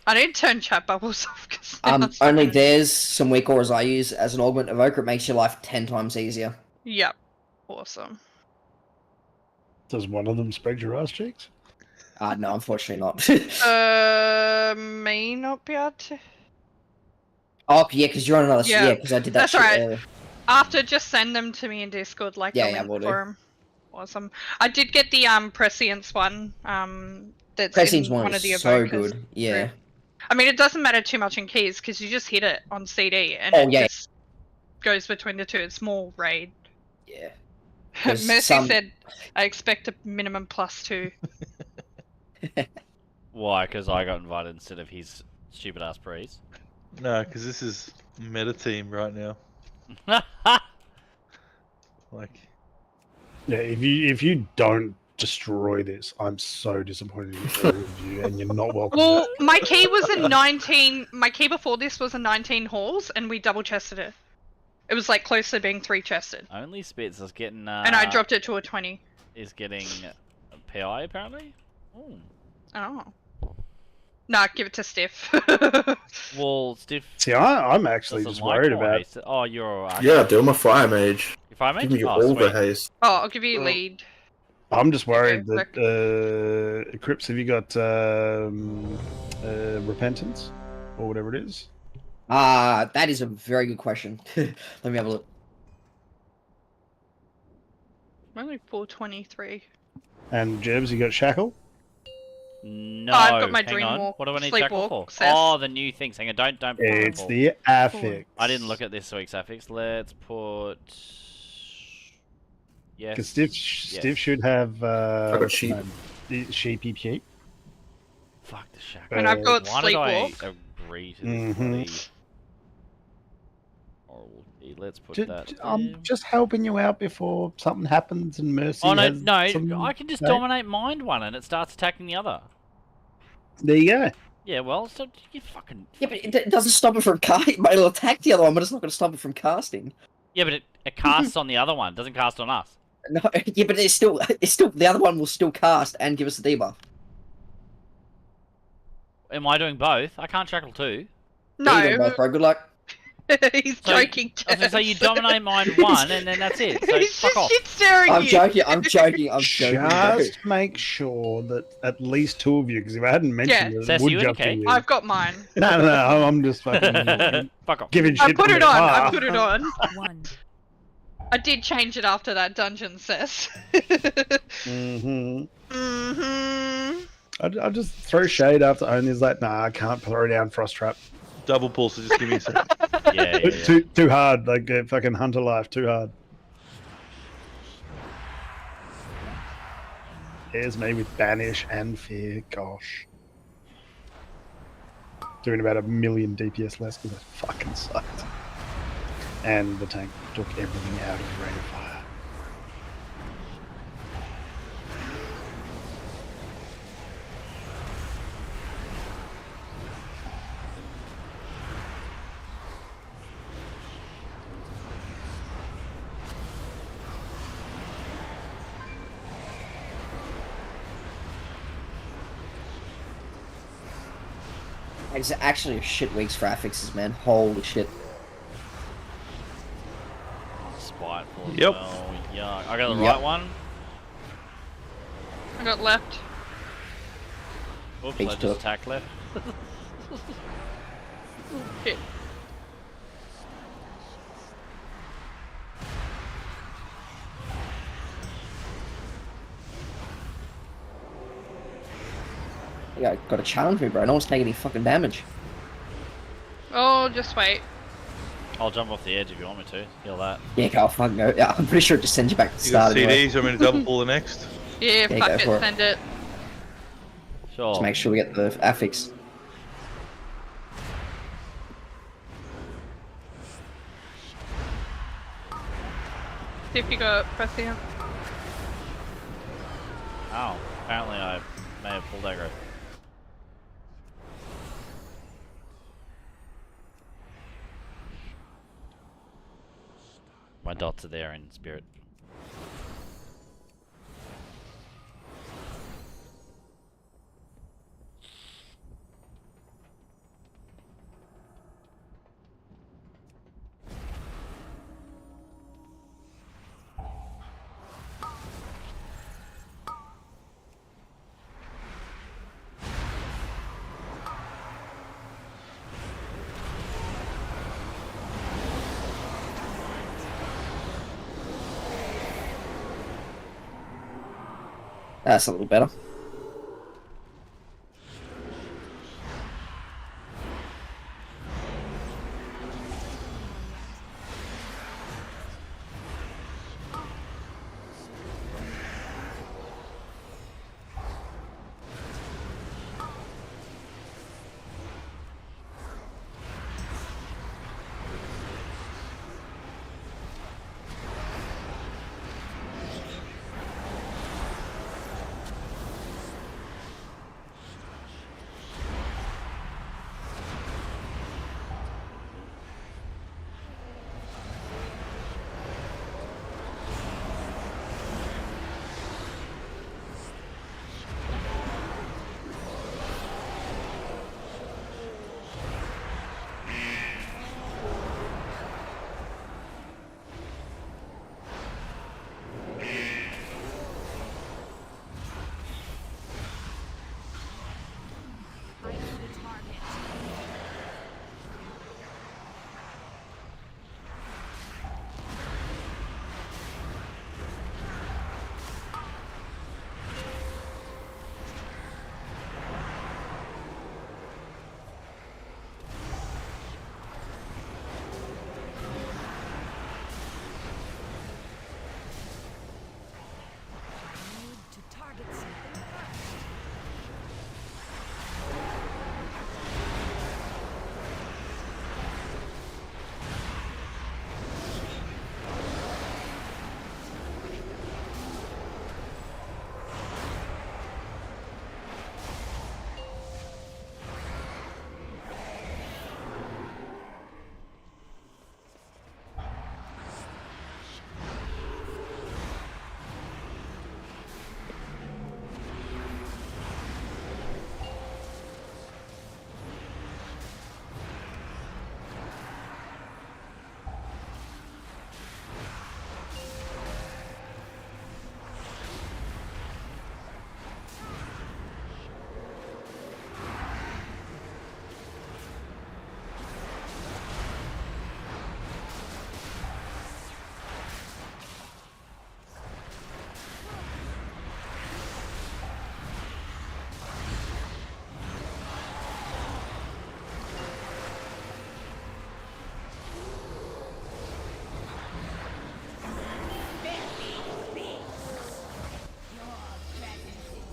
I need to turn chat bubbles off. Cause Only there's some weak auras I use as an augment evoker. It makes your life 10 times easier. Yep. Awesome. Does one of them spread your ass cheeks? No, unfortunately not. May not be able to. Oh, yeah, because you're on another... Yeah, Yeah, because I did that that's shit right. earlier. After, just send them to me in Discord, like Yeah, the yeah, link will do. for 'em. Awesome. I did get the Prescience one. That's Prescience in one one of is the so evokers. good. Yeah. I mean, it doesn't matter too much in keys because you just hit it on CD and Oh, it yeah. just goes between the two. It's more raid. Yeah. Mercy 'Cause said, "I expect a minimum +2." Why? Because I got invited instead of his stupid ass breeze. No, because this is meta team right now. Like, Yeah, if you don't destroy this, I'm so disappointed in all of you, and you're not welcome. Well, my key was a 19. My key before this was a 19 halls, and we double chested it. It was like close to being 3 chested. Only Spitz is getting. And I dropped it to a 20. Is getting a PI apparently. Ooh. Oh. Nah, give it to Stiff. Well, Stiff. See, I'm actually doesn't just like worried more about. haste. Oh, you're alright. Yeah, do. I'm a fire mage. Your fire mage? Give me Oh, all the sweet. haste. Oh, I'll give you lead. I'm just worried that Crips, have you got repentance or whatever it is? That is a very good question. Let me have a look. I'm only 423. And Jebs, you got shackle? No, I've got my hang dream on. walk, What do I need sleepwalk, shackle for? says. Oh, the new things. Hang on, don't. It's the affix. I didn't look at this week's affix. Let's put. Yes. Because Stiff should have. I got sheep. Sheepy sheep. Fuck the shackle. And I've got Why did I sleepwalk. agree to this bloody horrible key? Let's put that. I'm just helping you out before something happens and Mercy. Oh no, has no! some- I can just no? dominate mind one, and it starts attacking the other. There you go. Yeah, well, so you fucking. Yeah, but it doesn't stop it from casting. But it'll attack the other one, but it's not going to stop it from casting. Yeah, but it casts on the other one. It doesn't cast on us. No, yeah, but it's still the other one will still cast and give us a debuff. Am I doing both? I can't shackle too. No. You do both, bro. Good luck. He's So, joking. I was gonna say you dominate mind one, and then that's it. So He's fuck just off. shit staring I'm you. joking. I'm joking. I'm joking. bro. Just make sure that at least 2 of you, because if I hadn't mentioned it, Says it would you jump okay? to you. I've got mine. No, I'm just fucking Fuck off. giving shit. I put to it the on. bar. I put it on. One. I did change it after that dungeon, Sis. Mm-hmm. I just throw shade after Only's like, nah, I can't throw down Frost Trap. double pull, so just give me a second. Yeah. Too hard, like fucking Hunter life, too hard. Here's me with Banish and Fear, gosh. Doing about 1 million DPS less because it fucking sucked. And the tank took everything out of the rate of fire. It's actually a shit weeks for affixes, man. Holy shit. Spiteful as Yep. well. Yeah, I got the Yep. right one. I got left. Oops, Beats I to just it. attacked left. Shit. Yeah, gotta challenge me, bro. No one's taking any fucking damage. Oh, just wait. I'll jump off the edge if you want me to. Heal that. Yeah, go fucking go. Yeah, I'm pretty sure it just sends you back to the You got start anyway. CDs, I'm going to double pull the next. Yeah, Yeah, fuck go it, for it. send it. Sure. Just make sure we get the affix. See if you got Prescient. Oh, apparently I may have pulled aggro. My dots are there in spirit. That's a little better.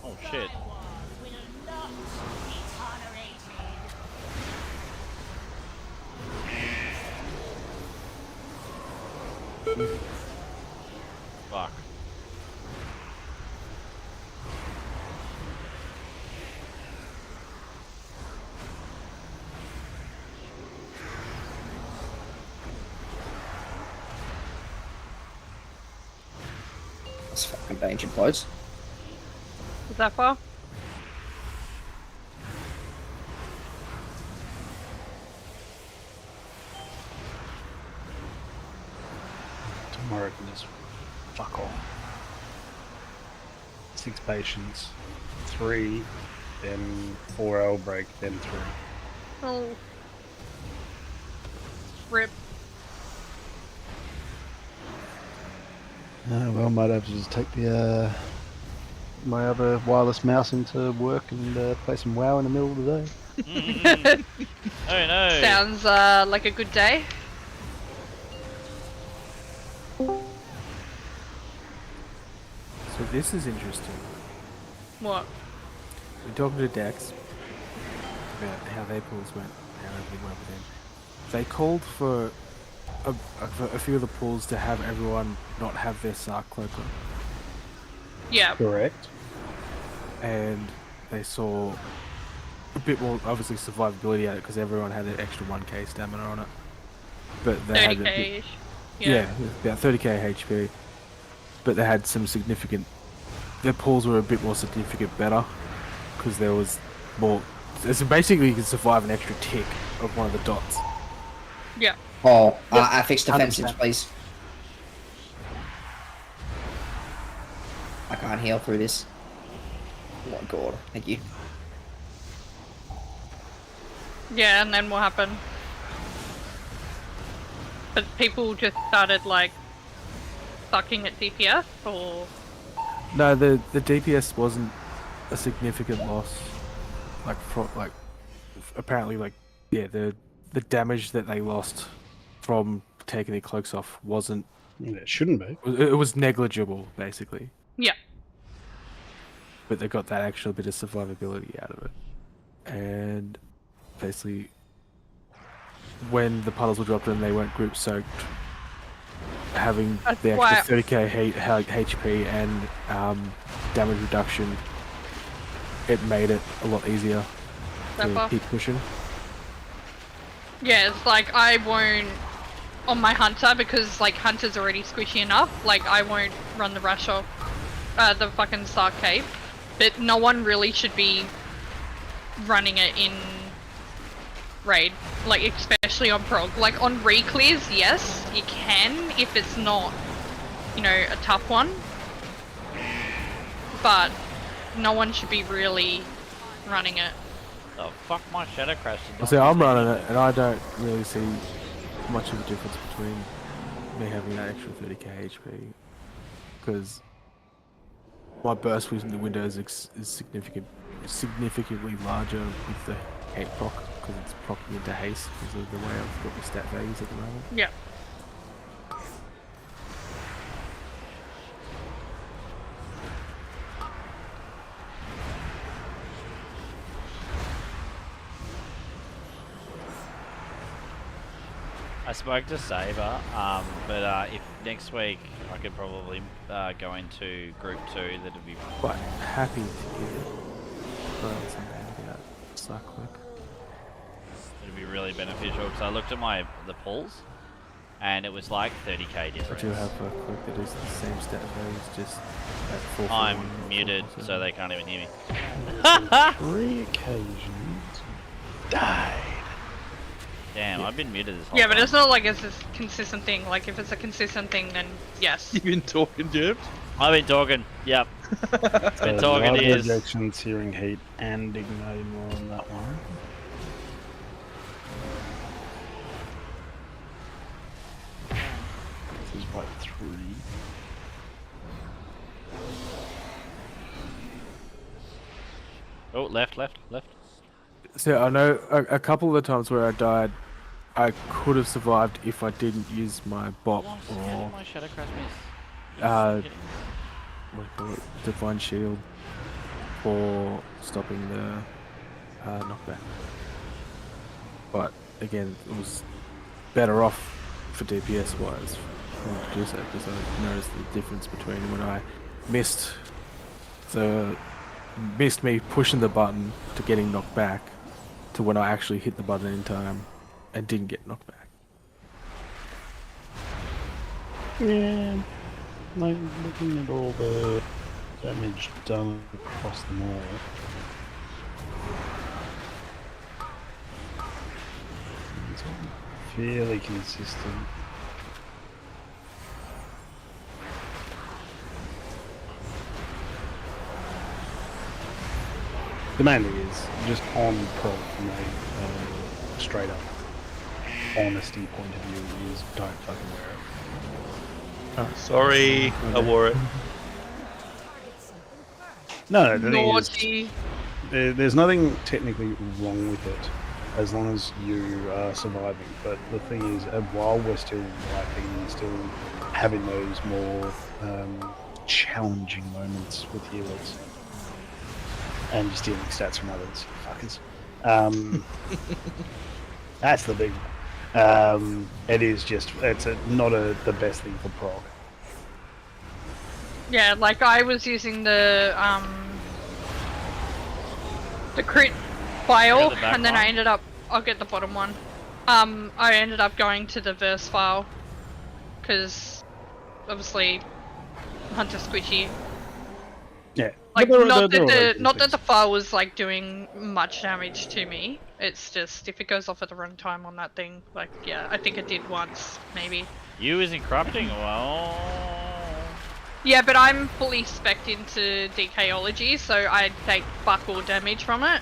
Oh shit. Fuck. That's fucking ancient boys. Is that far? fuck off. 6 patience, 3, then 4 hour break, then 3. Oh. Rip. Well, might have to just take the my other wireless mouse into work and play some WoW in the middle of the day. Oh no. Sounds like a good day. So this is interesting. What? We're talking to Dex about how their pools went, how everything went with them. They called for a few of the pools to have everyone not have their Sark cloak on. Yeah. Correct. And they saw a bit more, obviously, survivability at it because everyone had an extra 1k stamina on it. But they had a 30k bit, ish. yeah, about 30k HP. But they had some significant. Their pools were a bit more significant better because there was more. So basically, you can survive an extra tick of one of the dots. Yeah. Oh, affix defensives, 100%. please. I can't heal through this. Oh my god, thank you. Yeah, and then what happened? But people just started like sucking at DPS, or No, the DPS wasn't a significant loss. Apparently, the damage that they lost from taking their cloaks off wasn't. It shouldn't be. It was negligible, basically. yeah. But they got that extra bit of survivability out of it. And basically, when the puddles were dropped in, they weren't group soaked. Having That's the why- extra 30k HP and damage reduction, it made it a lot easier to Therefore- keep pushing. Yeah, it's like I won't on my hunter because like hunter's already squishy enough. Like I won't run the rush off the fucking Sark cape, but no one really should be running it in raid, like especially on prog. Like on reclears, yes, you can if it's not, you know, a tough one, but no one should be really running it. Oh fuck, my shadow crash did not See, I'm do running anything. it, and I don't really see much of a difference between me having that extra 30k HP, because my burst within the windows is significantly larger with the hate proc, because it's proccing into haste because of the way I've got my stat values at the moment. Yeah. I spoke to Saber, but if next week I could probably go into Group 2, that'd be Quite happy to give it something about Cyclic. it'd be really beneficial because I looked at the pulls, and it was like 30k I difference. do have a click that is the same stat values, just at 4 for I'm 1, muted, 4 for so they can't even hear me. On 3 occasions, died. Damn, I've been muted this whole Yeah, time. but it's not like it's a consistent thing. Like if it's a consistent thing, then yes. You've been talking, Jim? I've been talking, yep. Been talking to Live his... projections, searing heat, and igniting more on that one. This is by 3. Oh, left. So I know a couple of the times where I died, I could have survived if I didn't use my bot How or did my shadow crash miss? what do you call it? Divine Shield for stopping the knockback. But again, it was better off for DPS wise to do so, because I noticed the difference between when I missed me pushing the button to getting knocked back to when I actually hit the button in time and didn't get knocked back. Yeah, like looking at all the damage done across them all. It's all fairly consistent. The main thing is just on prog from a straight up honesty point of view is don't fucking wear it. Sorry, I wore it. No, the thing is, Naughty. there's nothing technically wrong with it as long as you are surviving. But the thing is, while we're still wiping and still having those more challenging moments with healers and just stealing stats from others, fuckers. That's the big one. It is just, it's not the best thing for prog. Yeah, like I was using the crit file, and then I ended up. I'll get the bottom one. I ended up going to the verse file because obviously Hunter Squishy. Yeah. Like They're not all that right, the file was like doing much damage to me. It's just if it goes off at the wrong time on that thing, like yeah, I think it did once maybe. You isn't corrupting well. Yeah, but I'm fully spec'd into DKology, so I take fuck all damage from it.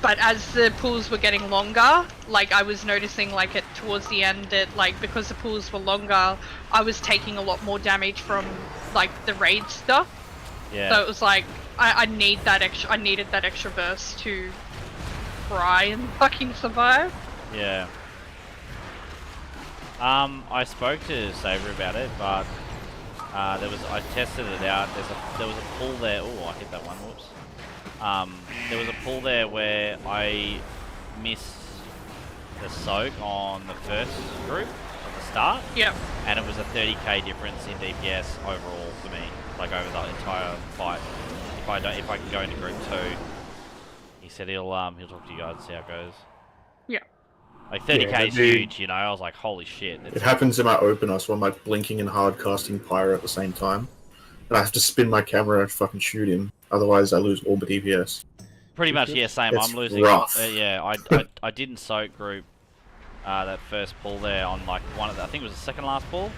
But as the pools were getting longer, like I was noticing like towards the end that like because the pools were longer, I was taking a lot more damage from like the raid stuff. Yeah. So it was like I needed that extra burst to try and fucking survive. Yeah. I spoke to Saber about it, but I tested it out. There was a pull there. Oh, I hit that one. Whoops. There was a pull there where I missed the soak on the first group at the start. Yep. And it was a 30k difference in DPS overall for me, like over the entire fight. If I can go into group 2, he said he'll talk to you guys and see how it goes. Yeah. Like 30k is huge, you know. I was like, holy shit. It happens in my opener, so I'm like blinking and hard casting Pyro at the same time. And I have to spin my camera and fucking shoot him, otherwise I lose all the DPS. Pretty much, yeah, same. It's I'm losing. rough. Yeah, I didn't soak group that first pull there on like one of the, I think it was the second last pull,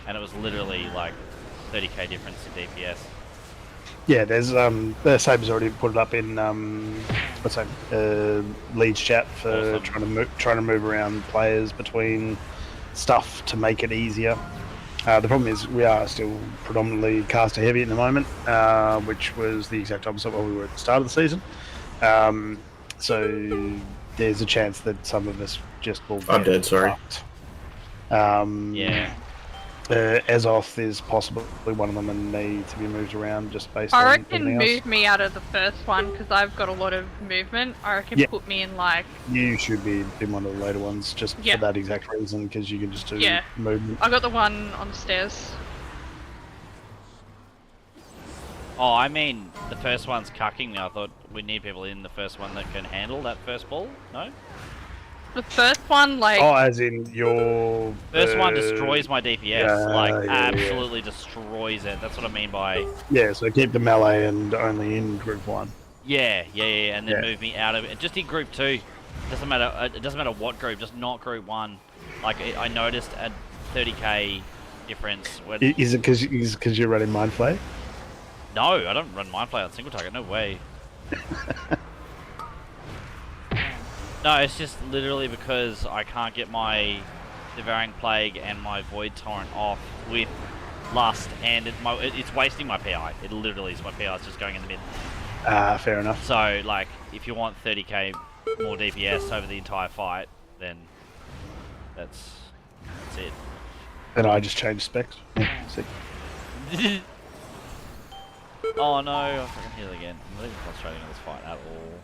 and it was literally like 30k difference in DPS. Yeah, there's the Saber's already put it up in what's that Leeds chat for Awesome. trying to move around players between stuff to make it easier. The problem is we are still predominantly caster heavy at the moment, which was the exact opposite of what we were at the start of the season. So there's a chance that some of us just will. I'm dead. Sorry. Yeah. Azoth is possibly one of them and need to be moved around just based I on reckon everything else. move me out of the first one because I've got a lot of movement. I reckon Yeah. put me in like You should be in one of the later ones just Yeah. for that exact reason because you can just do yeah. movement. I got the one on the stairs. Oh, I mean, the first one's cucking me. I thought we need people in the first one that can handle that first ball. No? The first one, like Oh, as in your First one destroys my DPS. yeah. Absolutely destroys it. That's what I mean by... Yeah, so keep the melee and only in group 1. Yeah, and then Yeah. move me out of it. Just in group 2. Doesn't matter. It doesn't matter what group, just not group 1. Like, I noticed a 30k difference when... Is it because you're running Mind Flay? No, I don't run Mindflay on single target. No way. No, it's just literally because I can't get my Devouring Plague and my Void Torrent off with Lust, and it's wasting my PI. It literally is. My PI is just going in the mid. Fair enough. So, like, if you want 30k more DPS over the entire fight, then that's it. Then I just changed specs. Yeah, see. Oh no, I fucking heal again. I'm not even concentrating on this fight at all.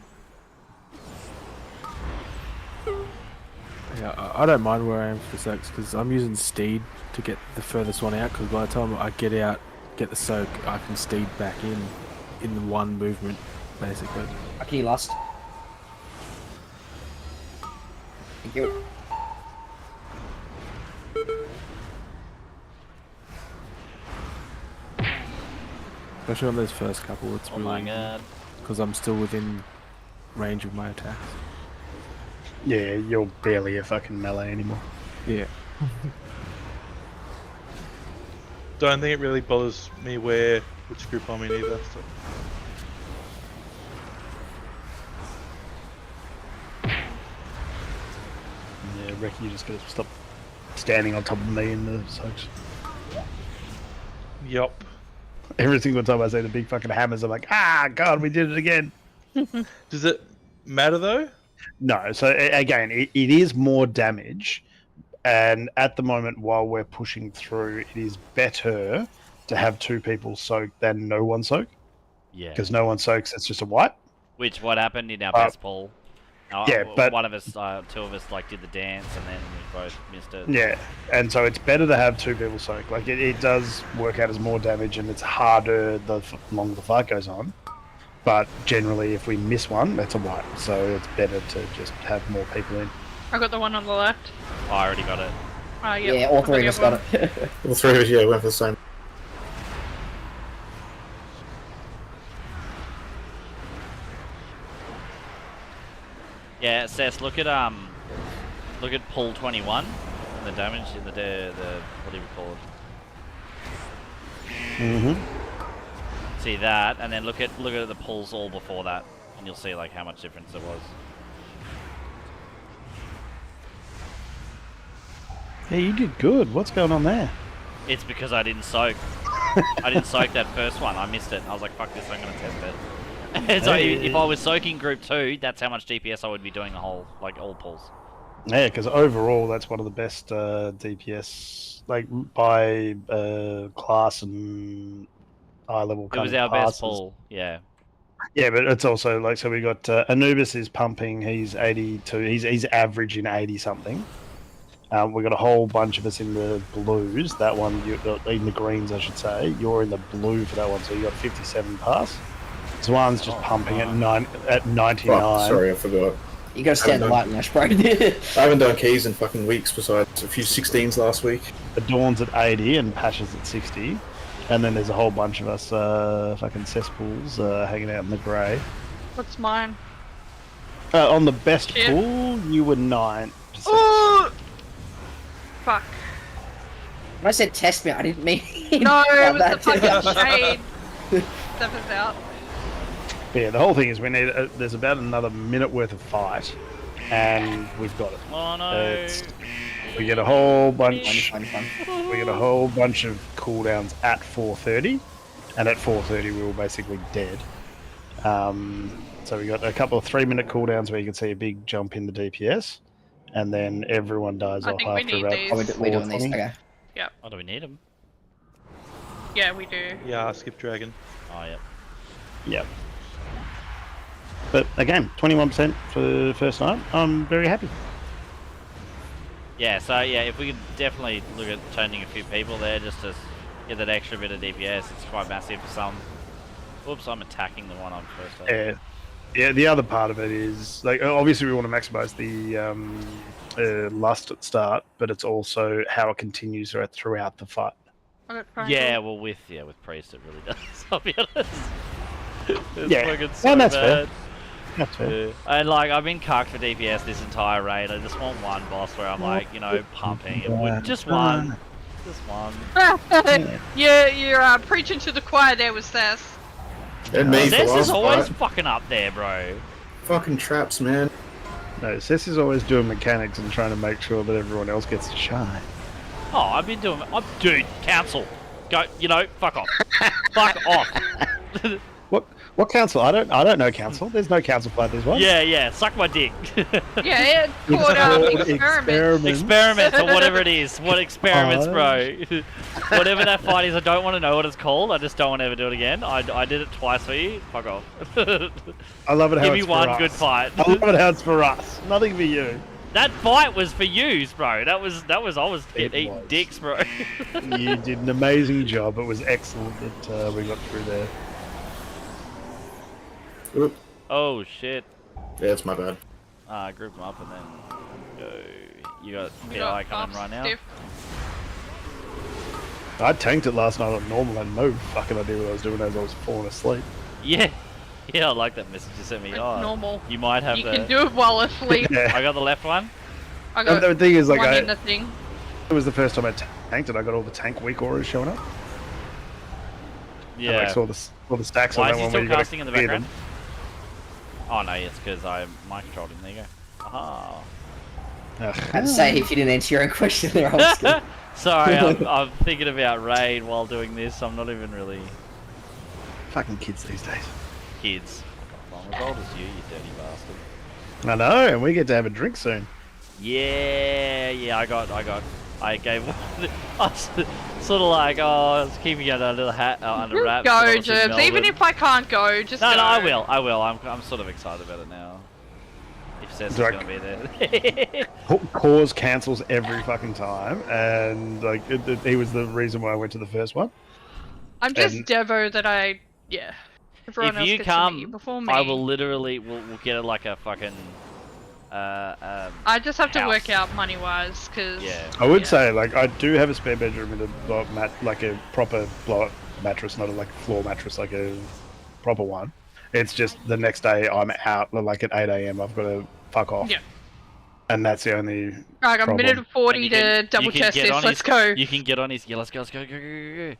Yeah, I don't mind where I am for the soaks because I'm using Steed to get the furthest one out. Because by the time I get out, get the soak, I can Steed back in the one movement, basically. Okay, you lost. Thank you. Especially on those first couple, it's really... my god. Because I'm still within range of my attacks. Yeah, you're barely a fucking melee anymore. Yeah. Don't think it really bothers me which group I'm in either. So. Reki, you just gotta stop standing on top of me in the soaks. Yup. Every single time I see the big fucking hammers, I'm like, ah, God, we did it again. Does it matter though? No, so again, it is more damage. And at the moment, while we're pushing through, it is better to have 2 people soak than no one soak. Yeah. Because no one soaks, it's just a wipe. Which what happened in our best pool? Yeah, but one of us, 2 of us, like did the dance, and then we both missed it. yeah, and so it's better to have 2 people soak. Like it does work out as more damage, and it's harder the longer the fight goes on. But generally, if we miss one, that's a wipe. So it's better to just have more people in. I got the one on the left. Oh, I already got it. Yep. Yeah, all 3 of us got it. All 3 of us, yeah, went for the same. Yeah, Seth, look at pull 21, and the damage in the what do you call it? Mm-hmm. See that, and then look at the pulls all before that, and you'll see like how much difference there was. Yeah, you did good. What's going on there? It's because I didn't soak. I didn't soak that first one. I missed it. I was like, fuck this, I'm gonna test it. So if I was soaking group 2, that's how much DPS I would be doing all pulls. Yeah, because overall, that's one of the best DPS, like by class and high level. It was our best pull, yeah. Yeah, but it's also like, so we got Anubis is pumping. He's 82. He's averaging 80 something. We got a whole bunch of us in the blues. That one, in the greens, I should say. You're in the blue for that one, so you got 57 pass. This one's just pumping at 99. Oh, sorry, I forgot. You gotta stand the light in bro. I haven't done keys in fucking weeks, besides a few 16s last week. Dawn's at 80 and Pasha's at 60. And then there's a whole bunch of us fucking cesspools hanging out in the grey. What's mine? On the best pool, you were 9%. Oh! Fuck. When I said test me, I didn't mean. No, it was that. the fucking shade. Step us out. But yeah, the whole thing is we need. There's about another minute worth of fight, and we've got it. Oh no! We get a whole bunch. We get a whole bunch of cooldowns at 4:30, and at 4:30 we were basically dead. So we got a couple of 3-minute cooldowns where you can see a big jump in the DPS, and then everyone dies off after about. We're doing these. Okay. Yep. Oh, do we need them? Yeah, we do. Yeah, skip dragon. Oh, yep. Yep. But again, 21% for the first night. I'm very happy. Yeah, so yeah, if we could definitely look at turning a few people there just to get that extra bit of DPS, it's quite massive for some. Oops, I'm attacking the one on first. Yeah. Yeah, the other part of it is, like, obviously we want to maximize the lust at start, but it's also how it continues throughout the fight. Yeah, well, with Priest it really does, I'll be honest. It's Yeah, fucking so and that's bad. fair. That's fair. Yeah. And like, I've been cucked for DPS this entire raid. I just want one boss where I'm like, you know, pumping. Just one. Just one. You're preaching to the choir there with Sass. And me Cess for is last always fight. fucking up there, bro. Fucking traps, man. No, Cess is always doing mechanics and trying to make sure that everyone else gets to shine. Oh, I've been doing... dude, council. Go, you know, fuck off. Fuck off. What council? I don't know council. There's no council fight this one. Yeah, suck my dick. Yeah, called experiments. Experiments or whatever it is. What experiments, bro? Whatever that fight is, I don't want to know what it's called. I just don't want to ever do it again. I did it twice for you. Fuck off. I love it how Give it's me one for us. good fight. I love it how it's for us. Nothing for you. That fight was for yous, bro. That was I was eating dicks, bro. You did an amazing job. It was excellent that we got through there. Oop. Oh shit. Yeah, it's my bad. Group them up and then go. You got We PI got coming right now. stiff. I tanked it last night on normal and no fucking idea what I was doing as I was falling asleep. Yeah, I like that message you sent me. It's Oh, normal. You might have You the... can do it while asleep. Yeah. I got the left one. I got the thing is, like, one in the thing. It was the first time I tanked it. I got all the tank weak auras showing up. Yeah. And I saw the stacks Why on is that he one still where you got casting in to the clear background? them. Oh no, it's because I mic controlled him. There you go. Aha. I had to say, if you didn't answer your own question there, I was good. Sorry, I'm thinking about raid while doing this. I'm not even really Fucking kids these days. kids. I'm as old as you dirty bastard. I know, and we get to have a drink soon. Yeah, I gave. I was sort of like, oh, I was keeping it under the hat, under wraps. Go, but I was in Jerbs. Even Melbourne. if I can't go, just No, go. no, I will. I'm sort of excited about it now. If Seth's gonna be there. Cause cancels every fucking time, and like he was the reason why I went to the first one. I'm just And- Devo that yeah. Everyone If else you gets to meet you come, before me. I will literally, we'll get it like a fucking. I just have to work out money wise, because. Yeah. I would say, like, I do have a spare bedroom with a blow-up like a proper blow-up mattress, not a like floor mattress, like a proper one. It's just the next day I'm out, like at 8 AM. I've got to fuck off. Yeah. And that's the only. Alright, I'm a minute problem. and 40 to double test this. Let's go. You can get on his. Yeah, let's go. Go. Yeah,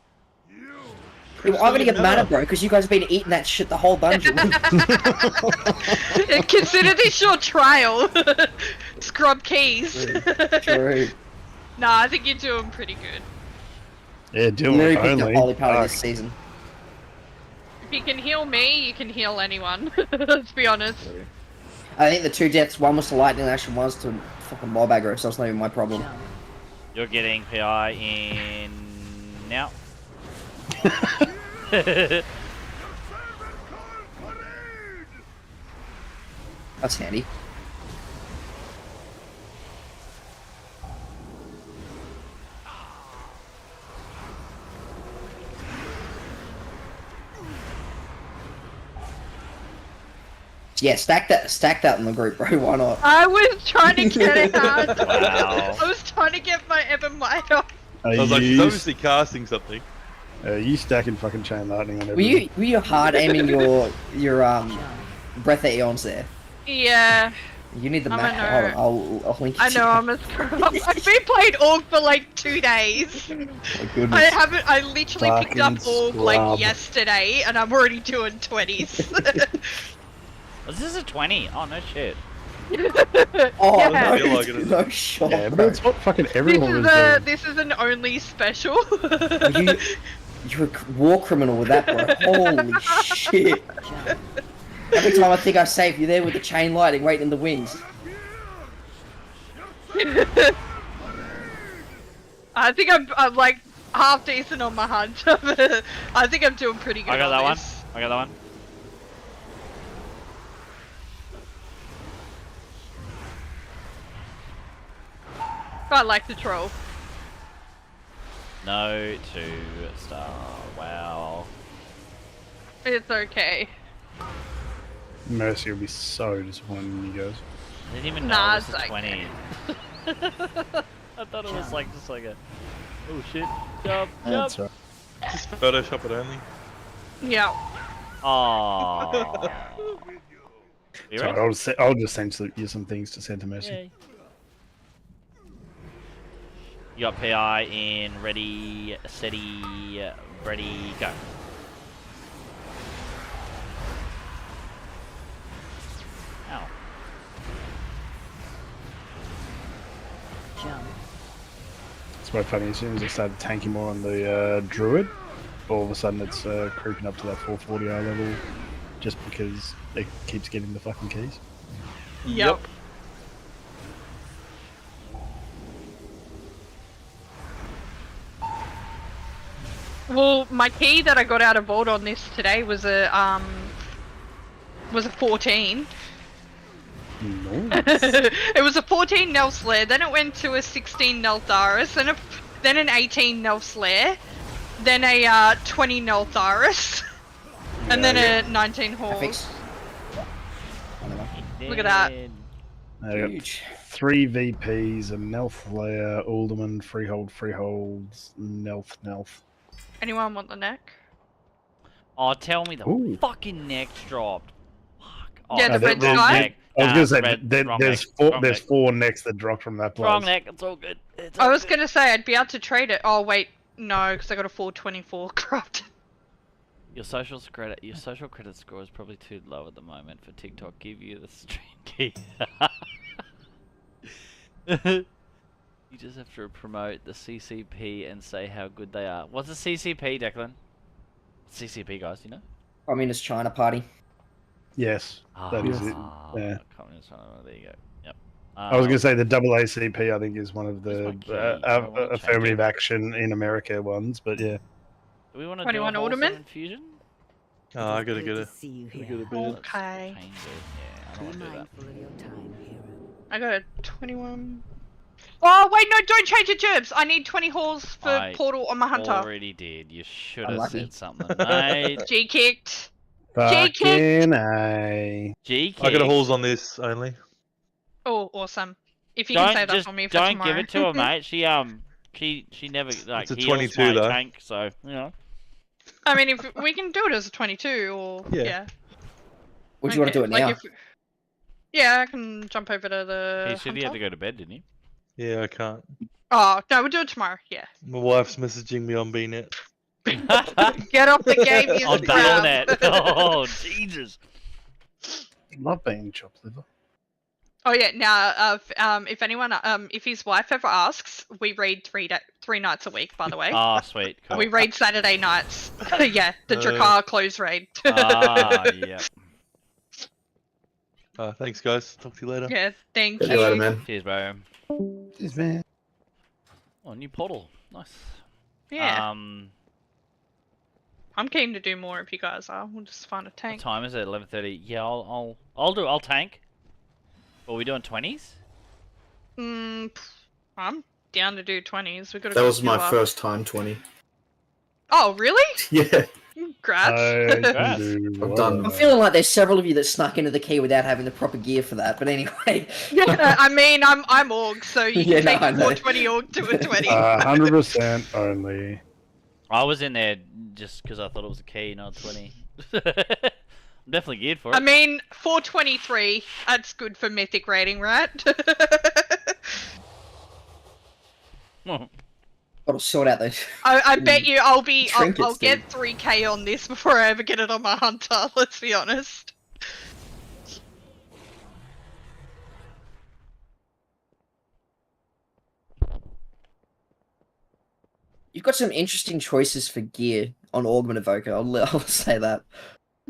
well, I'm gonna get mad at bro because you guys have been eating that shit the whole dungeon. Consider this your trial. Scrub keys. True. Nah, I think you're doing pretty good. Yeah, doing Mary it picked only. the holy party Fuck. this season. If you can heal me, you can heal anyone. Let's be honest. I think the two deaths, one was to lightning lash and one was to fucking mob aggro, so that's not even my problem. You're getting PI in now. That's handy. Yeah, stack that in the group, bro. Why not? I was trying to get it out. Wow. I was trying to get my Evan White off. Are I was like, you, he's obviously casting something. you stacking fucking chain lightning on Were everything? you hard aiming your breath of eons there? Yeah. You need the I'm a map. Hold on, I'll link it I to know, you. I'm a scrub. I've been playing Orc for like 2 days. My goodness. I literally picked up Fucking Orc like scrub. yesterday and I'm already doing 20s. Was this a 20? Oh no shit. Oh Yeah. I feel like it is. no shot. Yeah, but bro. that's what fucking everyone was doing. This is an only special. You're a war criminal with that, bro. Holy shit. Every time I think I save you there with the chain lightning waiting in the wings. I think I'm like half decent on my hunt. I think I'm doing pretty good. I got that one. this. I got that one. I like the troll. No 2-star. Wow. It's okay. Mercy will be so disappointed in you guys. I didn't even Nah, know it was it's a 20. I thought it was like just like a. Oh shit! Jump! That's Jump! right. Just Photoshop it only. Yeah. Aww. You Sorry, ready? I'll just send you some things to send to Mercy. Yay. You got PI in ready, steady, ready, go. Ow. It's quite funny. As soon as I started tanking more on the druid, all of a sudden it's creeping up to that 440R level, just because it keeps getting the fucking keys. Yep. Well, my key that I got out of vault on this today was a 14. No. It was a 14 Nelf Slayer, then it went to a 16 Neltharis, then an 18 Nelf Slayer, then a 20 Neltharis, and then a 19 Horse. Look at that. I got 3 VPs, a Nelth Layer, Alderman, Freeholds, Nelth. Anyone want the neck? Oh, tell me the Ooh. fucking neck's dropped. Fuck. Oh, Yeah, the red sky? I was gonna say wrong there's neck, 4 wrong there's neck. 4 necks that dropped from that place. Wrong neck, it's all good. It's I all was good. gonna say I'd be able to trade it. Oh wait, no, because I got a 424 corrupted. Your social credit score is probably too low at the moment for TikTok. Give you the stream key. You just have to promote the CCP and say how good they are. What's a CCP, Declan? CCP, guys, you know? Communist China Party. Yes, that is it. Yeah. Communist China, there you go. Yep. I was going to say the AACP, I think, is one of the affirmative action in America ones, but yeah. Do we want to 21 do a wholesome Alderman? infusion? Oh, I gotta get See you gotta here. get a bed. Okay. Yeah, I don't want to do that. Mindful of your time, hero. I got a 21. Oh wait, no! Don't change it, Gerbs. I need 20 halls for I portal on my hunter. already did. You should have Unlucky. said something, mate. G kicked. Fucking A. G I got a halls on this only. Oh, awesome! If you can say that for me for tomorrow. Don't give it to her, mate. She never like It's a heals 22 my though. tank, so you know. I mean, if we can do it as a 22, or yeah. Would you want to do it now? Yeah, I can jump over to the. He said he had to go to bed, didn't he? Yeah, I can't. Oh no, we'll do it tomorrow. Yeah. My wife's messaging me on BNet. Get off the game, you On crap. Battle.net. Oh Jesus. Love being chopped liver. Oh yeah. Now, if anyone, if his wife ever asks, we read three nights a week. By the way. Oh, sweet. Cool. We raid Saturday nights. Yeah, the Drakkar close raid. Yeah. Thanks, guys. Talk to you later. Yeah, thank See you later, you. man. Cheers, bro. Cheers, man. Oh, new portal. Nice. Yeah. I'm keen to do more if you guys are. We'll just find a What tank. time is it? 11:30. Yeah, I'll tank. Are we doing 20s? I'm down to do 20s. We got. That was my first time 20. Oh really? Yeah. Congrats. I've done. I'm feeling like there's several of you that snuck into the key without having the proper gear for that. But anyway. Yeah, I mean, I'm org, so you Yeah, can no, take I a know. 420 org to a 20. 100% only. I was in there just because I thought it was a key, not 20. I'm definitely geared for it. I mean, 423. That's good for mythic rating, right? Got to sort out those. I bet you I'll Trinkets, get 3k on this before I ever get it on my hunter. Let's be honest. You've got some interesting choices for gear on Augment Evoker. I'll say that.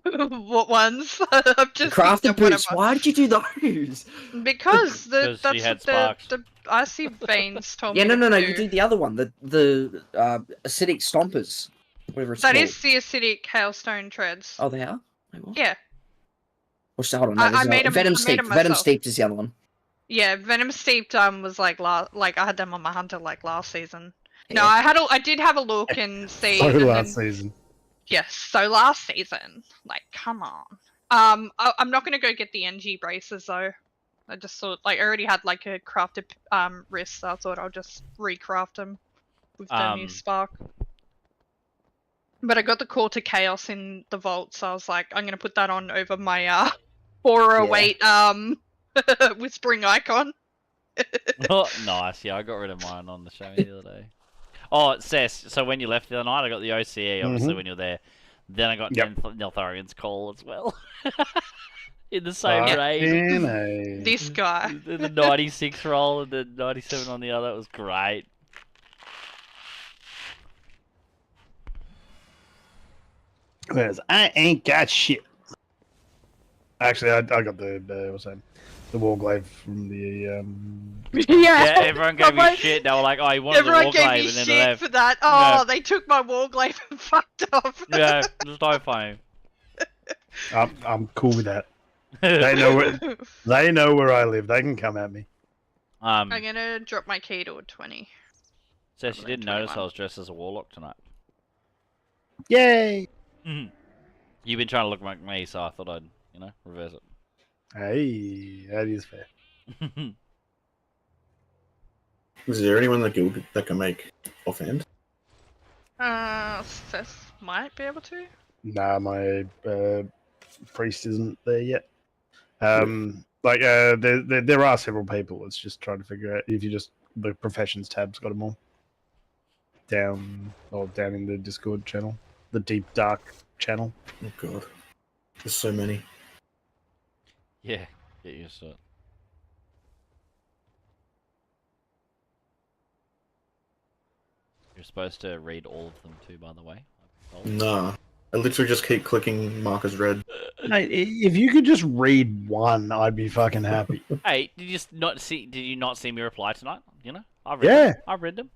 What ones? I've just Crafted picked up boots. whatever. Why did you do those? Because Because she had sparks. the icy veins told Yeah, me. no. to You do the other one. The acidic stompers. Whatever it's That called. is the acidic hailstone treads. Oh, they are. Wait, what? Yeah. Hold on. No, I there's made another- 'em- Venom I made steeped. 'em Venom myself. steeped is the other one. Yeah, Venom Steeped was like I had them on my hunter like last season. No, Yeah. I did have a look and see. So and last then- season. Yes, so last season, like, come on. I'm not gonna go get the NG braces though. I just thought, like, I already had like a crafted wrist, so I thought I'll just recraft them with the new spark. But I got the Call to Chaos in the vault, so I was like, I'm gonna put that on over my 408 whispering icon. Oh, nice. Yeah, I got rid of mine on the show the other day. Oh, Cess, so when you left the other night, I got the OCE, obviously, when you were there. Then I got Neltharian's call as well. In the same raid. Fucking A. This guy. The 96 roll and the 97 on the other. It was great. Whereas I ain't got shit. Actually, I got the what's that? The Warglaive from the Yeah, everyone gave me shit. They were like, oh, you wanted the Everyone gave Warglaive, me and then they shit left. for that. Oh, Yeah. they took my Warglaive and fucked off. Yeah, it was so funny. I'm cool with that. They know where I live. They can come at me. I'm gonna drop my key to a 20. Cess, you didn't notice I was dressed as a warlock tonight. Yay! You've been trying to look like me, so I thought I'd, reverse it. Hey, that is fair. Is there anyone in the guild that can make offhand? Seth might be able to. Nah, my priest isn't there yet. There are several people. It's just trying to figure out if you just the professions tab's got them all down in the Discord channel, the deep dark channel. Oh god, there's so many. Yeah, get used to it. You're supposed to read all of them too, by the way. Nah. I literally just keep clicking mark as read. Mate, if you could just read one, I'd be fucking happy. Hey, did you just not see? Did you not see me reply tonight? You know, I read Yeah. them. I read them.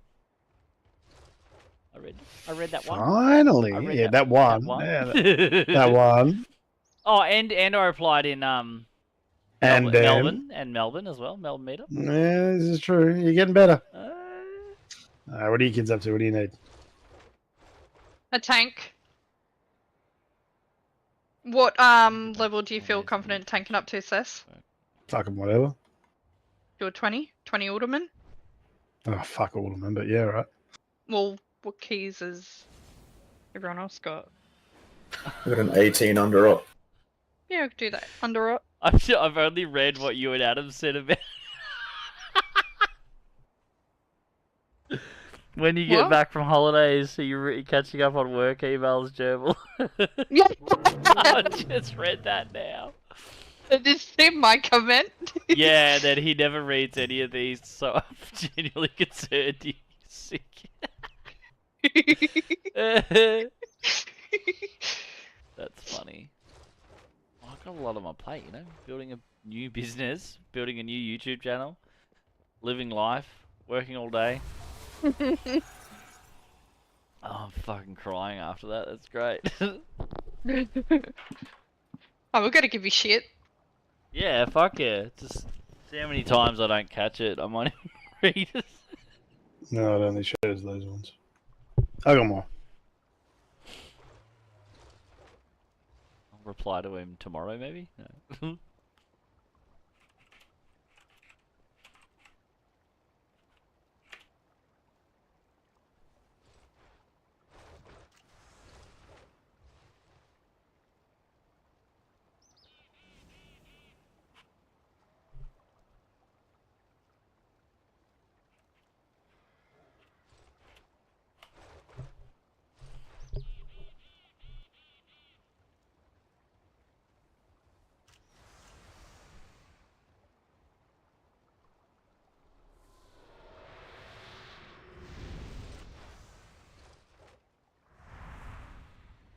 I read that one. Finally, I read yeah, that one. That one. Yeah, that one. Oh, and I replied in And Melbourne as well. Melbourne meetup. Yeah, this is true. You're getting better. What are you kids up to? What do you need? A tank. What level do you feel confident tanking up to, Cess? Fucking whatever. You're 20? 20 alderman? Oh, fuck all of them, but yeah, right. Well, what keys has everyone else got? I got an 18 under up. Yeah, I could do that. Under it. I've only read what you and Adam said about. When you get What? back from holidays, so you're catching up on work emails, Gerbil. Yeah. I just read that now. Did you see my comment? Yeah, that he never reads any of these, so I'm genuinely concerned he's sick. That's funny. Oh, I've got a lot on my plate, you know? Building a new business, building a new YouTube channel, living life, working all day. Oh, I'm fucking crying after that. That's great. Oh, we're gonna give you shit. Yeah, fuck yeah. Just see how many times I don't catch it. I might even read it. No, it only shows those ones. I got more. I'll reply to him tomorrow, maybe? No.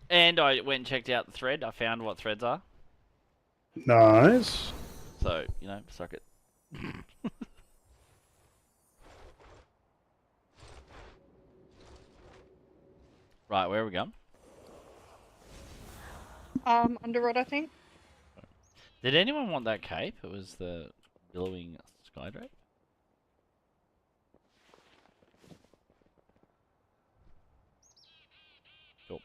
And I went and checked out the thread. I found what threads are. Nice. So, you know, suck it. Right, where are we going? Under it, I think. Did anyone want that cape? It was the billowing skydrape. Cool.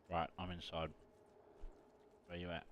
Right, I'm inside. Where you at?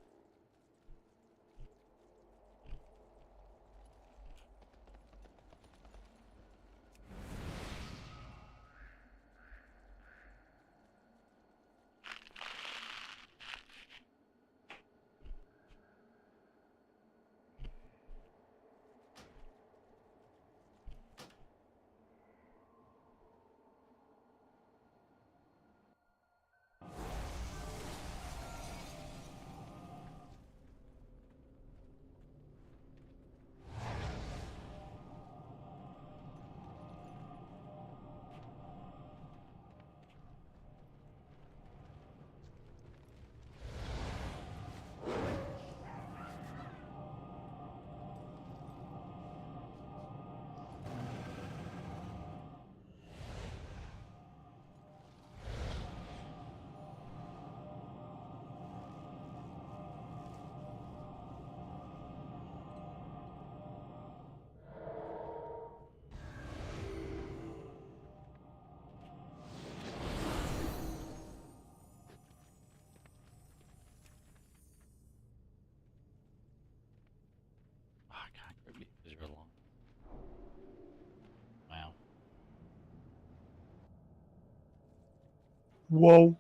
Whoa.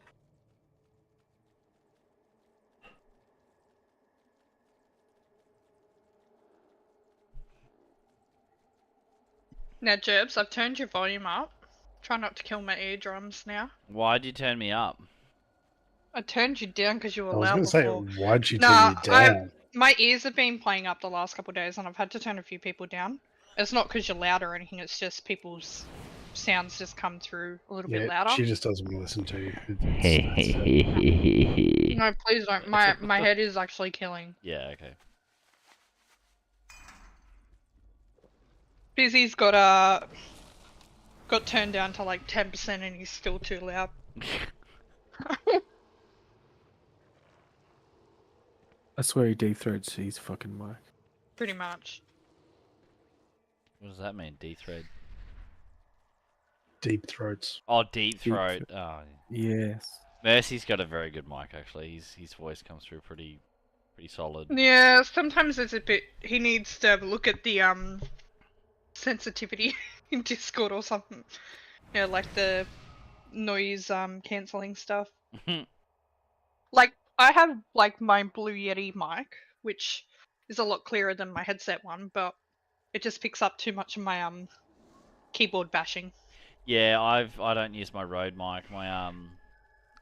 Now, Jerbs, I've turned your volume up. Try not to kill my eardrums now. Why'd you turn me up? I turned you down because you were I was loud going to say, before. why'd she Nah, turn you down? my ears have been playing up the last couple of days, and I've had to turn a few people down. It's not because you're loud or anything. It's just people's sounds just come through a little bit Yeah, louder. she just doesn't want to listen to you. No, please don't. My head is actually killing. Yeah, okay. Busy's got turned down to like 10% and he's still too loud. I swear he deep throats his fucking mic. Pretty much. What does that mean, D-thread? Deep throats. Oh, deep throat. Oh, yes. Mercy's got a very good mic, actually. His voice comes through pretty solid. Yeah, sometimes it's a bit. He needs to look at the sensitivity in Discord or something. Yeah, like the noise cancelling stuff. Like I have like my Blue Yeti mic, which is a lot clearer than my headset one, but it just picks up too much of my keyboard bashing. Yeah, I don't use my Rode mic, my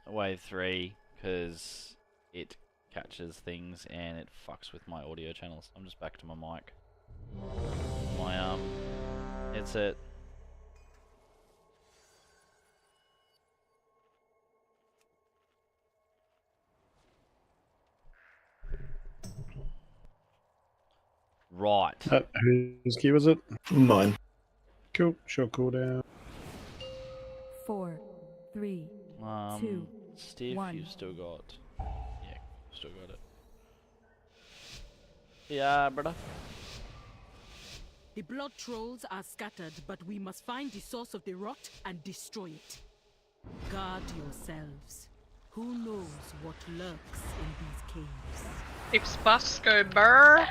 Wave 3, because it catches things and it fucks with my audio channels. I'm just back to my mic. My headset. Right. Whose key was it? Mine. Cool. Short cooldown. 4, 3, 2, Steve, 1. you've still got... Yeah, still got it. Yeah, brother. The blood trolls are scattered, but we must find the source of the rot and destroy it. Guard yourselves. Who knows what lurks in these caves? It's Busco Burr.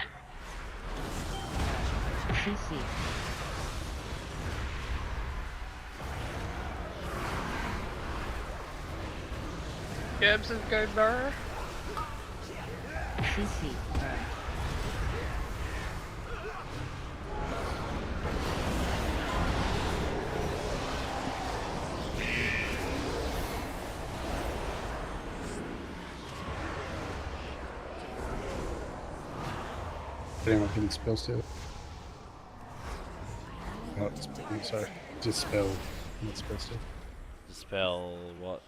CC. Gerbs is Go Burr. CC. Anyone can spell steal? Oh, sorry. Dispel, not spell steal. Dispel what?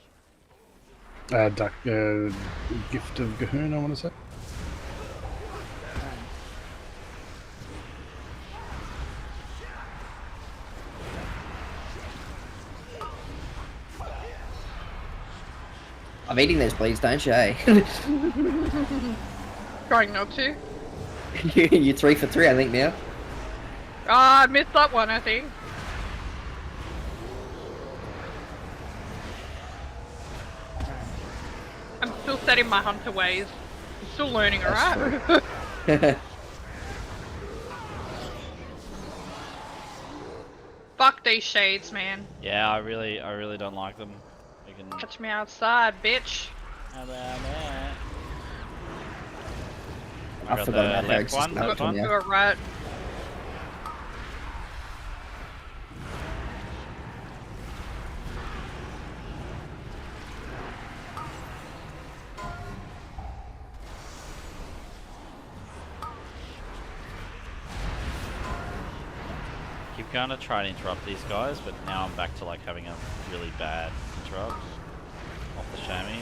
Gift of Gahoon, I want to say. I'm eating those, please, don't you? Eh? Trying not to. You're 3 for 3, I think, now. I missed that one, I think. I'm still setting my hunter ways. I'm still learning, alright? Fuck these shades, man. Yeah, I really don't like them. We can... Catch me outside, bitch. How about that? I got forgot the about left that. one, left one. You are right. Keep going to try and interrupt these guys, but now I'm back to like having a really bad interrupt off the chamois.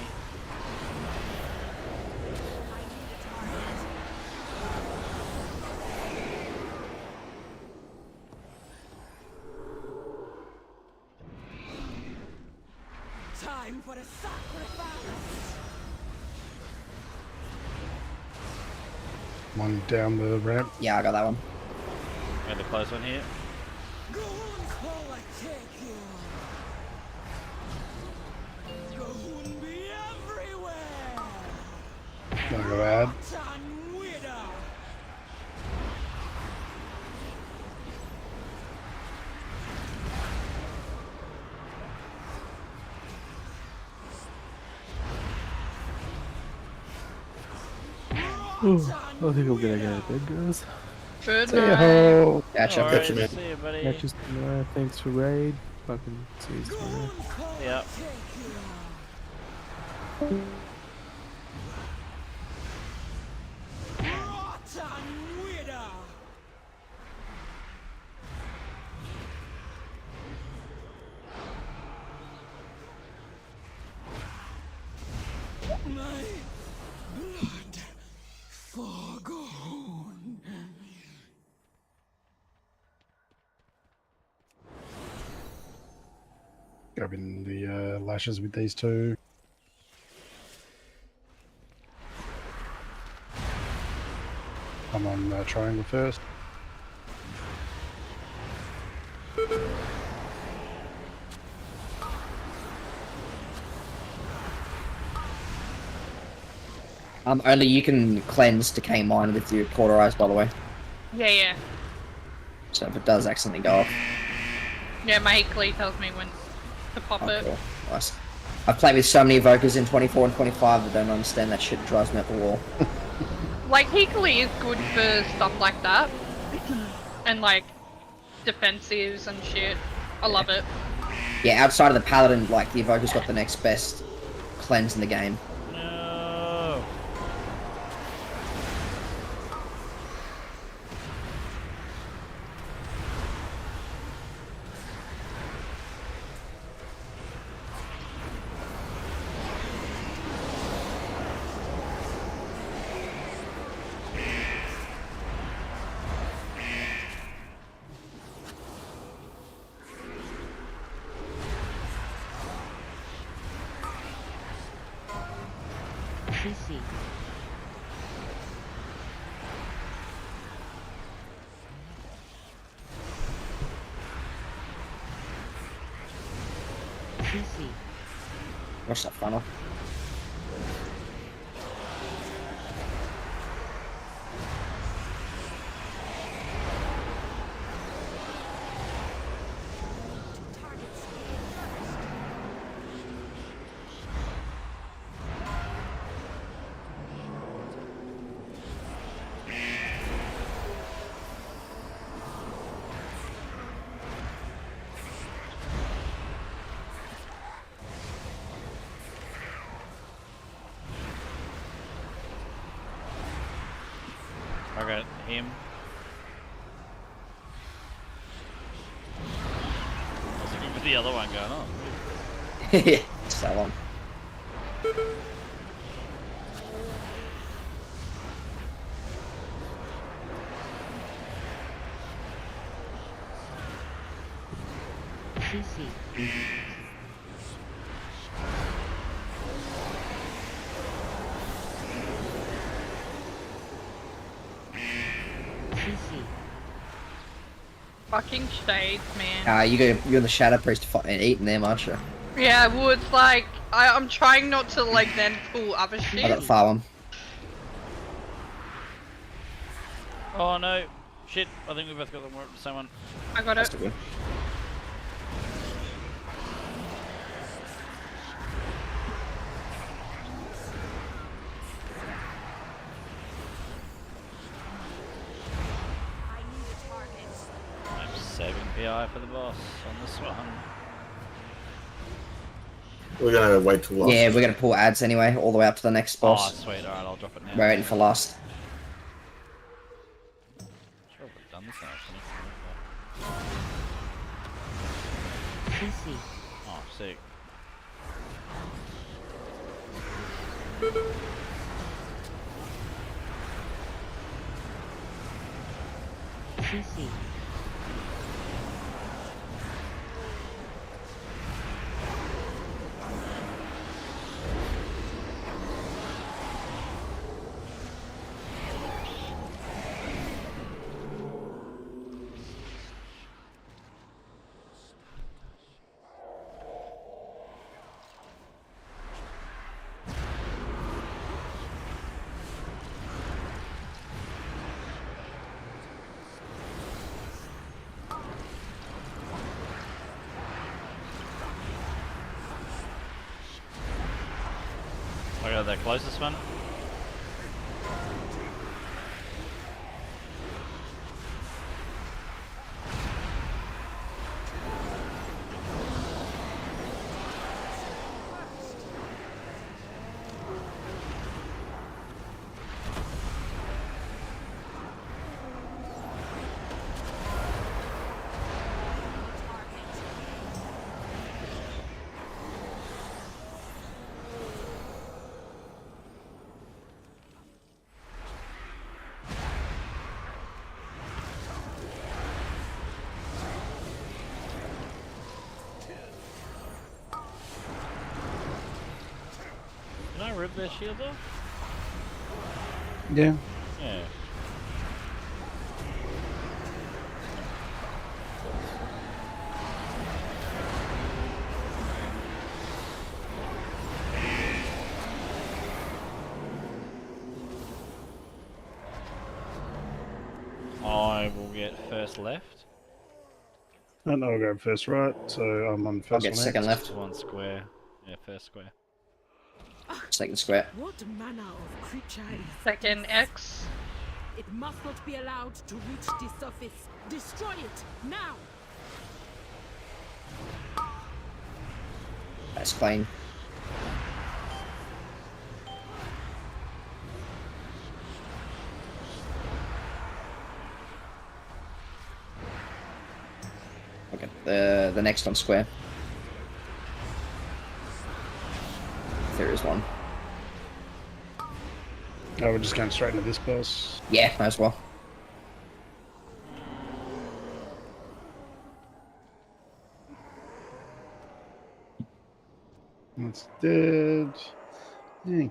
Time for a sacrifice! One down the ramp. Yeah, I got that one. Got the close one here. Not go bad. I think I'm gonna go to bed, guys. Good See ya, night. ho. Catch up, catch you, man. See you, buddy. Catch you tomorrow. Thanks for raid. Fucking see you tomorrow. Yep. My blood forgone. Grabbing the lashes with these two. I'm on triangle first. Only you can cleanse Decay Mine with your Cauterize, by the way. Yeah. So if it does accidentally go off. Yeah, my Heakley tells me when to pop it. Cool. Nice. I've played with so many Evokers in 24 and 25 that don't understand that shit drives me up the wall. Like, Heakley is good for stuff like that. And, like, defensives and shit. I love it. Yeah, outside of the Paladin, like, the Evoker's got the next best cleanse in the game. No. CC. CC. Watch that funnel. I got him. I was looking for the other one going on. It's that one. CC. CC. Fucking shades, man. You're in the Shadow Priest eating them, aren't you? Yeah, well, it's like, I'm trying not to, like, then pull other shit. I got the farm. Oh no. Shit, I think we both got the same one. I got it. That's good. I'm saving PI for the boss on this one. We're gonna wait till last. Yeah, we're gonna pull ads anyway, all the way up to the next boss. Oh, sweet. Alright, I'll drop it now. We're waiting for last. Sure, we've done this now, CC. Oh, sick. CC. I got the closest one. rip their shields off? Yeah. Yeah. I will get first left. And I'll go first right, so I'm on 1st I'll get one second next. left. One square. Yeah, first square. Second square. What manner of creature is Second X. It must not be allowed to reach the surface. Destroy it now. That's clean. Okay, the next on square. There is one. Oh, we're just going straight into this boss. Yeah, might as well. That's dead. Yeah.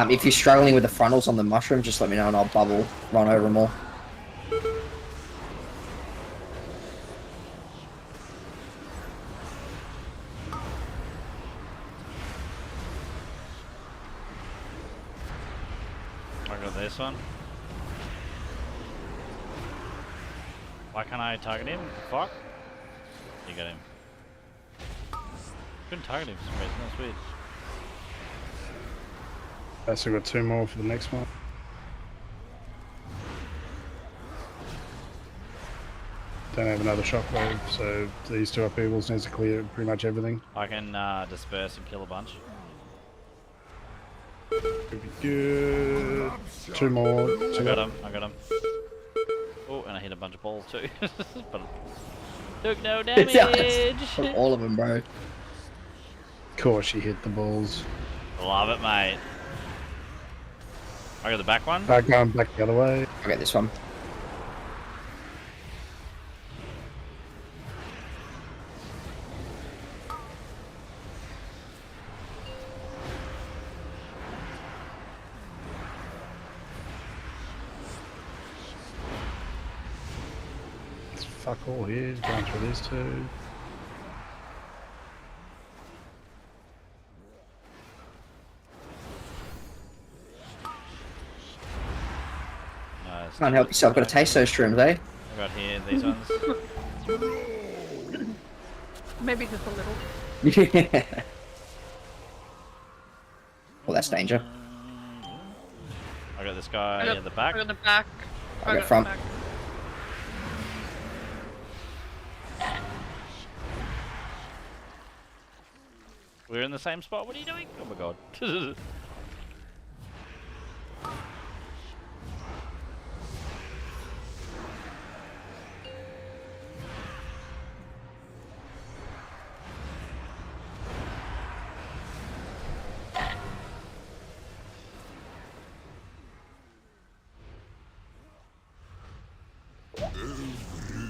If you're struggling with the frontals on the mushroom, just let me know and I'll bubble run over them all. I got this one. Why can't I target him? Fuck. You got him. Couldn't target him for some reason, that's weird. So we've got 2 more for the next one. Don't have another shockwave, so these 2 upheavals needs to clear pretty much everything. I can disperse and kill a bunch. Could be good. 2 more. I got him, I got him. Oh, and I hit a bunch of balls too. But took no damage! All of them, bro. Of course you hit the balls. Love it, mate. I got the back one. Going back the other way. I got this one. It's fuck all here. Going through these 2. Can't help yourself, got to taste those shrooms, eh? I got here, these ones. Maybe just a little. Yeah. Well, that's danger. I got this guy at the back. I got the back. I got front. Back. We're in the same spot, what are you doing? Oh my god.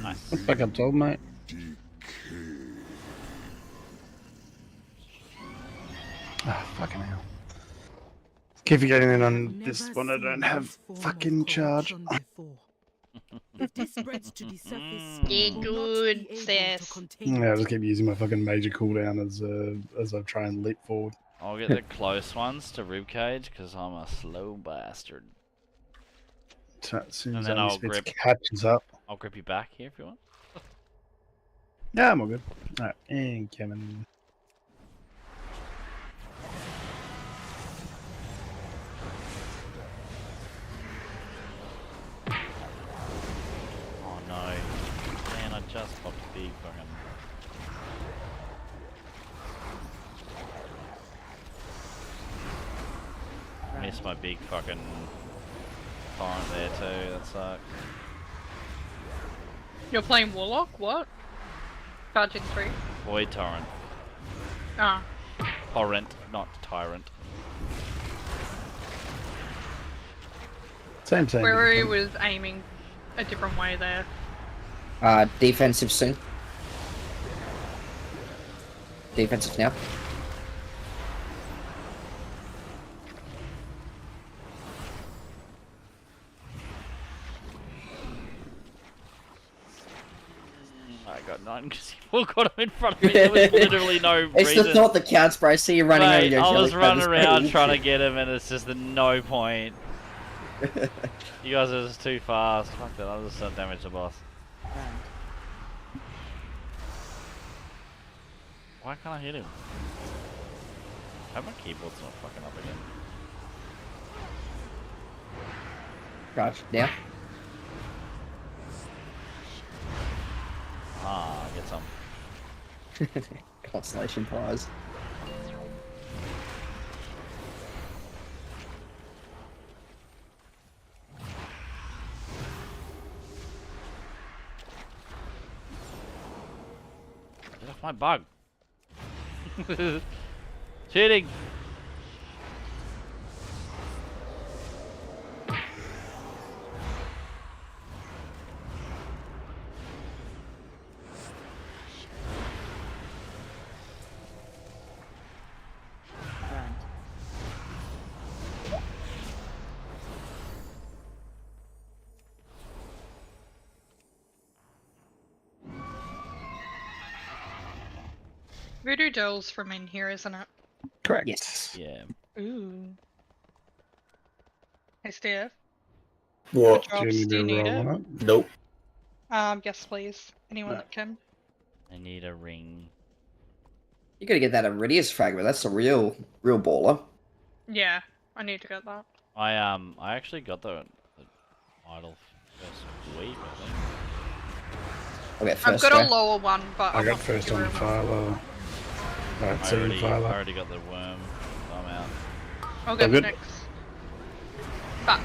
Nice. Back up top, mate. Ah, fucking hell. Keep forgetting that on this one I don't have fucking charge. If this spreads to the surface, Get good, sis. Yeah, I just keep using my fucking major cooldown as I try and leap forward. I'll get the close ones to ribcage because I'm a slow bastard. So as soon And as then Only I'll Spitz grip. catches up. I'll grip you back here if you want. Yeah, I'm all good. Alright, and Kevin. Oh no. Man, I just popped a big fucking. Missed my big fucking torrent there too, that sucks. You're playing Warlock? What? Charging 3? Void torrent. Ah. Torrent, not tyrant. Same. Where was aiming a different way there. Defensive soon. Defensive now. got none because you got him in front of me. There was literally no It's reason. the thought that counts, bro. I see you running Mate, over your I was running around jellyfish. trying to get him, and it's just no point. You guys are just too fast. Fuck that, I'll just damage the boss. Why can't I hit him? I hope my keyboard's not fucking up again. Crouch, down. Ah, get some. Constellation prize. Get off my bug. Cheating. Voodoo Doll's from in here, isn't it? Correct. Yes. Yeah. Ooh. Hey, Steve. What? Drops, do you need it? Nope. Yes, please. Anyone that can. I need a ring. You gotta get that Iridius fragment. That's a real baller. Yeah, I need to get that. I actually got the idol first week, I think. I'll get I've first got go. a lower one, but I I'm got not first on particular the about Vahlhalla. Alright, I so already, Vahlhalla. I already got the worm. So I'm out. I'll get All the good? next. But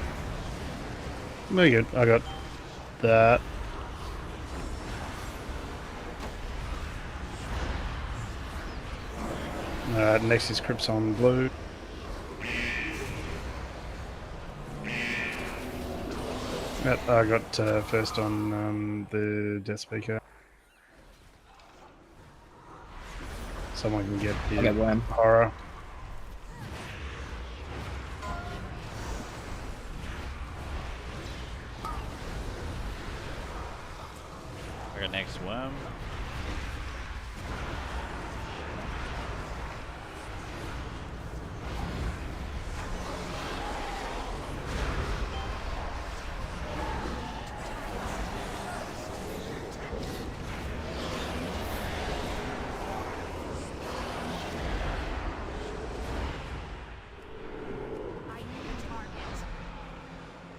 Very good. I got that. Next is Crypts on blue. Yep, I got first on the Death Speaker. Someone can get the I got worm. horror. I got next worm.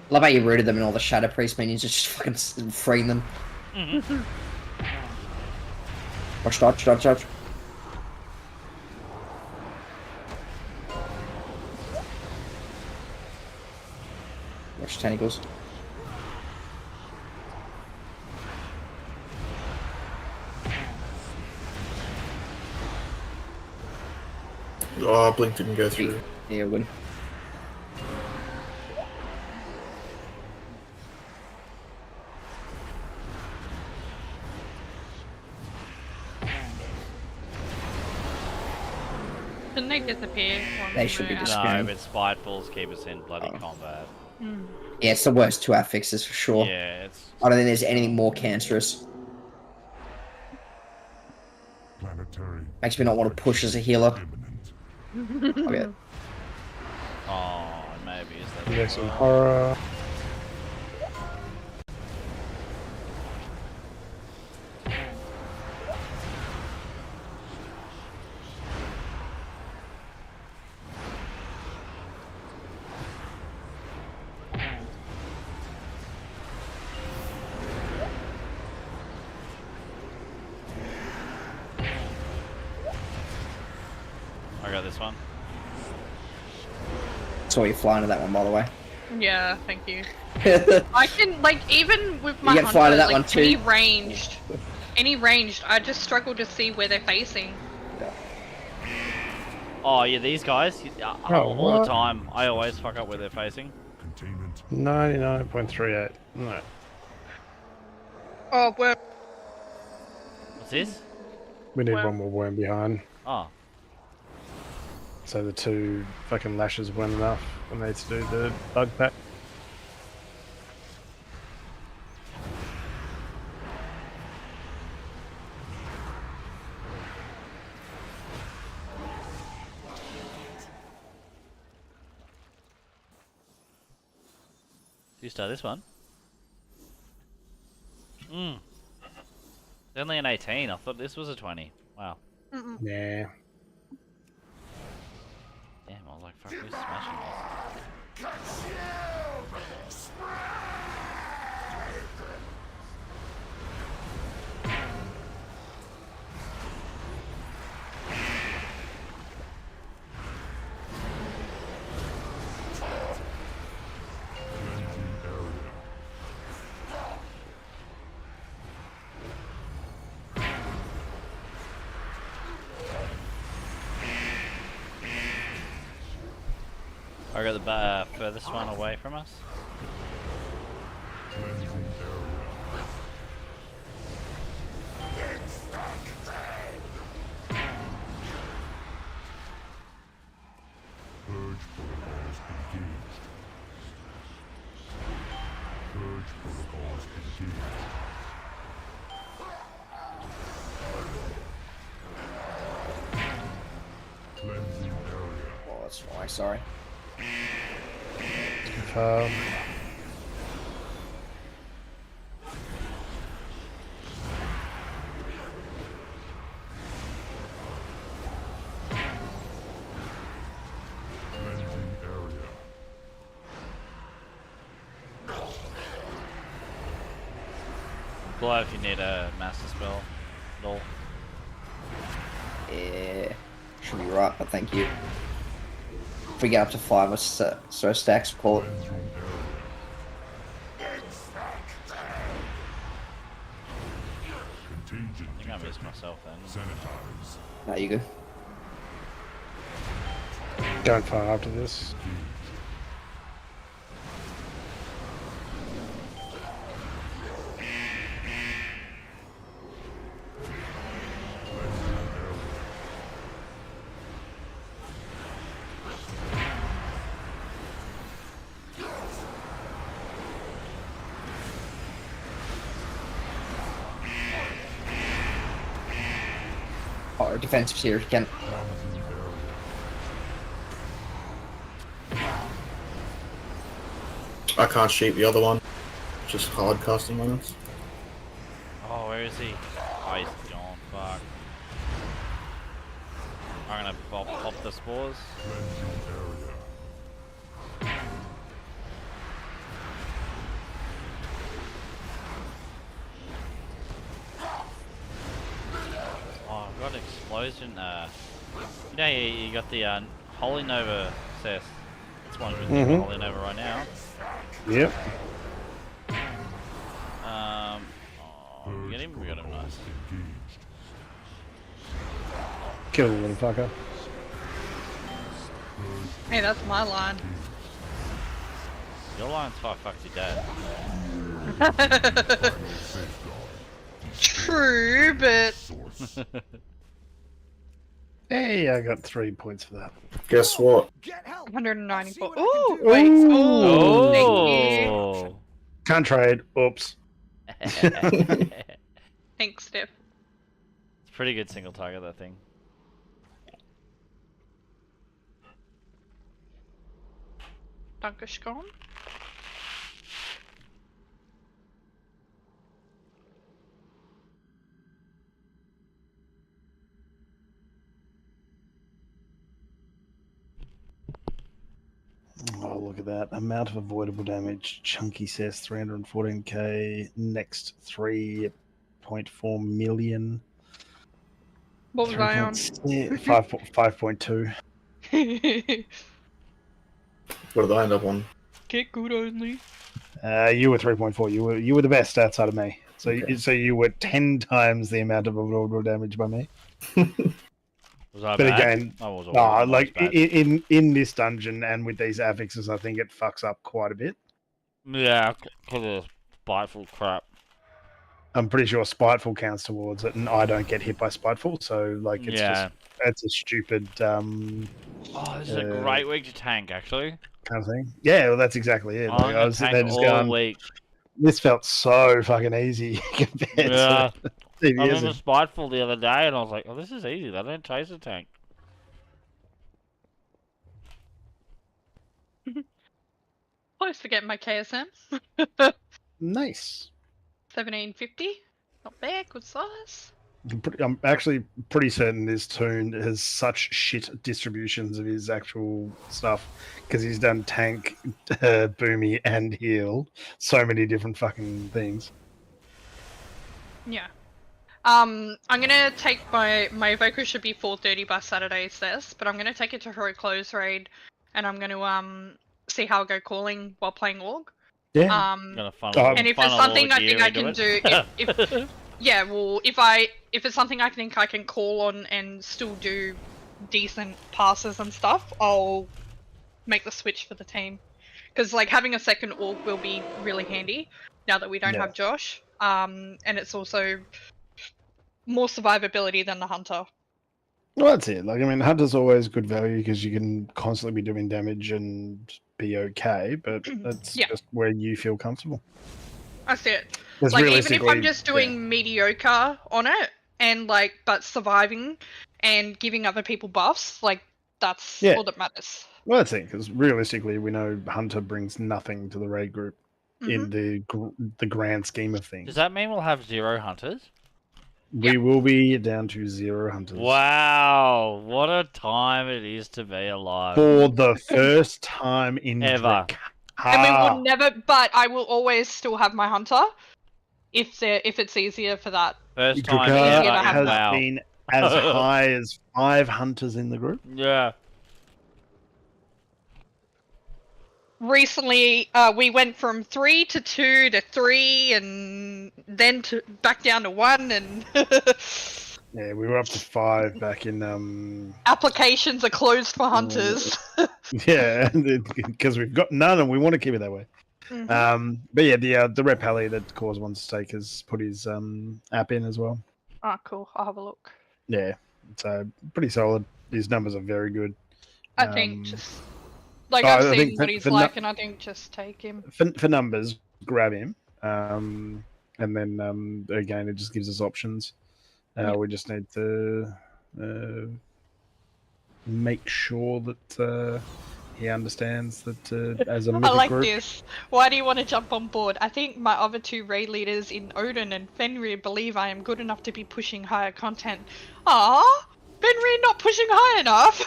Love how you rooted them in all the Shadow Priest minions, just fucking freeing them. Watch, dodge, dodge, dodge. Watch tentacles. Oh, Blink didn't go through. Yeah, win. didn't they disappear? They should be No, disappearing. but Spitefuls keep us in bloody combat. Yeah, it's the worst two affixes for sure. Yeah, it's... I don't think there's anything more cancerous. Makes me not want to push as a healer. Okay. Oh, maybe is that... Yes, some horror. I got this one. Saw you flying to that one, by the way. Yeah, thank you. I can, like, even with my You get fly to hunter, that like, one too. any ranged, I just struggle to see where they're facing. Oh yeah, these guys, all what? the time, I always fuck up where they're facing. 99.38. No. Oh, well. What's this? We need one more worm behind. Oh. So the two fucking lashes weren't enough. We need to do the bug pack. You start this one. It's only an 18. I thought this was a 20. Wow. Yeah. Damn, I was like, fuck, who's smashing this? I got the furthest one away from us. Oh, that's why. Sorry. Confirm. Blow if you need a master spell. Lol. Yeah. Should be right, but thank you. If we get up to 5 or so stacks, call it. I think I missed myself then. No, you good. Going far after this. Oh, defensive here, you can. I can't sheep the other one. Just hard casting on us. Oh, where is he? Oh, he's gone. Fuck. I'm gonna pop the spores. Oh, I've got explosion. You know, you got the Holy Nova cess. That's one good thing with Holy Nova right now. Yep. Oh, we got him, nice. Kill the little fucker. Hey, that's my line. Your line's fucked your dad. True, but Hey, I got 3 points for that. Guess what? 194. Ooh, wait. Ooh, thank you. Can't trade. Oops. Thanks, Steph. It's a pretty good single target, that thing. Dankeschön. Oh, look at that. Amount of avoidable damage. Chunky says 314k. Next 3.4 million. What was I on? 5.2. What did I end up on? Get good only. You were 3.4. You were the best outside of me. So Okay. so you were 10 times the amount of avoidable damage by me. Was I But bad? again, I was like bad. in this dungeon and with these affixes, I think it fucks up quite a bit. Yeah, because of spiteful crap. I'm pretty sure spiteful counts towards it, and I don't get hit by spiteful, so like it's Yeah. it's a stupid Oh, this is a great week to tank, actually. kind of thing. Yeah, well, that's exactly it. I'm Like, I gonna was sitting there tank just all going, week. this felt so fucking easy compared Yeah. to I CVS. remember spiteful the other day, and I was like, "Oh, this is easy. They don't chase a tank." Close to getting my KSM. Nice. 1750. Not bad, good size. I'm actually pretty certain this Toon has such shit distributions of his actual stuff because he's done tank, boomy, and heal. So many different fucking things. Yeah. I'm gonna take my Evoker should be 4:30 by Saturday, it says, but I'm gonna take it to her close raid, and I'm gonna see how I go calling while playing Org. Yeah. Gonna And if there's something I think I can do, if yeah, well, if it's something I think I can call on and still do decent passes and stuff, I'll make the switch for the team. Because like having a second Org will be really handy now that we don't have Josh. And it's also more survivability than the Hunter. Well, that's it. Like, I mean, Hunter's always good value because you can constantly be doing damage and be okay, but that's just where you feel comfortable. That's it. Because Like, even if I'm realistically, just doing mediocre on it, and like, but surviving and giving other people buffs, like, that's all that matters. Well, that's it, because realistically, we know Hunter brings nothing to the raid group in the grand scheme of things. Does that mean we'll have 0 hunters? We will be down to 0 hunters. Wow, what a time it is to be alive. For the first time in Ever. And we will never, but I will always still have my Hunter if it's easier for that. First time Drakkar ever. has Wow. been as high as 5 hunters in the group. Yeah. Recently, we went from 3 to 2 to 3, and then back down to 1, and Yeah, we were up to 5 back in applications are closed for hunters. yeah, because we've got none and we want to keep it that way. But yeah, the Rep Pally that Cause wants to take has put his app in as well. Ah, cool. I'll have a look. Yeah, so pretty solid. His numbers are very good. I think just like I've seen what he's like, and I think just take him. For numbers, grab him, and then again it just gives us options. We just need to make sure that he understands that as a I mythic like group. this. Why do you want to jump on board? I think my other 2 raid leaders in Odin and Fenrir believe I am good enough to be pushing higher content. Ah, Fenrir not pushing high enough.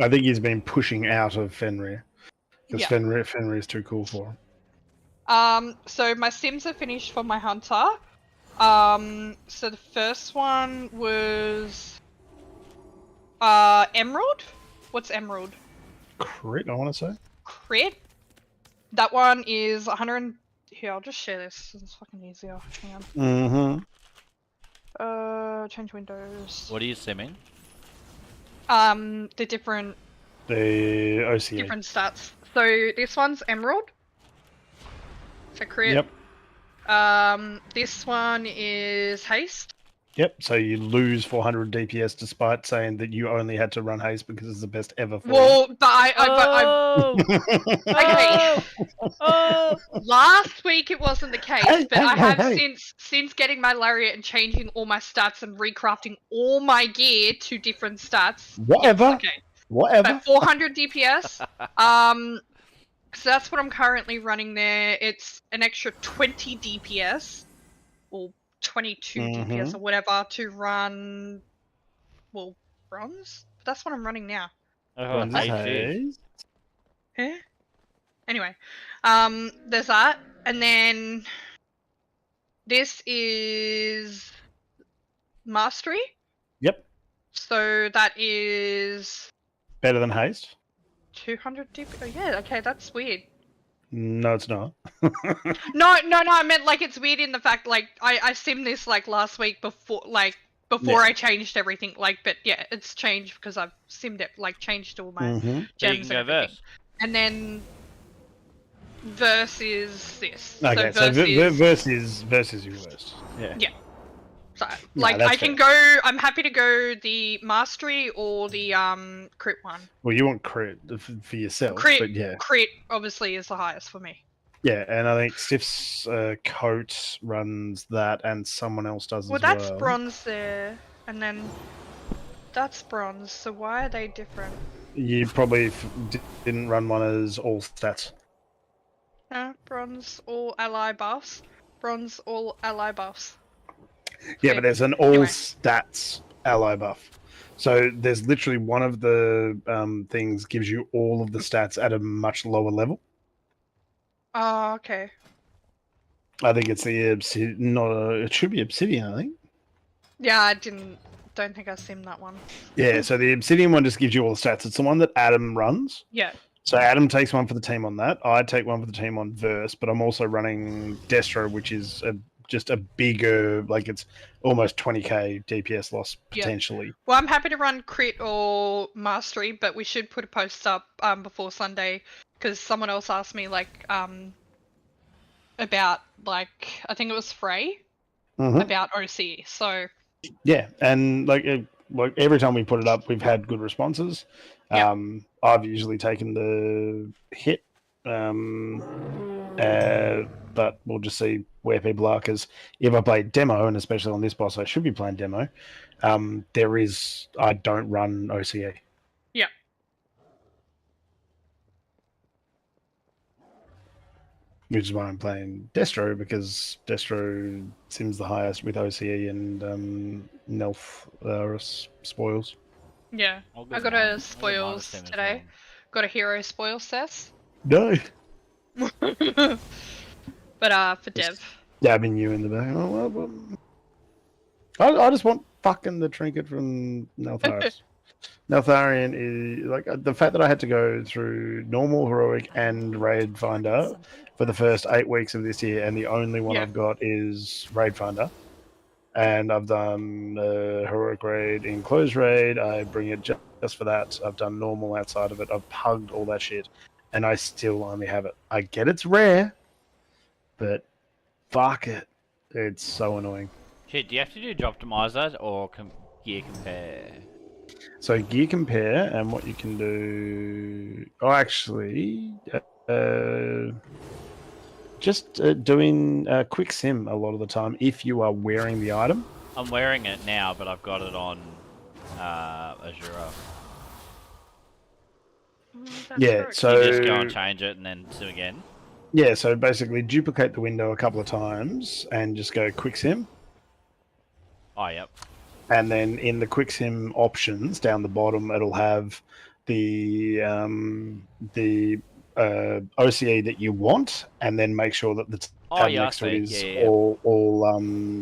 I think he's been pushing out of Fenrir because Yeah. Fenrir is too cool for him. So my sims are finished for my hunter. So the first one was Emerald. What's Emerald? Crit, I want to say. Crit. That one is 100. Here, I'll just share this. It's fucking easier. Hang on. Change windows. What are you simming? The different OCA. different stats. So this one's Emerald. So crit. Yep. This one is Haste. Yep. So you lose 400 DPS despite saying that you only had to run haste because it's the best ever for Well, you. but I okay. Last week it wasn't the case, but I have since getting my lariat and changing all my stats and recrafting all my gear to different stats. Whatever. Yes, okay. Whatever. But 400 DPS. So that's what I'm currently running there. It's an extra 20 DPS or 22 DPS or whatever to run. Well, bronze. But that's what I'm running now. Yeah. Anyway, there's that, and then this is Mastery. Yep. So that is Better than haste? 200 DP. Oh yeah, okay, that's weird. No, it's not. No, I meant like it's weird in the fact like I simmed this like last week before I changed everything. Like, but yeah, it's changed because I've simmed it, like changed all my gems and everything. And then verse is this. Okay, so verse is your worst. Yeah. Yeah. So, No, like, that's I can go. I'm happy to go the mastery or the crit one. Well, you want crit for yourself, Crit, but yeah. crit obviously is the highest for me. Yeah, and I think Stiff's coat runs that, and someone else does Well, as well. that's bronze there, and then that's bronze. So why are they different? you probably didn't run one as all stats. Bronze all ally buffs. Bronze all ally buffs. Yeah, but there's an all stats ally buff. So there's literally one of the things gives you all of the stats at a much lower level. Oh, okay. I think it's the it should be obsidian, I think. Yeah, I don't think I simmed that one. Yeah, so the obsidian one just gives you all the stats. It's the one that Adam runs. Yeah. So Adam takes one for the team on that. I take one for the team on Verse, but I'm also running Destro, which is just a bigger, like it's almost 20k DPS loss potentially. Yeah. Well, I'm happy to run crit or mastery, but we should put a post up before Sunday because someone else asked me about I think it was Frey about OC. So yeah, and like every time we put it up, we've had good responses. I've usually taken the hit, but we'll just see where people are. Because if I play demo, and especially on this boss, I should be playing demo. I don't run OCE. Yeah. Which is why I'm playing Destro, because Destro sims the highest with OCE and Nelth spoils. Yeah, I got a spoils today. Got a hero spoil cess. No. But for Dev. Dabbing you in the back. Oh, well. I just want fucking the trinket from Neltharis. Neltharion is like the fact that I had to go through normal, heroic, and raid finder for the first 8 weeks of this year, and the only one I've got is raid finder. And I've done heroic raid in closed raid. I bring it just for that. I've done normal outside of it. I've pugged all that shit, and I still only have it. I get it's rare, but fuck it, it's so annoying. Shit, do you have to do job optimizer or gear compare? So gear compare, and what you can do. Oh, actually, just doing a quick sim a lot of the time if you are wearing the item. I'm wearing it now, but I've got it on Azura. Yeah, so you just go and change it and then sim again. Yeah, so basically duplicate the window a couple of times and just go quick sim. Oh, yep. And then in the quick sim options down the bottom, it'll have the OCE that you want, and then make sure that the tab next to it is all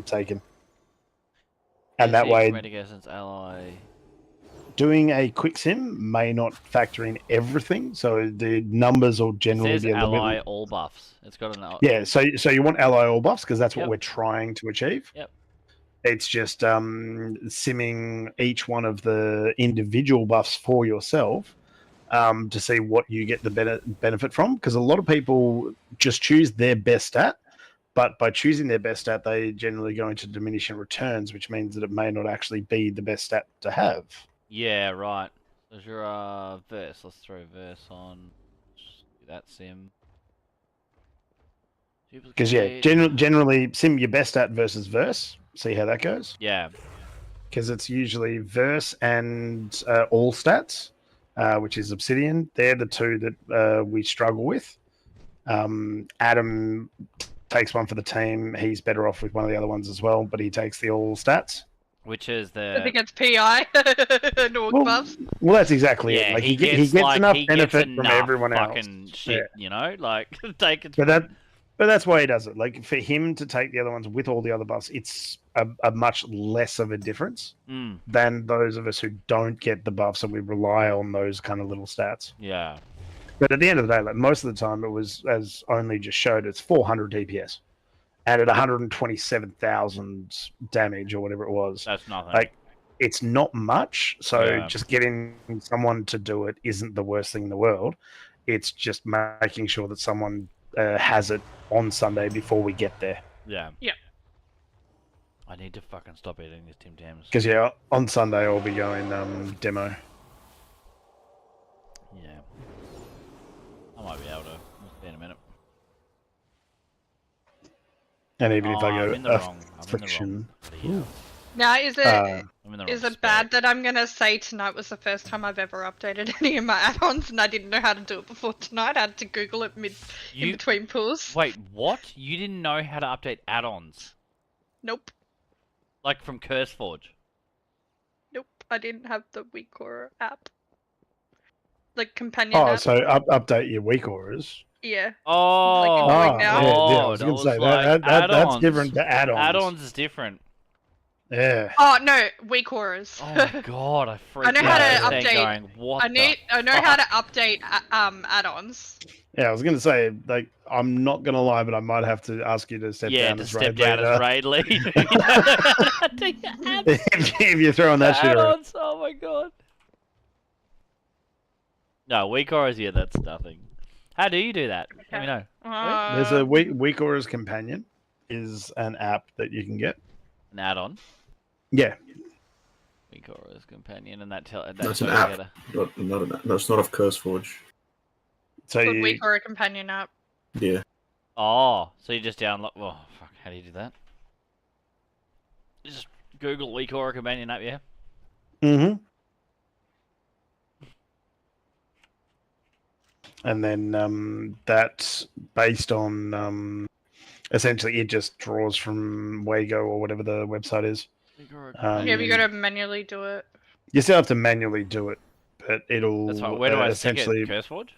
taken. And that way, ally. Doing a quick sim may not factor in everything, so the numbers will generally be a little ally bit. all buffs. It's got an Yeah, so you want ally all buffs because that's what we're trying to achieve. Yep. It's just simming each one of the individual buffs for yourself to see what you get the benefit from. Because a lot of people just choose their best stat, but by choosing their best stat, they generally go into diminishing returns, which means that it may not actually be the best stat to have. Yeah, right. There's your verse. Let's throw verse on. Just do that sim. Because generally sim your best stat versus verse. See how that goes. Yeah. Because it's usually verse and all stats, which is obsidian. They're the two that we struggle with. Adam takes one for the team. He's better off with one of the other ones as well, but he takes the all stats. Which is I the... think it's PI. North buffs. Well, that's exactly it. Like he gets enough benefit from everyone else. Fucking shit, you know, like take it. But that's why he does it. Like for him to take the other ones with all the other buffs, it's a much less of a difference than those of us who don't get the buffs and we rely on those kind of little stats. Yeah. But at the end of the day, like most of the time, it was, as Only just showed, it's 400 DPS, and at 127,000 damage or whatever it was. That's nothing. Like it's not much. So Yeah. just getting someone to do it isn't the worst thing in the world. It's just making sure that someone has it on Sunday before we get there. Yeah. Yeah. I need to fucking stop eating these Tim Tams. Because on Sunday I'll be going demo. Yeah. I might be able to. Just in a minute. And even if I I'm in go the wrong. I'm in the affliction, wrong. Now, is it I'm in the is wrong it bad that I'm gonna say tonight was the first time I've ever updated any of my add-ons, and I didn't know how to do it before tonight? I had to Google it in between pulls. Wait, what? You didn't know how to update add-ons? Nope, Like from CurseForge? nope. I didn't have the WeakAura app, like companion Oh, app. so update your weak auras. Yeah. Oh, Like I'm doing now. Yeah, I was I gonna was say like, that's add-ons. different to add-ons. Add-ons is different. Yeah. Oh no, WeakAuras. Oh my god, I freaked I know how out to just update. going, what I know how to update add-ons. Yeah, I was gonna say, like, I'm not gonna lie, but I might have to ask you to step down to as step raid down leader. as raid lead. If you're throwing that shit around. Add-ons, oh my god. No, weak auras, yeah, that's nothing. How do you do that? Let me know. There's a weak auras companion is an app that you can get. An add-on? Yeah. Weak auras companion, and that That's an app. No, it's not of CurseForge. So Called WeakAura companion app. Yeah. Oh, so you just download... Oh, fuck, how do you do that? Just Google weak aura companion app, yeah? Mm-hmm. And then that's based on essentially it just draws from Wago or whatever the website is. Yeah, we gotta manually do it. You still have to manually do it, but it'll That's right. Where do I essentially stick it? CurseForge?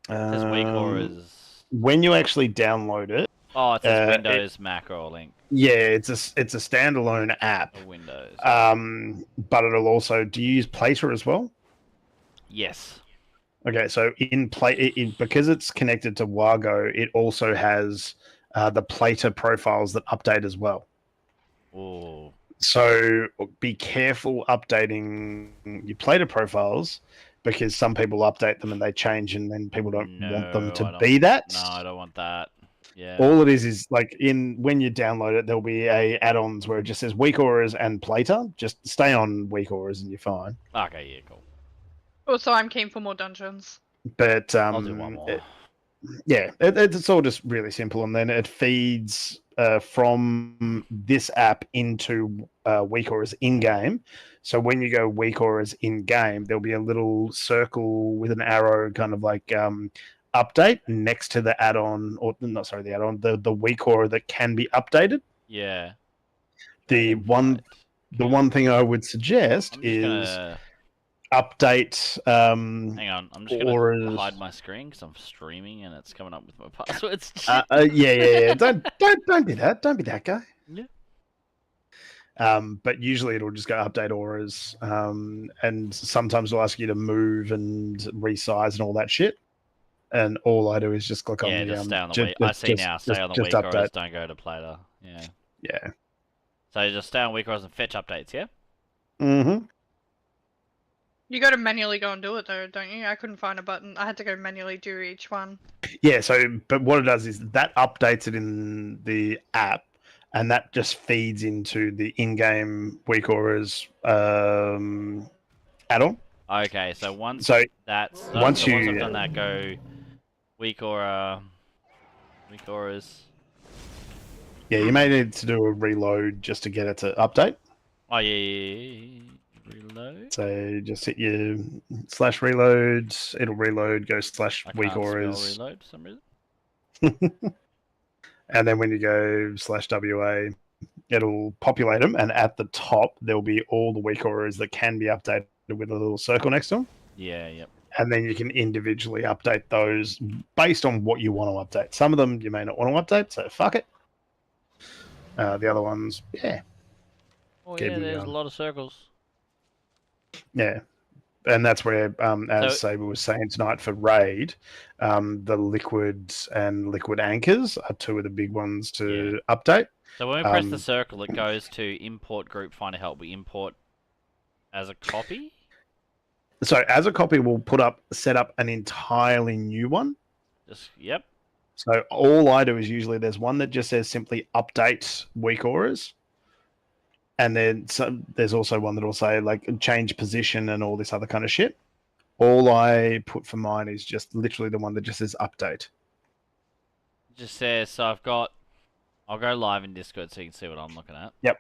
It says weak auras. When you actually download it. Oh, it says Windows, Mac, or link. Yeah, it's a standalone app. Or Windows. But it'll also. Do you use Plater as well? Yes. Okay, so because it's connected to Wago, it also has the Plater profiles that update as well. Oh. So be careful updating your Plater profiles because some people update them and they change, and then people don't want them to be that. No, I don't want that. Yeah. All it is like when you download it, there'll be a add-ons where it just says weak auras and Plater. Just stay on weak auras and you're fine. Okay, yeah, cool. Also, I'm keen for more dungeons. But I'll do one more. It's all just really simple, and then it feeds from this app into weak auras in game. So when you go weak auras in game, there'll be a little circle with an arrow, kind of like update next to the add-on, or not sorry, the add-on, the weak aura that can be updated. Yeah. The one thing I would suggest is update. Hang on, I'm just auras. gonna hide my screen because I'm streaming and it's coming up with my passwords. Yeah. Don't do that. Don't be that guy. Yeah. But usually it'll just go update auras, and sometimes it'll ask you to move and resize and all that shit. And all I do is just click on the just stay on the weak. I see now. Stay on the weak auras. Don't go to Plater. Yeah. Yeah. So just stay on weak auras and fetch updates. Yeah. Mm-hmm. You gotta manually go and do it though, don't you? I couldn't find a button. I had to go manually do each one. Yeah. So, but what it does is that updates it in the app, and that just feeds into the in-game weak auras add-on. Okay, so once So that's once so you once I've done that, go weak auras. Yeah, you may need to do a reload just to get it to update. Oh yeah. Reload. So just hit your /reload. It'll reload. Go /weak auras. Reload for some reason. And then when you go /WA, it'll populate them, and at the top there'll be all the weak auras that can be updated with a little circle next to them. Yeah. Yep. And then you can individually update those based on what you want to update. Some of them you may not want to update, so fuck it. The other ones, yeah. Oh yeah, there's a lot of circles. Yeah. And that's where, as Saber was saying tonight for Raid, the liquids and liquid anchors are two of the big ones to update. So when we press the circle, it goes to import group find a help. We import as a copy. So as a copy, we'll set up an entirely new one. Yep. So all I do is usually there's one that just says simply update weak auras. And then there's also one that will say like change position and all this other kind of shit. All I put for mine is just literally the one that just says update. It just says, so I've got I'll go live in Discord so you can see what I'm looking at. Yep.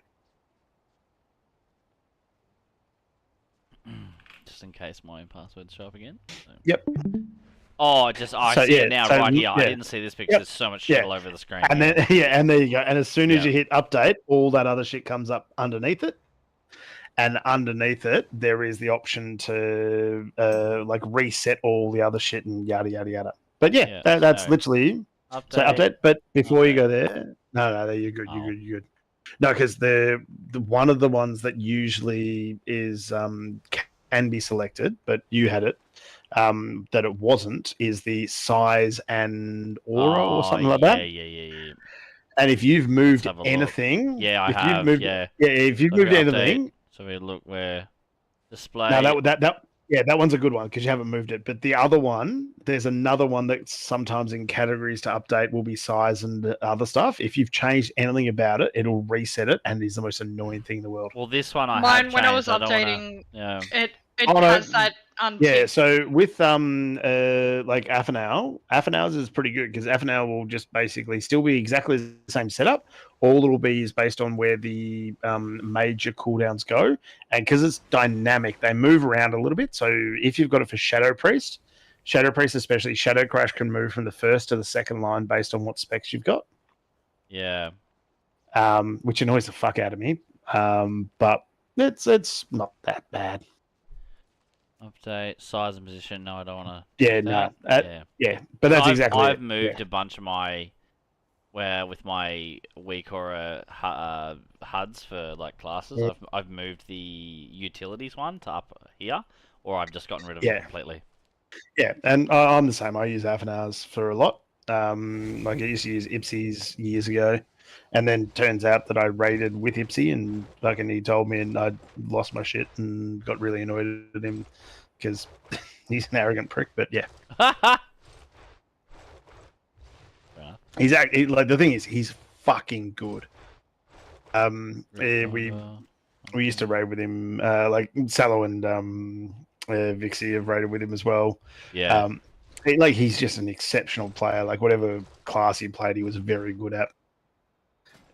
Just in case my passwords show up again. So. Yep. Oh, I see it now right here. I didn't see this because there's so much shit all over the screen. And then and there you go. And as soon as Yep. you hit update, all that other shit comes up underneath it. And underneath it, there is the option to like reset all the other shit and yada yada yada. But yeah, that's literally update. But before you go there, no, you're good. You're good. No, because the one of the ones that usually is can be selected, but you had it. That it wasn't is the size and aura or something like that. Yeah. And if you've moved Let's have a look. anything, Yeah, I if have. You've moved, yeah, if you've So moved we anything, update. So we look where display. no, that one's a good one because you haven't moved it. But the other one, there's another one that sometimes in categories to update will be size and other stuff. If you've changed anything about it, it'll reset it, and it's the most annoying thing in the world. Well, this one I Mine, have when I was changed, don't updating, wanna- it Oh, no. has that Yeah, so with like Afanau's is pretty good because Afanau will just basically still be exactly the same setup. All it will be is based on where the major cooldowns go, and because it's dynamic, they move around a little bit. So if you've got it for Shadow Priest especially, Shadow Crash can move from the first to the second line based on what specs you've got. Yeah. Which annoys the fuck out of me. But it's not that bad. Update size and position. No, I don't want to. Yeah, no. But that's exactly I've it. moved Yeah. a bunch of my with my weak aura HUDs for like classes. Yeah. I've moved the utilities one to up here, or I've just gotten rid of Yeah. it completely. Yeah, and I'm the same. I use Afanars for a lot. Like I used to use Ipsies years ago, and then turns out that I raided with Ipsy, and fucking he told me, and I lost my shit and got really annoyed at him because he's an arrogant prick. But yeah, he's actually like the thing is he's fucking good. We used to raid with him, like Sallow and Vixie have raided with him as well. Yeah. He's just an exceptional player. Like whatever class he played, he was very good at.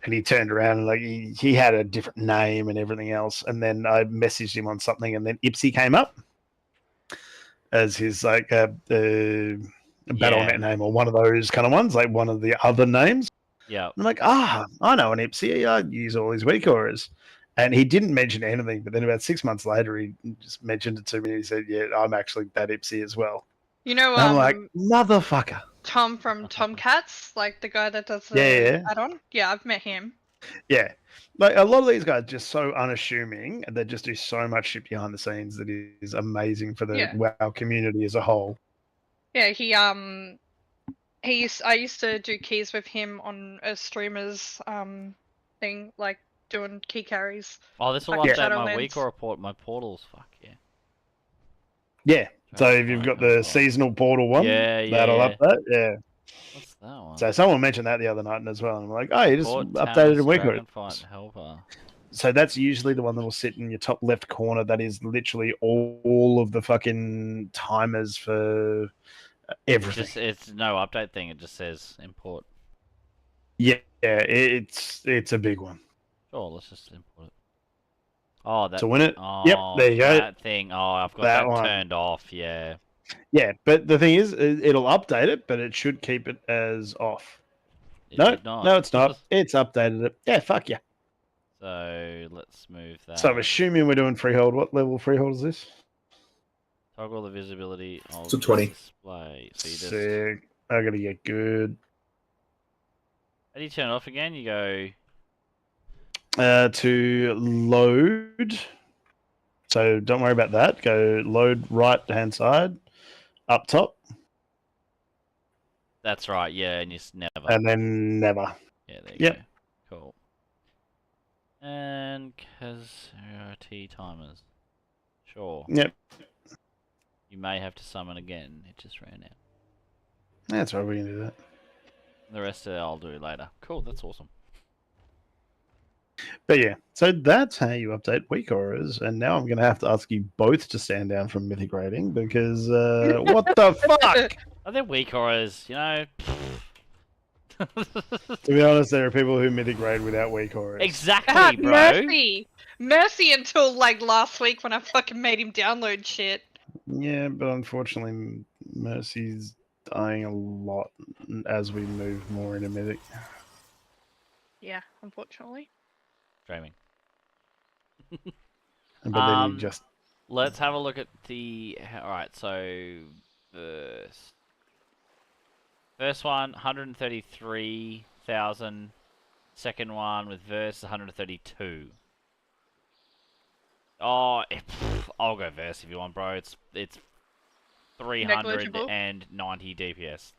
And he turned around and like he had a different name and everything else. And then I messaged him on something, and then Ipsy came up as his like BattleNet name or one of those kind of ones, like one of the other names. Yeah. I'm like, I know an Ipsy. I use all his weak auras. And he didn't mention anything, but then about 6 months later, he just mentioned it to me. He said, "Yeah, I'm actually that Ipsy as well." You know, And I'm like, motherfucker. Tom from Tomcats, like the guy that does the Yeah. add-on. Yeah, I've met him. Yeah, like a lot of these guys are just so unassuming, and they just do so much shit behind the scenes that is amazing for the Yeah. WoW community as a whole. Yeah, I used to do keys with him on a streamer's thing, like doing key carries. Oh, this will Like update my Shadowlands. weak aura my portals. Fuck yeah. Yeah, so if you've got the seasonal portal one, that'll yeah. update. Yeah. What's that one? So someone mentioned that the other night as well, and I'm like, oh, you just Port updated Thames a week ago. Dragonflight Helper. So that's usually the one that will sit in your top left corner. That is literally all of the fucking timers for everything. It's no update thing. It just says import. Yeah, it's a big one. Sure, let's just import it. Oh, that. To win it? Oh, Yep, there you go. That thing. Oh, I've got that one. turned off. Yeah. Yeah, but the thing is, it'll update it, but it should keep it as off. No, did not. no, it's not. It's updated it. Yeah, fuck yeah. So let's move that. So I'm assuming we're doing freehold. What level of freehold is this? Toggle the visibility of It's a 20. display. So you just. Sick. I gotta get good. How do you turn it off again? You go. To load. So don't worry about that. Go load right hand side, up top, That's right. Yeah, and you never. and then never. Yeah, there you Yep. go. Cool. And T timers. Sure. Yep. You may have to summon again. It just ran out. That's right. We can do that. The rest of it I'll do later. Cool. That's awesome. But yeah, so that's how you update weak auras. And now I'm going to have to ask you both to stand down from mythic rating because what the fuck? Are there weak auras? You know. To be honest, there are people who mythic raid without weak auras. Exactly, bro. Mercy until like last week when I fucking made him download shit. Yeah, but unfortunately, Mercy's dying a lot as we move more into mythic. Yeah, unfortunately. Streaming. But then you just... Let's have a look at the... Alright, so... First one, 133,000. Second one with verse, 132. Oh, I'll go verse if you want, bro. It's 390 DPS.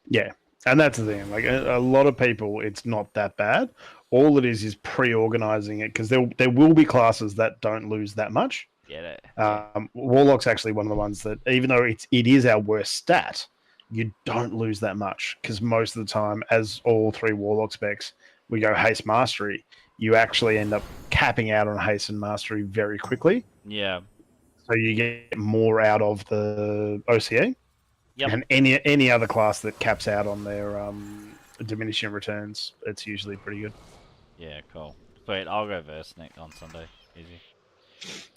Yeah, and that's the thing. Like a lot of people, it's not that bad. All it is pre-organizing it, because there will be classes that don't lose that much. Get it. Warlock's actually one of the ones that, even though it is our worst stat, you don't lose that much, because most of the time, as all 3 Warlock specs, we go haste mastery. You actually end up capping out on haste and mastery very quickly. Yeah. So you get more out of the OCA. Yep. And any other class that caps out on their diminishing returns, it's usually pretty good. Yeah, cool. Sweet, I'll go verse next on Sunday. Easy.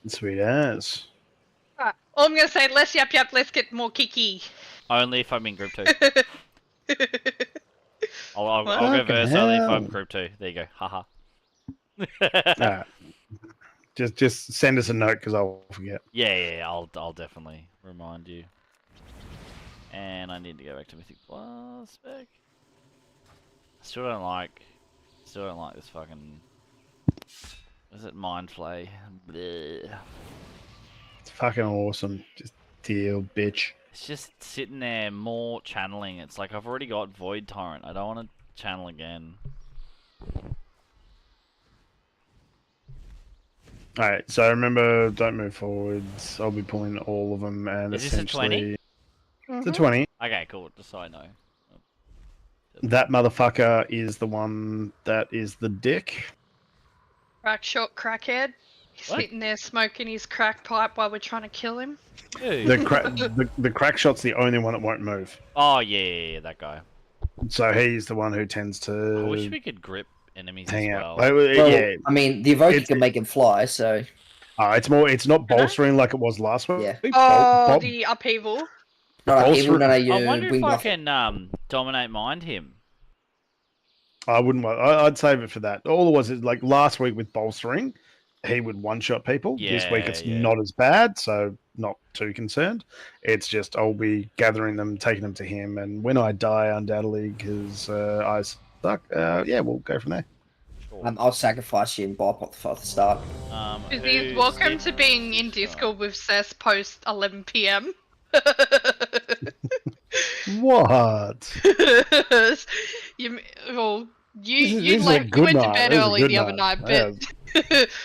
Sweet as. Alright, all I'm gonna say, let's yap, let's get more kiki. Only if I'm in group 2. I'll go verse only if I'm group 2. There you go. Haha. Just send us a note, because I'll forget. Yeah, I'll definitely remind you. And I need to go back to Mythic Plus spec. Still don't like this fucking... Is it Mind Flay? Bleh. It's fucking awesome. Just deal, bitch. It's just sitting there, more channeling. It's like I've already got Void Torrent. I don't want to channel again. Alright, so remember, don't move forwards. I'll be pulling all of them, and Is this a 20? It's a 20. Okay, cool. Just so I know. That motherfucker is the one that is the dick. Crack shot crackhead. He's sitting there smoking his crack pipe while we're trying to kill him. The crack shot's the only one that won't move. Oh, yeah, that guy. So he's the one who tends to... I wish we could grip enemies hang as out. well. Yeah. I mean, the evoker can make him fly, so... It's not bolstering like it was last week. Yeah. Oh, the upheaval. I wonder if I can dominate mind him. I wouldn't. I'd save it for that. All it was is like last week with bolstering, he would one-shot people. This week it's not as bad, so not too concerned. It's just I'll be gathering them, taking them to him, and when I die, undoubtedly, because I suck, we'll go from there. I'll sacrifice you and bop at the start. Welcome to being in Discord with Cess post 11 PM. What? you This is went a good to night. bed This is a early good the other night. night,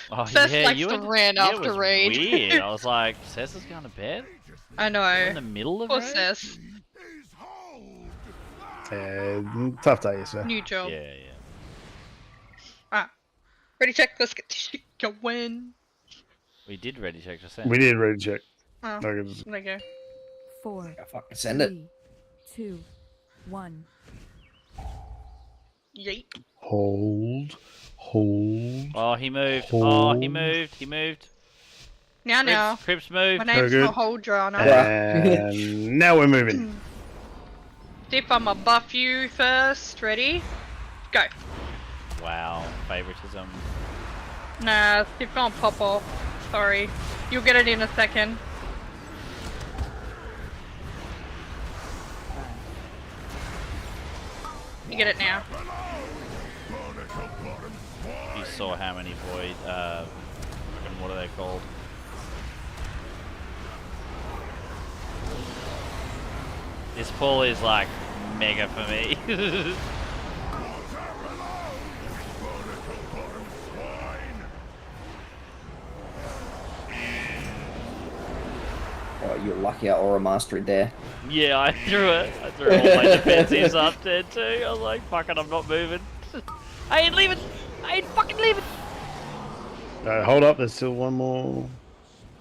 but Cess likes to rant after was raid. Weird. I was like, Cess is going to bed? I know. In the middle of Poor raid? Cess. Tough day, sir. New job. Yeah. Alright. Ready check, let's get this shit going. We did ready check just then. We did ready check. Oh, Okay. there you go. 4, Send it. 3, 2, 1. Yeet. Hold. Oh, he moved. Hold. Oh, he moved. Now. Crips moved. My name's Very not good. Hold Drana. And now we're moving. Dip, I'ma buff you first. Ready? Go. Wow, favoritism. Nah, Dip gonna pop off. Sorry. You'll get it in a second. You get it now. You saw how many void, what are they called? This pull is like mega for me. Oh, you're lucky I aura mastered there. Yeah, I threw it. I threw all my defensives up there too. I was like, fuck it, I'm not moving. I ain't leaving. I ain't fucking leaving. Hold up, there's still one more.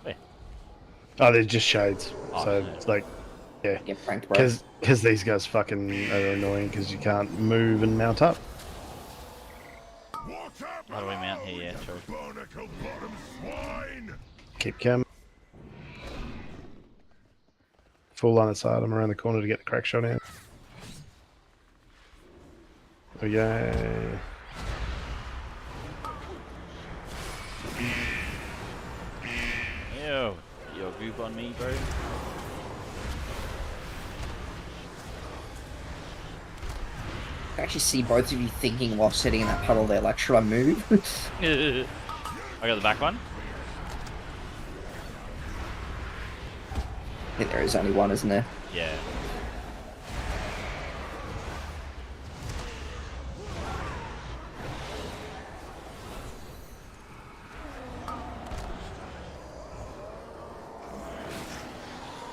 Where? Oh, there's just shades. Oh, so shit. it's like Yeah. Get pranked, bro. Because these guys fucking are annoying because you can't move and mount up. How do we mount here? Yeah, true. Keep coming. Full line of sight. I'm around the corner to get the crack shot in. Okay. Yo, your goop on me, bro. I can actually see both of you thinking while sitting in that puddle there, like, should I move? I got the back one. I think there is only one, isn't there? Yeah.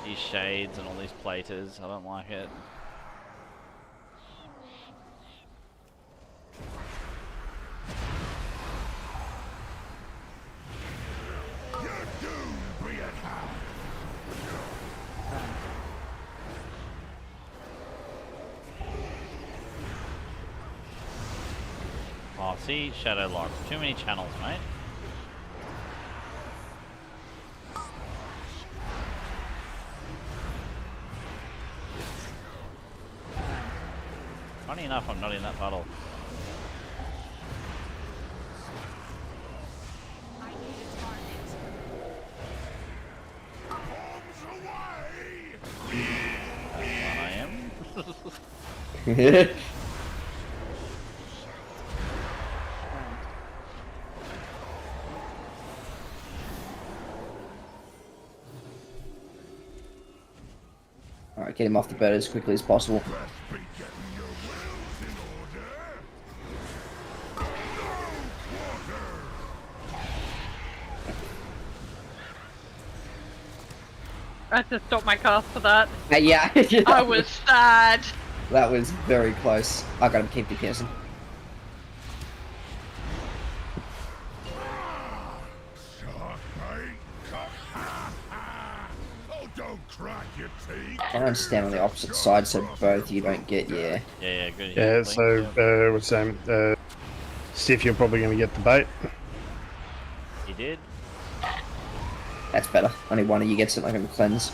These shades and all these platers, I don't like it. Oh, see, shadow lock. Too many channels, mate. Funny enough, I'm not in that puddle. I am. Alright, get him off the bed as quickly as possible. I had to stop my cast for that. Yeah. I was sad. That was very close. I gotta keep the piercing. I don't stand on the opposite side so both you don't get, yeah. Yeah, good. Yeah, so, what's the name? Stiff, you're probably going to get the bait. He did. That's better. Only one of you gets it, like a cleanse.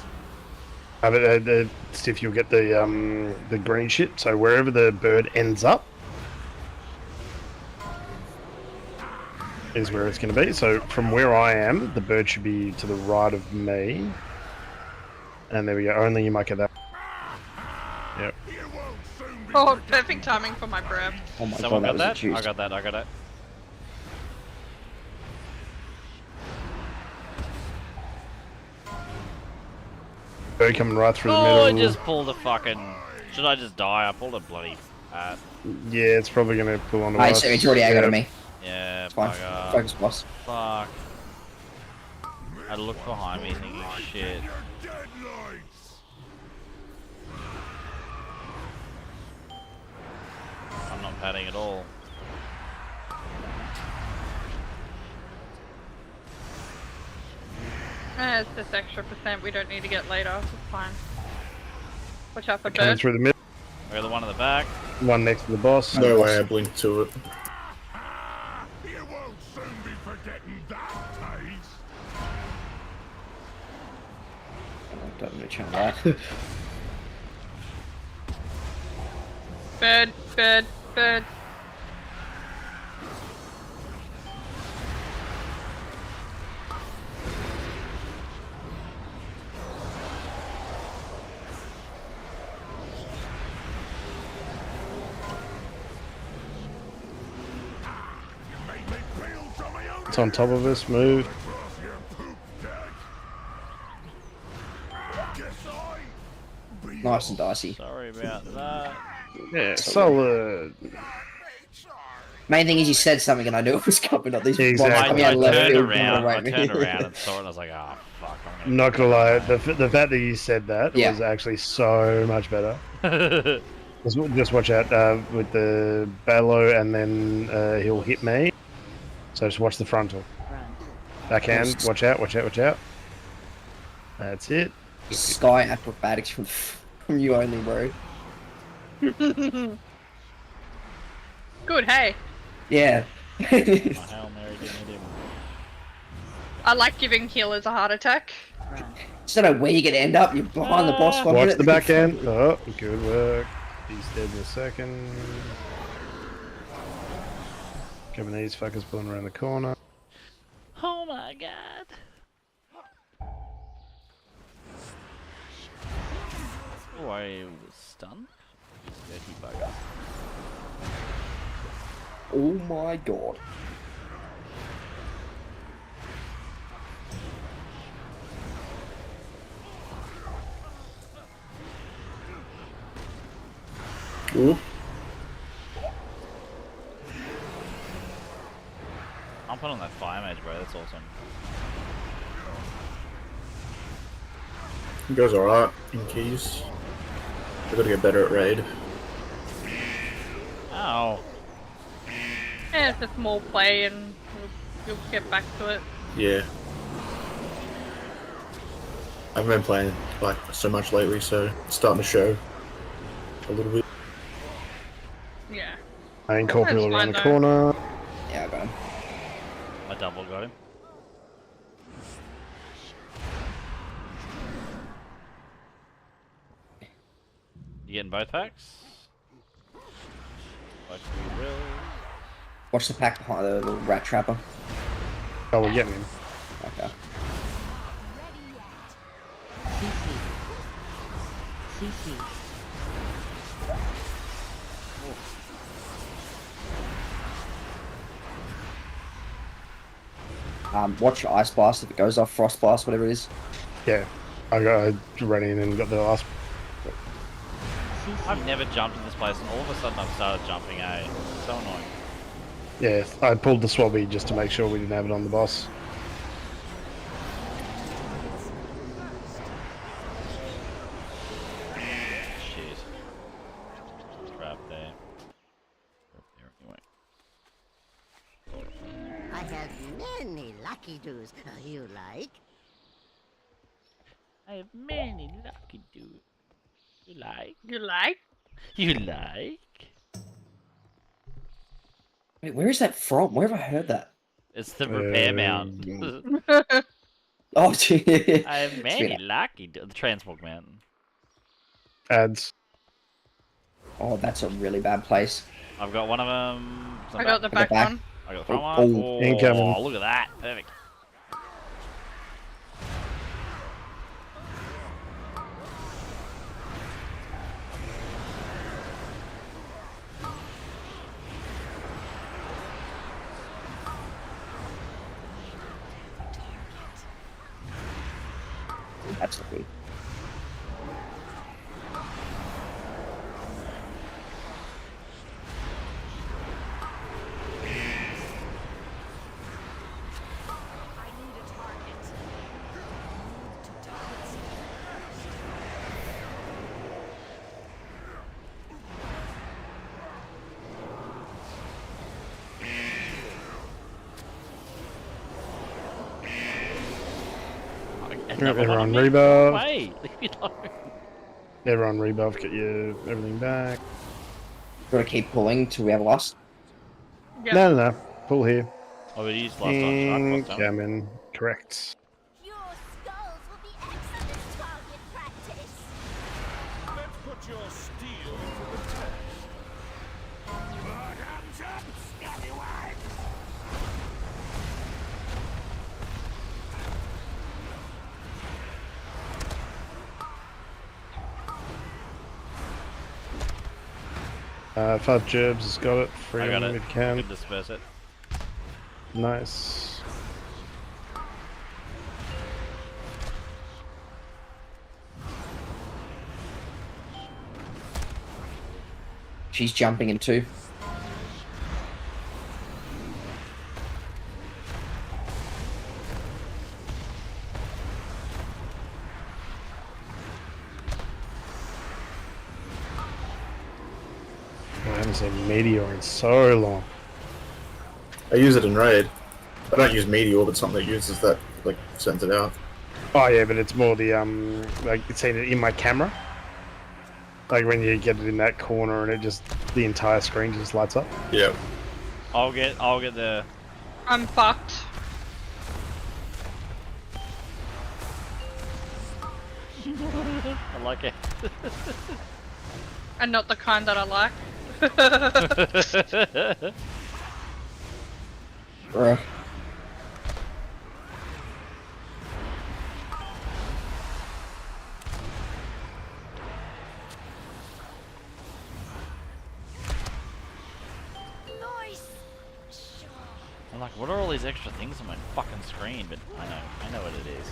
But Stiff, you'll get the green shit. So wherever the bird ends up is where it's going to be. So from where I am, the bird should be to the right of me. And there we go. Only you might get that. Yep. Oh, perfect timing for my breath. Oh my Someone god, got that that? was a I got that, I got it. Bird coming right through the Oh, I middle. just pulled a fucking... Should I just die? I pulled a bloody... Yeah, it's probably going to pull on the Alright, so it's already aggroed on me. Yeah, It's fine. bugger. Focus, boss. Fuck. I looked behind me thinking, shit. I'm not padding at all. It's this extra percent we don't need to get later. It's fine. Watch out for Coming birds. through the middle. I got the one in the back. One next to the boss. No way I blinked to it. Don't need to channel that. Bird, bird, bird. It's on top of us. Move. Nice and dicey. Sorry about that. Yeah, solid. Main thing is you said something and I knew it was coming up. These Exactly. bombs coming out I of left turned field around, right I me. turned around and saw it and I was like, oh, fuck. I'm not gonna lie, the fact that you said that was actually so much better. Just watch out with the bellow, and then he'll hit me. So just watch the frontal. Backhand, watch out, watch out, watch out. That's it. Sky acrobatics from you only, bro. Good, hey. Yeah. Hail Mary didn't hit him. I like giving healers a heart attack. Just don't know where you're gonna end up. You're behind the boss. 1 Watch minute. the back end. Oh, good work. He's dead in a second. Coming these fuckers pulling around the corner. Oh my god. Oh, I was stunned. Dirty bugger. Oh my god. Ooh. I'm putting on that fire mage, bro. That's awesome. He goes alright in keys. I gotta get better at raid. Ow. Yeah, it's just more play and you'll get back to it. Yeah. I haven't been playing like so much lately, so it's starting to show a little bit. Yeah. I incorporate That's around the fine, corner. Yeah, I got him. I double got him. You getting both packs? Like we will. Watch the pack behind the little rat trapper. Oh, we're getting him. Okay. Watch your ice blast if it goes off, frost blast, whatever it is. Yeah. I ran in and got the last. I've never jumped in this place, and all of a sudden I've started jumping. It's so annoying. Yeah, I pulled the swabby just to make sure we didn't have it on the boss. Shit. Trap there. Anyway. I have many lucky doos. You like? I have many lucky dudes. You like? You like? You like? Wait, where is that from? Where have I heard that? It's the repair mount. Oh, gee. I have many lucky dudes. The transport mountain. Ads. Oh, that's a really bad place. I've got one of them. I got the back one. I got the front Oh, one. oh, incoming. Look at that. Perfect. That's not good. Everyone rebuff. Wait, leave me alone. Everyone rebuff, get your everything back. Gotta keep pulling till we have lost. Yep. No. Pull here. Oh, we used last time. Last time. Incoming. Correct. Your skulls will be excellent target practice. Let's put your steel to the test. Hands up, scallywag! Five gerbs has got it. Free I got on it. if you can. Can disperse it. Nice. She's jumping in too. I haven't seen Meteor in so long. I use it in raid. I don't use Meteor, but something that uses that, like, sends it out. Oh yeah, but it's more the like it's seen it in my camera. Like when you get it in that corner and it just the entire screen just lights up. Yeah. I'll get the. I'm fucked. I like it. And not the kind that I like. Bruh. I'm like, what are all these extra things on my fucking screen? But I know what it is.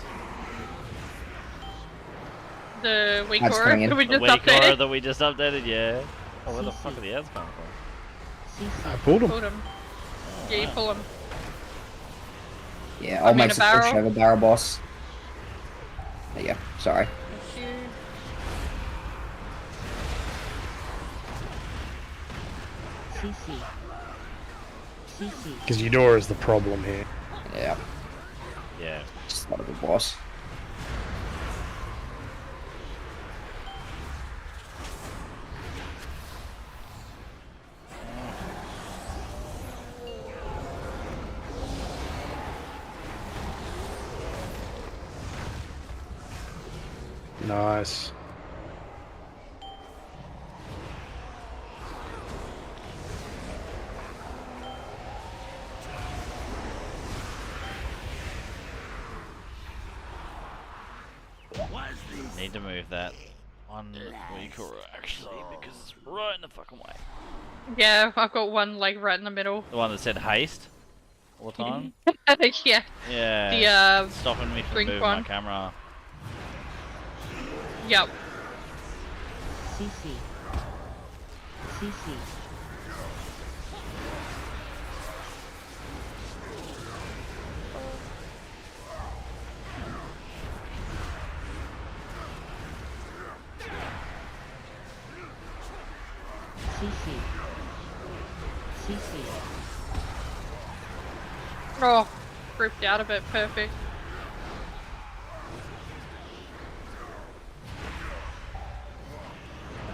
The weak That's aura coming in. that we The just weak aura updated. that we just updated, yeah. Oh, where the fuck are the ads coming from? I pulled them. Pulled him. Yeah, you pull him. Yeah, I I'll mean make a some push barrel. over barrel boss. There you go. Sorry. Thank you. Because Eudora is the problem here. Yeah. Yeah. Just not a good boss. Nice. Need to move that one weak aura actually because it's right in the fucking way. Yeah, I've got one leg right in the middle. The one that said haste all the time. Yeah. Yeah. The stopping me from drink moving one. my camera. Yep. Oh, ripped out of it. Perfect.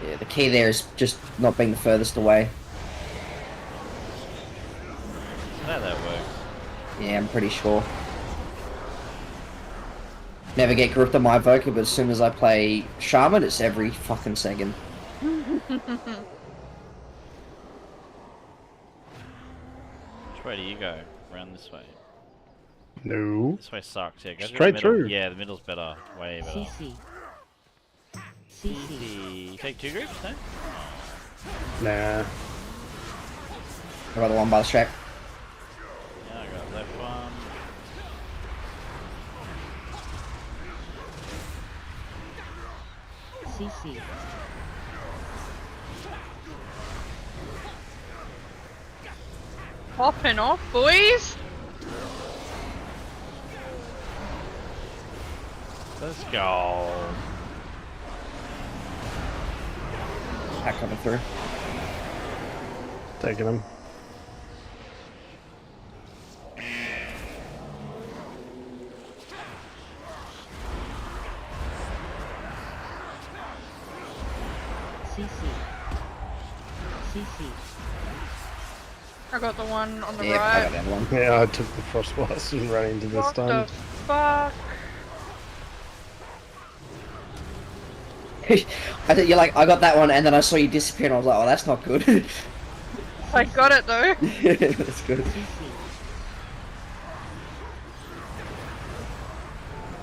Yeah, the key there is just not being the furthest away. How that works. Yeah, I'm pretty sure. Never get gripped on my Evoker, but as soon as I play Shaman, it's every fucking second. Which way do you go? Around this way. No. This way sucks. Yeah, go to the Straight middle. through. Yeah, the middle's better. Way better. CC. Take two groups, no? Nah. I got the one by the strap. Yeah, I got left one. Popping off, boys. Let's go. Pack coming through. Taking them. I got the one on the Yeah, I right. got that one. Yeah, I took the frost blast and ran into the What stun. the fuck? You're like, I got that one, and then I saw you disappear, and I was like, oh, that's not good. I got it though. That's good.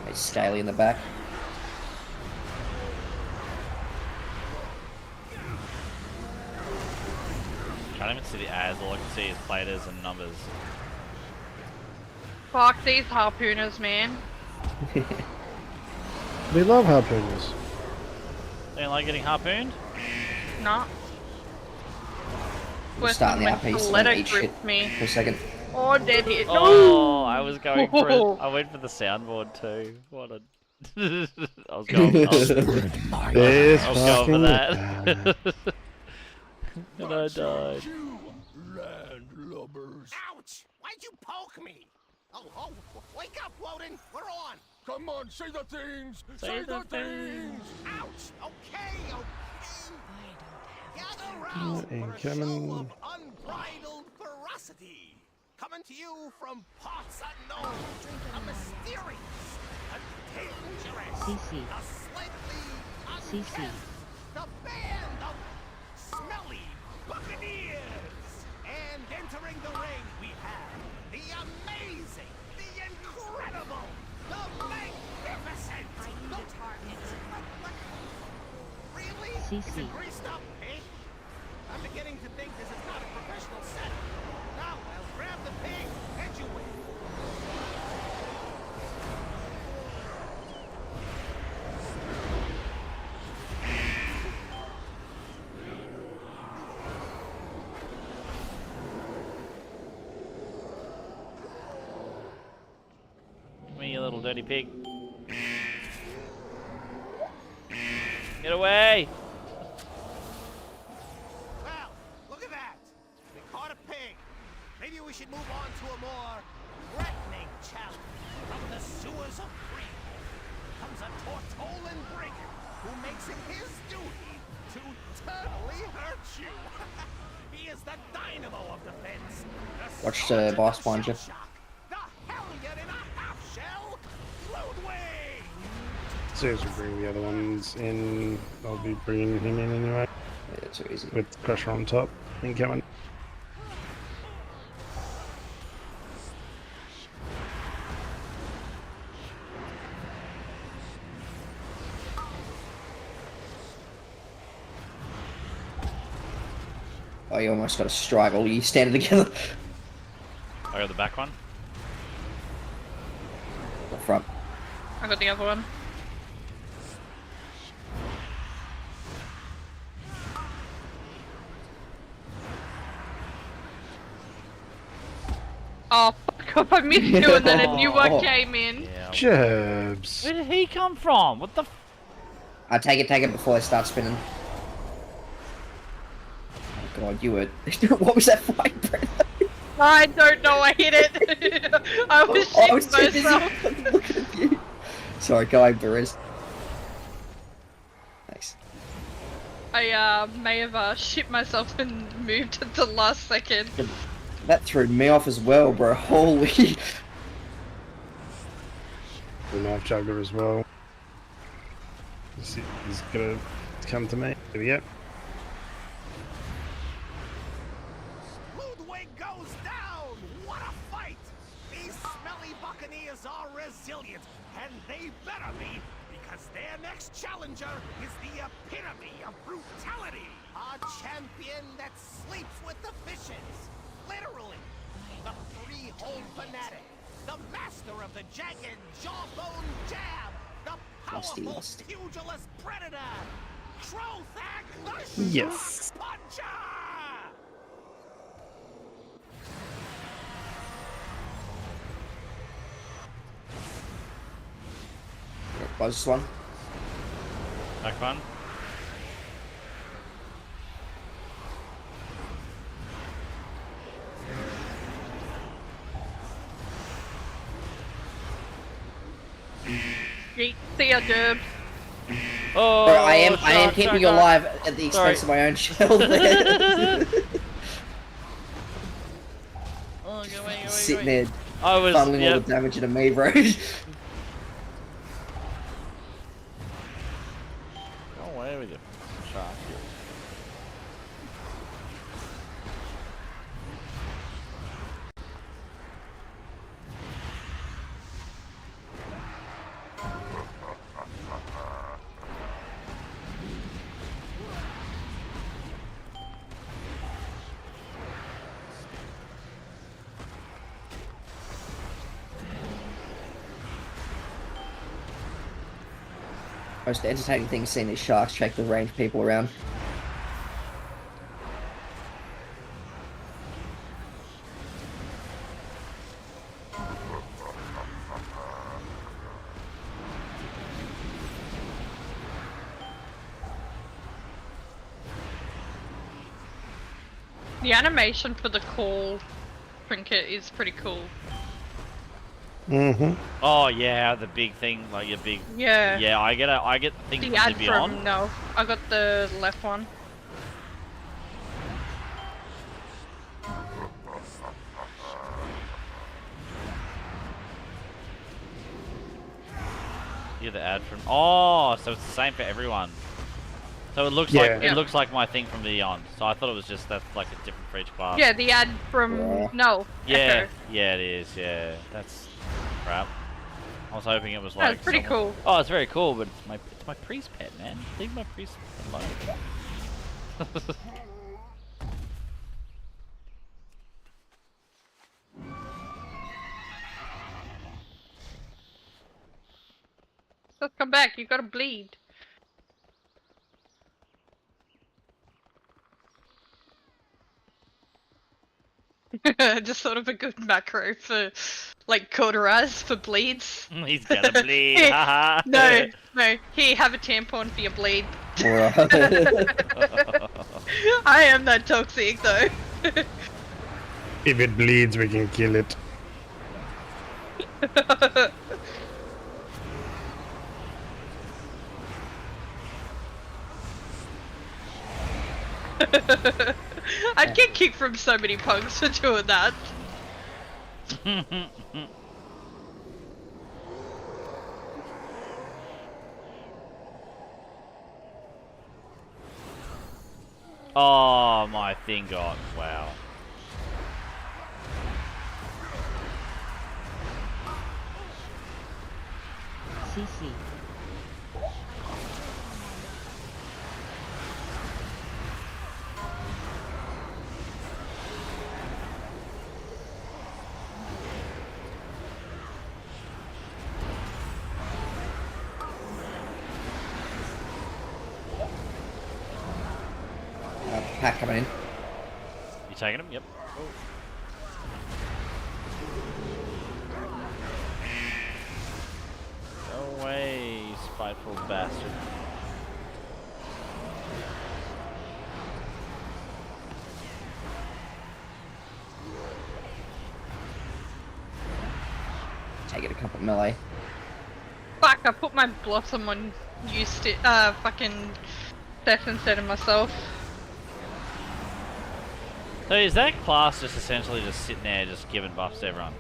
It's Scaly in the back. Can't even see the ads. All I can see is platers and numbers. Fuck these harpooners, man. They love harpooners. Don't like getting harpooned? Nah. We're Worse starting than the when RP, so Coletta don't eat shit gripped me. for a second. Oh, dead hit. Oh, I was going for it. I went for the soundboard too. What a... I was going for that. And I died. Landlubbers. Ouch! Why'd you poke me? Oh, wake up, Woden. We're on. Come on, say the things! Say the things! Ouch! Okay, okay! Gather round for a show Incoming. of unbridled ferocity! Coming to you from parts unknown, a mysterious, a dangerous, CC. a slightly CC. uncanny, the band of smelly buccaneers! And entering the ring we have the amazing, the incredible, the magnificent! I need a target. Really? CC. Is it greased up, eh? I'm beginning to think this is not a professional setup. Now I'll grab the pig and you win. Come here, you little dirty pig. Get away! Well, look at that. We caught a pig. Maybe we should move on to a more threatening challenge. From the sewers of Freehold comes a Tortolan bringer who makes it his duty to eternally hurt you. He is the dynamo of defense. Watch the boss behind you. The hellion in a half-shell, Ludwig! As soon as we bring the other ones in, I'll be bringing him in anyway. Yeah, too easy. With Crusher on top. Incoming. Oh, you almost got a struggle. You standing together. I got the back one. The front. I got the other one. Oh, fuck off, I missed you and then a new one came in. Yeah. Jabs. Where did he come from? What the f- I take it before they start spinning. Oh god, you were. What was that fight, Brett? I don't know, I hit it. I was I was shitting too busy myself. looking at you. Sorry, go ahead, Perez. Thanks. I may have shit myself and moved at the last second. That threw me off as well, bro. Holy. The knife juggler as well. He's gonna come to me. There we go. Ludwig goes down! What a fight! These smelly buccaneers are resilient, and they better be, because their next challenger is the epitome of brutality! A champion that sleeps with the fishes! Literally! The Freehold fanatic! The master of the jagged jawbone jab! The powerful pugilist predator! Trothak the Yes. Shark Puncher! Closest one. Back one. Great. See ya, Derb. Oh, Bro, I am keeping you alive at the expense of my own shield there. Oh, go away, Sitting there, I was funneling all the damage into me, bro. Go away with your shark. Most entertaining thing is seeing these sharks track the ranged people around. The animation for the call trinket is pretty cool. Mm-hmm. Oh yeah, the big thing, like your big. Yeah. Yeah, I get the thing The from ad the Beyond. from no, I got the left one. You're the ad from. Oh, so it's the same for everyone. So it looks like my thing from Beyond. So I thought it was just that's like a different for each class. Yeah, the ad from no. Yeah, Echo. yeah, it is. Yeah, that's crap. I was hoping it was like. That's pretty cool. Oh, it's very cool, but it's my priest pet, man. Leave my priest alone. Let's come back. You gotta bleed. Just sort of a good macro for, like, cauterize for bleeds. He's gonna bleed, haha. No. Here, have a tampon for your bleed. I am that toxic, though. If it bleeds, we can kill it. I'd get kicked from so many punks for doing that. Oh, my thing got. Wow. CC. Pack coming in. You taking him? Yep. Go away, spiteful bastard. Take it a couple melee. Fuck, I put my blossom on fucking Steph instead of myself. So is that class just essentially just sitting there just giving buffs to everyone?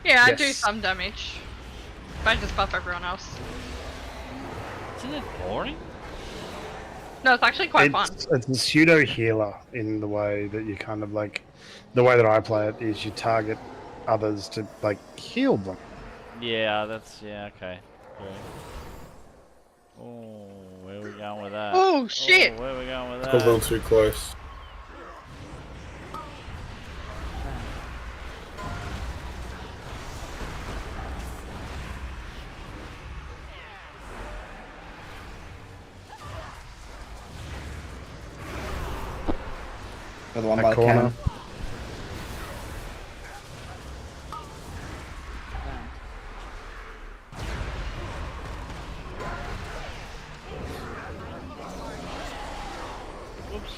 Yeah, I do some damage. But I just buff everyone else. Isn't it boring? No, it's actually quite fun. It's a pseudo healer in the way that you kind of like. The way that I play it is you target others to like heal them. Yeah, that's okay. Great. Oh, where are we going with that? Oh shit! Oh, where are we going with It's that? got a little too close. The one by the cannon. Whoops.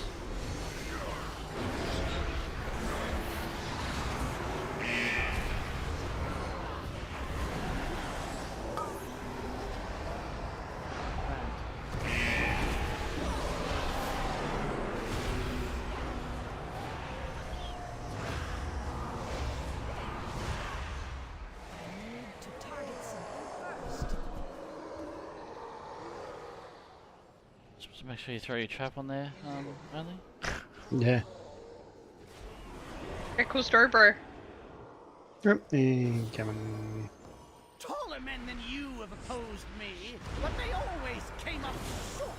Just make sure you throw your trap on there, only. Yeah. Okay, cool story, bro. Yep. Coming. Taller men than you have opposed me, but they always came up short.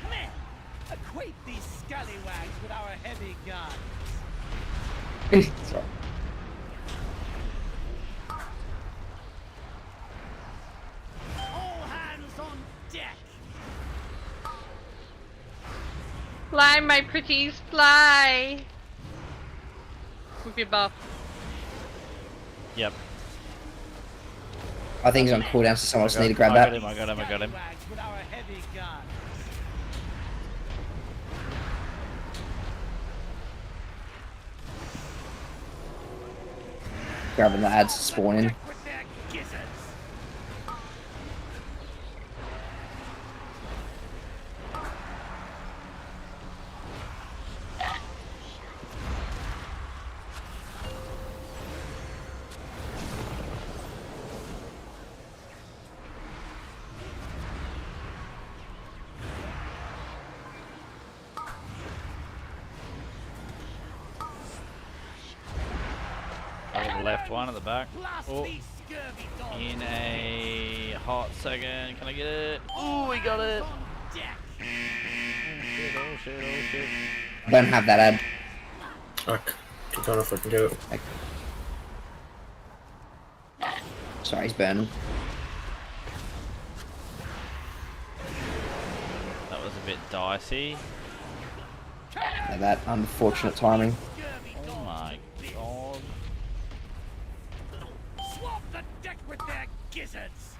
Men, equate these scallywags with our heavy guns. Sorry. All hands on deck. Fly, my pretties, fly! With your buff. Yep. I think he's on cooldown, so someone else need to grab I that. got him, I got him, I got him. Grabbing the ads spawning. Left one at the back. Oh. In a hot second. Can I get it? Oh, we got it. Oh shit, oh shit, oh shit. I don't have that ad. Fuck. I don't know if I can get it. Sorry, he's burning. That was a bit dicey. Yeah, that unfortunate timing. Oh my god. Swap the deck with their gizzards.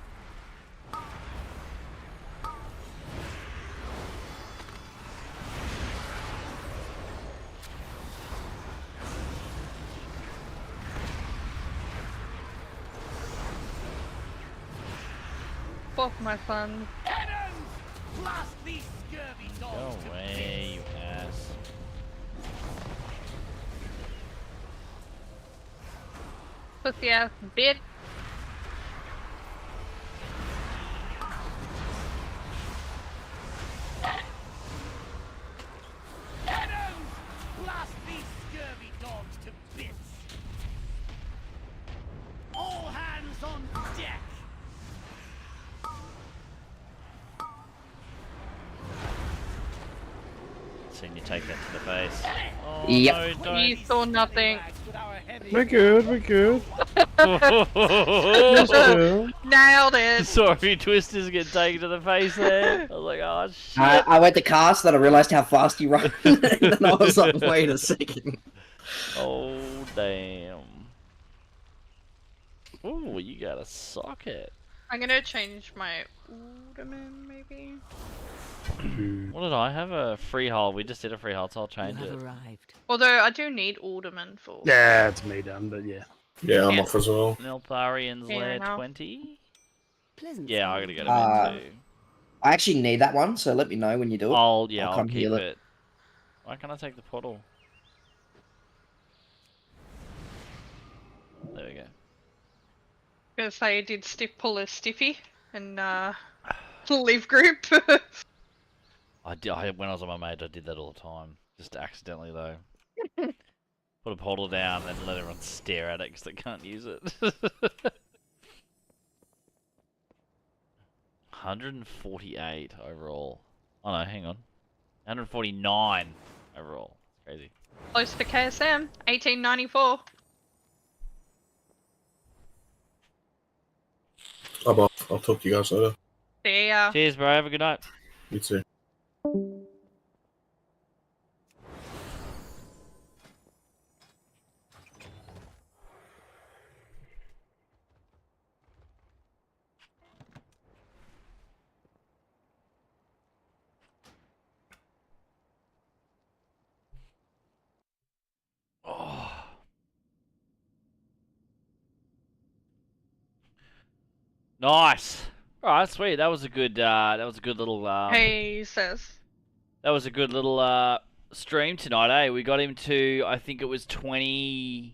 Fuck my fun. Cannons! Blast these scurvy dogs Go away, you ass. Pussy ass bitch. Cannons! Blast these scurvy dogs to bits. All hands on deck. Seen you take that to the face. Oh, Yep. no, don't. You saw nothing. We're good, we're good. Nailed it. Sorry, Twisters get taken to the face there. I was like, oh shit. I went to cast, then I realised how fast you run. And then I was like, wait a second. Oh, damn. Ooh, you got a socket. I'm gonna change my ornament, maybe. What did I have? A free hole. We just did a free hole, so I'll change it. Although I do need ornament for. Yeah, it's me done, but yeah. Yeah, I'm off as well. Niltharian's Fair lair enough. 20. Yeah, I gotta get him in too. I actually need that one, so let me know when you do it. I'll come keep heal it. Why can't I take the portal? There we go. Gonna say I did stiff pull a stiffy and leave group. When I was on my mate, I did that all the time. Just accidentally though. Put a portal down and let everyone stare at it because they can't use it. 148 overall. Oh no, hang on. 149 overall. It's crazy. Close to KSM, 1894. I'm off. I'll talk to you guys later. See ya. Cheers, bro. Have a good night. You too. Oh. Nice. All right, sweet. That was a good. That was a good little. Hey, says. That was a good little stream tonight, eh? We got him to, I think it was 22%,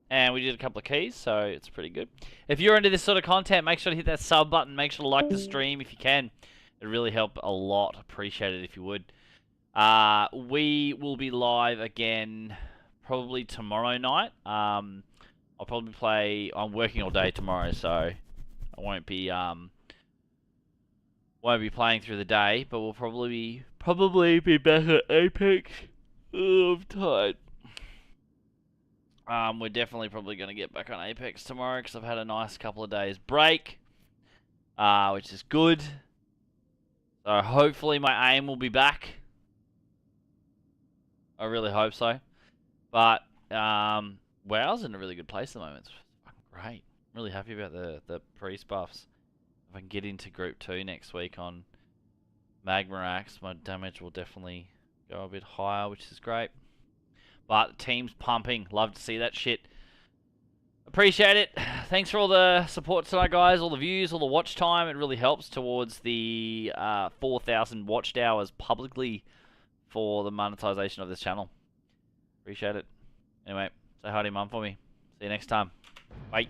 and we did a couple of keys, so it's pretty good. If you're into this sort of content, make sure to hit that sub button. Make sure to like the stream if you can. It'd really help a lot. Appreciate it if you would. We will be live again probably tomorrow night. I'll probably play. I'm working all day tomorrow, so I won't be playing through the day. But we'll probably be back at Apex. Oh, I'm tired. We're definitely probably going to get back on Apex tomorrow because I've had a nice couple of days break, which is good. So hopefully my aim will be back. I really hope so. But WoW's in a really good place at the moment. It's fucking great. Really happy about the priest buffs. If I can get into Group 2 next week on Magmorax, my damage will definitely go a bit higher, which is great. But the team's pumping. Love to see that shit. Appreciate it. Thanks for all the support tonight, guys. All the views, all the watch time. It really helps towards the 4,000 watched hours publicly for the monetization of this channel. Appreciate it. Anyway, say hi to your mum for me. See you next time. Bye.